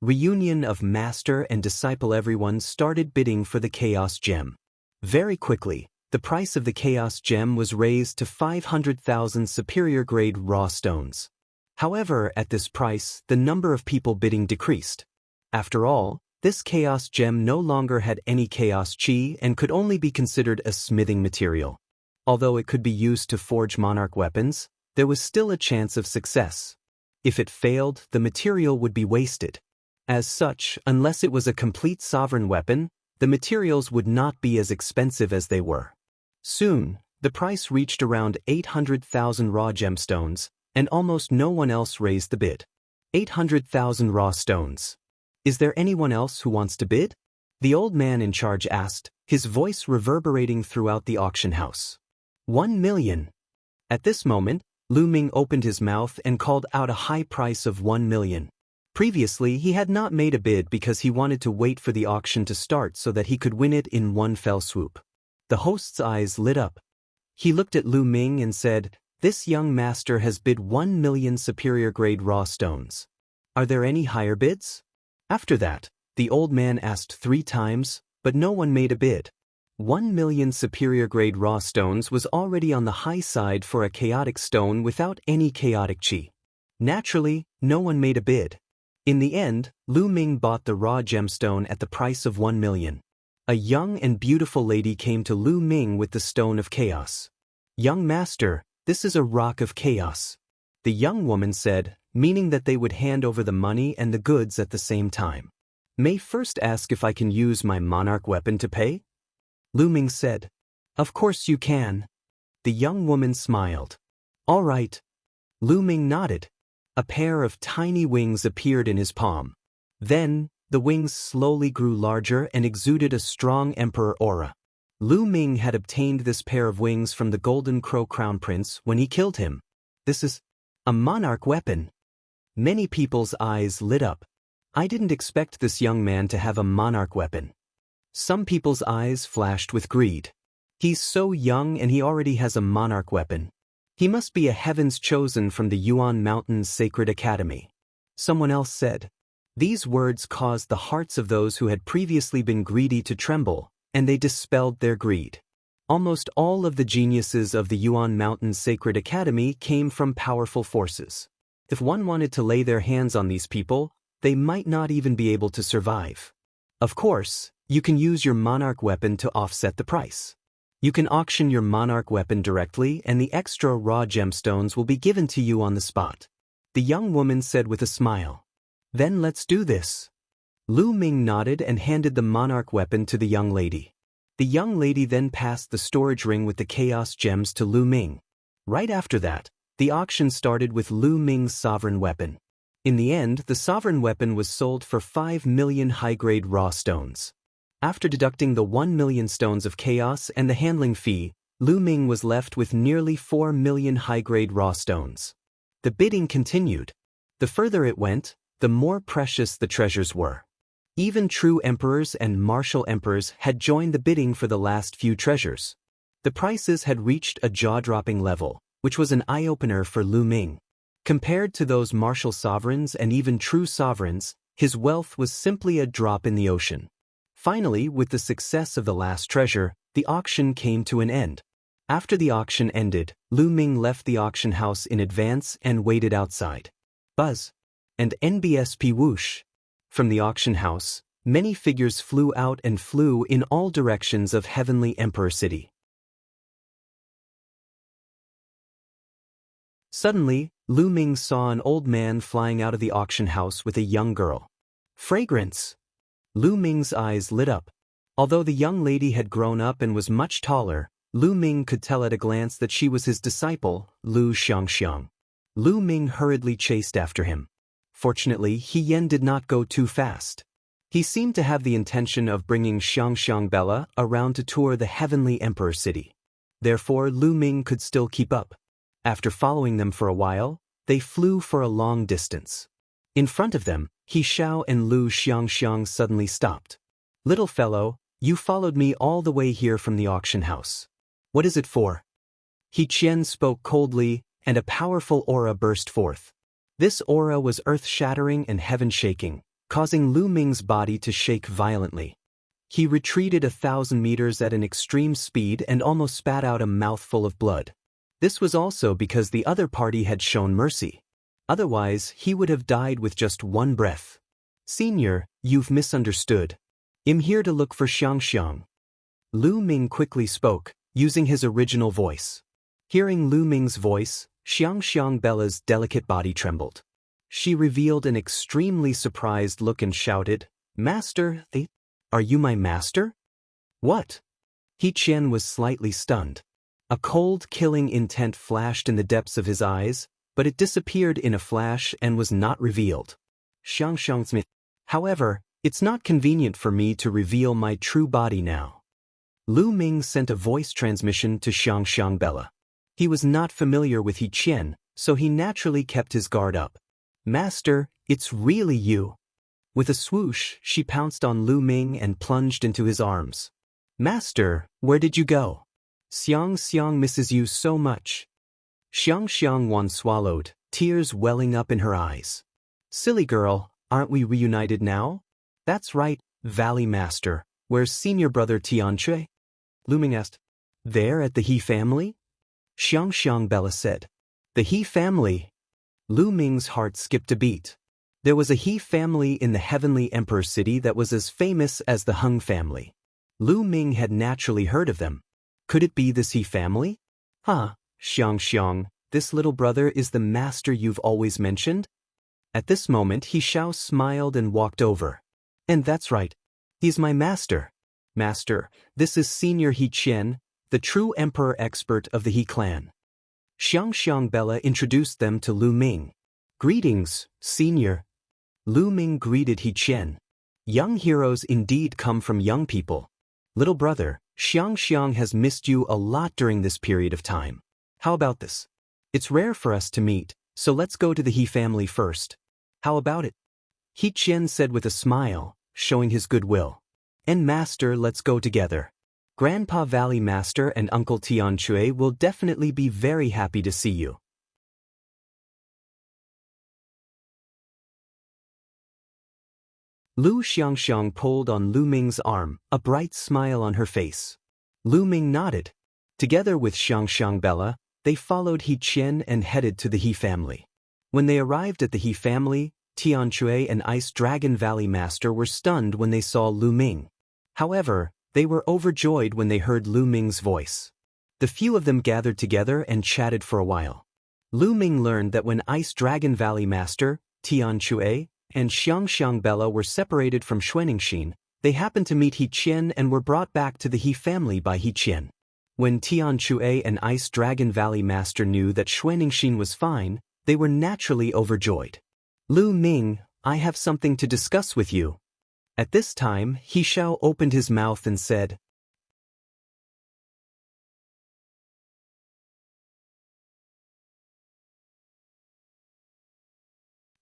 Reunion of master and disciple. Everyone started bidding for the chaos gem. Very quickly, the price of the chaos gem was raised to 500,000 superior grade raw stones. However, at this price, the number of people bidding decreased. After all, this chaos gem no longer had any chaos qi and could only be considered a smithing material. Although it could be used to forge monarch weapons, there was still a chance of success. If it failed, the material would be wasted. As such, unless it was a complete sovereign weapon, the materials would not be as expensive as they were. Soon, the price reached around 800,000 raw gemstones, and almost no one else raised the bid. 800,000 raw stones. Is there anyone else who wants to bid? The old man in charge asked, his voice reverberating throughout the auction house. 1 million. At this moment, Lu Ming opened his mouth and called out a high price of 1 million. Previously, he had not made a bid because he wanted to wait for the auction to start so that he could win it in one fell swoop. The host's eyes lit up. He looked at Lu Ming and said, "This young master has bid 1 million superior-grade raw stones. Are there any higher bids?" After that, the old man asked 3 times, but no one made a bid. 1 million superior-grade raw stones was already on the high side for a chaotic stone without any chaotic qi. Naturally, no one made a bid. In the end, Lu Ming bought the raw gemstone at the price of 1 million. A young and beautiful lady came to Lu Ming with the stone of chaos. "Young master, this is a rock of chaos." The young woman said, meaning that they would hand over the money and the goods at the same time. "May first ask if I can use my monarch weapon to pay?" Lu Ming said. "Of course you can." The young woman smiled. "All right." Lu Ming nodded. A pair of tiny wings appeared in his palm. Then, the wings slowly grew larger and exuded a strong emperor aura. Lu Ming had obtained this pair of wings from the Golden Crow Crown Prince when he killed him. This is a monarch weapon. Many people's eyes lit up. I didn't expect this young man to have a monarch weapon. Some people's eyes flashed with greed. He's so young and he already has a monarch weapon. He must be a heaven's chosen from the Yuan Mountain's Sacred Academy. Someone else said. These words caused the hearts of those who had previously been greedy to tremble, and they dispelled their greed. Almost all of the geniuses of the Yuan Mountain's Sacred Academy came from powerful forces. If one wanted to lay their hands on these people, they might not even be able to survive. Of course, you can use your monarch weapon to offset the price. You can auction your monarch weapon directly and the extra raw gemstones will be given to you on the spot. The young woman said with a smile. Then let's do this. Lu Ming nodded and handed the monarch weapon to the young lady. The young lady then passed the storage ring with the chaos gems to Lu Ming. Right after that, the auction started with Lu Ming's sovereign weapon. In the end, the sovereign weapon was sold for 5 million high-grade raw stones. After deducting the 1 million stones of chaos and the handling fee, Lu Ming was left with nearly 4 million high-grade raw stones. The bidding continued. The further it went, the more precious the treasures were. Even true emperors and martial emperors had joined the bidding for the last few treasures. The prices had reached a jaw-dropping level, which was an eye-opener for Lu Ming. Compared to those martial sovereigns and even true sovereigns, his wealth was simply a drop in the ocean. Finally, with the success of the last treasure, the auction came to an end. After the auction ended, Lu Ming left the auction house in advance and waited outside. Buzz. And NBSP whoosh. From the auction house, many figures flew out and flew in all directions of Heavenly Emperor City. Suddenly, Lu Ming saw an old man flying out of the auction house with a young girl. Fragrance! Lu Ming's eyes lit up. Although the young lady had grown up and was much taller, Lu Ming could tell at a glance that she was his disciple, Luo Xiang. Lu Ming hurriedly chased after him. Fortunately, Qian did not go too fast. He seemed to have the intention of bringing Xiangxiang Bella around to tour the Heavenly Emperor City. Therefore, Lu Ming could still keep up. After following them for a while, they flew for a long distance. In front of them, He Xiao and Luo Xiang suddenly stopped. Little fellow, you followed me all the way here from the auction house. What is it for? Qian spoke coldly, and a powerful aura burst forth. This aura was earth-shattering and heaven-shaking, causing Lu Ming's body to shake violently. He retreated 1,000 meters at an extreme speed and almost spat out a mouthful of blood. This was also because the other party had shown mercy. Otherwise, he would have died with just one breath. Senior, you've misunderstood. I'm here to look for Xiangxiang. Lu Ming quickly spoke, using his original voice. Hearing Lu Ming's voice, Xiangxiang Bella's delicate body trembled. She revealed an extremely surprised look and shouted, Master, are you my master? What? Qian was slightly stunned. A cold, killing intent flashed in the depths of his eyes, but it disappeared in a flash and was not revealed. Xiangxiang. However, it's not convenient for me to reveal my true body now. Lu Ming sent a voice transmission to Xiangxiang Bella. He was not familiar with Qian, so he naturally kept his guard up. Master, it's really you. With a swoosh, she pounced on Lu Ming and plunged into his arms. Master, where did you go? Xiangxiang misses you so much. Xiangxiang once swallowed, tears welling up in her eyes. Silly girl, aren't we reunited now? That's right, Valley Master. Where's senior brother Tianjun? Lu Ming asked. There at the He family? Xiangxiang Bella said. The He family? Lu Ming's heart skipped a beat. There was a He family in the heavenly emperor city that was as famous as the Hung family. Lu Ming had naturally heard of them. Could it be this He family? Huh, Xiangxiang, this little brother is the master you've always mentioned? At this moment He Xiao smiled and walked over. And that's right. He's my master. Master, this is Senior He Qian, the true emperor expert of the He clan. Xiangxiang Bella introduced them to Lu Ming. Greetings, Senior. Lu Ming greeted He Qian. Young heroes indeed come from young people. Little brother, Xiangxiang has missed you a lot during this period of time. How about this? It's rare for us to meet, so let's go to the He family first. How about it? He Qian said with a smile, showing his goodwill. And Master, let's go together. Grandpa Valley Master and Uncle Tianjun will definitely be very happy to see you. Luo Xiang pulled on Lu Ming's arm, a bright smile on her face. Lu Ming nodded. Together with Xiangxiang Bella, they followed He Qian and headed to the He family. When they arrived at the He family, Tianjun and Ice Dragon Valley Master were stunned when they saw Lu Ming. However, they were overjoyed when they heard Lu Ming's voice. The few of them gathered together and chatted for a while. Lu Ming learned that when Ice Dragon Valley Master, Tianjun, and Xiangxiang Bella were separated from Xuanxing, they happened to meet He Qian and were brought back to the He family by He Qian. When Tianjun and Ice Dragon Valley Master knew that Xuanxing was fine, they were naturally overjoyed. Lu Ming, I have something to discuss with you. At this time, He Xiao opened his mouth and said,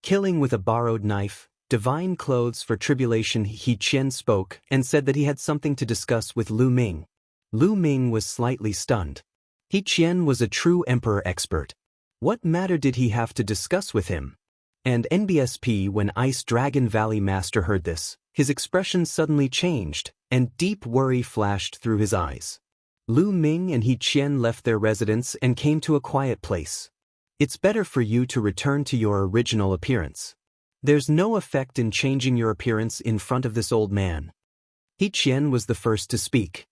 Killing with a borrowed knife, divine clothes for tribulation. He Qian spoke and said that he had something to discuss with Lu Ming. Lu Ming was slightly stunned. He Qian was a true emperor expert. What matter did he have to discuss with him? And NBSP, when Ice Dragon Valley Master heard this, his expression suddenly changed, and deep worry flashed through his eyes. Lu Ming and He Qian left their residence and came to a quiet place. It's better for you to return to your original appearance. There's no effect in changing your appearance in front of this old man. He Qian was the first to speak.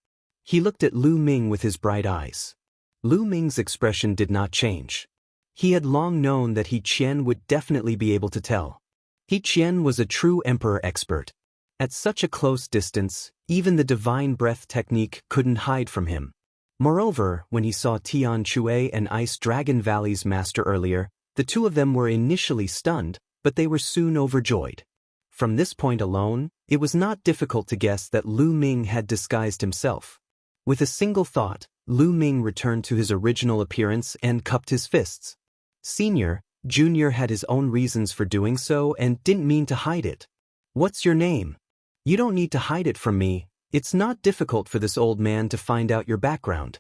He looked at Lu Ming with his bright eyes. Lu Ming's expression did not change. He had long known that He Qian would definitely be able to tell. He Qian was a true emperor expert. At such a close distance, even the divine breath technique couldn't hide from him. Moreover, when he saw Tianjun and Ice Dragon Valley's master earlier, the two of them were initially stunned, but they were soon overjoyed. From this point alone, it was not difficult to guess that Lu Ming had disguised himself. With a single thought, Lu Ming returned to his original appearance and cupped his fists. Senior, Junior had his own reasons for doing so and didn't mean to hide it. What's your name? You don't need to hide it from me. It's not difficult for this old man to find out your background.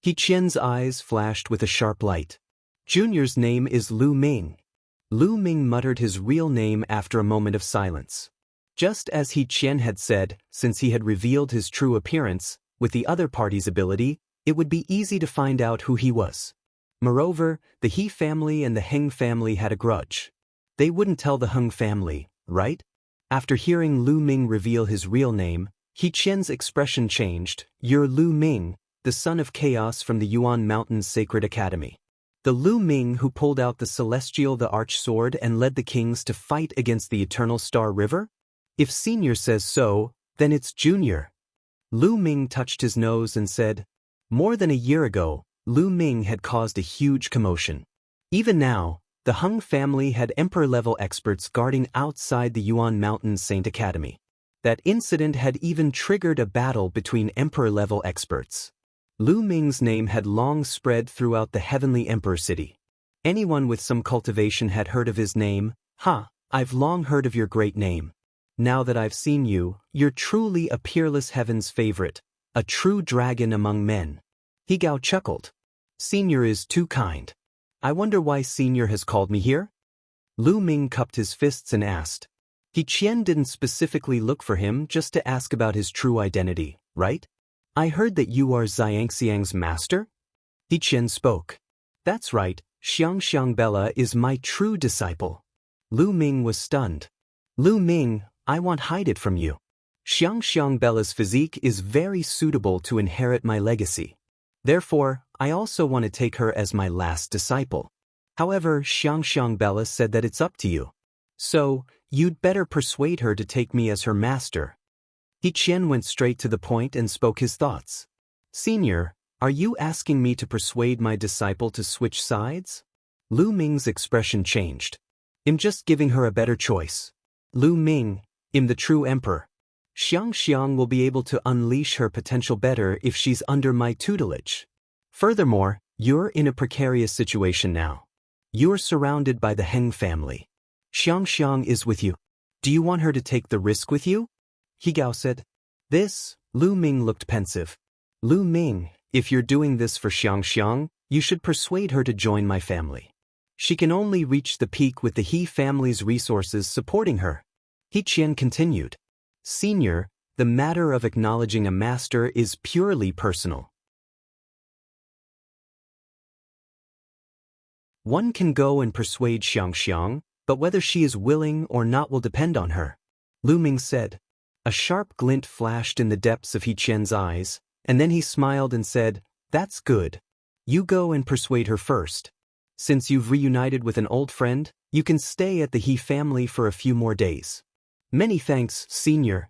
He Qian's eyes flashed with a sharp light. Junior's name is Lu Ming. Lu Ming muttered his real name after a moment of silence. Just as He Qian had said, since he had revealed his true appearance, with the other party's ability, it would be easy to find out who he was. Moreover, the He family and the Heng family had a grudge. They wouldn't tell the Heng family, right? After hearing Lu Ming reveal his real name, He Qian's expression changed. You're Lu Ming, the son of chaos from the Yuan Mountain's Sacred Academy. The Lu Ming who pulled out the celestial the arch sword and led the kings to fight against the eternal Star River? If Senior says so, then it's Junior. Lu Ming touched his nose and said, More than a year ago, Lu Ming had caused a huge commotion. Even now, the Hung family had emperor-level experts guarding outside the Yuan Mountain's Saint Academy. That incident had even triggered a battle between emperor-level experts. Lu Ming's name had long spread throughout the heavenly emperor city. Anyone with some cultivation had heard of his name. I've long heard of your great name. Now that I've seen you, you're truly a peerless heaven's favorite. A true dragon among men. He Gao chuckled. Senior is too kind. I wonder why Senior has called me here? Lu Ming cupped his fists and asked. Qian didn't specifically look for him just to ask about his true identity, right? I heard that you are Xiangxiang's master? Qian spoke. That's right, Xiangxiang Bella is my true disciple. Lu Ming was stunned. Lu Ming, I won't hide it from you. Xiangxiang Bella's physique is very suitable to inherit my legacy. Therefore, I also want to take her as my last disciple. However, Xiangxiang Bella said that it's up to you. So, you'd better persuade her to take me as her master. Qian went straight to the point and spoke his thoughts. Senior, are you asking me to persuade my disciple to switch sides? Lu Ming's expression changed. I'm just giving her a better choice. Lu Ming, I'm the true emperor. Xiangxiang will be able to unleash her potential better if she's under my tutelage. Furthermore, you're in a precarious situation now. You're surrounded by the Heng family. Xiangxiang is with you. Do you want her to take the risk with you? He Gao said. This, Lu Ming looked pensive. Lu Ming, if you're doing this for Xiangxiang, you should persuade her to join my family. She can only reach the peak with the He family's resources supporting her. Qian continued. Senior, the matter of acknowledging a master is purely personal. One can go and persuade Xiangxiang, but whether she is willing or not will depend on her. Lu Ming said. A sharp glint flashed in the depths of Qian's eyes, and then he smiled and said, That's good. You go and persuade her first. Since you've reunited with an old friend, you can stay at the He family for a few more days. Many thanks, Senior.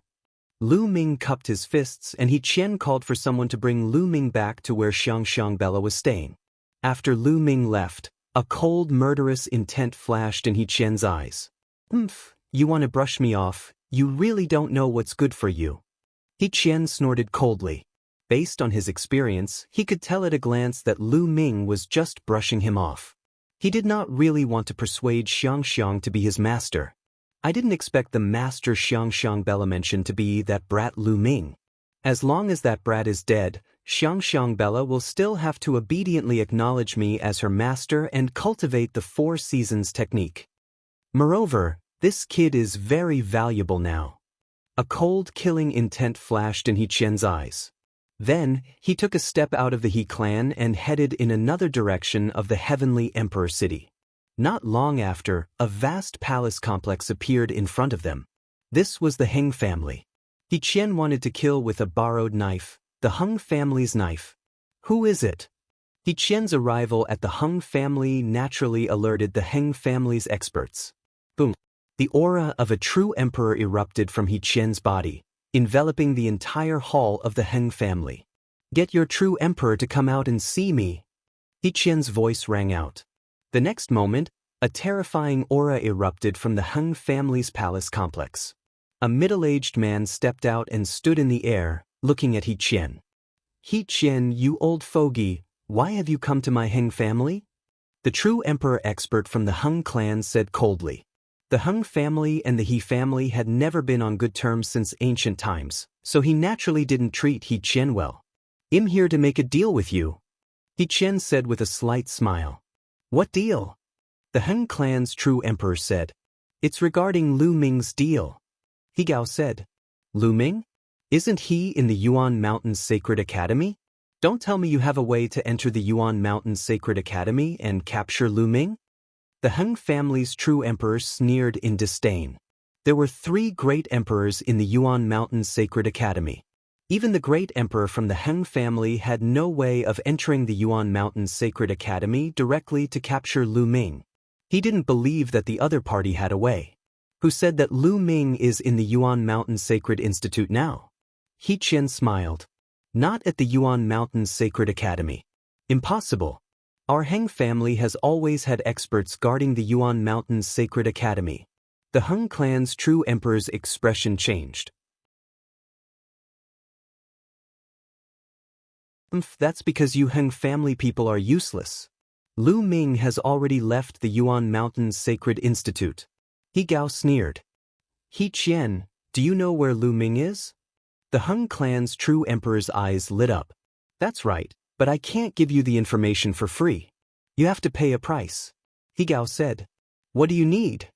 Lu Ming cupped his fists and Qian called for someone to bring Lu Ming back to where Xiangxiang Bella was staying. After Lu Ming left, a cold, murderous intent flashed in Qian's eyes. You want to brush me off, you really don't know what's good for you. Qian snorted coldly. Based on his experience, he could tell at a glance that Lu Ming was just brushing him off. He did not really want to persuade Xiangxiang to be his master. I didn't expect the master Xiangxiang Bella mentioned to be that brat Lu Ming. As long as that brat is dead, Xiangxiang Bella will still have to obediently acknowledge me as her master and cultivate the 4 seasons technique. Moreover, this kid is very valuable now. A cold, killing intent flashed in Qian's eyes. Then, he took a step out of the He clan and headed in another direction of the Heavenly Emperor City. Not long after, a vast palace complex appeared in front of them. This was the Heng family. Qian wanted to kill with a borrowed knife, the Heng family's knife. Who is it? Qian's arrival at the Heng family naturally alerted the Heng family's experts. Boom! The aura of a true emperor erupted from Qian's body, enveloping the entire hall of the Heng family. Get your true emperor to come out and see me. Qian's voice rang out. The next moment, a terrifying aura erupted from the Heng family's palace complex. A middle-aged man stepped out and stood in the air, looking at Qian. Qian, you old fogey, why have you come to my Heng family? The true emperor expert from the Heng clan said coldly. The Heng family and the He family had never been on good terms since ancient times, so he naturally didn't treat Qian well. I'm here to make a deal with you. Qian said with a slight smile. What deal? The Heng clan's true emperor said. It's regarding Lu Ming's deal. He Gao said. Lu Ming? Isn't he in the Yuan Mountains Sacred Academy? Don't tell me you have a way to enter the Yuan Mountains Sacred Academy and capture Lu Ming? The Heng family's true emperor sneered in disdain. There were 3 great emperors in the Yuan Mountains Sacred Academy. Even the great emperor from the Heng family had no way of entering the Yuan Mountains Sacred Academy directly to capture Lu Ming. He didn't believe that the other party had a way. Who said that Lu Ming is in the Yuan Mountains Sacred Institute now? Qian smiled. Not at the Yuan Mountains Sacred Academy. Impossible. Our Heng family has always had experts guarding the Yuan Mountains Sacred Academy. The Heng clan's true emperor's expression changed. That's because you Heng family people are useless. Lu Ming has already left the Yuan Mountains Sacred Institute. He Gao sneered. Qian, do you know where Lu Ming is? The Hung clan's true emperor's eyes lit up. That's right, but I can't give you the information for free. You have to pay a price. He Gao said. What do you need?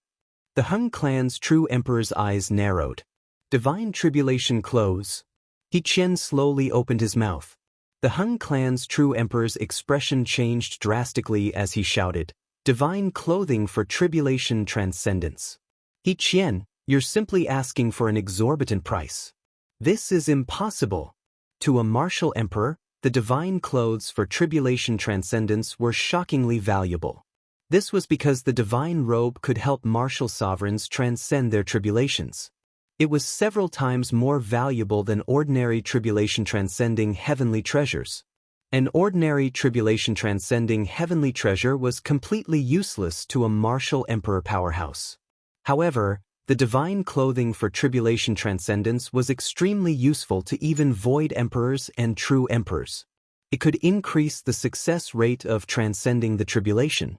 The Hung clan's true emperor's eyes narrowed. Divine tribulation clothes. He Qian slowly opened his mouth. The Hung clan's true emperor's expression changed drastically as he shouted, divine clothing for tribulation transcendence. He Qian, you're simply asking for an exorbitant price. This is impossible. To a martial emperor, the divine clothes for tribulation transcendence were shockingly valuable. This was because the divine robe could help martial sovereigns transcend their tribulations. It was several times more valuable than ordinary tribulation transcending heavenly treasures. An ordinary tribulation transcending heavenly treasure was completely useless to a martial emperor powerhouse. However, the divine clothing for tribulation transcendence was extremely useful to even void emperors and true emperors. It could increase the success rate of transcending the tribulation.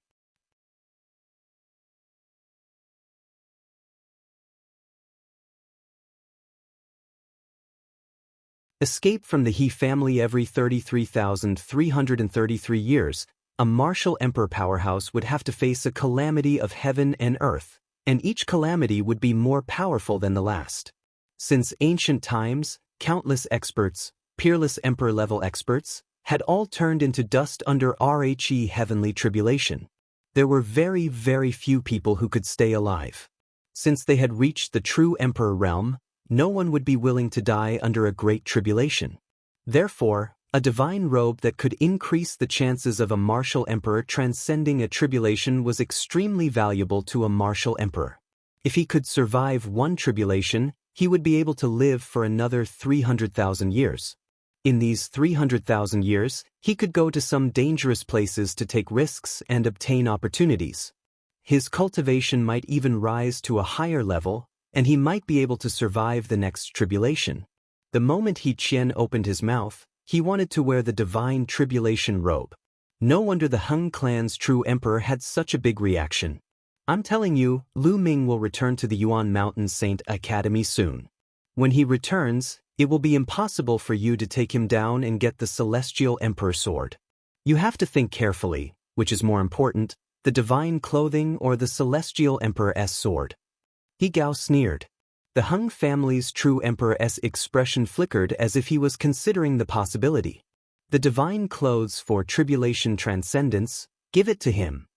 Escape from the He family. Every 33,333 years, a martial emperor powerhouse would have to face a calamity of heaven and earth, and each calamity would be more powerful than the last. Since ancient times, countless experts, peerless emperor-level experts, had all turned into dust under Rhe heavenly tribulation. There were very, very few people who could stay alive. Since they had reached the true emperor realm, no one would be willing to die under a great tribulation. Therefore, a divine robe that could increase the chances of a martial emperor transcending a tribulation was extremely valuable to a martial emperor. If he could survive one tribulation, he would be able to live for another 300,000 years. In these 300,000 years, he could go to some dangerous places to take risks and obtain opportunities. His cultivation might even rise to a higher level, and he might be able to survive the next tribulation. The moment He Qian opened his mouth, he wanted to wear the divine tribulation robe. No wonder the Hung clan's true emperor had such a big reaction. I'm telling you, Lu Ming will return to the Yuan Mountain Saint Academy soon. When he returns, it will be impossible for you to take him down and get the Celestial Emperor sword. You have to think carefully, which is more important, the divine clothing or the Celestial Emperor's sword. He Gao sneered. The Hung family's true emperor's expression flickered as if he was considering the possibility. The divine clothes for tribulation transcendence, give it to him.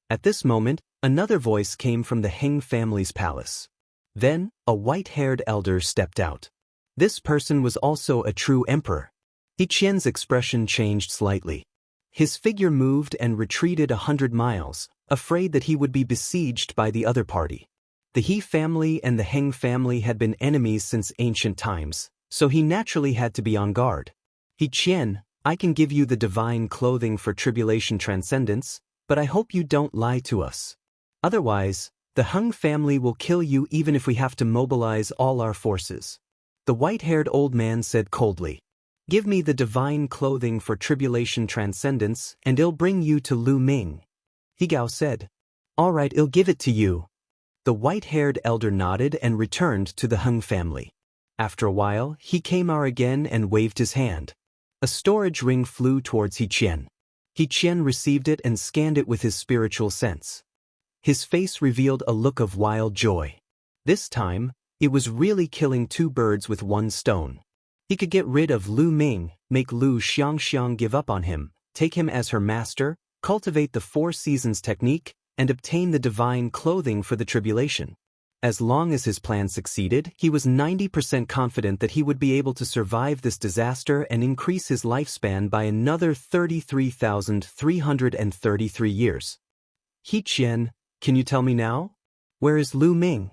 At this moment, another voice came from the Heng family's palace. Then, a white-haired elder stepped out. This person was also a true emperor. He Qian's expression changed slightly. His figure moved and retreated 100 miles, afraid that he would be besieged by the other party. The He family and the Heng family had been enemies since ancient times, so he naturally had to be on guard. He Qian, I can give you the divine clothing for tribulation transcendence, but I hope you don't lie to us. Otherwise, the Hung family will kill you even if we have to mobilize all our forces. The white-haired old man said coldly. Give me the divine clothing for tribulation transcendence and it'll bring you to Lu Ming. He Gao said. All right, I'll give it to you. The white-haired elder nodded and returned to the Hung family. After a while, he came out again and waved his hand. A storage ring flew towards He Qian. He Qian received it and scanned it with his spiritual sense. His face revealed a look of wild joy. This time, it was really killing two birds with one stone. He could get rid of Lu Ming, make Luo Xiang give up on him, take him as her master, cultivate the 4 seasons technique, and obtain the divine clothing for the tribulation. As long as his plan succeeded, he was 90% confident that he would be able to survive this disaster and increase his lifespan by another 33,333 years. He Qian, can you tell me now? Where is Lu Ming?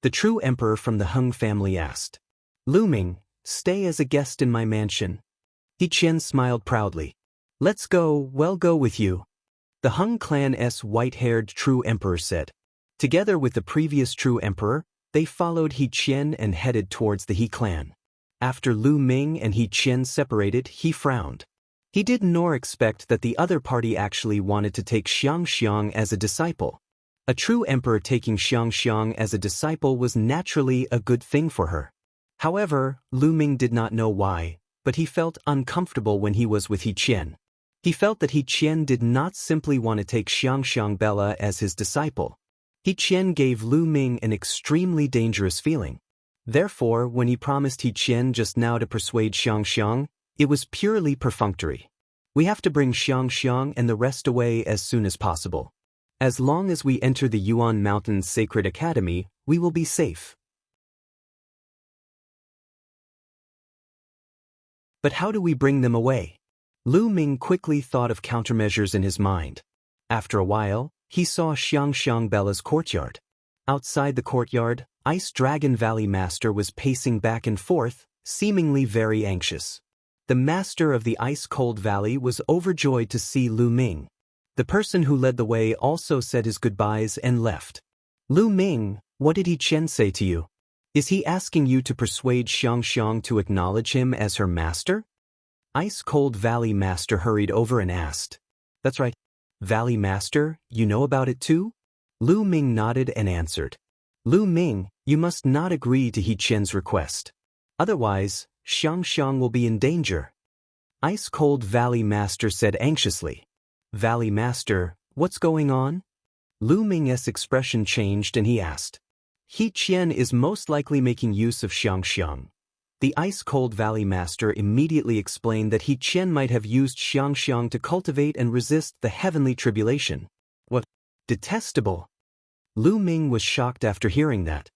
The true emperor from the Hung family asked. Lu Ming, stay as a guest in my mansion. He Qian smiled proudly. Let's go, we'll go with you. The Hung clan's white-haired true emperor said. Together with the previous true emperor, they followed He Qian and headed towards the He clan. After Lu Ming and He Qian separated, he frowned. He did nor expect that the other party actually wanted to take Xiangxiang as a disciple. A true emperor taking Xiangxiang as a disciple was naturally a good thing for her. However, Lu Ming did not know why, but he felt uncomfortable when he was with He Qian. He felt that He Qian did not simply want to take Xiangxiang Bella as his disciple. He Qian gave Lu Ming an extremely dangerous feeling. Therefore, when he promised He Qian just now to persuade Xiangxiang, it was purely perfunctory. We have to bring Xiangxiang and the rest away as soon as possible. As long as we enter the Yuan Mountains Sacred Academy, we will be safe. But how do we bring them away? Lu Ming quickly thought of countermeasures in his mind. After a while, he saw Xiangxiang Bella's courtyard. Outside the courtyard, Ice Dragon Valley Master was pacing back and forth, seemingly very anxious. The master of the ice-cold valley was overjoyed to see Lu Ming. The person who led the way also said his goodbyes and left. Lu Ming, what did He Qian say to you? Is he asking you to persuade Xiangxiang to acknowledge him as her master? Ice-Cold Valley Master hurried over and asked. That's right. Valley Master, you know about it too? Lu Ming nodded and answered. Lu Ming, you must not agree to He Qian's request. Otherwise, Xiangxiang will be in danger. Ice-Cold Valley Master said anxiously. Valley Master, what's going on? Lu Ming's expression changed and he asked. He Qian is most likely making use of Xiangxiang. The Ice-Cold Valley Master immediately explained that He Qian might have used Xiangxiang to cultivate and resist the heavenly tribulation. What? Detestable! Lu Ming was shocked after hearing that.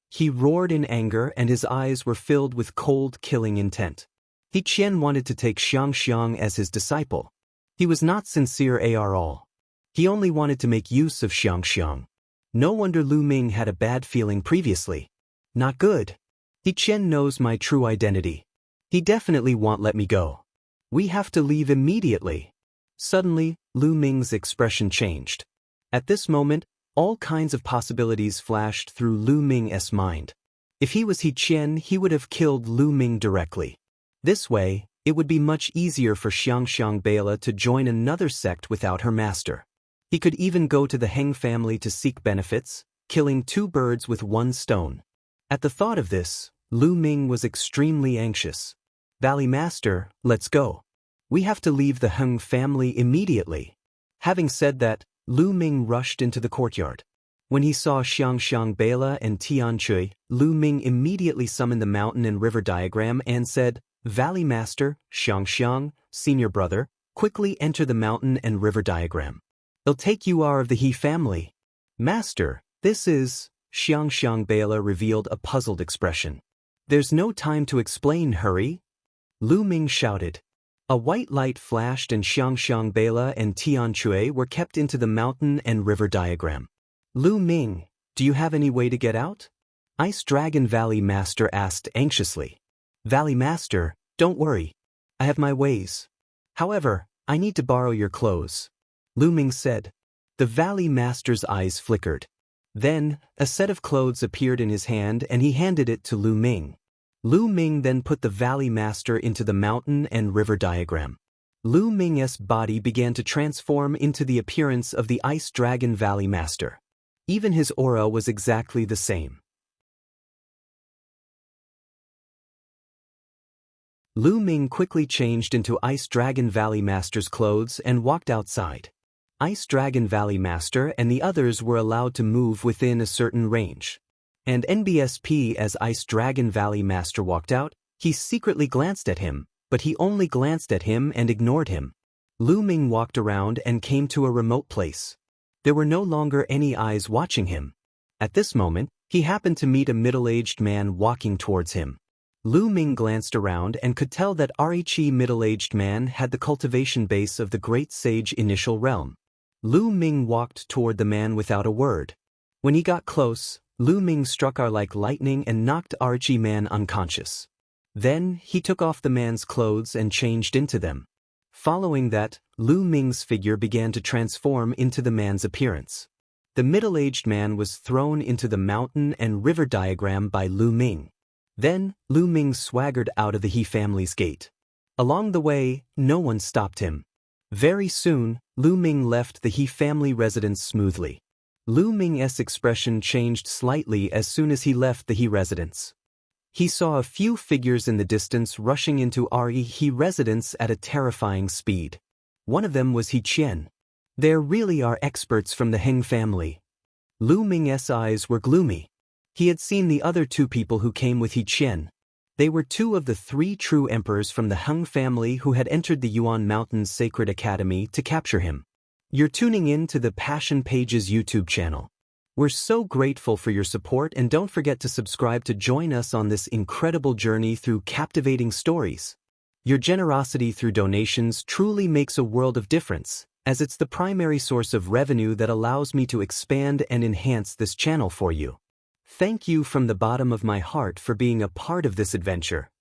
He roared in anger and his eyes were filled with cold, killing intent. He Qian wanted to take Xiangxiang as his disciple. He was not sincere at all. He only wanted to make use of Xiangxiang. No wonder Lu Ming had a bad feeling previously. Not good. He Qian knows my true identity. He definitely won't let me go. We have to leave immediately. Suddenly, Lu Ming's expression changed. At this moment, all kinds of possibilities flashed through Lu Ming's mind. If he was He Qian, he would have killed Lu Ming directly. This way, it would be much easier for Xiangxiang Bella to join another sect without her master. He could even go to the Heng family to seek benefits, killing two birds with one stone. At the thought of this, Lu Ming was extremely anxious. Valley Master, let's go. We have to leave the Heng family immediately. Having said that, Lu Ming rushed into the courtyard. When he saw Xiangxiang Bella and Tianchui, Lu Ming immediately summoned the mountain and river diagram and said, Valley Master, Xiangxiang, senior brother, quickly enter the mountain and river diagram. They'll take you are of the He family. Master, this is... Xiangxiang Bella revealed a puzzled expression. There's no time to explain, hurry. Lu Ming shouted. A white light flashed and Xiangxiang Bella and Tianchui were kept into the mountain and river diagram. Lu Ming, do you have any way to get out? Ice Dragon Valley Master asked anxiously. Valley Master, don't worry. I have my ways. However, I need to borrow your clothes. Lu Ming said. The Valley Master's eyes flickered. Then, a set of clothes appeared in his hand and he handed it to Lu Ming. Lu Ming then put the Valley Master into the mountain and river diagram. Lu Ming's body began to transform into the appearance of the Ice Dragon Valley Master. Even his aura was exactly the same. Lu Ming quickly changed into Ice Dragon Valley Master's clothes and walked outside. Ice Dragon Valley Master and the others were allowed to move within a certain range. And NBSP as Ice Dragon Valley Master walked out, he secretly glanced at him, but he only glanced at him and ignored him. Lu Ming walked around and came to a remote place. There were no longer any eyes watching him. At this moment, he happened to meet a middle-aged man walking towards him. Lu Ming glanced around and could tell that Arichi middle-aged man had the cultivation base of the Great Sage Initial Realm. Lu Ming walked toward the man without a word. When he got close, Lu Ming struck R like lightning and knocked Arichi man unconscious. Then, he took off the man's clothes and changed into them. Following that, Lu Ming's figure began to transform into the man's appearance. The middle-aged man was thrown into the mountain and river diagram by Lu Ming. Then, Lu Ming swaggered out of the He family's gate. Along the way, no one stopped him. Very soon, Lu Ming left the He family residence smoothly. Lu Ming's expression changed slightly as soon as he left the He residence. He saw a few figures in the distance rushing into He residence at a terrifying speed. One of them was Qian. There really are experts from the Heng family. Lu Ming's eyes were gloomy. He had seen the other two people who came with Qian. They were two of the three true emperors from the Heng family who had entered the Yuan Mountains Sacred Academy to capture him. You're tuning in to the Passion Pages YouTube channel. We're so grateful for your support, and don't forget to subscribe to join us on this incredible journey through captivating stories. Your generosity through donations truly makes a world of difference, as it's the primary source of revenue that allows me to expand and enhance this channel for you. Thank you from the bottom of my heart for being a part of this adventure.